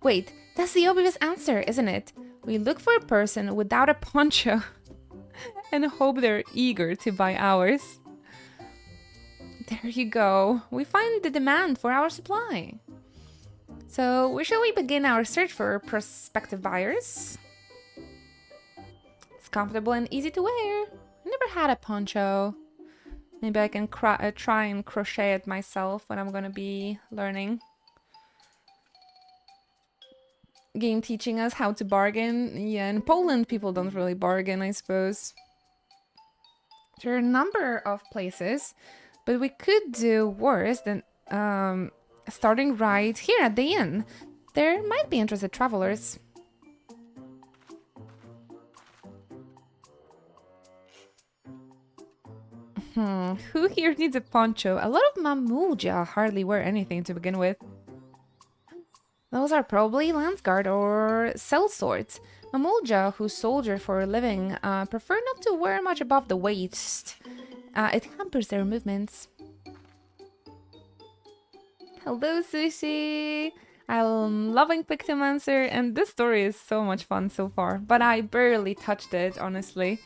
Wait, that's the obvious answer, isn't it? We look for a person without a poncho and hope they're eager to buy ours. There you go. We find the demand for our supply. So, where shall we begin our search for prospective buyers? It's comfortable and easy to wear. I never had a poncho. Maybe I can try and crochet it myself when I'm gonna be learning. Game teaching us how to bargain. Yeah, in Poland people don't really bargain, I suppose. There are a number of places, but we could do worse than starting right here at the inn. There might be interested travelers. Who here needs a poncho? A lot of Mamuja hardly wear anything to begin with. Those are probably Landsguard or sellswords. Mamulja, who soldier for a living, prefer not to wear much above the waist. It hampers their movements. Hello, Sushi! I'm loving Pictomancer, and this story is so much fun so far, but I barely touched it, honestly.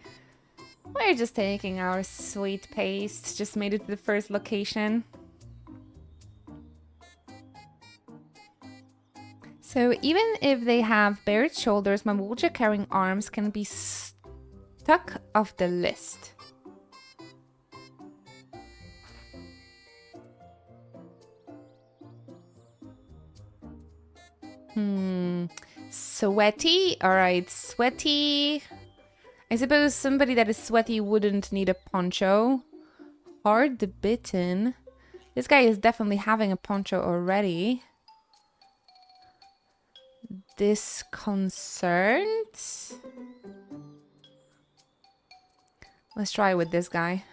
We're just taking our sweet pace, just made it to the first location. So even if they have bared shoulders, Mamulja carrying arms can be stuck off the list. Sweaty? Alright, sweaty. I suppose somebody that is sweaty wouldn't need a poncho. Hard bitten. This guy is definitely having a poncho already. Disconcerted? Let's try with this guy.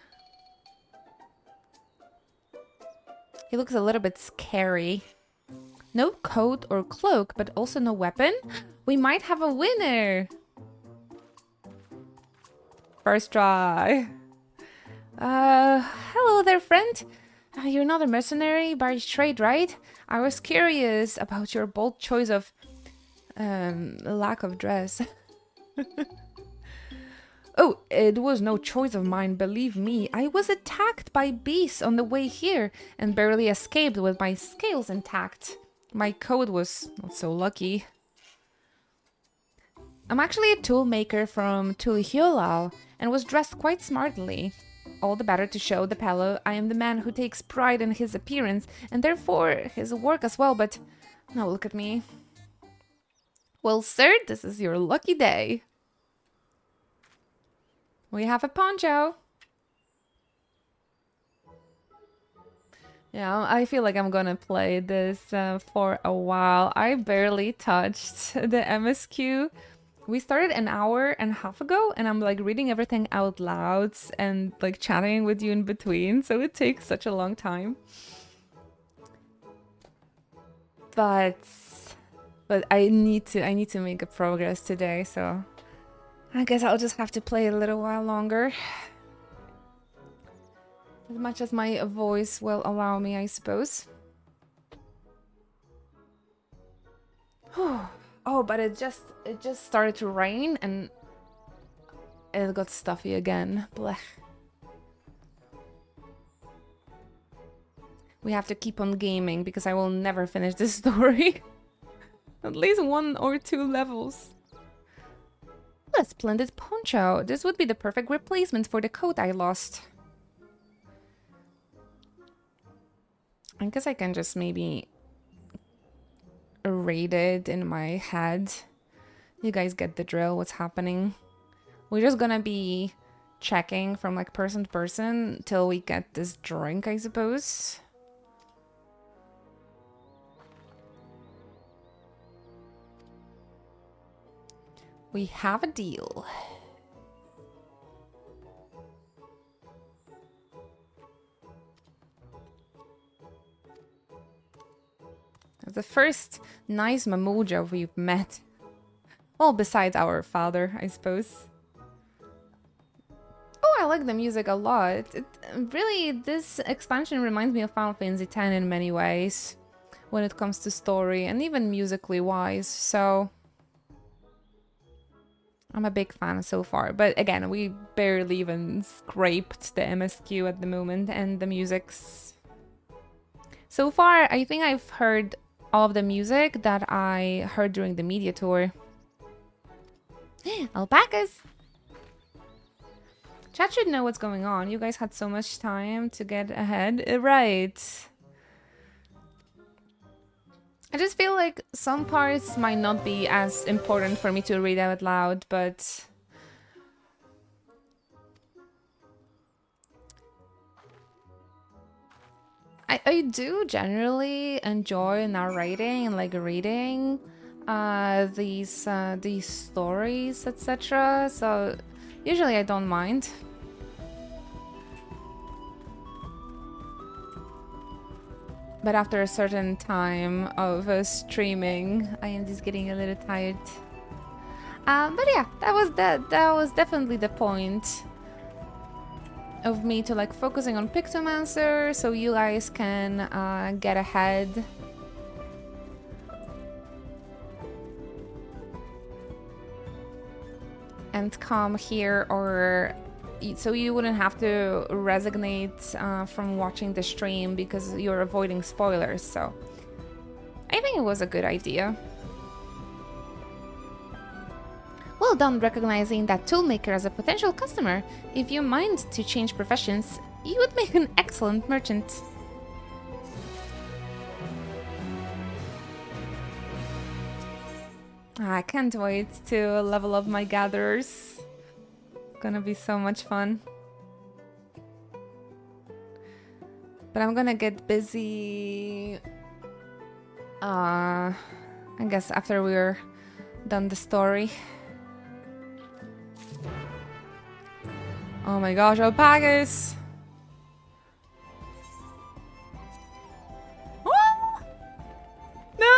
He looks a little bit scary. No coat or cloak, but also no weapon. We might have a winner. First try. Hello there, friend. You're not a mercenary by trade, right? I was curious about your bold choice of lack of dress. Oh, it was no choice of mine, believe me. I was attacked by beasts on the way here and barely escaped with my scales intact. My coat was not so lucky. I'm actually a tool maker from Tulihiolal and was dressed quite smartly. All the better to show the fellow I am the man who takes pride in his appearance and therefore his work as well, but now look at me. Well, sir, this is your lucky day. We have a poncho. Yeah, I feel like I'm gonna play this for a while. I barely touched the MSQ. We started an hour and a half ago, and I'm like reading everything out loud and like chatting with you in between, so it takes such a long time. But I need to make a progress today, so I guess I'll just have to play a little while longer. As much as my voice will allow me, I suppose. Oh, but it just started to rain and it got stuffy again. Blech. We have to keep on gaming because I will never finish this story. At least 1 or 2 levels. A splendid poncho. This would be the perfect replacement for the coat I lost. I guess I can just maybe rate it in my head. You guys get the drill, what's happening. We're just gonna be checking from like person to person till we get this drink, I suppose. We have a deal. The first nice Mamuja we've met. Well, besides our father, I suppose. Oh, I like the music a lot. Really, this expansion reminds me of Final Fantasy X in many ways. When it comes to story and even musically wise, so... I'm a big fan so far, but again, we barely even scraped the MSQ at the moment, and the music's... So far, I think I've heard all of the music that I heard during the media tour. Alpacas! Chat should know what's going on. You guys had so much time to get ahead. Right. I just feel like some parts might not be as important for me to read out loud, but... I do generally enjoy narrating and like reading these stories, etc. So usually I don't mind. But after a certain time of streaming, I am just getting a little tired. But yeah, that was definitely the point of me to like focusing on Pictomancer, so you guys can get ahead. And come here, or so you wouldn't have to resignate from watching the stream because you're avoiding spoilers, so I think it was a good idea. Well done recognizing that toolmaker as a potential customer. If you mind to change professions, you would make an excellent merchant. I can't wait to level up my gatherers. It's gonna be so much fun. But I'm gonna get busy. I guess after we're done the story. Oh my gosh, alpacas! Oh! No!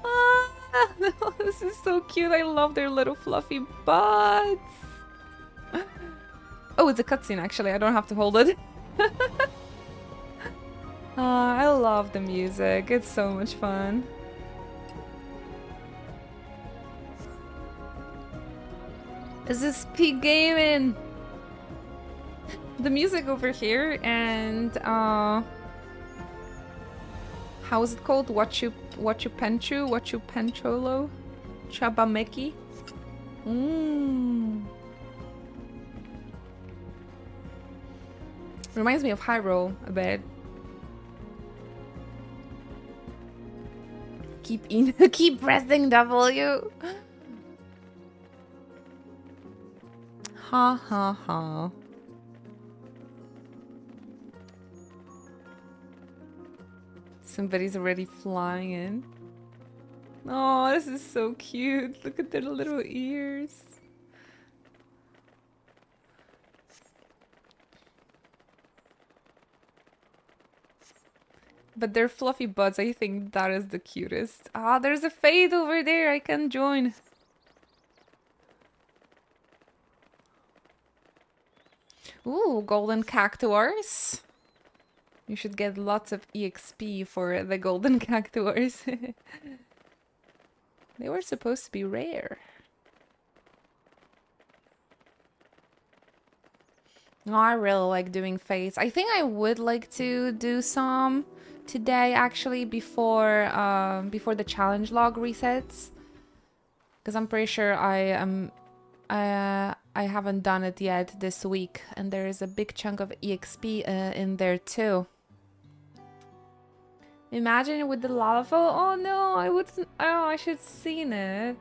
Ah, no, this is so cute. I love their little fluffy butts. Oh, it's a cutscene actually. I don't have to hold it. I love the music. It's so much fun. This is peak gaming. The music over here and how is it called? Wachu Pencholo? Chabameki? Reminds me of Hyrule a bit. Keep pressing W. Ha ha ha. Somebody's already flying in. Oh, this is so cute. Look at their little ears. But their fluffy butts, I think that is the cutest. Ah, there's a fade over there. I can join. Ooh, golden cactuars. You should get lots of EXP for the golden cactuars. They were supposed to be rare. Oh, I really like doing fades. I think I would like to do some today actually before before the challenge log resets, because I'm pretty sure I haven't done it yet this week, and there is a big chunk of EXP in there too. Imagine with the lava flow. Oh no, I wouldn't. Oh, I should have seen it.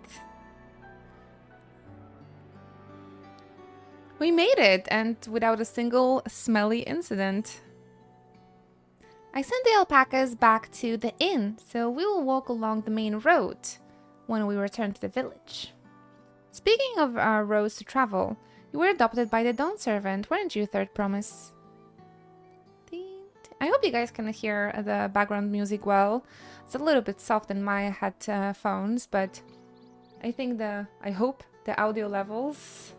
We made it, and without a single smelly incident. I sent the alpacas back to the inn, so we will walk along the main road when we return to the village. Speaking of roads to travel, you were adopted by the Dawn servant, weren't you, Third Promise? I hope you guys can hear the background music well. It's a little bit soft in my headphones, but I hope the audio levels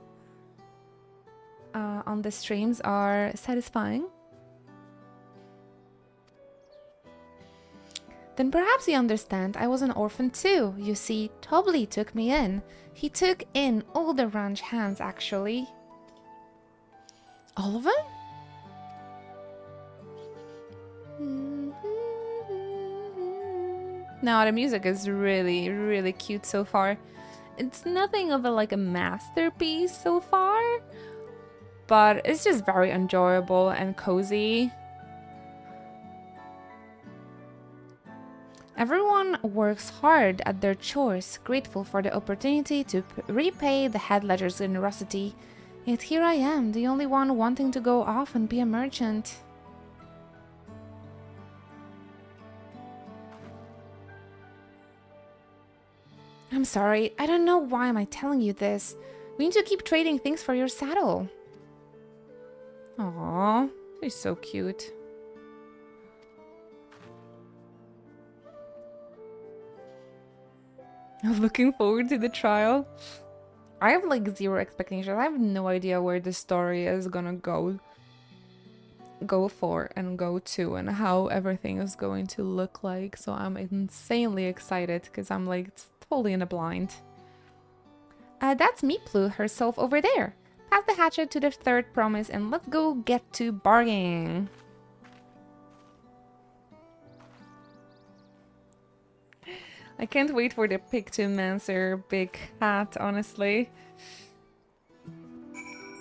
on the streams are satisfying. Then perhaps you understand I was an orphan too. You see, Tobly took me in. He took in all the ranch hands, actually. All of them? No, the music is really, really cute so far. It's nothing of a masterpiece so far, but it's just very enjoyable and cozy. Everyone works hard at their chores, grateful for the opportunity to repay the head ledger's generosity. Yet here I am, the only one wanting to go off and be a merchant. I'm sorry, I don't know why am I telling you this. We need to keep trading things for your saddle. Aww, he's so cute. I'm looking forward to the trial. I have zero expectations. I have no idea where the story is gonna go for and go to, and how everything is going to look like. So I'm insanely excited because I'm totally in a blind. That's Meeplu herself over there. Pass the hatchet to the Third Promise and let's go get to bargaining. I can't wait for the Pictomancer big hat, honestly.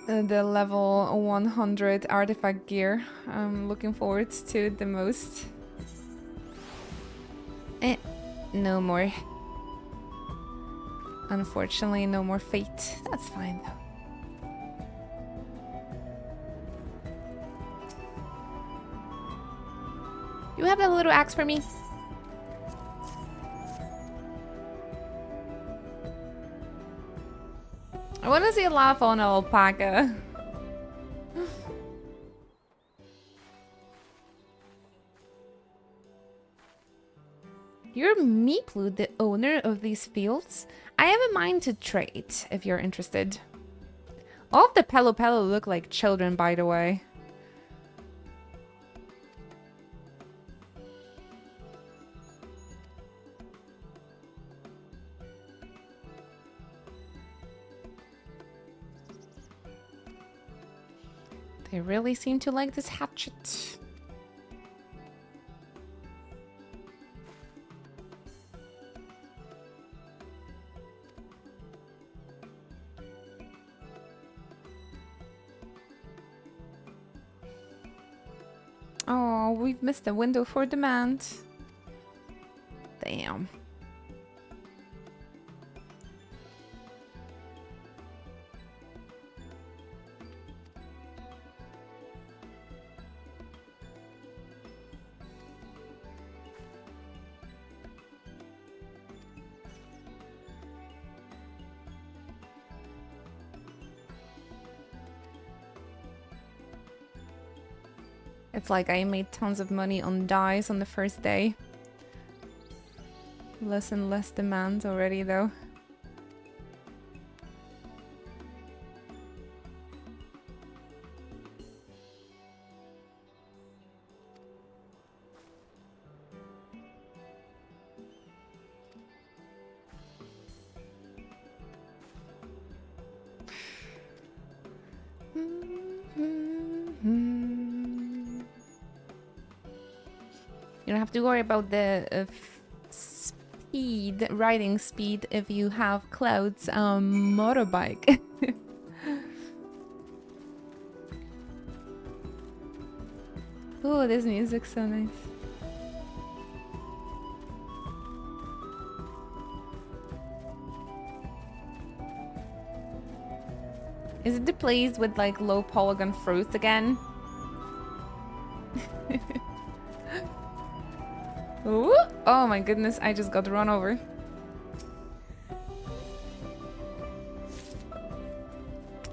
The level 100 artifact gear. I'm looking forward to it the most. No more. Unfortunately, no more fate. That's fine though. You have that little axe for me? I want to see a laugh on an alpaca. You're Meeplu, the owner of these fields? I have a mind to trade, if you're interested. All of the Pelo Pelo look like children, by the way. They really seem to like this hatchet. Oh, we've missed a window for demand. Damn. It's like I made tons of money on dyes on the first day. Less and less demand already though. You don't have to worry about the riding speed if you have Cloud's motorbike. Oh, this music's so nice. Is it the place with like low polygon fruits again? Ooh. Oh my goodness, I just got run over.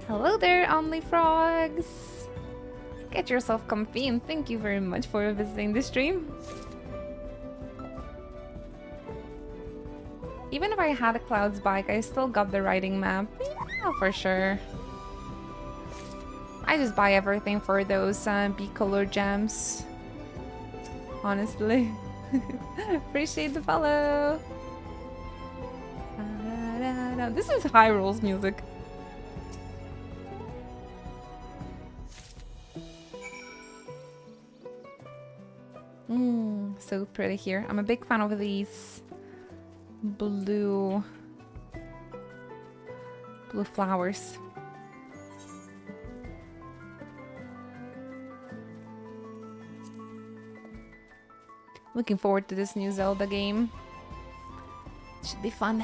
Hello there, Only Frogs. Get yourself comfy and thank you very much for visiting the stream. Even if I had a Cloud's bike, I still got the riding map. Yeah, for sure. I just buy everything for those B-color gems. Honestly. Appreciate the follow. This is Hyrule's music. So pretty here. I'm a big fan of these blue flowers. Looking forward to this new Zelda game. Should be fun.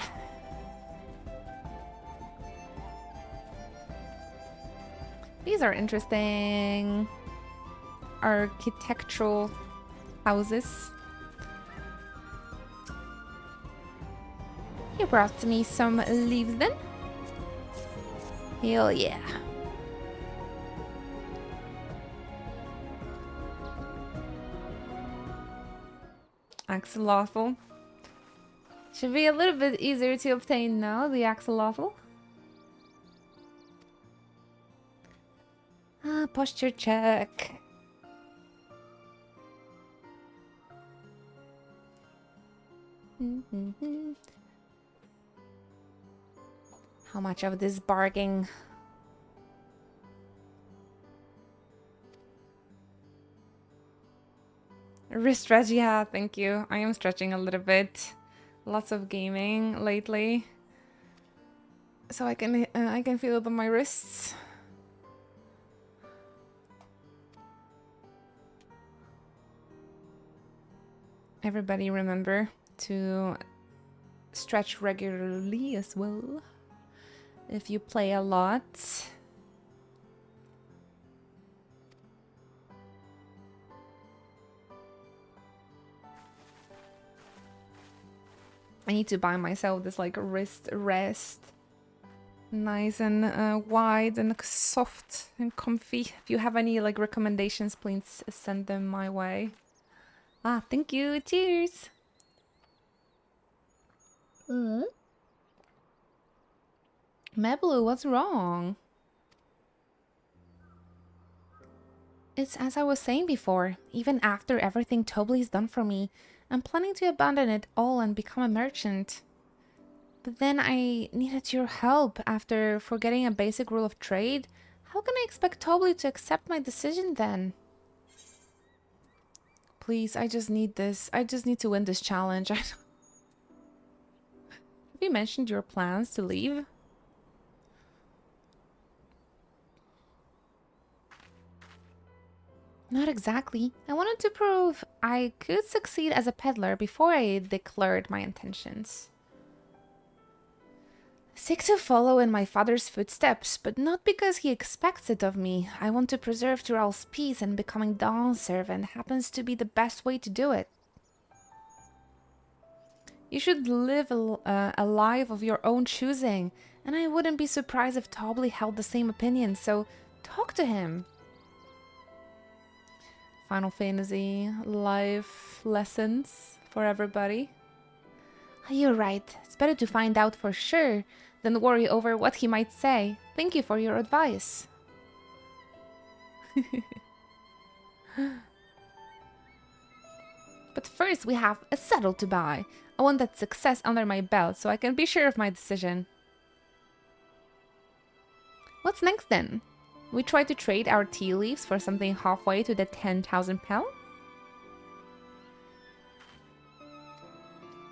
These are interesting architectural houses. You brought me some leaves then? Hell yeah. Axolotl. Should be a little bit easier to obtain now, the axolotl. Posture check. How much of this bargaining? Wrist stretch, yeah, thank you. I am stretching a little bit. Lots of gaming lately, so I can feel it on my wrists. Everybody remember to stretch regularly as well if you play a lot. I need to buy myself this like wrist rest. Nice and wide and soft and comfy. If you have any like recommendations, please send them my way. Ah, thank you. Cheers. Meblu, what's wrong? It's as I was saying before. Even after everything Tobly's done for me, I'm planning to abandon it all and become a merchant. But then I needed your help after forgetting a basic rule of trade. How can I expect Tobly to accept my decision then? Please, I just need this. I just need to win this challenge. Have you mentioned your plans to leave? Not exactly. I wanted to prove I could succeed as a peddler before I declared my intentions. Seek to follow in my father's footsteps, but not because he expects it of me. I want to preserve Tural's peace, and becoming Dawn's servant happens to be the best way to do it. You should live a life of your own choosing, and I wouldn't be surprised if Tobly held the same opinion, so talk to him. Final Fantasy life lessons for everybody. You're right. It's better to find out for sure than worry over what he might say. Thank you for your advice. But first we have a saddle to buy. I want that success under my belt so I can be sure of my decision. What's next then? We try to trade our tea leaves for something halfway to the 10,000 pel?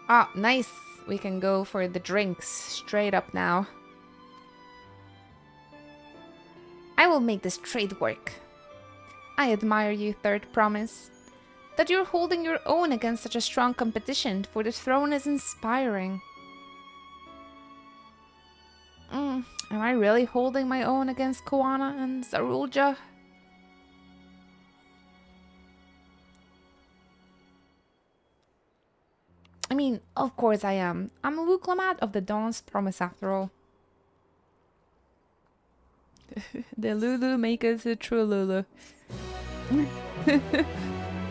Ah, nice! We can go for the drinks straight up now. I will make this trade work. I admire you, Third Promise. That you're holding your own against such a strong competition for the throne is inspiring. Am I really holding my own against Koana and Zarulja? I mean, of course I am. I'm a Wuklamad of the Dawn's Promise after all. The Lulu maketh a true Lulu.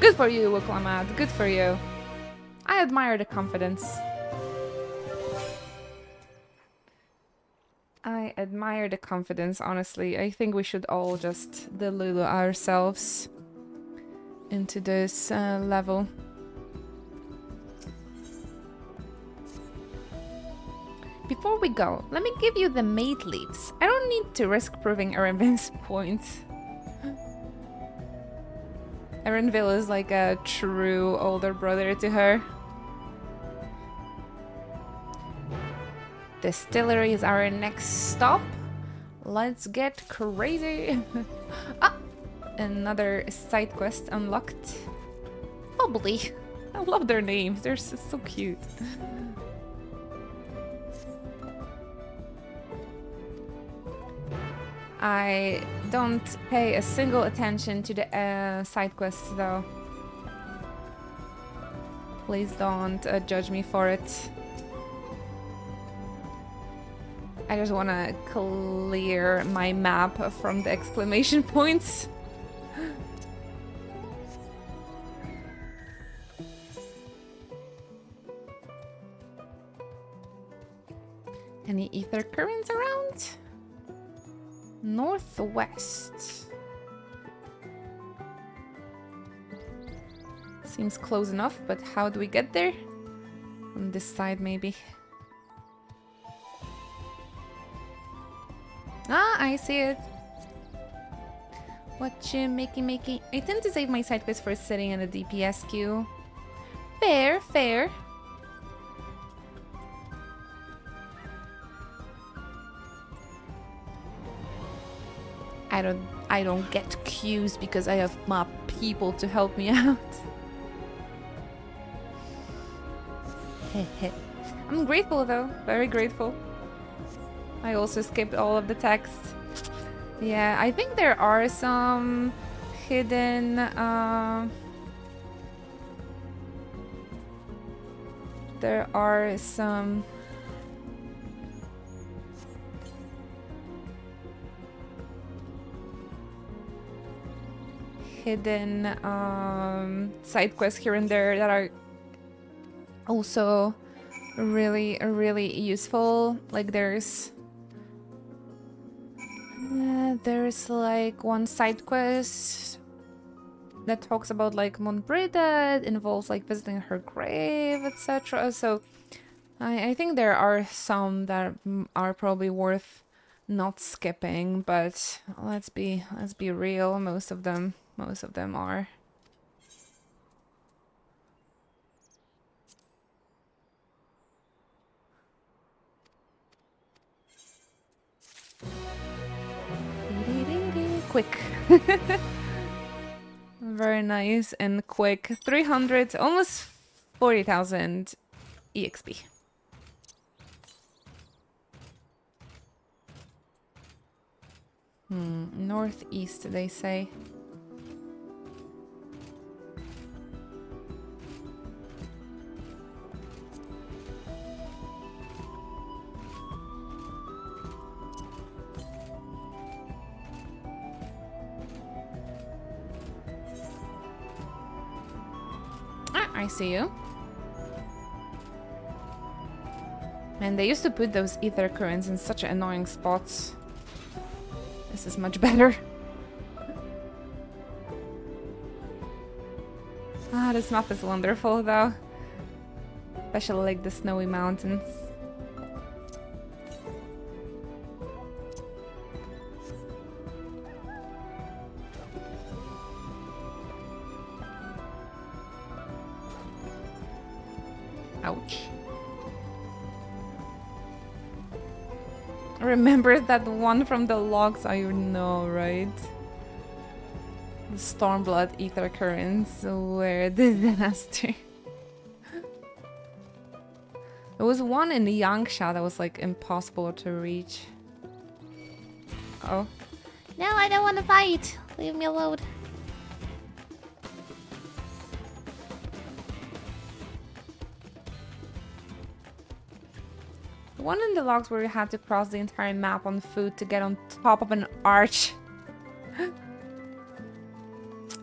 Good for you, Wuklamad. Good for you. I admire the confidence. I admire the confidence, honestly. I think we should all just Delulu ourselves into this level. Before we go, let me give you the mate leaves. I don't need to risk proving Erenvin's point. Erenville is like a true older brother to her. Distillery is our next stop. Let's get crazy. Ah, another side quest unlocked. Bubbly. I love their names. They're so cute. I don't pay a single attention to the side quests though. Please don't judge me for it. I just want to clear my map from the exclamation points. Any ether currents around? Northwest. Seems close enough, but how do we get there? On this side, maybe. Ah, I see it. What you making? I tend to save my side quests for sitting in a DPS queue. Fair, fair. I don't get queues because I have my people to help me out. I'm grateful though, very grateful. I also skipped all of the text. Yeah, I think there are some hidden there are some hidden side quests here and there that are also really useful. Like there's like one side quest that talks about like Monbrida. It involves like visiting her grave, etc. So I think there are some that are probably worth not skipping, but let's be real, most of them are. Quick. Very nice and quick. 300, almost 40,000 EXP. Northeast, they say. I see you. And they used to put those ether currents in such annoying spots. This is much better. Ah, this map is wonderful though. Especially like the snowy mountains. Ouch. Remember that one from the logs? I know, right? The Stormblood ether currents were disaster. There was one in the Yangsha that was like impossible to reach. Oh. No, I don't want to fight. Leave me alone. One in the logs where you had to cross the entire map on foot to get on top of an arch.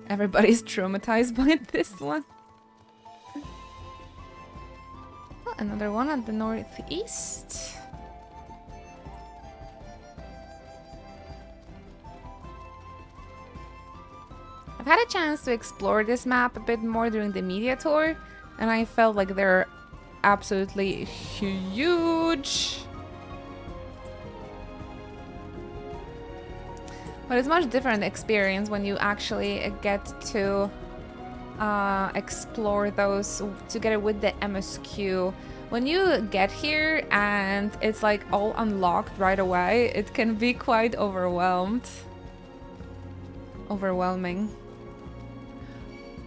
Everybody's traumatized by this one. Oh, another one at the northeast. I've had a chance to explore this map a bit more during the media tour, and I felt like they're absolutely huge. But it's much different experience when you actually get to explore those together with the MSQ. When you get here and it's like all unlocked right away, it can be quite overwhelming.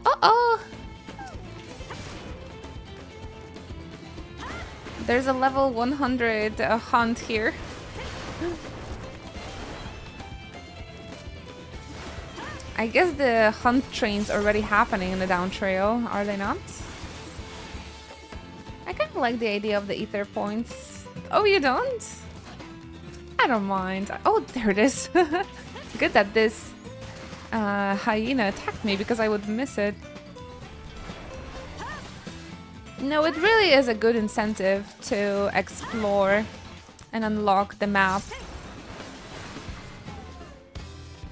Uh-oh! There's a level 100 hunt here. I guess the hunt train's already happening in the Dawntrail, are they not? I kind of like the idea of the ether points. Oh, you don't? I don't mind. Oh, there it is. Good that this hyena attacked me because I would miss it. No, it really is a good incentive to explore and unlock the map.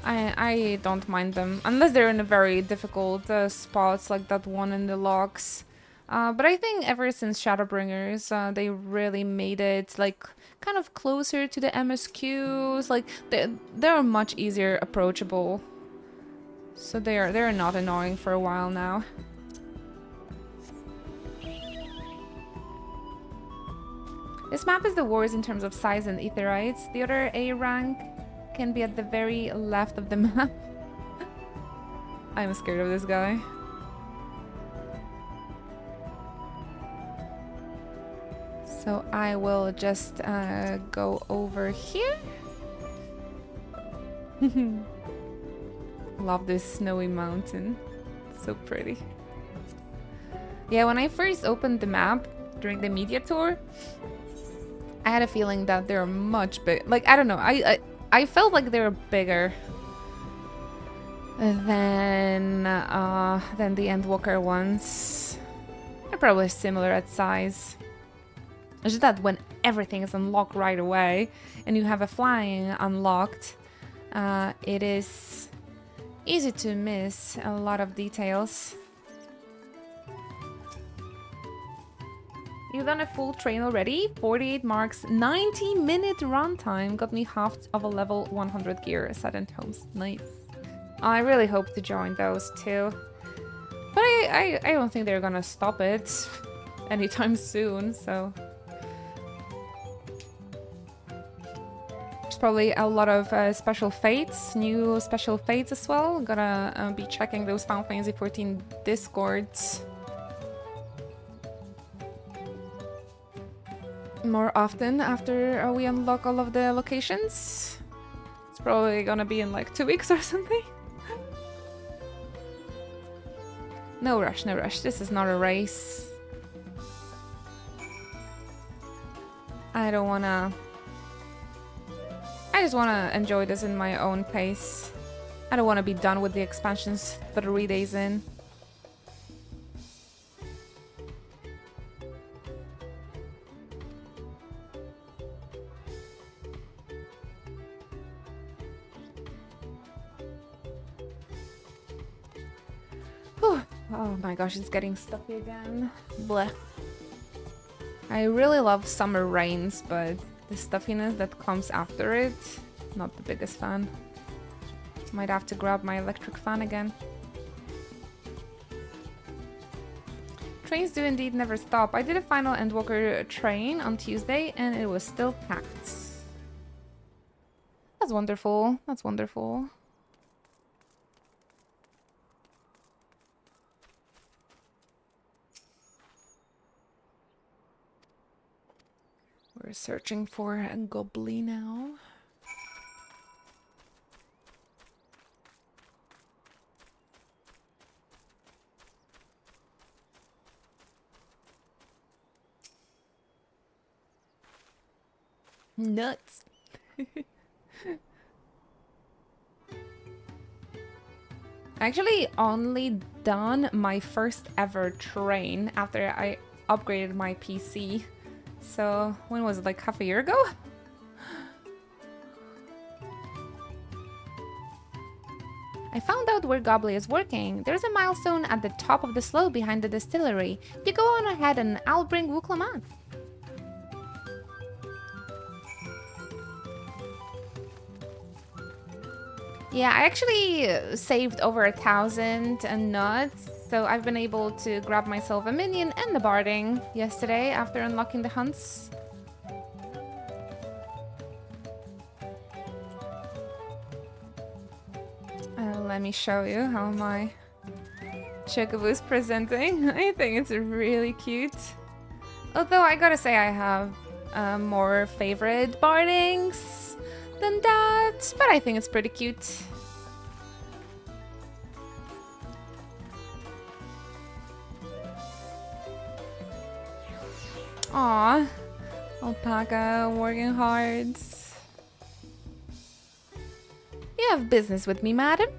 I don't mind them, unless they're in a very difficult spots like that one in the logs. But I think ever since Shadowbringers, they really made it like kind of closer to the MSQs. Like they're much easier approachable, so they're not annoying for a while now. This map is the worst in terms of size and etherites. The other A rank can be at the very left of the map. I'm scared of this guy. So I will just go over here. Love this snowy mountain. So pretty. Yeah, when I first opened the map, during the media tour, I had a feeling that they're much big. Like, I don't know. I felt like they were bigger than the Endwalker ones. They're probably similar at size. It's just that when everything is unlocked right away and you have a flying unlocked, it is easy to miss a lot of details. You've done a full train already? 48 marks, 90-minute runtime. Got me half of a level 100 gear. Sudden homes. Nice. I really hope to join those too. But I don't think they're gonna stop it anytime soon, so... There's probably a lot of special fates, new special fates as well. Gotta be checking those Final Fantasy XIV discords more often after we unlock all of the locations. It's probably gonna be in like 2 weeks or something. No rush, no rush. This is not a race. I don't wanna... I just wanna enjoy this in my own pace. I don't wanna be done with the expansions 3 days in. Whew. Oh my gosh, it's getting stuffy again. Blech. I really love summer rains, but the stuffiness that comes after it, not the biggest fan. Might have to grab my electric fan again. Trains do indeed never stop. I did a final Endwalker train on Tuesday and it was still packed. That's wonderful. That's wonderful. We're searching for a goblin now. Nuts. I actually only done my first ever train after I upgraded my PC. So, when was it, like half a year ago? I found out where Gobbly is working. There's a milestone at the top of the slope behind the distillery. You go on ahead and I'll bring Wuklaman. Yeah, I actually saved over 1,000 nuts, so I've been able to grab myself a minion and the barding yesterday after unlocking the hunts. Let me show you how my Chocobo is presenting. I think it's really cute. Although I gotta say I have more favorite bardings than that, but I think it's pretty cute. Aw, alpaca working hard. You have business with me, madam?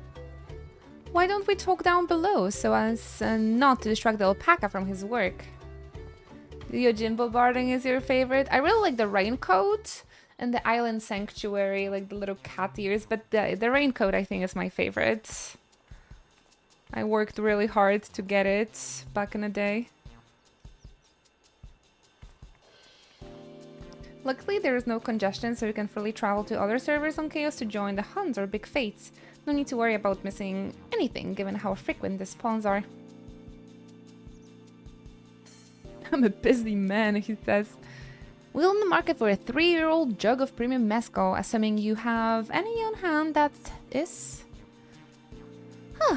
Why don't we talk down below so as not to distract the alpaca from his work? The Yojimbo barding is your favorite? I really like the raincoat and the island sanctuary, like the little cat ears, but the raincoat I think is my favorite. I worked really hard to get it back in the day. Luckily there is no congestion, so you can freely travel to other servers on Chaos to join the hunts or big fates. No need to worry about missing anything given how frequent the spawns are. I'm a busy man, he says. We're on the market for a 3-year-old jug of premium mezcal, assuming you have any on hand that is.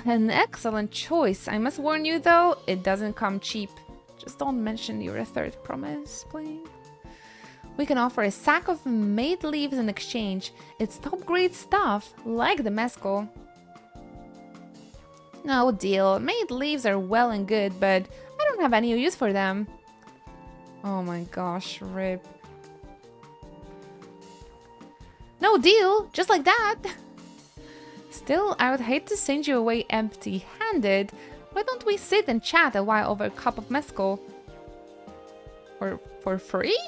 An excellent choice. I must warn you though, it doesn't come cheap. Just don't mention you're a third, promise, please. We can offer a sack of made leaves in exchange. It's top-grade stuff, like the mezcal. No deal. Made leaves are well and good, but I don't have any use for them. Oh my gosh, rip. No deal, just like that. Still, I would hate to send you away empty-handed. Why don't we sit and chat a while over a cup of mezcal? For free?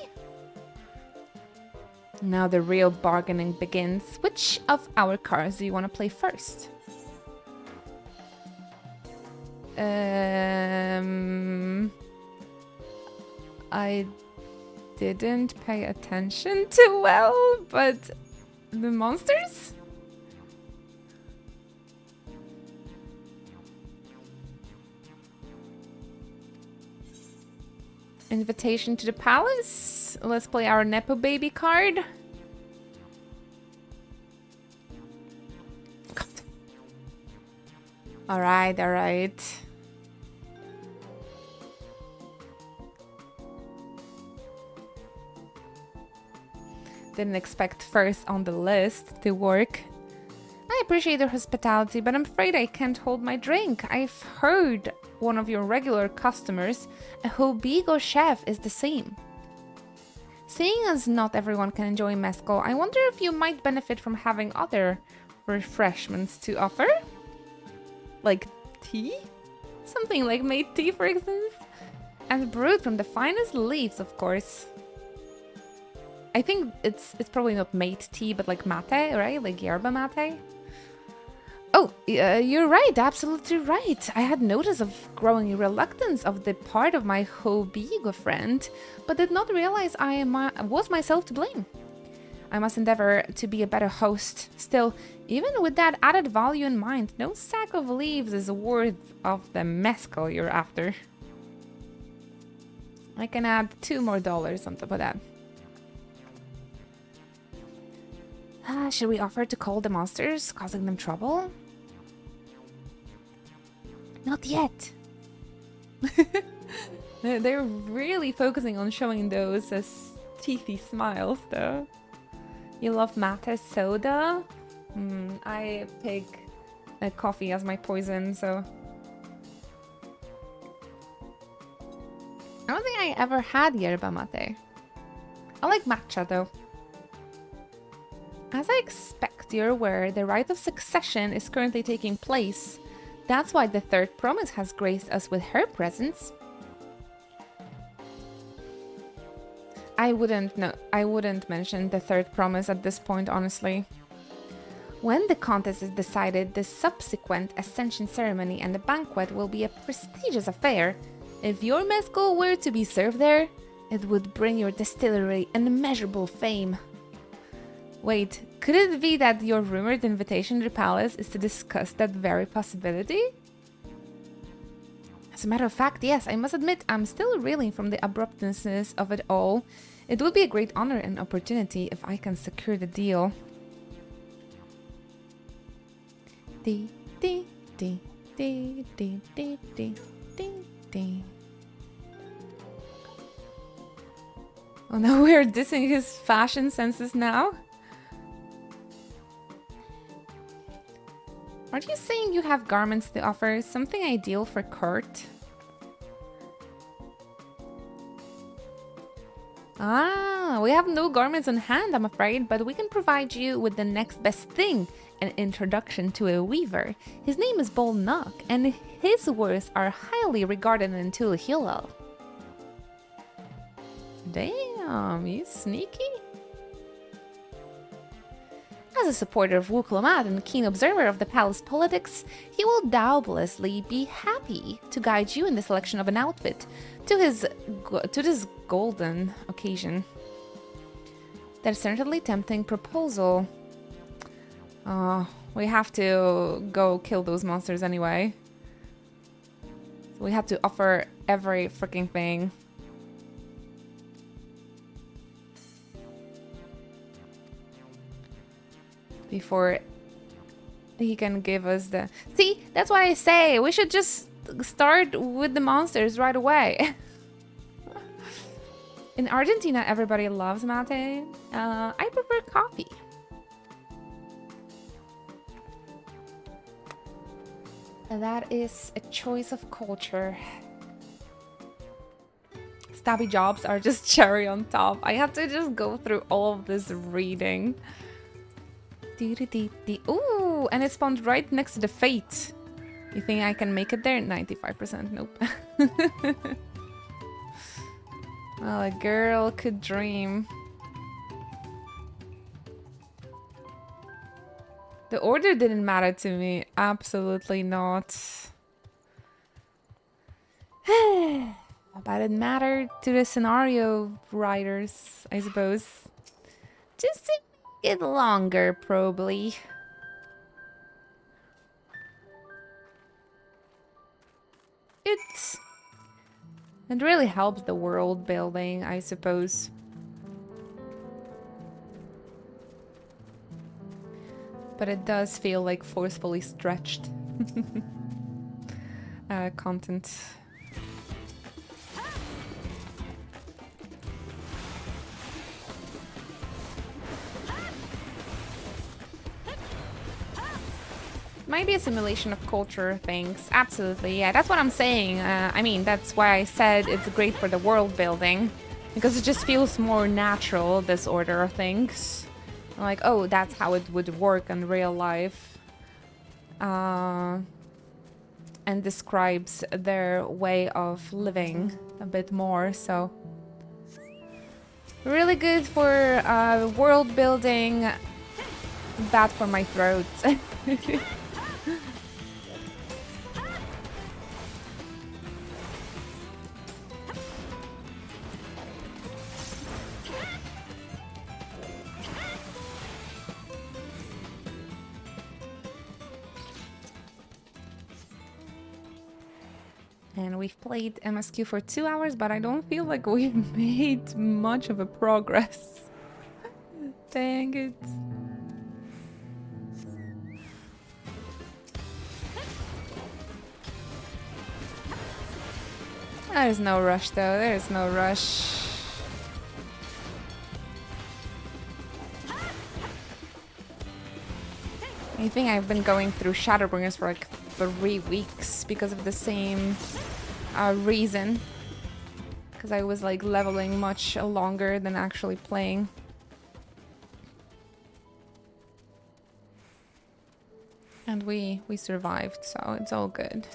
Now the real bargaining begins. Which of our cards do you want to play first? I didn't pay attention too well, but the monsters? Invitation to the palace. Let's play our Nepo baby card. Alright, alright. Didn't expect first on the list to work. I appreciate your hospitality, but I'm afraid I can't hold my drink. I've heard one of your regular customers, a Hobigo chef, is the same. Seeing as not everyone can enjoy mezcal, I wonder if you might benefit from having other refreshments to offer? Like tea? Something like made tea, for instance? And brewed from the finest leaves, of course. I think it's probably not made tea, but like mate, right? Like yerba mate? Oh, you're right, absolutely right. I had notice of growing reluctance of the part of my Hobigo friend, but did not realize I was myself to blame. I must endeavor to be a better host. Still, even with that added value in mind, no sack of leaves is worth of the mezcal you're after. I can add $2 more on top of that. Should we offer to call the monsters, causing them trouble? Not yet. They're really focusing on showing those teethy smiles, though. You love mate soda? I pick coffee as my poison, so... I don't think I ever had yerba mate. I like matcha, though. As I expect you're aware, the rite of succession is currently taking place. That's why the third promise has graced us with her presence. I wouldn't mention the third promise at this point, honestly. When the contest is decided, the subsequent ascension ceremony and the banquet will be a prestigious affair. If your mezcal were to be served there, it would bring your distillery immeasurable fame. Wait, could it be that your rumored invitation to the palace is to discuss that very possibility? As a matter of fact, yes, I must admit I'm still reeling from the abruptness of it all. It would be a great honor and opportunity if I can secure the deal. Dee, dee, dee, dee, dee, dee, dee, dee, dee. Oh no, we're dissing his fashion senses now? Aren't you saying you have garments to offer? Something ideal for court? Ah, we have no garments on hand, I'm afraid, but we can provide you with the next best thing, an introduction to a weaver. His name is Bol Nock, and his wares are highly regarded in Tul Hilal. Damn, you sneaky? As a supporter of Wuklamat and a keen observer of the palace politics, he will doubtlessly be happy to guide you in the selection of an outfit to this golden occasion. That's certainly tempting proposal. We have to go kill those monsters anyway. We have to offer every freaking thing. Before he can give us the... See, that's why I say we should just start with the monsters right away. In Argentina, everybody loves mate. I prefer coffee. That is a choice of culture. stabby jobs are just cherry on top. I had to just go through all of this reading. Ooh, and it spawned right next to the Fate. You think I can make it there? 95%. Nope. Well, a girl could dream. The order didn't matter to me. Absolutely not. But it mattered to the scenario writers, I suppose. Just to make it longer, probably. It really helps the world building, I suppose. But it does feel like forcefully stretched content. Might be a simulation of culture things. Absolutely, yeah, that's what I'm saying. I mean, that's why I said it's great for the world building. Because it just feels more natural, this order of things. Like, oh, that's how it would work in real life. And describes their way of living a bit more, so... Really good for world building. Bad for my throat. And we've played MSQ for 2 hours, but I don't feel like we've made much of a progress. Dang it. There's no rush though, there's no rush. I think I've been going through Shadowbringers for like 3 weeks because of the same reason. Because I was like leveling much longer than actually playing. And we survived, so it's all good.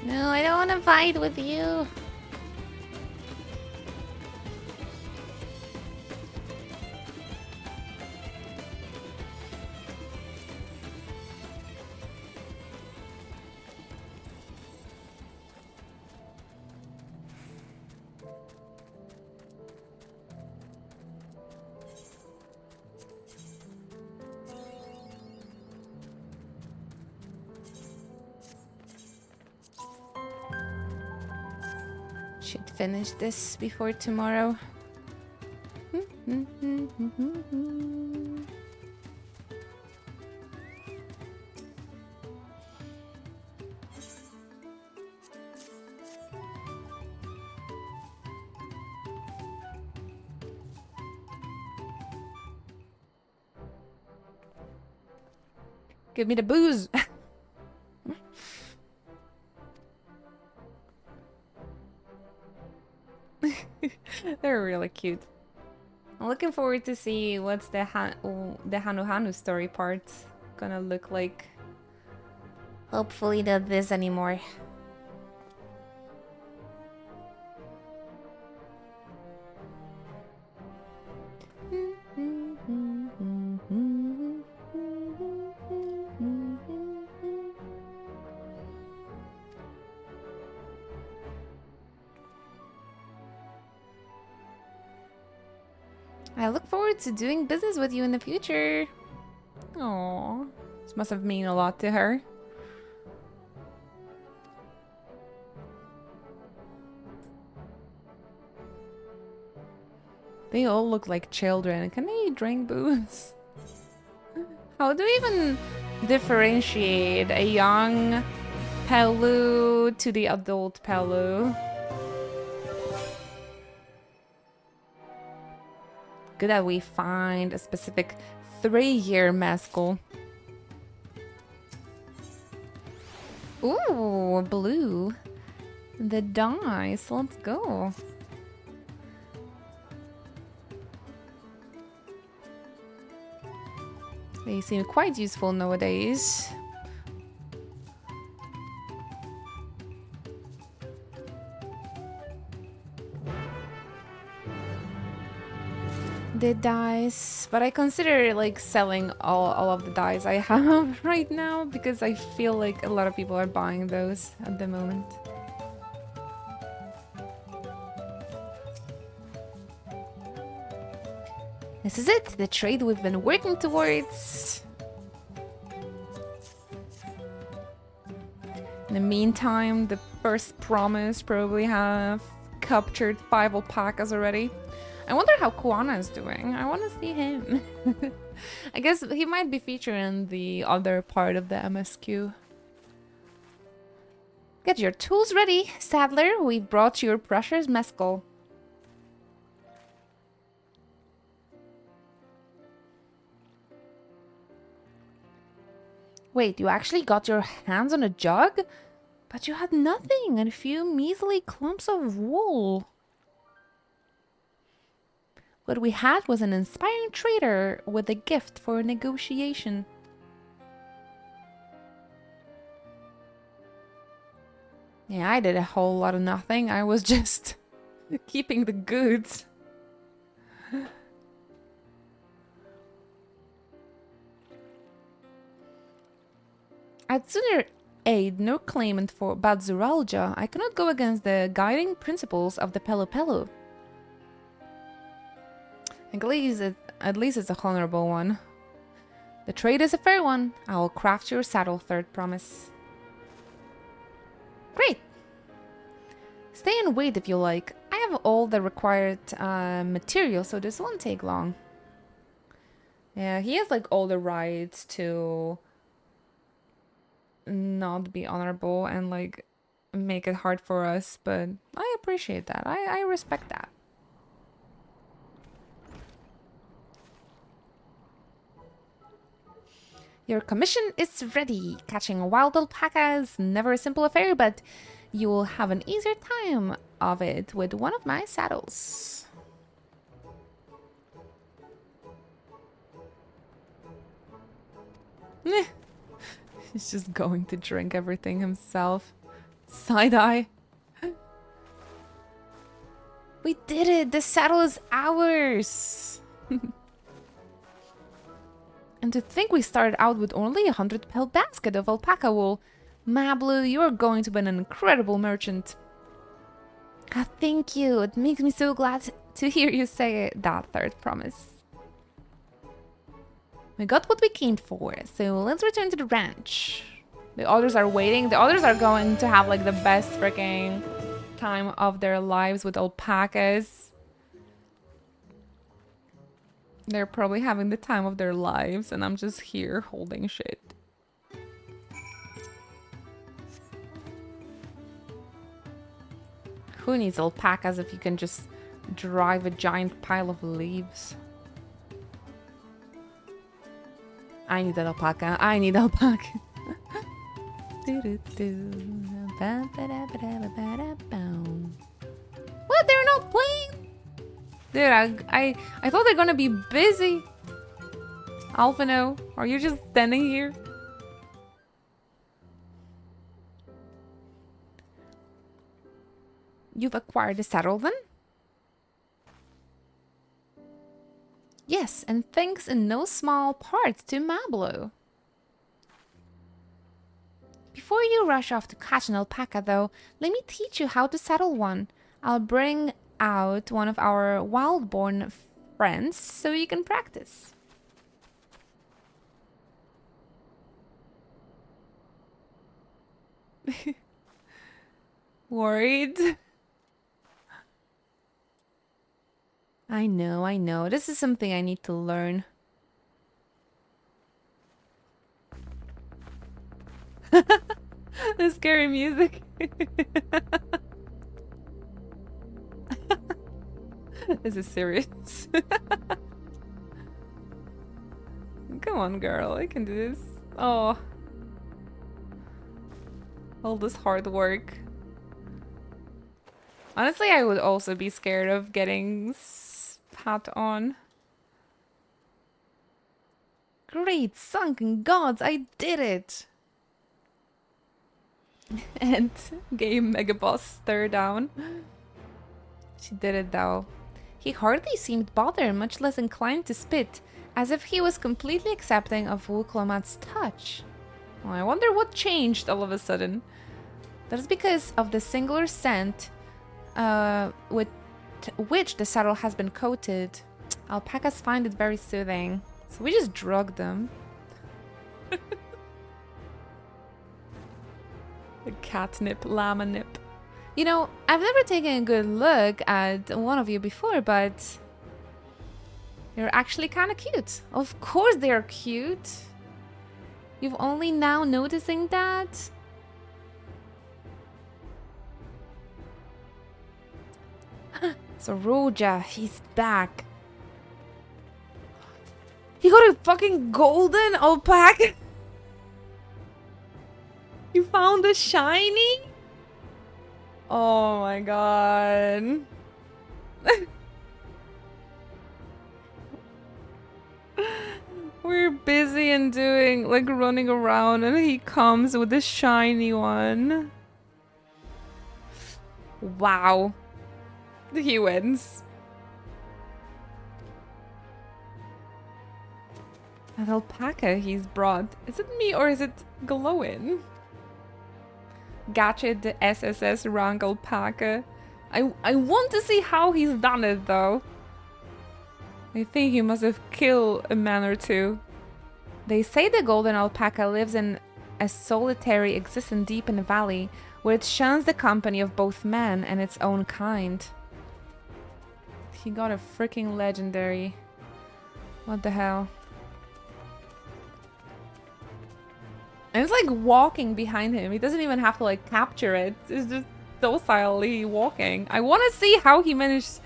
No, I don't want to fight with you. Should finish this before tomorrow. Give me the booze. They're really cute. I'm looking forward to see what's the Hanu Hanu story part gonna look like. Hopefully not this anymore. I look forward to doing business with you in the future. Aww. This must have meant a lot to her. They all look like children. Can they drink booze? How do we even differentiate a young Palu to the adult Palu. Good that we find a specific 3-year mescal. Ooh, blue. The dice. Let's go. They seem quite useful nowadays. The dice, but I consider like selling all of the dice I have right now because I feel like a lot of people are buying those at the moment. This is it, the trade we've been working towards. In the meantime, the first promise probably have captured 5 alpacas already. I wonder how Kuana is doing. I want to see him. I guess he might be featured in the other part of the MSQ. Get your tools ready, Saddler. We've brought your precious mescal. Wait, you actually got your hands on a jug? But you had nothing and a few measly clumps of wool. What we had was an inspiring trader with a gift for negotiation. Yeah, I did a whole lot of nothing. I was just keeping the goods. I'd sooner aid no claimant for bad Zouralgia. I cannot go against the guiding principles of the Pelu Pelu. At least it's a honorable one. The trade is a fair one. I will craft your saddle, third promise. Great. Stay and wait if you like. I have all the required material, so this won't take long. Yeah, he has like all the rights to not be honorable and like make it hard for us, but I appreciate that. I respect that. Your commission is ready. Catching wild alpaca is never a simple affair, but you will have an easier time of it with one of my saddles. He's just going to drink everything himself. Side-eye. We did it! The saddle is ours! And to think we started out with only 100-pelt basket of alpaca wool. Mablu, you're going to be an incredible merchant. Ah, thank you. It makes me so glad to hear you say that, third promise. We got what we came for, so let's return to the ranch. The others are waiting. The others are going to have like the best freaking time of their lives with alpacas. They're probably having the time of their lives, and I'm just here holding shit. Who needs alpacas if you can just drive a giant pile of leaves? I need that alpaca. I need alpaca. What? They're not playing? Dude, I thought they're gonna be busy. Alphino, are you just standing here? You've acquired a saddle then? Yes, and thanks in no small part to Mablo. Before you rush off to catch an alpaca though, let me teach you how to saddle one. I'll bring out one of our wild-born friends so you can practice. Worried? I know. This is something I need to learn. The scary music. This is serious. Come on, girl. I can do this. Oh. All this hard work. Honestly, I would also be scared of getting spat on. Great sunken gods, I did it! And gave Megaboss stare down. She did it though. He hardly seemed bothered, much less inclined to spit, as if he was completely accepting of Wuklomat's touch. Well, I wonder what changed all of a sudden. That is because of the singular scent with which the saddle has been coated. Alpacas find it very soothing, so we just drugged them. The catnip, llama nip. You know, I've never taken a good look at one of you before, but you're actually kind of cute. Of course they're cute. You've only now noticing that? So Roja, he's back. He got a fucking golden alpaca. You found a shiny? Oh my god. We're busy and doing, like, running around, and he comes with a shiny one. Wow. He wins. That alpaca he's brought. Is it me or is it glowing? Gotcha, the SSS rank alpaca. I want to see how he's done it though. I think he must have killed a man or two. They say the golden alpaca lives in a solitary existence deep in the valley, where it shuns the company of both man and its own kind. He got a freaking legendary. What the hell? And it's like walking behind him. He doesn't even have to like capture it. It's just docilely walking. I want to see how he managed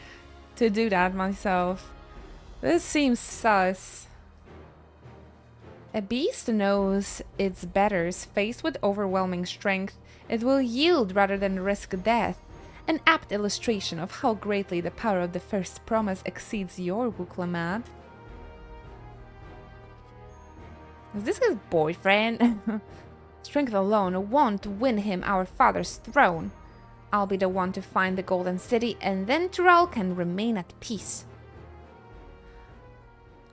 to do that myself. This seems sus. A beast knows its betters. Faced with overwhelming strength, it will yield rather than risk death. An apt illustration of how greatly the power of the first promise exceeds your Wuklomat. Is this his boyfriend? Strength alone won't win him our father's throne. I'll be the one to find the Golden City, and then Tural can remain at peace.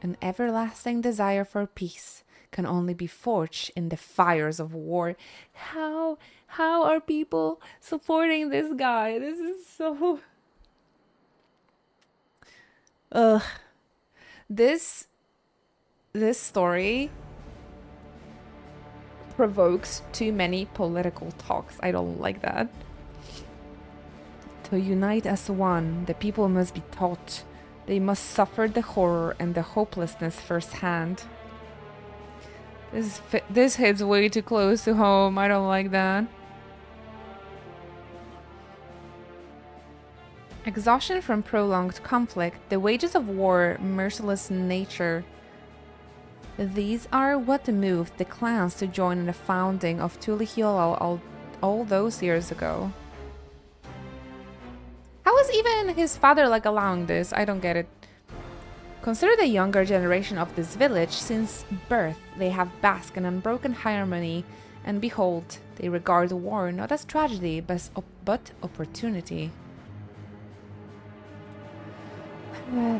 An everlasting desire for peace can only be forged in the fires of war. How are people supporting this guy? This is so... Ugh. This story provokes too many political talks. I don't like that. To unite as one, the people must be taught. They must suffer the horror and the hopelessness firsthand. This hits way too close to home. I don't like that. Exhaustion from prolonged conflict, the wages of war, merciless nature. These are what moved the clans to join in the founding of Tulihiolal all those years ago. How is even his father like allowing this? I don't get it. Consider the younger generation of this village. Since birth, they have basked in unbroken harmony, and behold, they regard war not as tragedy, but opportunity.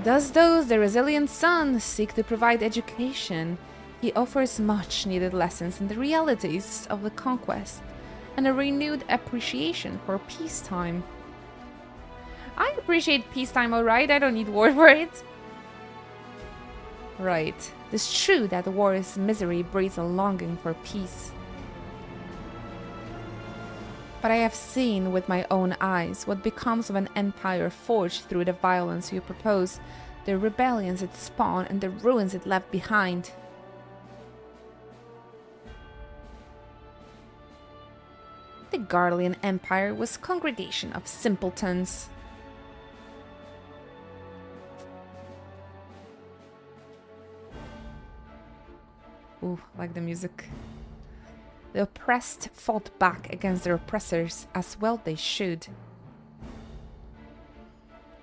Thus does the resilient son seek to provide education. He offers much needed lessons in the realities of the conquest, and a renewed appreciation for peacetime. I appreciate peacetime, alright, I don't need war for it. Right, it's true that war's misery breeds a longing for peace. But I have seen with my own eyes what becomes of an empire forged through the violence you propose, the rebellions it spawned and the ruins it left behind. the Garlean Empire was congregation of simpletons. Ooh, like the music. The oppressed fought back against their oppressors, as well they should.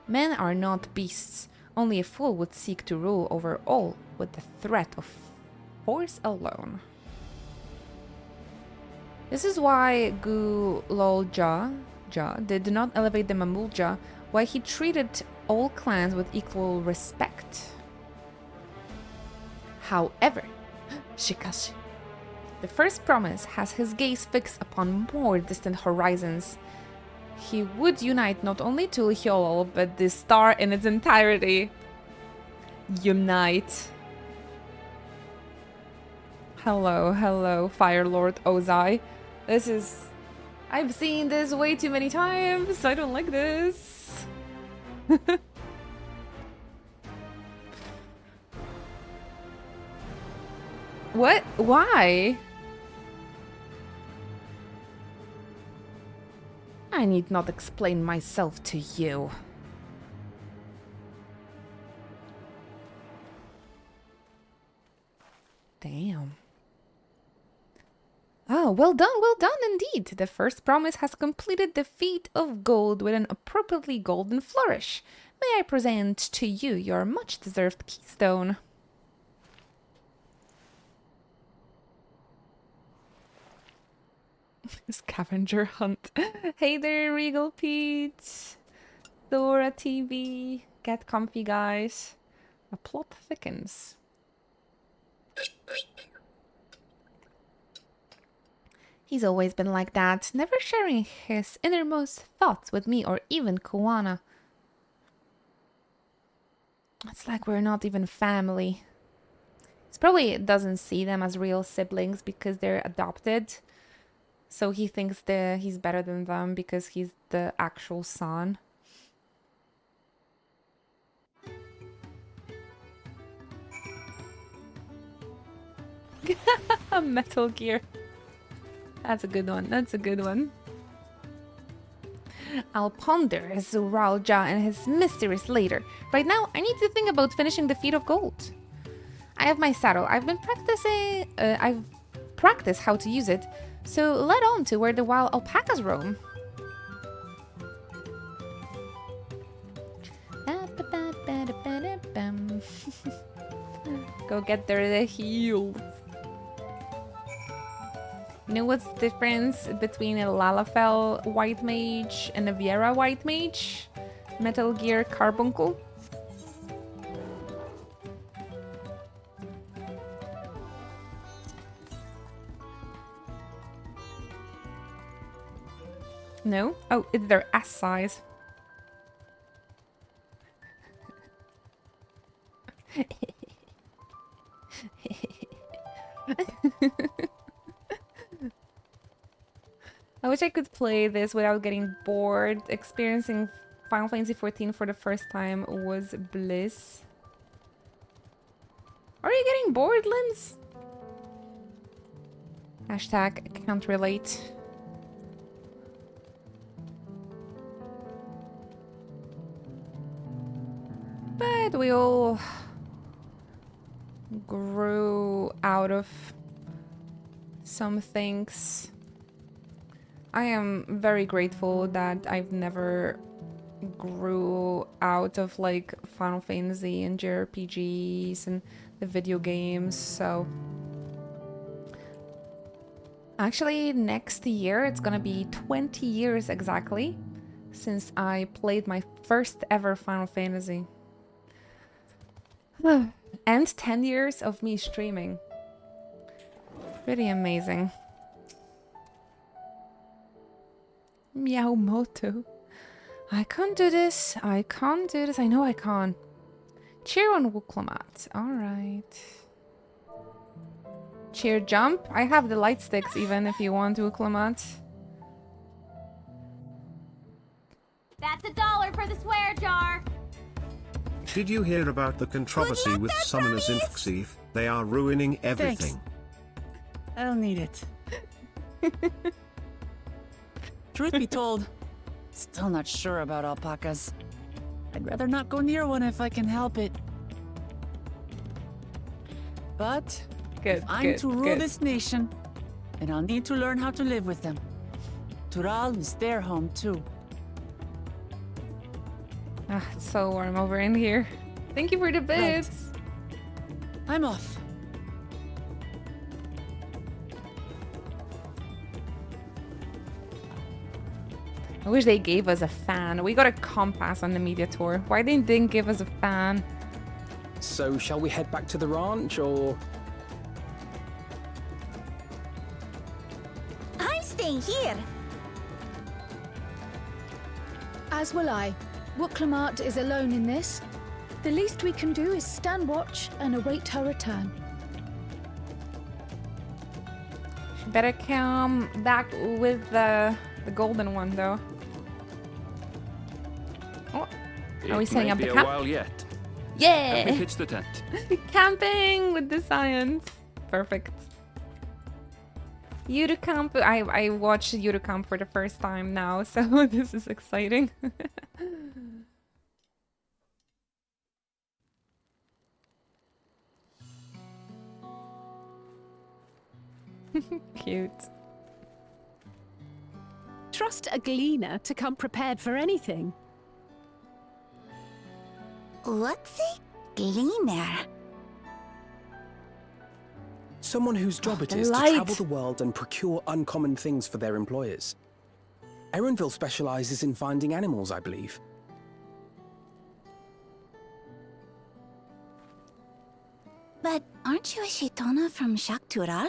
Men are not beasts. Only a fool would seek to rule over all with the threat of force alone. This is why Gulolja did not elevate the Mamulja, why he treated all clans with equal respect. However, Shikashi, the first promise has his gaze fixed upon more distant horizons. He would unite not only Tulhyolol, but the star in its entirety. Unite. Hello, hello, Fire Lord Ozai. This is... I've seen this way too many times. I don't like this. What? Why? I need not explain myself to you. Damn. Oh, well done indeed. The first promise has completed the feat of gold with an appropriately golden flourish. May I present to you your much-deserved keystone. Scavenger hunt. Hey there, Regal Pete. Thora TV. Get comfy, guys. The plot thickens. He's always been like that, never sharing his innermost thoughts with me or even Kuwana. It's like we're not even family. He probably doesn't see them as real siblings because they're adopted. So he thinks that he's better than them because he's the actual son. Metal Gear. That's a good one. That's a good one. I'll ponder Zuralja and his mysteries later. Right now, I need to think about finishing the feat of gold. I have my saddle. I've been practicing... I've practiced how to use it. So let on to where the wild alpacas roam. Go get the heels. You know what's the difference between a Lalafell White Mage and a Viera White Mage? Metal Gear Carbuncle? No? Oh, it's their ass size. I wish I could play this without getting bored. Experiencing Final Fantasy XIV for the first time was bliss. Are you getting bored, Limbs? Hashtag can't relate. But we all grew out of some things. I am very grateful that I've never grew out of like Final Fantasy and JRPGs and the video games, so actually next year it's gonna be 20 years exactly since I played my first ever Final Fantasy. And 10 years of me streaming. Pretty amazing. Miyamoto. I can't do this. I can't do this. I know I can't. Cheer on Wuklomat. Alright. Cheer jump. I have the light sticks even if you want Wuklomat. That's $1 for the swear jar. Did you hear about the controversy with summoners in XIV? They are ruining everything. Thanks. I'll need it. truth be told, still not sure about alpacas. I'd rather not go near one if I can help it. But if I'm to rule this nation, then I'll need to learn how to live with them. Tural is their home too. Ah, it's so warm over in here. Thank you for the bits. Right. I'm off. I wish they gave us a fan. We got a compass on the media tour. Why they didn't give us a fan? So, shall we head back to the ranch, or...? I'm staying here. As will I. Wooklamart is alone in this. The least we can do is stand watch and await her return. She better come back with the golden one, though. Oh, are we setting up the camp? It may be a while yet. Yeah! Let me pitch the tent. Camping with the science. Perfect. Eurocamp. I watched Eurocamp for the first time now, so this is exciting. Cute. Trust a gleaner to come prepared for anything. What's a gleaner? Someone whose job it is to travel the world and procure uncommon things for their employers. Erenville specializes in finding animals, I believe. But aren't you a Shitona from Shak Tural?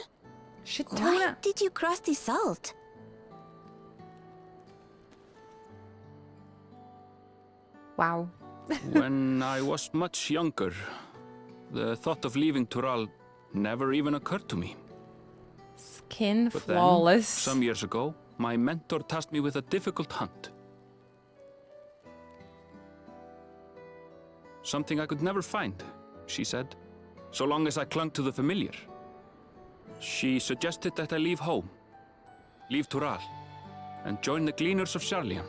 Shitona? Why did you cross the salt? Wow. When I was much younger, the thought of leaving Tural never even occurred to me. Skin But flawless. Then, some years ago, my mentor tasked me with a difficult hunt. Something I could never find, she said, so long as I clung to the familiar. She suggested that I leave home, leave Tural, and join the Gleaners of Sharlian.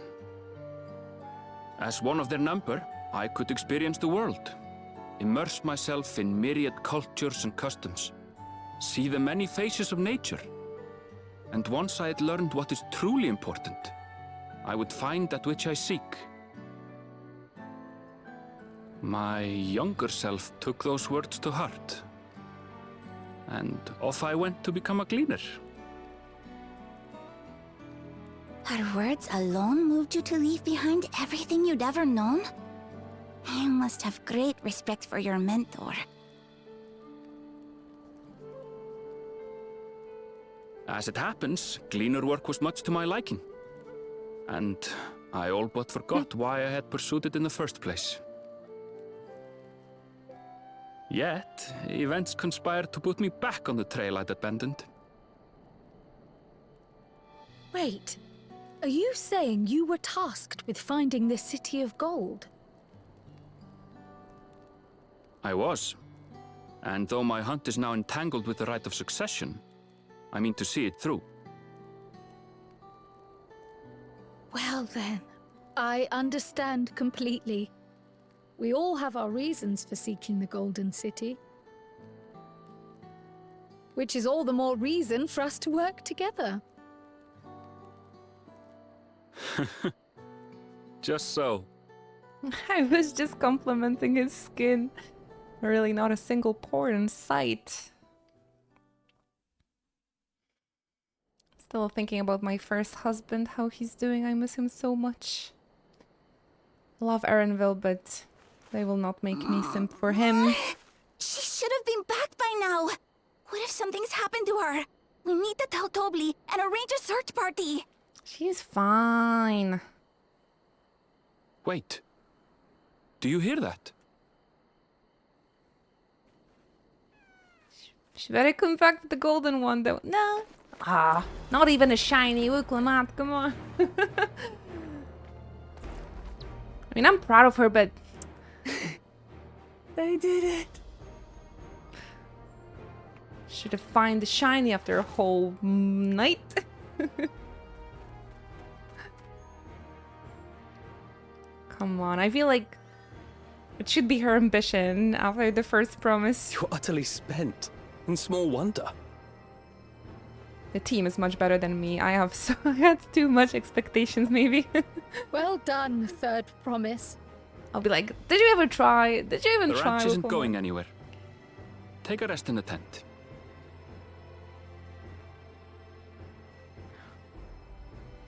As one of their number, I could experience the world, immerse myself in myriad cultures and customs, see the many faces of nature. And once I had learned what is truly important, I would find that which I seek. My younger self took those words to heart, and off I went to become a gleaner. Her words alone moved you to leave behind everything you'd ever known? You must have great respect for your mentor. As it happens, gleaner work was much to my liking, and I all but forgot why I had pursued it in the first place. Yet, events conspired to put me back on the trail I'd abandoned. Wait, are you saying you were tasked with finding the City of Gold? I was. And though my hunt is now entangled with the right of succession, I mean to see it through. Well then, I understand completely. We all have our reasons for seeking the Golden City. Which is all the more reason for us to work together. Just so. I was just complimenting his skin. Really not a single pore in sight. Still thinking about my first husband, how he's doing. I miss him so much. Love Erenville, but they will not make me simp for him. She should have been back by now. What if something's happened to her? We need to tell Tobli and arrange a search party. She's fine. Wait. Do you hear that? She better come back to the golden one, though. No. Ah, not even a shiny Wooklamart. Come on. I mean, I'm proud of her, but they did it. Should have found the shiny after a whole night. Come on, I feel like it should be her ambition after the first promise. You're utterly spent, and small wonder. The team is much better than me. I had too much expectations, maybe. Well done, third promise. I'll be like, did you ever try? Did you even The try? ranch isn't before?" going anywhere. Take a rest in the tent.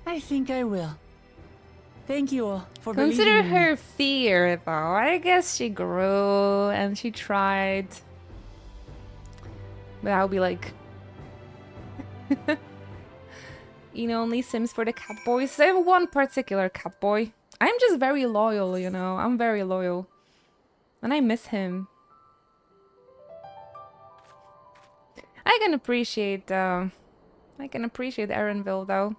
I think I will. Thank you all for Consider believing in me. her fear, though. I guess she grew and she tried. But I'll be like, you know, only Sims for the cat boys. I have one particular cat boy. I'm just very loyal, you know. I'm very loyal. And I miss him. I can appreciate Erenville, though.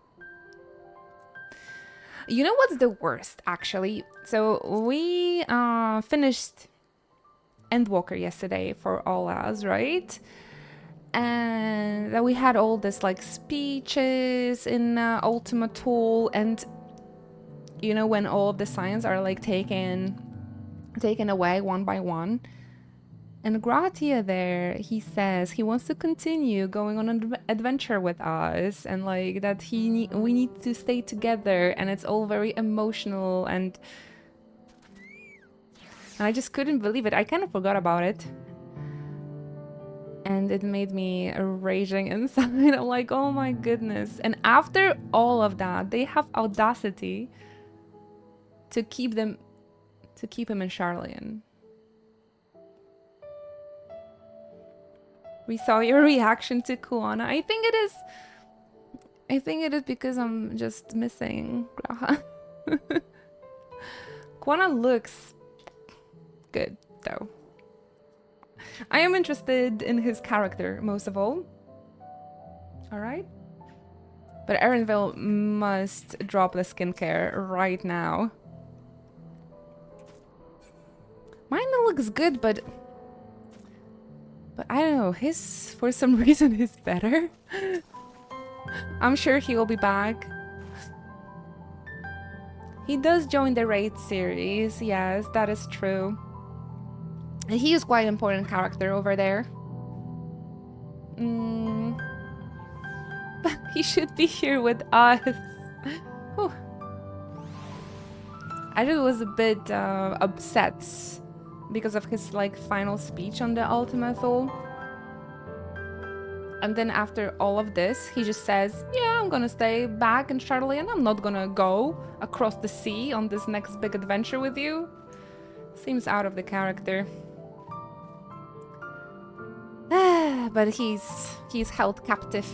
You know what's the worst, actually? So we finished Endwalker yesterday for all us, right? And then we had all this like speeches in Ultima Tool, and you know when all of the signs are like taken away one by one. And Gratia there, he says he wants to continue going on an adventure with us, and like that we need to stay together, and it's all very emotional, and I just couldn't believe it. I kind of forgot about it. And it made me raging inside. I'm like, oh my goodness. And after all of that, they have audacity to keep him in Charlian. We saw your reaction to Kuana. I think it is because I'm just missing Graha. Kuana looks good, though. I am interested in his character, most of all. Alright? But Erenville must drop the skincare right now. Mine looks good, but I don't know, his, for some reason, is better. I'm sure he will be back. He does join the raid series, yes, that is true. And he is quite an important character over there. But he should be here with us. Whew. I just was a bit upset because of his like final speech on the Ultima Thule. And then after all of this, he just says, yeah, I'm gonna stay back in Charlian. I'm not gonna go across the sea on this next big adventure with you. Seems out of the character. But he's held captive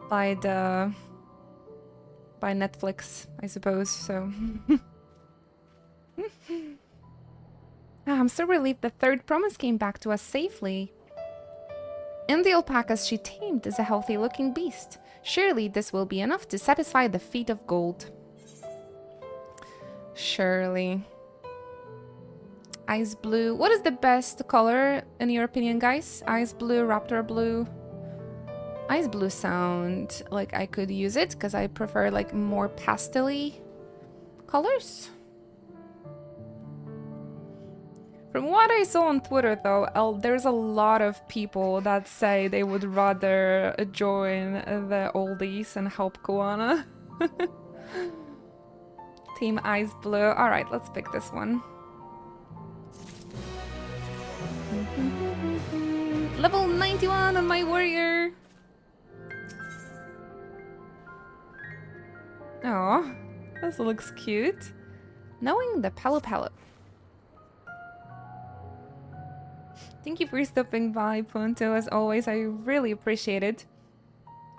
by Netflix, I suppose, so. I'm so relieved the third promise came back to us safely. And the alpacas she tamed is a healthy-looking beast. Surely this will be enough to satisfy the feet of gold. Surely. Ice blue. What is the best color in your opinion, guys? Ice blue, raptor blue. Ice blue sound like I could use it because I prefer like more pastel-y colors. From what I saw on Twitter, though, there's a lot of people that say they would rather join the oldies and help Kuana. Team Ice Blue. Alright, let's pick this one. Level 91 on my warrior. Oh, this looks cute. Knowing the Palo. Thank you for stopping by, Punto. As always, I really appreciate it.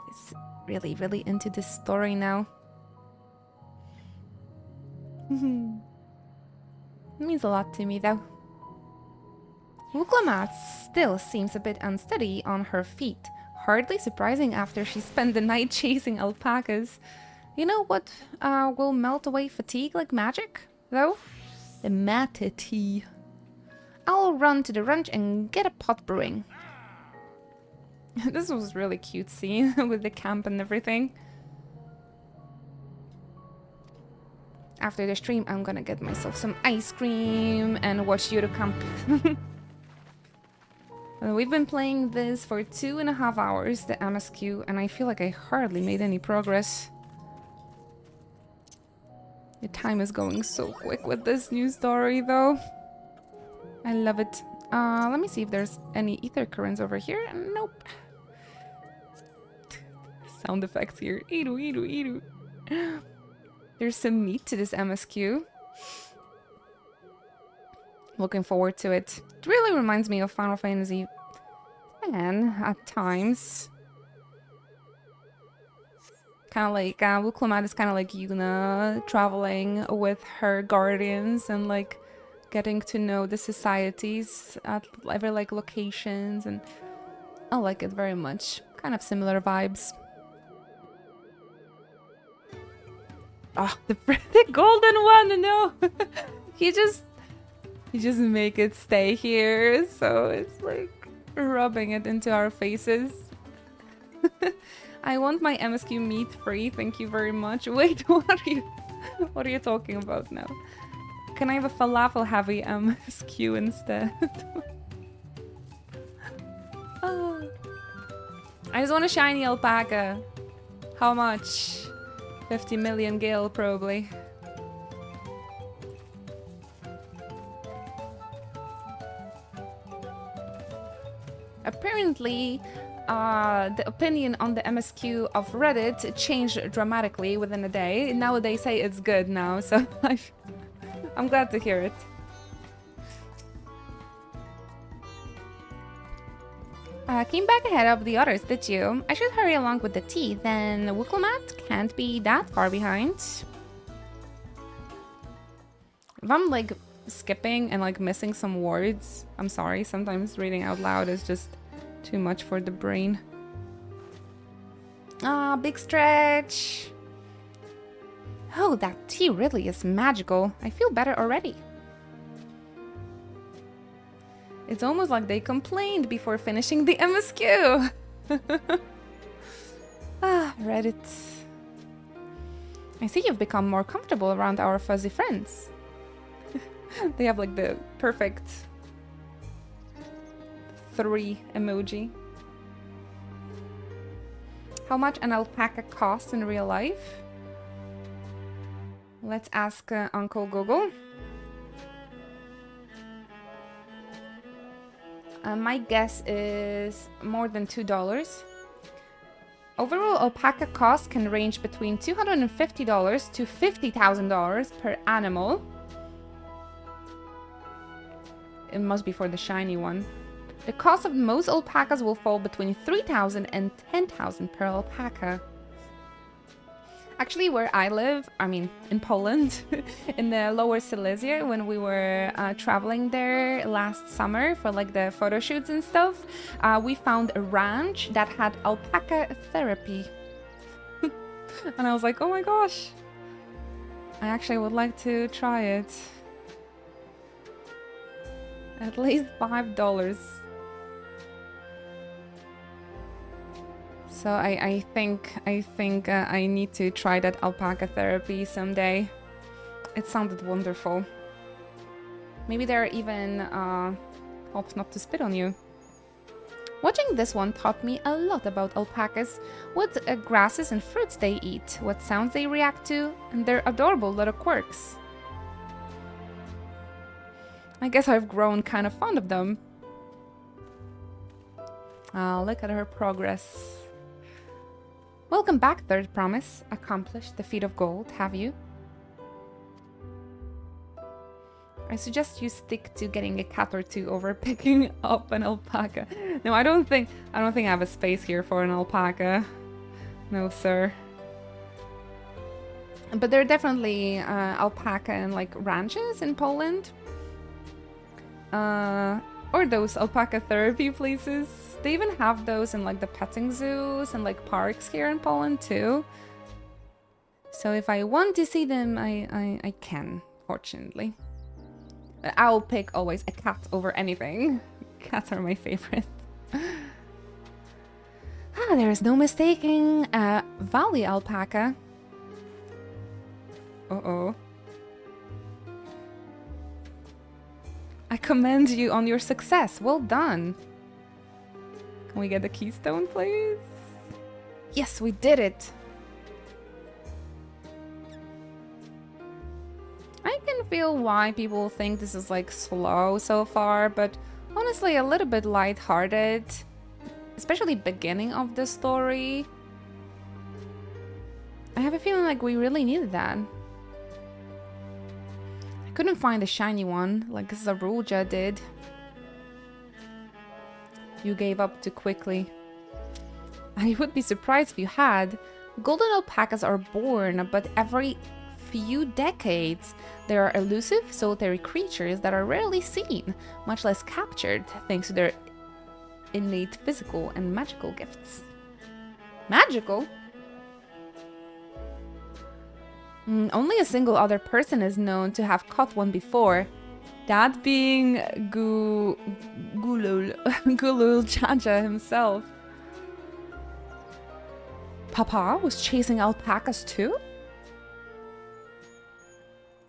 It's really into this story now. It means a lot to me, though. Wuklamat still seems a bit unsteady on her feet. Hardly surprising after she spent the night chasing alpacas. You know what will melt away fatigue like magic, though? The Mate tea. I'll run to the ranch and get a pot brewing. This was really cute scene with the camp and everything. After the stream, I'm gonna get myself some ice cream and watch you to camp. We've been playing this for 2.5 hours, the MSQ, and I feel like I hardly made any progress. The time is going so quick with this new story, though. I love it. Let me see if there's any ether currents over here. Nope. Sound effects here. Eedu, eedu, eedu. There's some meat to this MSQ. Looking forward to it. It really reminds me of Final Fantasy X at times. Kind of like, Wuklomat is kind of like Yuna traveling with her guardians and like getting to know the societies at every like locations, and I like it very much. Kind of similar vibes. Oh, the golden one, no! He just make it stay here, so it's like rubbing it into our faces. I want my MSQ meat free, thank you very much. Wait, what are you talking about now? Can I have a falafel heavy MSQ instead? Oh. I just want a shiny alpaca. How much? 50 million gil, probably. Apparently, the opinion on the MSQ of Reddit changed dramatically within a day. Now they say it's good now, so I'm glad to hear it. Came back ahead of the others, did you? I should hurry along with the tea, then Wuklomat can't be that far behind. If I'm like skipping and like missing some words, I'm sorry, sometimes reading out loud is just too much for the brain. Ah, big stretch. Oh, that tea really is magical. I feel better already. It's almost like they complained before finishing the MSQ. Ah, Reddit. I see you've become more comfortable around our fuzzy friends. They have like the perfect 3 emoji. How much an alpaca costs in real life? Let's ask Uncle Google. My guess is more than $2. Overall alpaca cost can range between $250 to $50,000 per animal. It must be for the shiny one. The cost of most alpacas will fall between $3,000 and $10,000 per alpaca. Actually, where I live, I mean, in Poland, in the Lower Silesia, when we were traveling there last summer for like the photo shoots and stuff, we found a ranch that had alpaca therapy. And I was like, oh my gosh, I actually would like to try it. At least $5. So I think I need to try that alpaca therapy someday. It sounded wonderful. Maybe there are even hopes not to spit on you. Watching this one taught me a lot about alpacas, what grasses and fruits they eat, what sounds they react to, and their adorable little quirks. I guess I've grown kind of fond of them. Look at her progress. Welcome back, Third Promise. Accomplished the feat of gold, have you? I suggest you stick to getting a cat or two over picking up an alpaca. No, I don't think I have a space here for an alpaca. No, sir. But there are definitely alpaca and like ranches in Poland. Or those alpaca therapy places. They even have those in like the petting zoos and like parks here in Poland too. So if I want to see them, I can, fortunately. But I'll pick always a cat over anything. Cats are my favorite. There is no mistaking Valley alpaca. Uh-oh. commend you on your success. Well done. Can we get the keystone, please? Yes, we did it. I can feel why people think this is like slow so far, but honestly a little bit lighthearted, especially beginning of the story. I have a feeling like we really needed that. I couldn't find a shiny one like Zaruja did. You gave up too quickly. I would be surprised if you had. Golden alpacas are born, but every few decades there are elusive, solitary creatures that are rarely seen, much less captured, thanks to their innate physical and magical gifts. Magical? Only a single other person is known to have caught one before. That being Gulul Jaja himself. Papa was chasing alpacas too?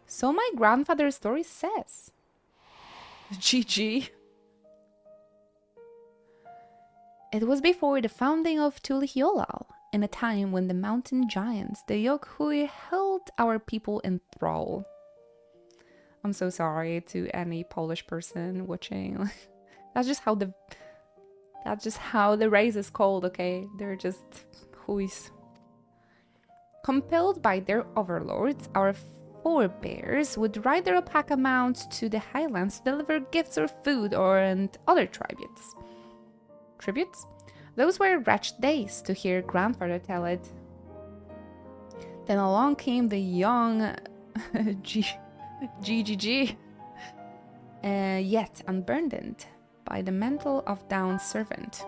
So my grandfather's story says. GG. It was before the founding of Tulihiolal, in a time when the mountain giants, the Yokhui, held our people in thrall. I'm so sorry to any Polish person watching. That's just how the race is called, okay? They're just huis. Compelled by their overlords, our forebears would ride their alpaca mounts to the highlands to deliver gifts or food and other tributes. Tributes? Those were wretched days, to hear grandfather tell it. Then along came the young GGG, yet unburdened by the mantle of Dawn's servant.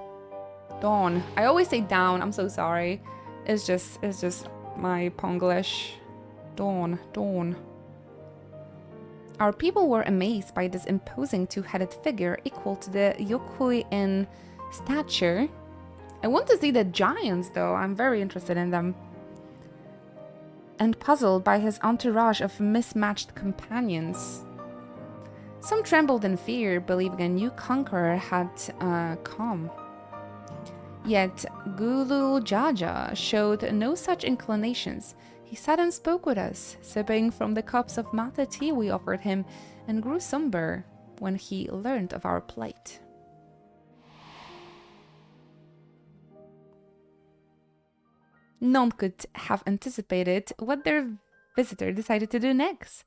Dawn. I always say Dawn, I'm so sorry. It's just my Ponglish. Dawn. Our people were amazed by this imposing two-headed figure equal to the Yokhui in stature. I want to see the giants though, I'm very interested in them. And puzzled by his entourage of mismatched companions. Some trembled in fear, believing a new conqueror had come. Yet Gulu Jaja showed no such inclinations. He sat and spoke with us, sipping from the cups of matcha tea we offered him, and grew somber when he learned of our plight. None could have anticipated what their visitor decided to do next.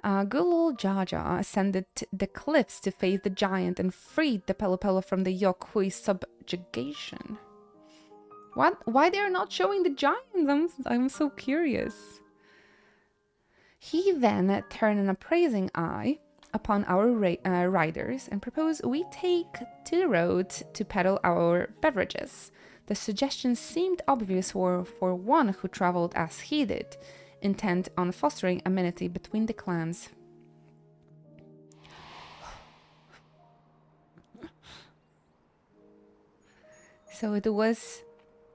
Gulul Jaja ascended the cliffs to face the giant and freed the Pelopelo from the Yokhui subjugation. What? Why they are not showing the giants? I'm so curious. He then turned an appraising eye upon our riders and proposed we take to the road to peddle our beverages. The suggestion seemed obvious for one who traveled as he did, intent on fostering amenity between the clans. So it was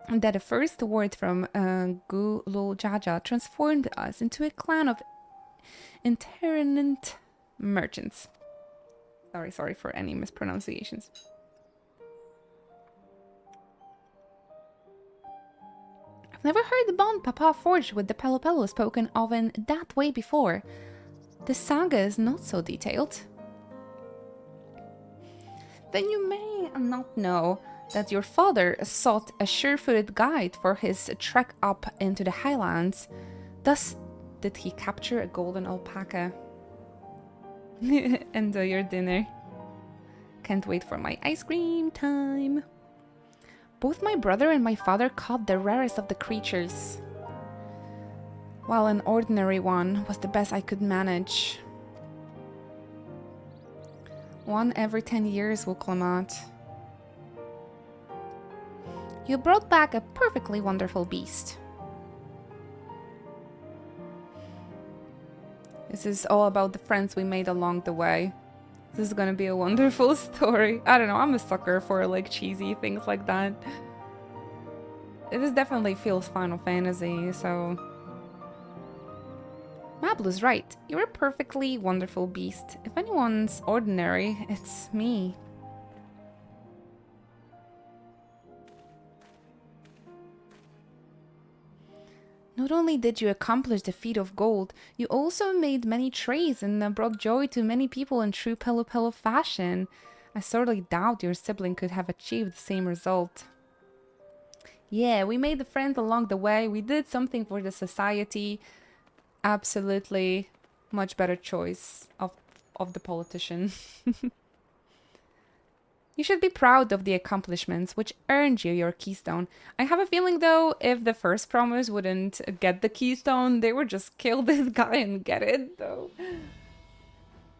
that the first word from Gulul Jaja transformed us into a clan of itinerant merchants. Sorry for any mispronunciations. I've never heard the bond Papa forged with the Pelopelo spoken of in that way before. The saga is not so detailed. Then you may not know that your father sought a sure-footed guide for his trek up into the highlands. Thus did he capture a golden alpaca. Enjoy your dinner. Can't wait for my ice cream time. Both my brother and my father caught the rarest of the creatures, while an ordinary one was the best I could manage. One every 10 years will come out. You brought back a perfectly wonderful beast. This is all about the friends we made along the way. This is gonna be a wonderful story. I don't know, I'm a sucker for like cheesy things like that. This definitely feels Final Fantasy, so... Mablu's right. You're a perfectly wonderful beast. If anyone's ordinary, it's me. Not only did you accomplish the feat of gold, you also made many trades and brought joy to many people in true Pelopello fashion. I sorely doubt your sibling could have achieved the same result. Yeah, we made the friends along the way. We did something for the society. Absolutely much better choice of the politician. You should be proud of the accomplishments which earned you your keystone. I have a feeling though, if the first promise wouldn't get the keystone, they would just kill this guy and get it though.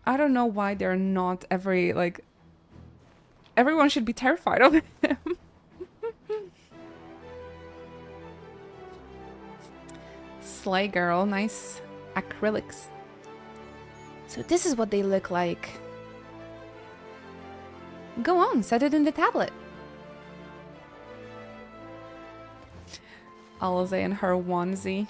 I don't know why they're not everyone should be terrified of him. Slay girl, nice acrylics. So this is what they look like. Go on, set it in the tablet. Alize in her onesie.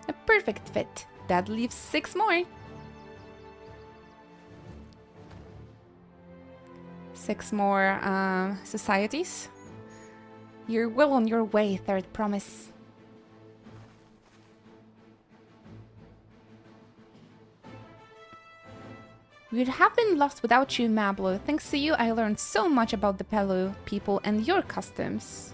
A perfect fit. That leaves 6 more. 6 more societies. You're well on your way, third promise. We would have been lost without you, Mablo. Thanks to you, I learned so much about the Pelu people and your customs.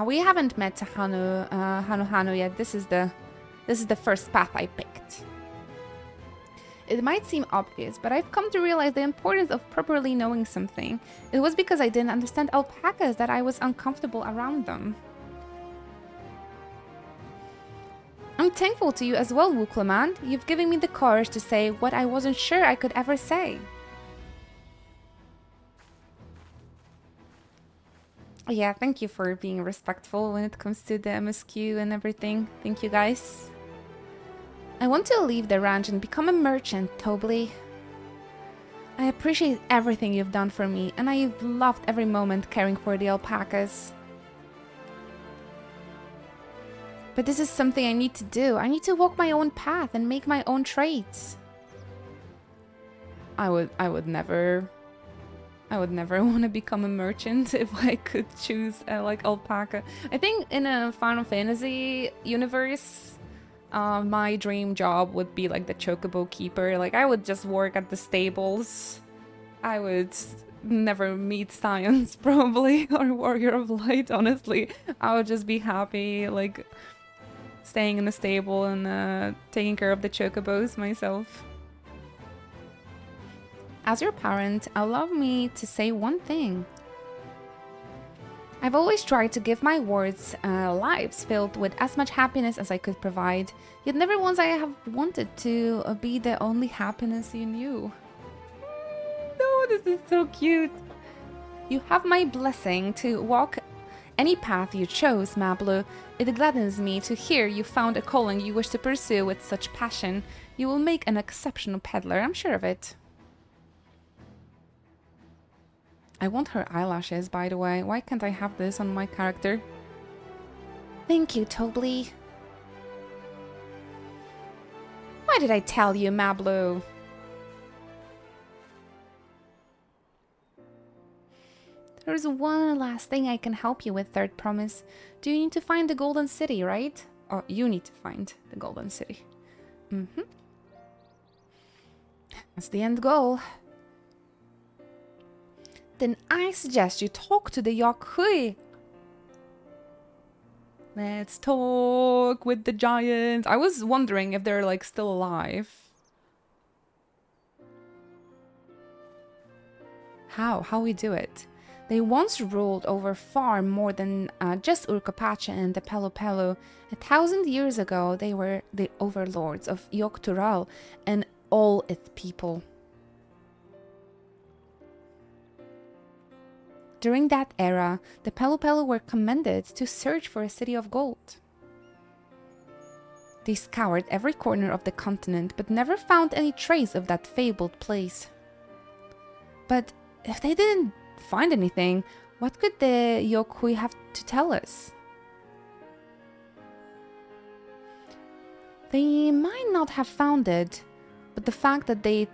We haven't met Hanu yet. This is the first path I picked. It might seem obvious, but I've come to realize the importance of properly knowing something. It was because I didn't understand alpacas that I was uncomfortable around them. I'm thankful to you as well, Wukleman. You've given me the courage to say what I wasn't sure I could ever say. Yeah, thank you for being respectful when it comes to the MSQ and everything. Thank you, guys. I want to leave the ranch and become a merchant, Tobly. I appreciate everything you've done for me, and I've loved every moment caring for the alpacas. But this is something I need to do. I need to walk my own path and make my own trades. I would never want to become a merchant if I could choose like alpaca. I think in a Final Fantasy universe, my dream job would be like the chocobo keeper. Like I would just work at the stables. I would never meet Science probably or Warrior of Light, honestly. I would just be happy like staying in the stable and taking care of the chocobos myself. As your parent, allow me to say one thing. I've always tried to give my wards lives filled with as much happiness as I could provide, yet never once I have wanted to be the only happiness you knew. No, this is so cute. You have my blessing to walk any path you chose, Mablu. It gladdens me to hear you found a calling you wish to pursue with such passion. You will make an exceptional peddler, I'm sure of it. I want her eyelashes, by the way. Why can't I have this on my character? Thank you, Tobly. Why did I tell you, Mablu? There's one last thing I can help you with, third promise. Do you need to find the Golden City, right? Or you need to find the Golden City. That's the end goal. Then I suggest you talk to the Yakui. Let's talk with the giants. I was wondering if they're like still alive. How we do it? They once ruled over far more than just Urkapacha and the Pelopello. 1,000 years ago, they were the overlords of Yogg-Tural and all its people. During that era, the Pelopello were commanded to search for a city of gold. They scoured every corner of the continent, but never found any trace of that fabled place. But if they didn't find anything, what could the Yokui have to tell us? They might not have found it, but the fact that they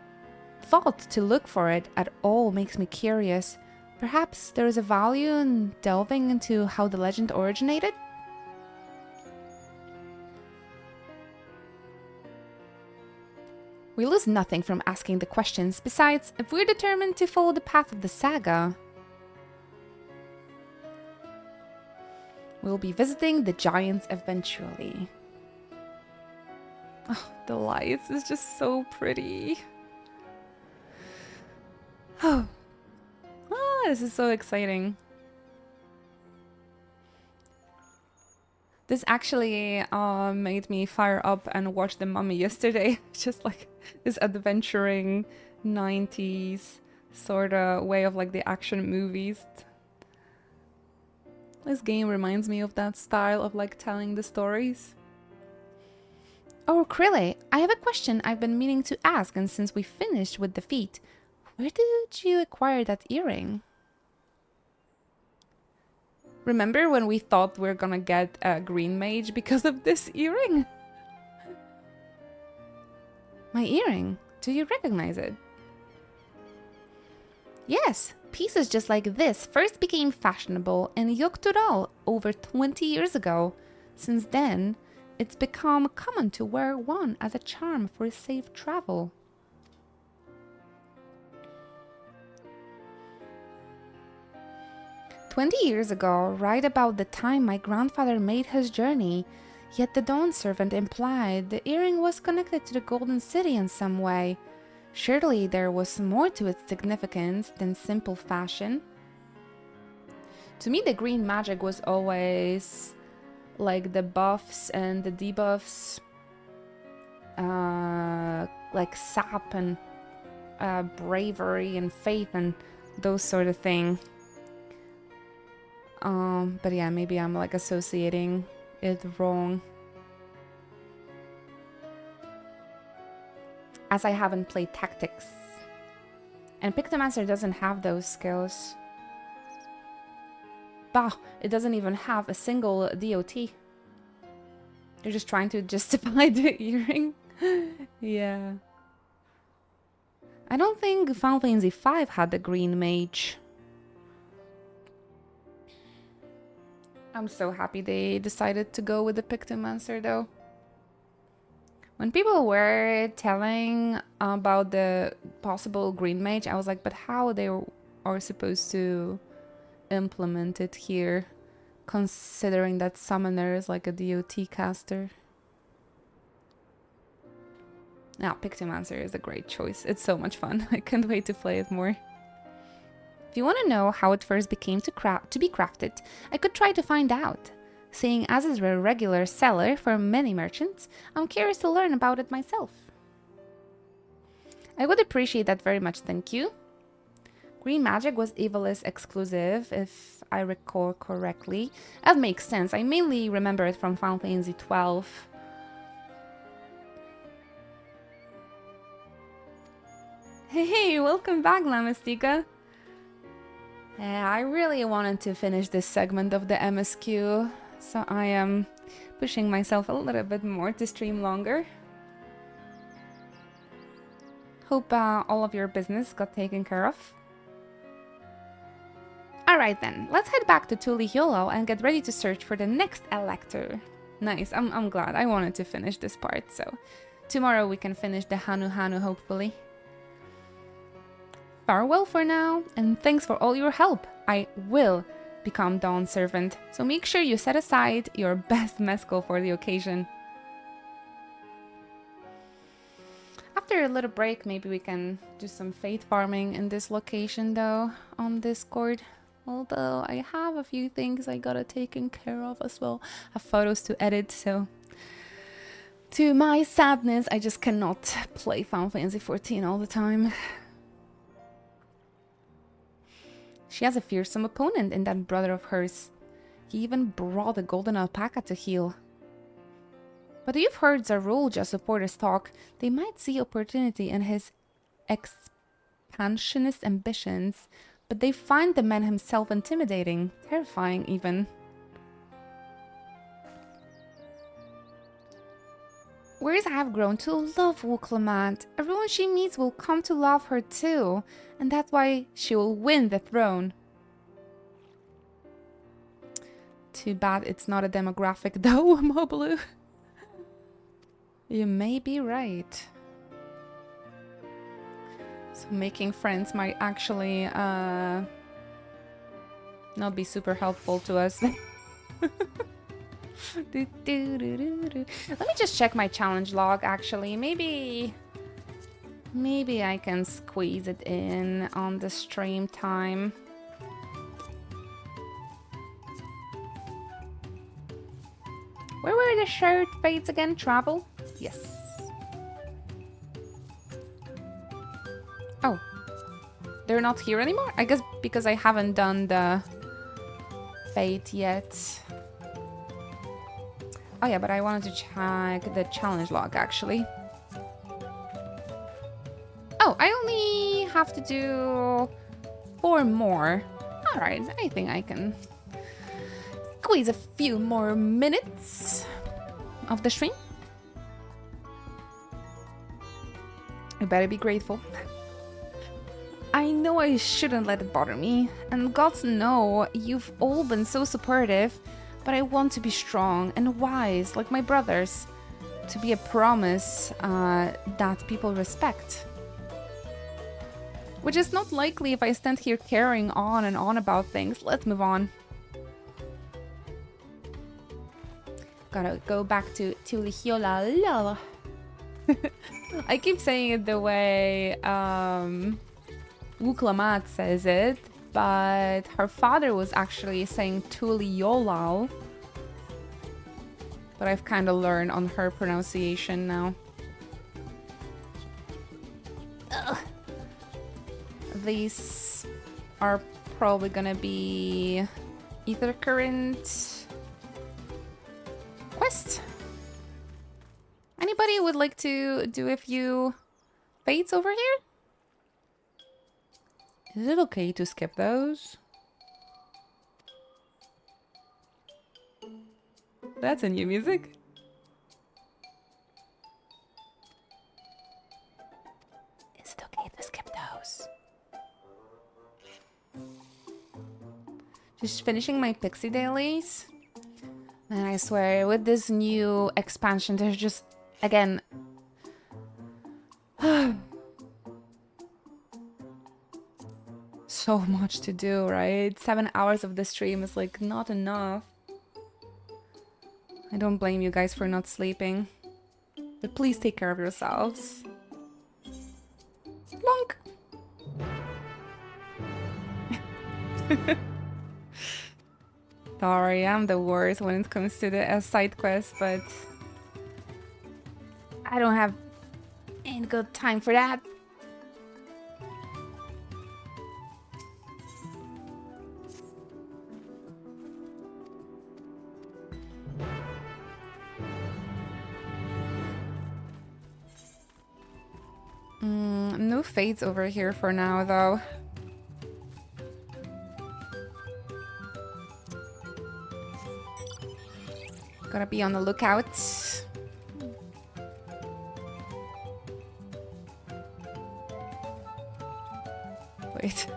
thought to look for it at all makes me curious. Perhaps there is a value in delving into how the legend originated? We lose nothing from asking the questions. Besides, if we're determined to follow the path of the saga, we'll be visiting the giants eventually. Oh, the lights is just so pretty. Oh, this is so exciting. This actually made me fire up and watch The Mummy yesterday. Just like this adventuring 90s sort of way of like the action movies. This game reminds me of that style of like telling the stories. Oh, Krille, I have a question I've been meaning to ask, and since we finished with the feat, where did you acquire that earring? Remember when we thought we were gonna get a green mage because of this earring? My earring? Do you recognize it? Yes, pieces just like this first became fashionable in Yoktural over 20 years ago. Since then, it's become common to wear one as a charm for safe travel. "20 years ago, right about the time my grandfather made his journey, yet the Dawn servant implied the earring was connected to the Golden City in some way. Surely there was more to its significance than simple fashion." To me, the green magic was always like the buffs and the debuffs, like sap and bravery and faith and those sort of things. But yeah, maybe I'm like associating it wrong. As I haven't played tactics. And Pictomancer doesn't have those skills. Bah, it doesn't even have a single DOT. They're just trying to justify the earring. Yeah. I don't think Final Fantasy V had the green mage. I'm so happy they decided to go with the Pictomancer though. When people were telling about the possible green mage, I was like, but how they are supposed to implement it here, considering that Summoner is like a DOT caster. Now, Pictomancer is a great choice. It's so much fun. I can't wait to play it more. If you want to know how it first became to be crafted, I could try to find out. Seeing as it's a regular seller for many merchants, I'm curious to learn about it myself. I would appreciate that very much, thank you. Green magic was Evilist exclusive, if I recall correctly. That makes sense. I mainly remember it from Final Fantasy XII. Hey, welcome back, Lamestika. I really wanted to finish this segment of the MSQ, so I am pushing myself a little bit more to stream longer. Hope all of your business got taken care of. Alright then, let's head back to Tulihyolo and get ready to search for the next Elector. Nice, I'm glad. I wanted to finish this part, so tomorrow we can finish the Hanu Hanu, hopefully. Farewell for now, and thanks for all your help. I will become Dawn Servant, so make sure you set aside your best mezcal for the occasion. After a little break, maybe we can do some faith farming in this location though, on Discord. Although I have a few things I gotta taken care of as well. I have photos to edit, so to my sadness, I just cannot play Final Fantasy XIV all the time. She has a fearsome opponent in that brother of hers. He even brought a golden alpaca to heal. But if you've heard Zarulja supporters talk, they might see opportunity in his expansionist ambitions. but they find the man himself intimidating, terrifying even. Whereas I have grown to love Wuklamant. Everyone she meets will come to love her too, and that's why she will win the throne. Too bad it's not a demographic though, Moblue. You may be right. So making friends might actually not be super helpful to us. Let me just check my challenge log actually. Maybe I can squeeze it in on the stream time. Where were the shared fates again? Travel? Yes. Oh. They're not here anymore? I guess because I haven't done the fate yet. Oh yeah, but I wanted to check the challenge log actually. Oh, I only have to do 4 more. Alright, I think I can squeeze a few more minutes of the stream. You better be grateful. I know I shouldn't let it bother me, and gods know you've all been so supportive, but I want to be strong and wise like my brothers, to be a promise that people respect. Which is not likely if I stand here carrying on and on about things. Let's move on. Gotta go back to Tulihiola. I keep saying it the way Wuklamat says it, but her father was actually saying Tuliolal. But I've kind of learned on her pronunciation now. Ugh. These are probably gonna be Ether Current quest. Anybody would like to do a few fates over here? Is it okay to skip those? That's a new music. Is it okay to skip those? Just finishing my Pixie dailies. And I swear, with this new expansion, there's just, again... so much to do, right? 7 hours of the stream is like not enough. I don't blame you guys for not sleeping. But please take care of yourselves. Plonk! Sorry, I'm the worst when it comes to the side quest, but I don't have any good time for that. No fates over here for now, though. Gotta be on the lookout. Wait.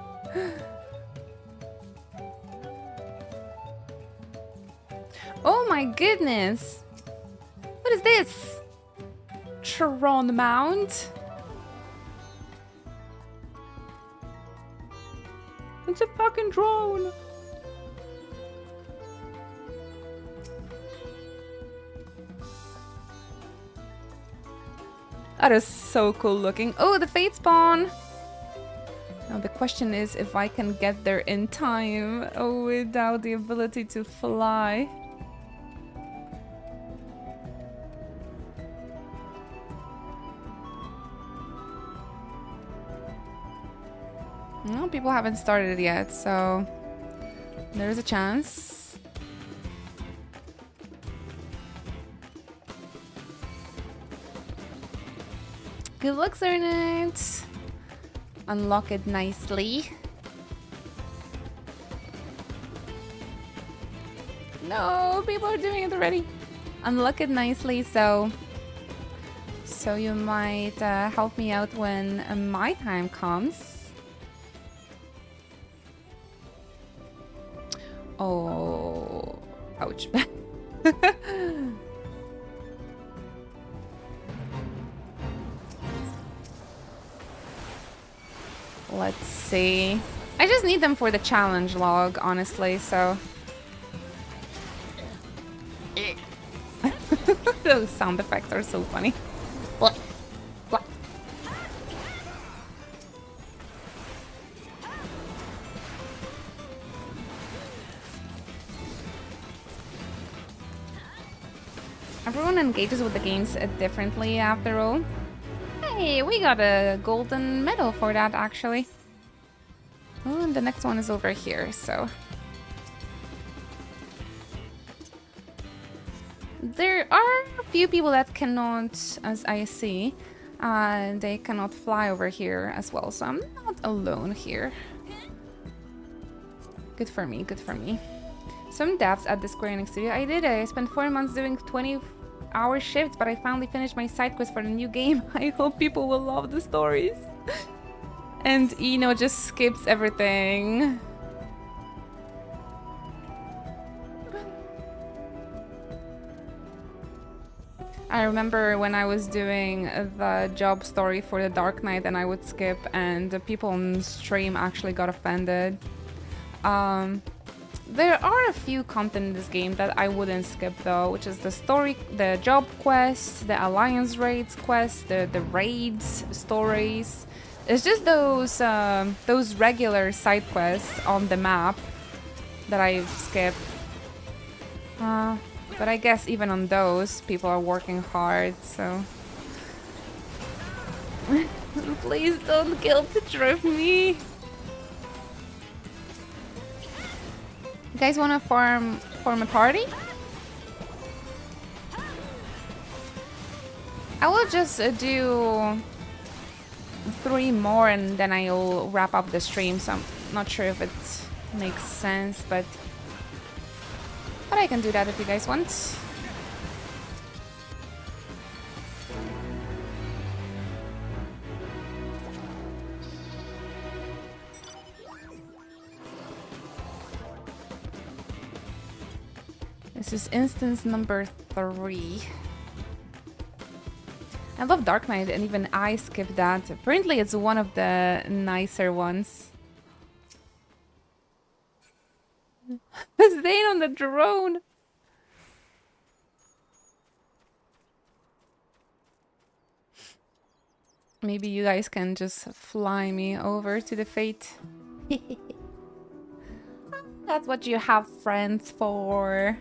Oh my goodness! What is this? Tron Mount? It's a fucking drone! That is so cool looking. Oh, the Fate Spawn! Now the question is if I can get there in time without the ability to fly. No, people haven't started it yet, so there's a chance. Good luck, Zernit. Unlock it nicely. No, people are doing it already. Unlock it nicely, so you might help me out when my time comes. Oh, ouch. Let's see. I just need them for the challenge log, honestly, so... Those sound effects are so funny. What? What? Everyone engages with the games differently after all. Hey, we got a golden medal for that, actually. Oh, and the next one is over here, so... There are a few people that cannot, as I see, they cannot fly over here as well, so I'm not alone here. Good for me, good for me. Some devs at the Square Enix studio. I spent 4 months doing 20-hour shifts, but I finally finished my side quest for the new game. I hope people will love the stories. And Eno just skips everything. I remember when I was doing the job story for the Dark Knight and I would skip, and the people on stream actually got offended. There are a few content in this game that I wouldn't skip though, which is the story, the job quests, the alliance raids quests, the raids stories. It's just those regular side quests on the map that I skip. But I guess even on those, people are working hard, so... Please don't guilt trip me! You guys wanna form a party? I will just do 3 more and then I'll wrap up the stream, so I'm not sure if it makes sense, but I can do that if you guys want. This is instance number 3. I love Dark Knight and even I skipped that. Apparently it's one of the nicer ones. Staying on the drone. Maybe you guys can just fly me over to the fate. That's what you have friends for.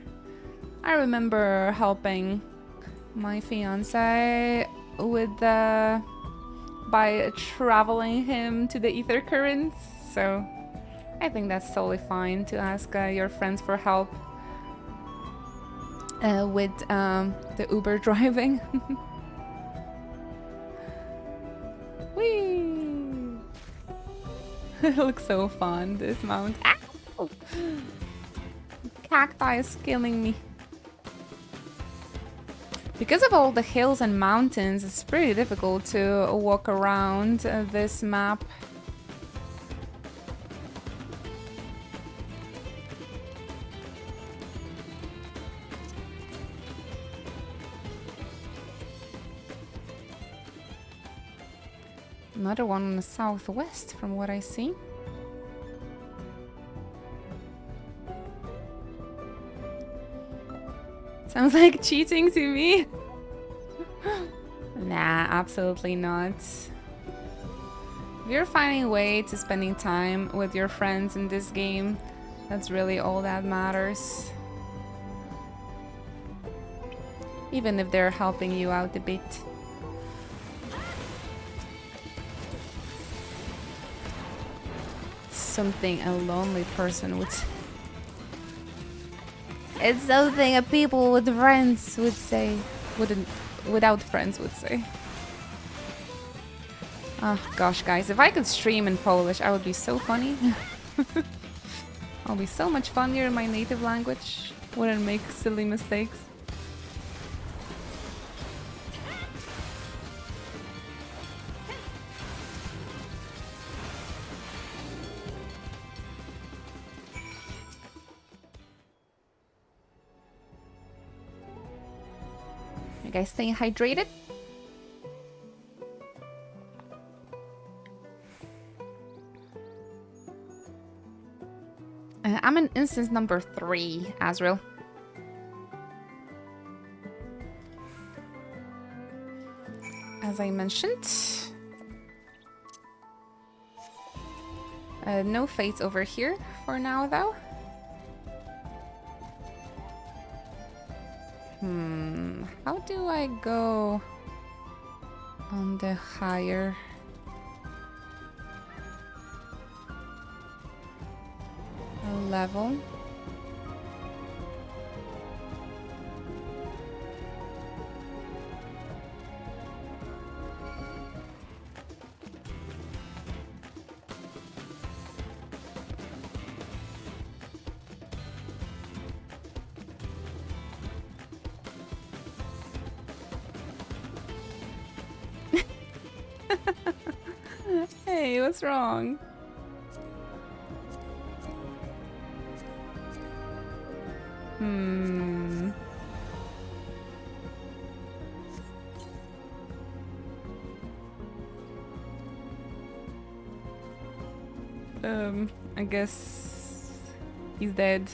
I remember helping my fiance with by traveling him to the ether currents, so I think that's totally fine to ask your friends for help with the Uber driving. Whee! It looks so fun, this mount. Ow! Cacti is killing me. Because of all the hills and mountains, it's pretty difficult to walk around this map. Another one in the southwest, from what I see. Sounds like cheating to me. Nah, absolutely not. If you're finding a way to spending time with your friends in this game, that's really all that matters. Even if they're helping you out a bit. Something a lonely person would say. It's something a people with friends would say. Without friends would say. Oh gosh, guys, if I could stream in Polish, I would be so funny. I'll be so much funnier in my native language. Wouldn't make silly mistakes. You guys staying hydrated? I'm in instance number 3, Azrael. As I mentioned. No fates over here for now, though. How do I go on the higher level? Hey, what's wrong? I guess he's dead.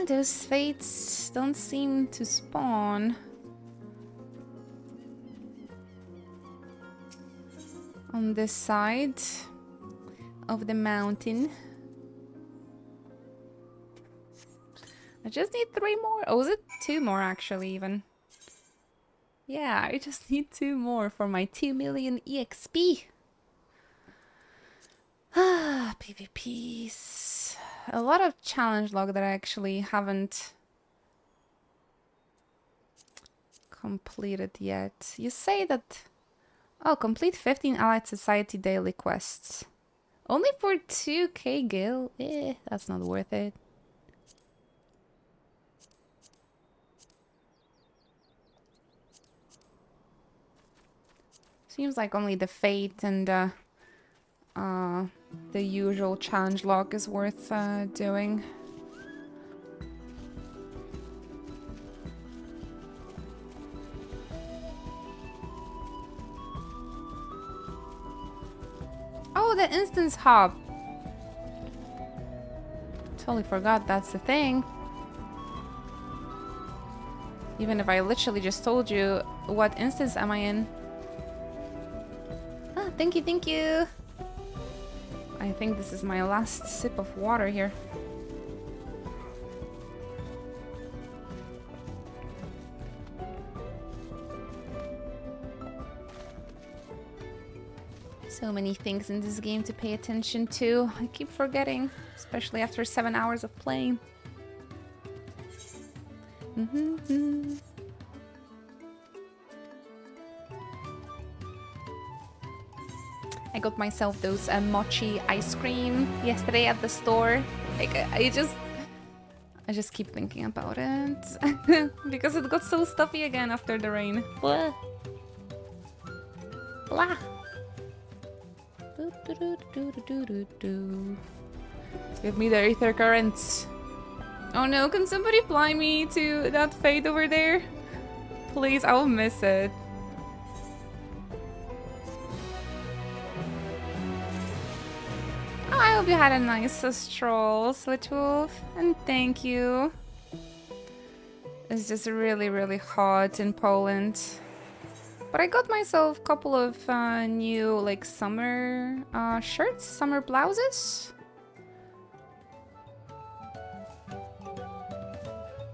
Those fates don't seem to spawn on this side of the mountain. I just need 3 more. Oh, is it 2 more actually even? Yeah, I just need 2 more for my 2 million EXP. Ah, PvPs. A lot of challenge log that I actually haven't completed yet. You say that... Oh, complete 15 Allied Society daily quests. Only for 2k gil? That's not worth it. Seems like only the fate and the usual challenge log is worth doing. Oh, the instance hub. Totally forgot that's the thing. Even if I literally just told you what instance am I in. Ah, thank you, thank you. I think this is my last sip of water here. So many things in this game to pay attention to. I keep forgetting, especially after 7 hours of playing. I got myself those mochi ice cream yesterday at the store. Like I just keep thinking about it because it got so stuffy again after the rain. Blah. Blah. Give me the ether currents. Oh no, can somebody fly me to that fate over there? Please, I will miss it. Oh, I hope you had a nice stroll, Switchwolf, and thank you. It's just really, really hot in Poland. But I got myself a couple of new like summer shirts, summer blouses.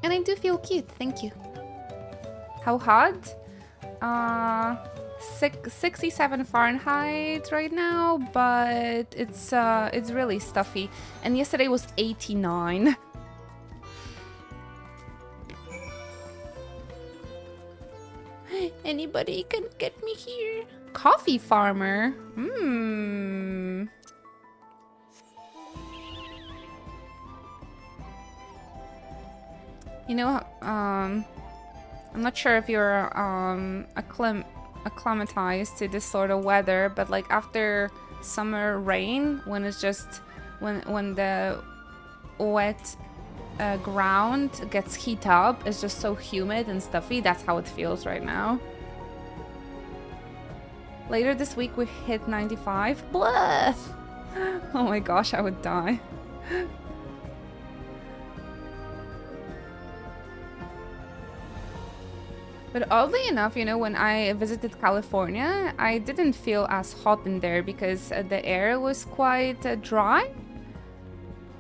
And I do feel cute, thank you. How hot? 67 Fahrenheit right now, but it's really stuffy. And yesterday was 89. Anybody can get me here. Coffee farmer. Hmm. You know, I'm not sure if you're acclimatized to this sort of weather, but like after summer rain, when it's just when the wet ground gets heat up, it's just so humid and stuffy. That's how it feels right now. Later this week we hit 95. Blah! Oh my gosh, I would die. But oddly enough, you know, when I visited California, I didn't feel as hot in there because the air was quite dry.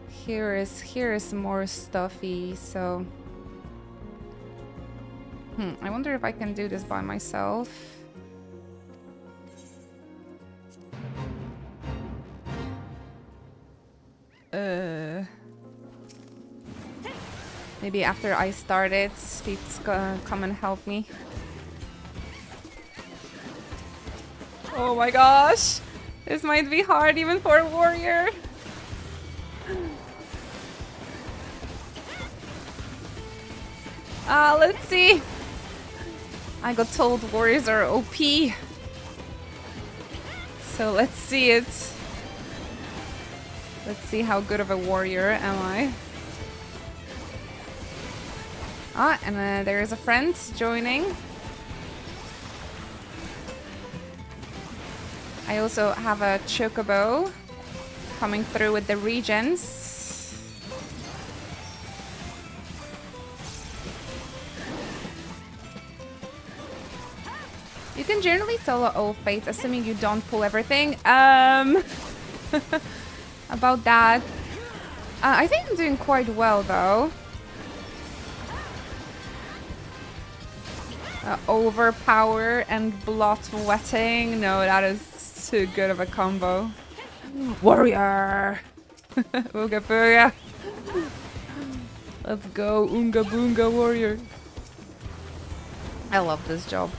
Here is more stuffy, so... I wonder if I can do this by myself. Maybe after I start it, Speed's gonna come and help me. Oh my gosh! This might be hard even for a warrior. Let's see. I got told warriors are OP. So let's see it. Let's see how good of a warrior am I. And there is a friend joining. I also have a chocobo coming through with the regens. You can generally solo all fates, assuming you don't pull everything. About that. I think I'm doing quite well, though. Overpower and blot wetting. No, that is too good of a combo. Warrior! Ooga booga! Let's go, Oonga Boonga Warrior. I love this job.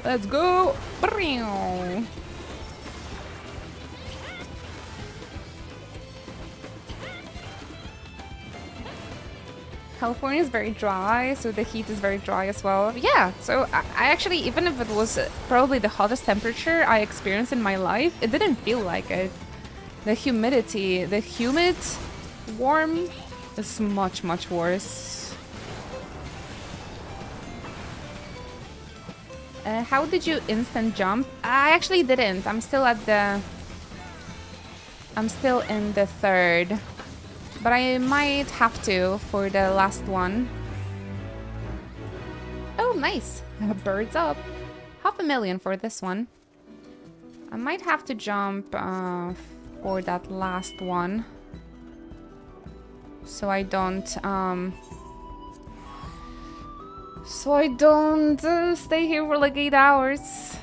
Let's go! California is very dry, so the heat is very dry as well. Yeah, so I actually, even if it was probably the hottest temperature I experienced in my life, it didn't feel like it. The humidity, the humid warm is much, much worse. How did you instant jump? I actually didn't. I'm still in the third. But I might have to for the last one. Oh, nice. Birds up. 500,000 for this one. I might have to jump for that last one. So I don't... stay here for like 8 hours.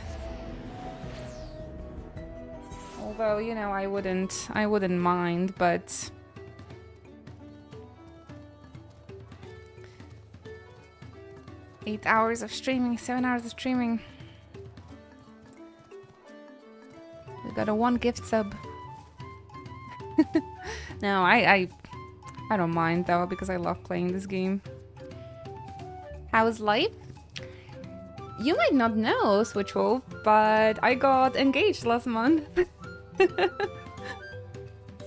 Although, you know, I wouldn't mind, but... 8 hours of streaming, 7 hours of streaming. We got a 1 gift sub. No, I don't mind though, because I love playing this game. How's life? You might not know, Switchwolf, but I got engaged last month.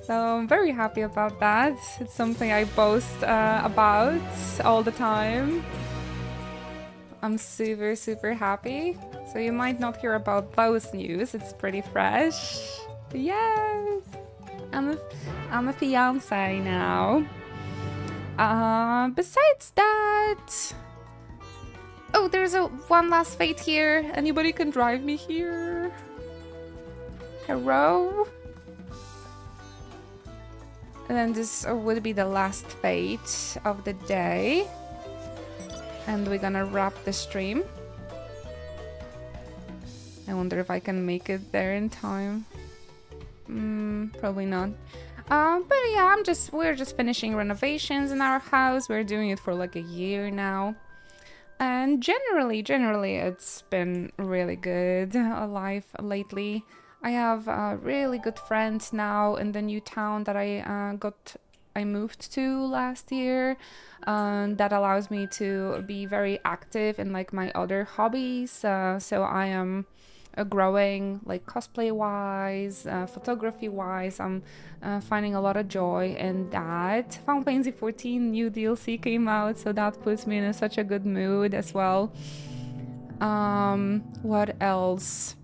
So I'm very happy about that. It's something I boast about all the time. I'm super, super happy. So you might not hear about those news. It's pretty fresh. Yes! I'm a fiancé now. Besides that... Oh, there's one last fate here. Anybody can drive me here? Hello? And then this would be the last fate of the day. And we're gonna wrap the stream. I wonder if I can make it there in time. Probably not. But yeah, we're just finishing renovations in our house. We're doing it for like a year now. And generally, it's been really good life lately. I have really good friends now in the new town that I moved to last year. That allows me to be very active in like my other hobbies. So I am growing like cosplay wise, photography wise. I'm finding a lot of joy in that. Final Fantasy 14 new DLC came out, so that puts me in such a good mood as well. What else?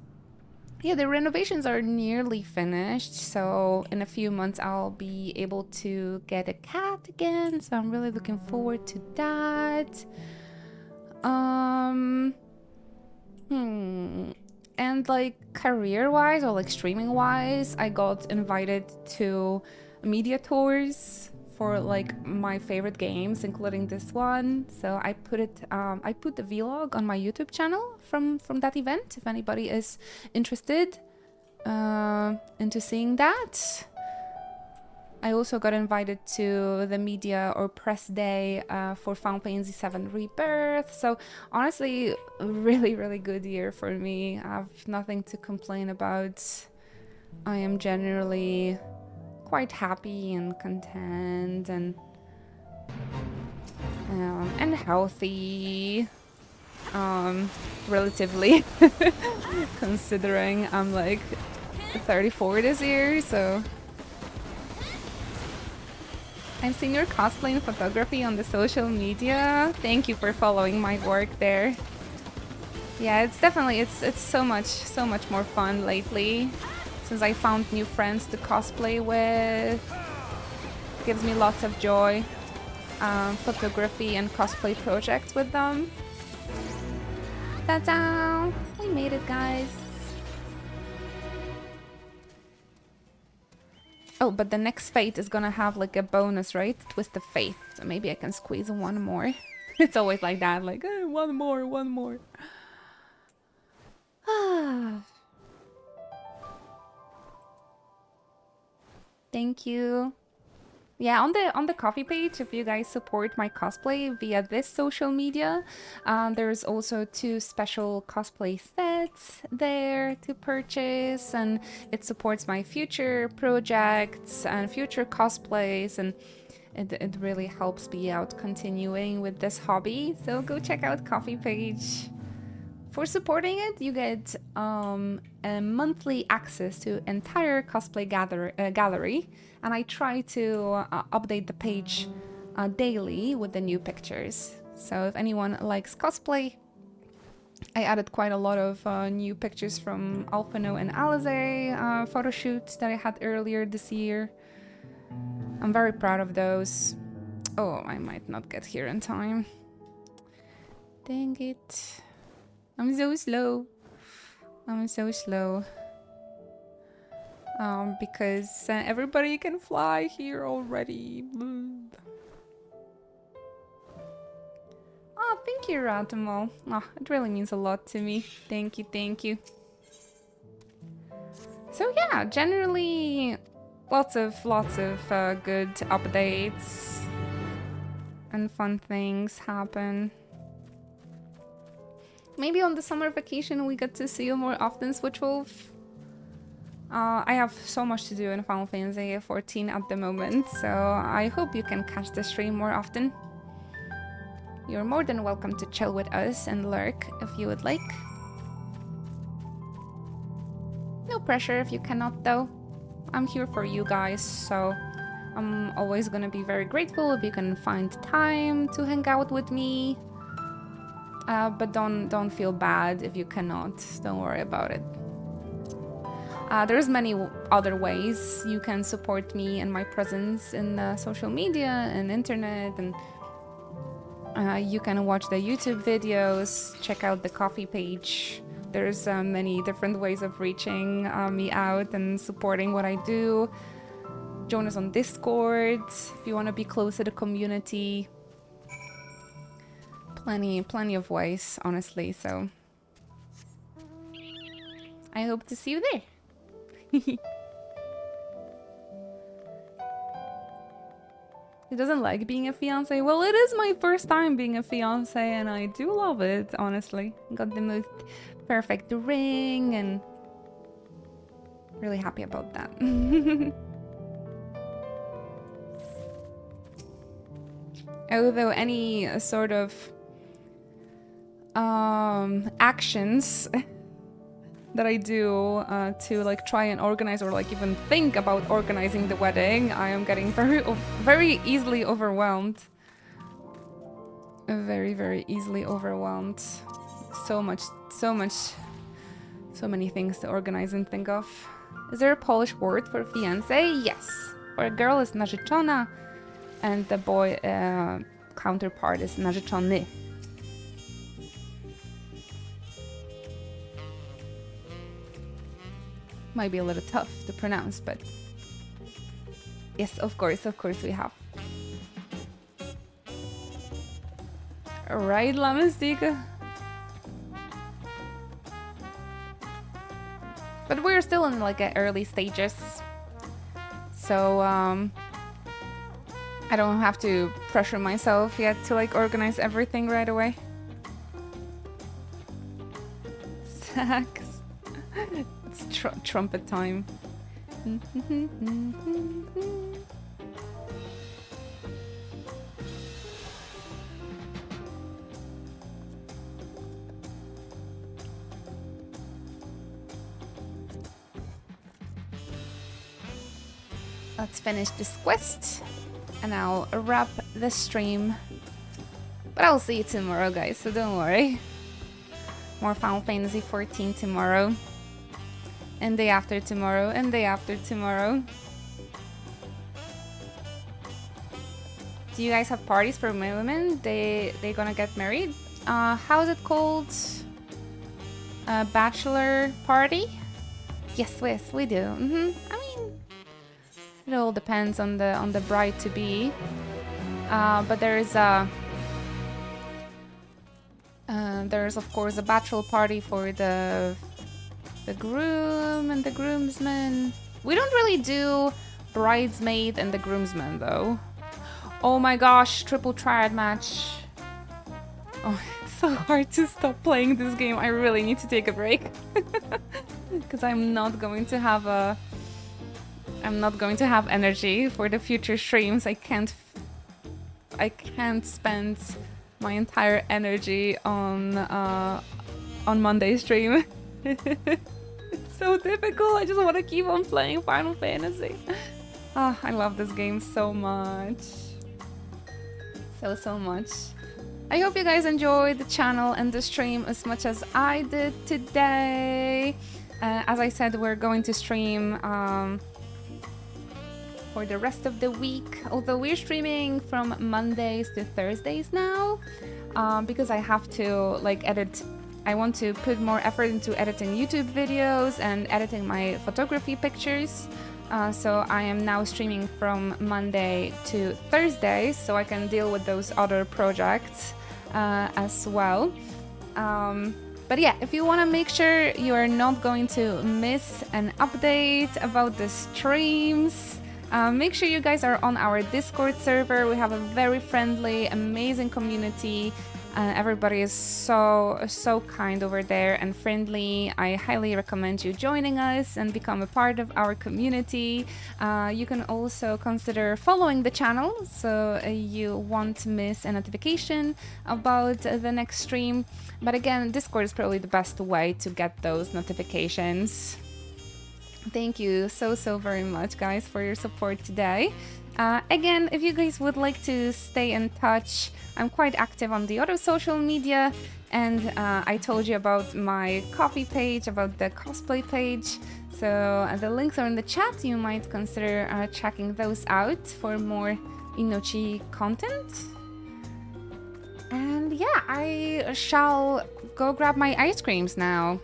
Yeah, the renovations are nearly finished, so in a few months I'll be able to get a cat again, so I'm really looking forward to that. And like career-wise or like streaming-wise, I got invited to media tours for like my favorite games, including this one. So I put the vlog on my YouTube channel from that event. If anybody is interested into seeing that. I also got invited to the media or press day for Final Fantasy XIV Rebirth. So honestly, a really good year for me. I have nothing to complain about. I am generally quite happy and content and healthy, relatively, considering I'm like 34 this year, so. I've seen your cosplay and photography on the social media. Thank you for following my work there. Yeah, it's definitely, it's so much more fun lately, since I found new friends to cosplay with. Gives me lots of joy. Photography and cosplay projects with them. Ta-da! We made it, guys. Oh, but the next fate is gonna have like a bonus, right? Twist of Fate. So maybe I can squeeze one more. It's always like that, like, one more. Thank you. Yeah, on the coffee page, if you guys support my cosplay via this social media, there's also 2 special cosplay sets there to purchase, and it supports my future projects and future cosplays, and it really helps me out continuing with this hobby. So go check out coffee page. For supporting it, you get a monthly access to entire cosplay gallery, and I try to update the page daily with the new pictures. So if anyone likes cosplay, I added quite a lot of new pictures from Alphino and Alize photo shoots that I had earlier this year. I'm very proud of those. Oh, I might not get here in time. Dang it. I'm so slow. Because everybody can fly here already. Oh, thank you, Ratamo. Oh, it really means a lot to me. Thank you. So yeah, generally lots of good updates and fun things happen. Maybe on the summer vacation we get to see you more often, Switchwolf. I have so much to do in Final Fantasy 14 at the moment, so I hope you can catch the stream more often. You're more than welcome to chill with us and lurk if you would like. No pressure if you cannot though. I'm here for you guys, so I'm always gonna be very grateful if you can find time to hang out with me. But don't feel bad if you cannot. Don't worry about it. There's many other ways you can support me and my presence in social media and internet, and you can watch the YouTube videos, check out the coffee page. There's many different ways of reaching me out and supporting what I do. Join us on Discord if you want to be close to the community. Plenty of ways, honestly, so I hope to see you there. He doesn't like being a fiance. Well, it is my first time being a fiance, and I do love it, honestly. Got the most perfect ring, and really happy about that. Although any sort of actions that I do to like try and organize or like even think about organizing the wedding, I am getting very easily overwhelmed. Very easily overwhelmed. So many things to organize and think of. Is there a Polish word for fiance? Yes. For a girl is narzeczona, and the boy counterpart is narzeczony. Might be a little tough to pronounce, but yes, of course we have. Alright, La Mystique. But we're still in like early stages, so I don't have to pressure myself yet to like organize everything right away. Sax. It's trumpet time. Let's finish this quest and I'll wrap the stream. But I'll see you tomorrow, guys, so don't worry. More Final Fantasy 14 tomorrow. And day after tomorrow, and day after tomorrow. Do you guys have parties for women? They gonna get married? How is it called? A bachelor party? Yes, we do. I mean, it all depends on the bride to be. But there's of course a bachelor party for the groom and the groomsmen. We don't really do bridesmaid and the groomsmen though. Oh my gosh, triple triad match. Oh, it's so hard to stop playing this game. I really need to take a break. Because I'm not going to have energy for the future streams. I can't spend my entire energy on Monday stream. It's so difficult. I just want to keep on playing Final Fantasy. Oh, I love this game so much. So much. I hope you guys enjoyed the channel and the stream as much as I did today. As I said, we're going to stream for the rest of the week, although we're streaming from Mondays to Thursdays now, because I have to like edit. I want to put more effort into editing YouTube videos and editing my photography pictures. So I am now streaming from Monday to Thursday, so I can deal with those other projects as well. But yeah, if you want to make sure you are not going to miss an update about the streams, make sure you guys are on our Discord server. We have a very friendly, amazing community. Everybody is so kind over there and friendly. I highly recommend you joining us and become a part of our community. You can also consider following the channel so you won't miss a notification about the next stream. But again, Discord is probably the best way to get those notifications. Thank you so very much, guys, for your support today. Again, if you guys would like to stay in touch, I'm quite active on the other social media, and I told you about my coffee page, about the cosplay page, so the links are in the chat. You might consider checking those out for more Inochi content. And yeah, I shall go grab my ice creams now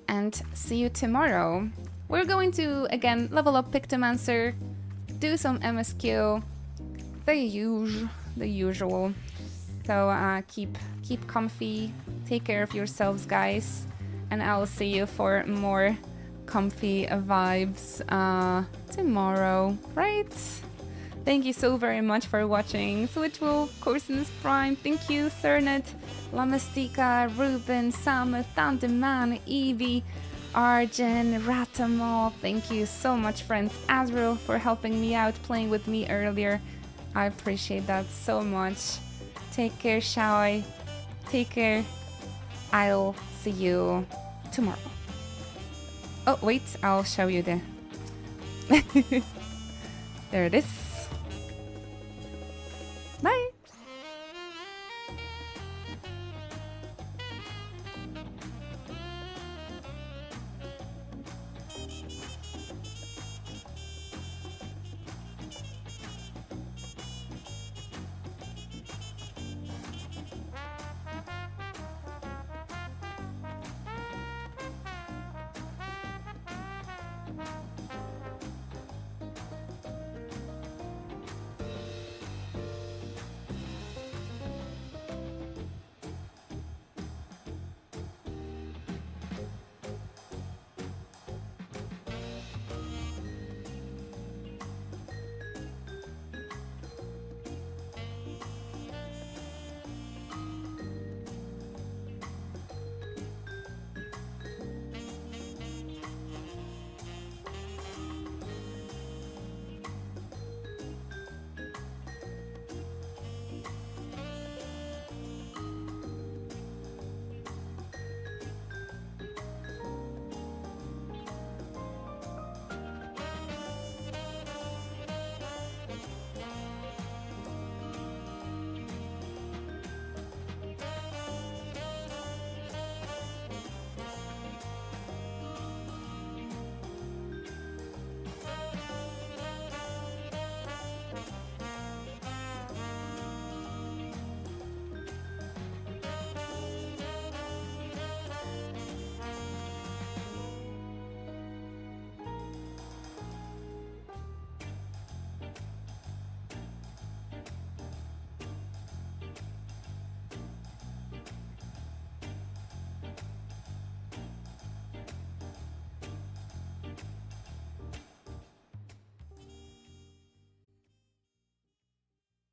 and see you tomorrow. We're going to, again, level up Pictomancer, do some MSQ, the usual. So keep comfy, take care of yourselves, guys, and I'll see you for more comfy vibes tomorrow, right? Thank you so very much for watching. Switchwolf, Corsinus Prime, thank you, Cernet, Lamastika, Ruben, Samus, Thunderman, Evie, Arjen, Ratamal, thank you so much, friends. Azrael for helping me out, playing with me earlier. I appreciate that so much. Take care, Shao. Take care. I'll see you tomorrow. Oh, wait, I'll show you the... There it is.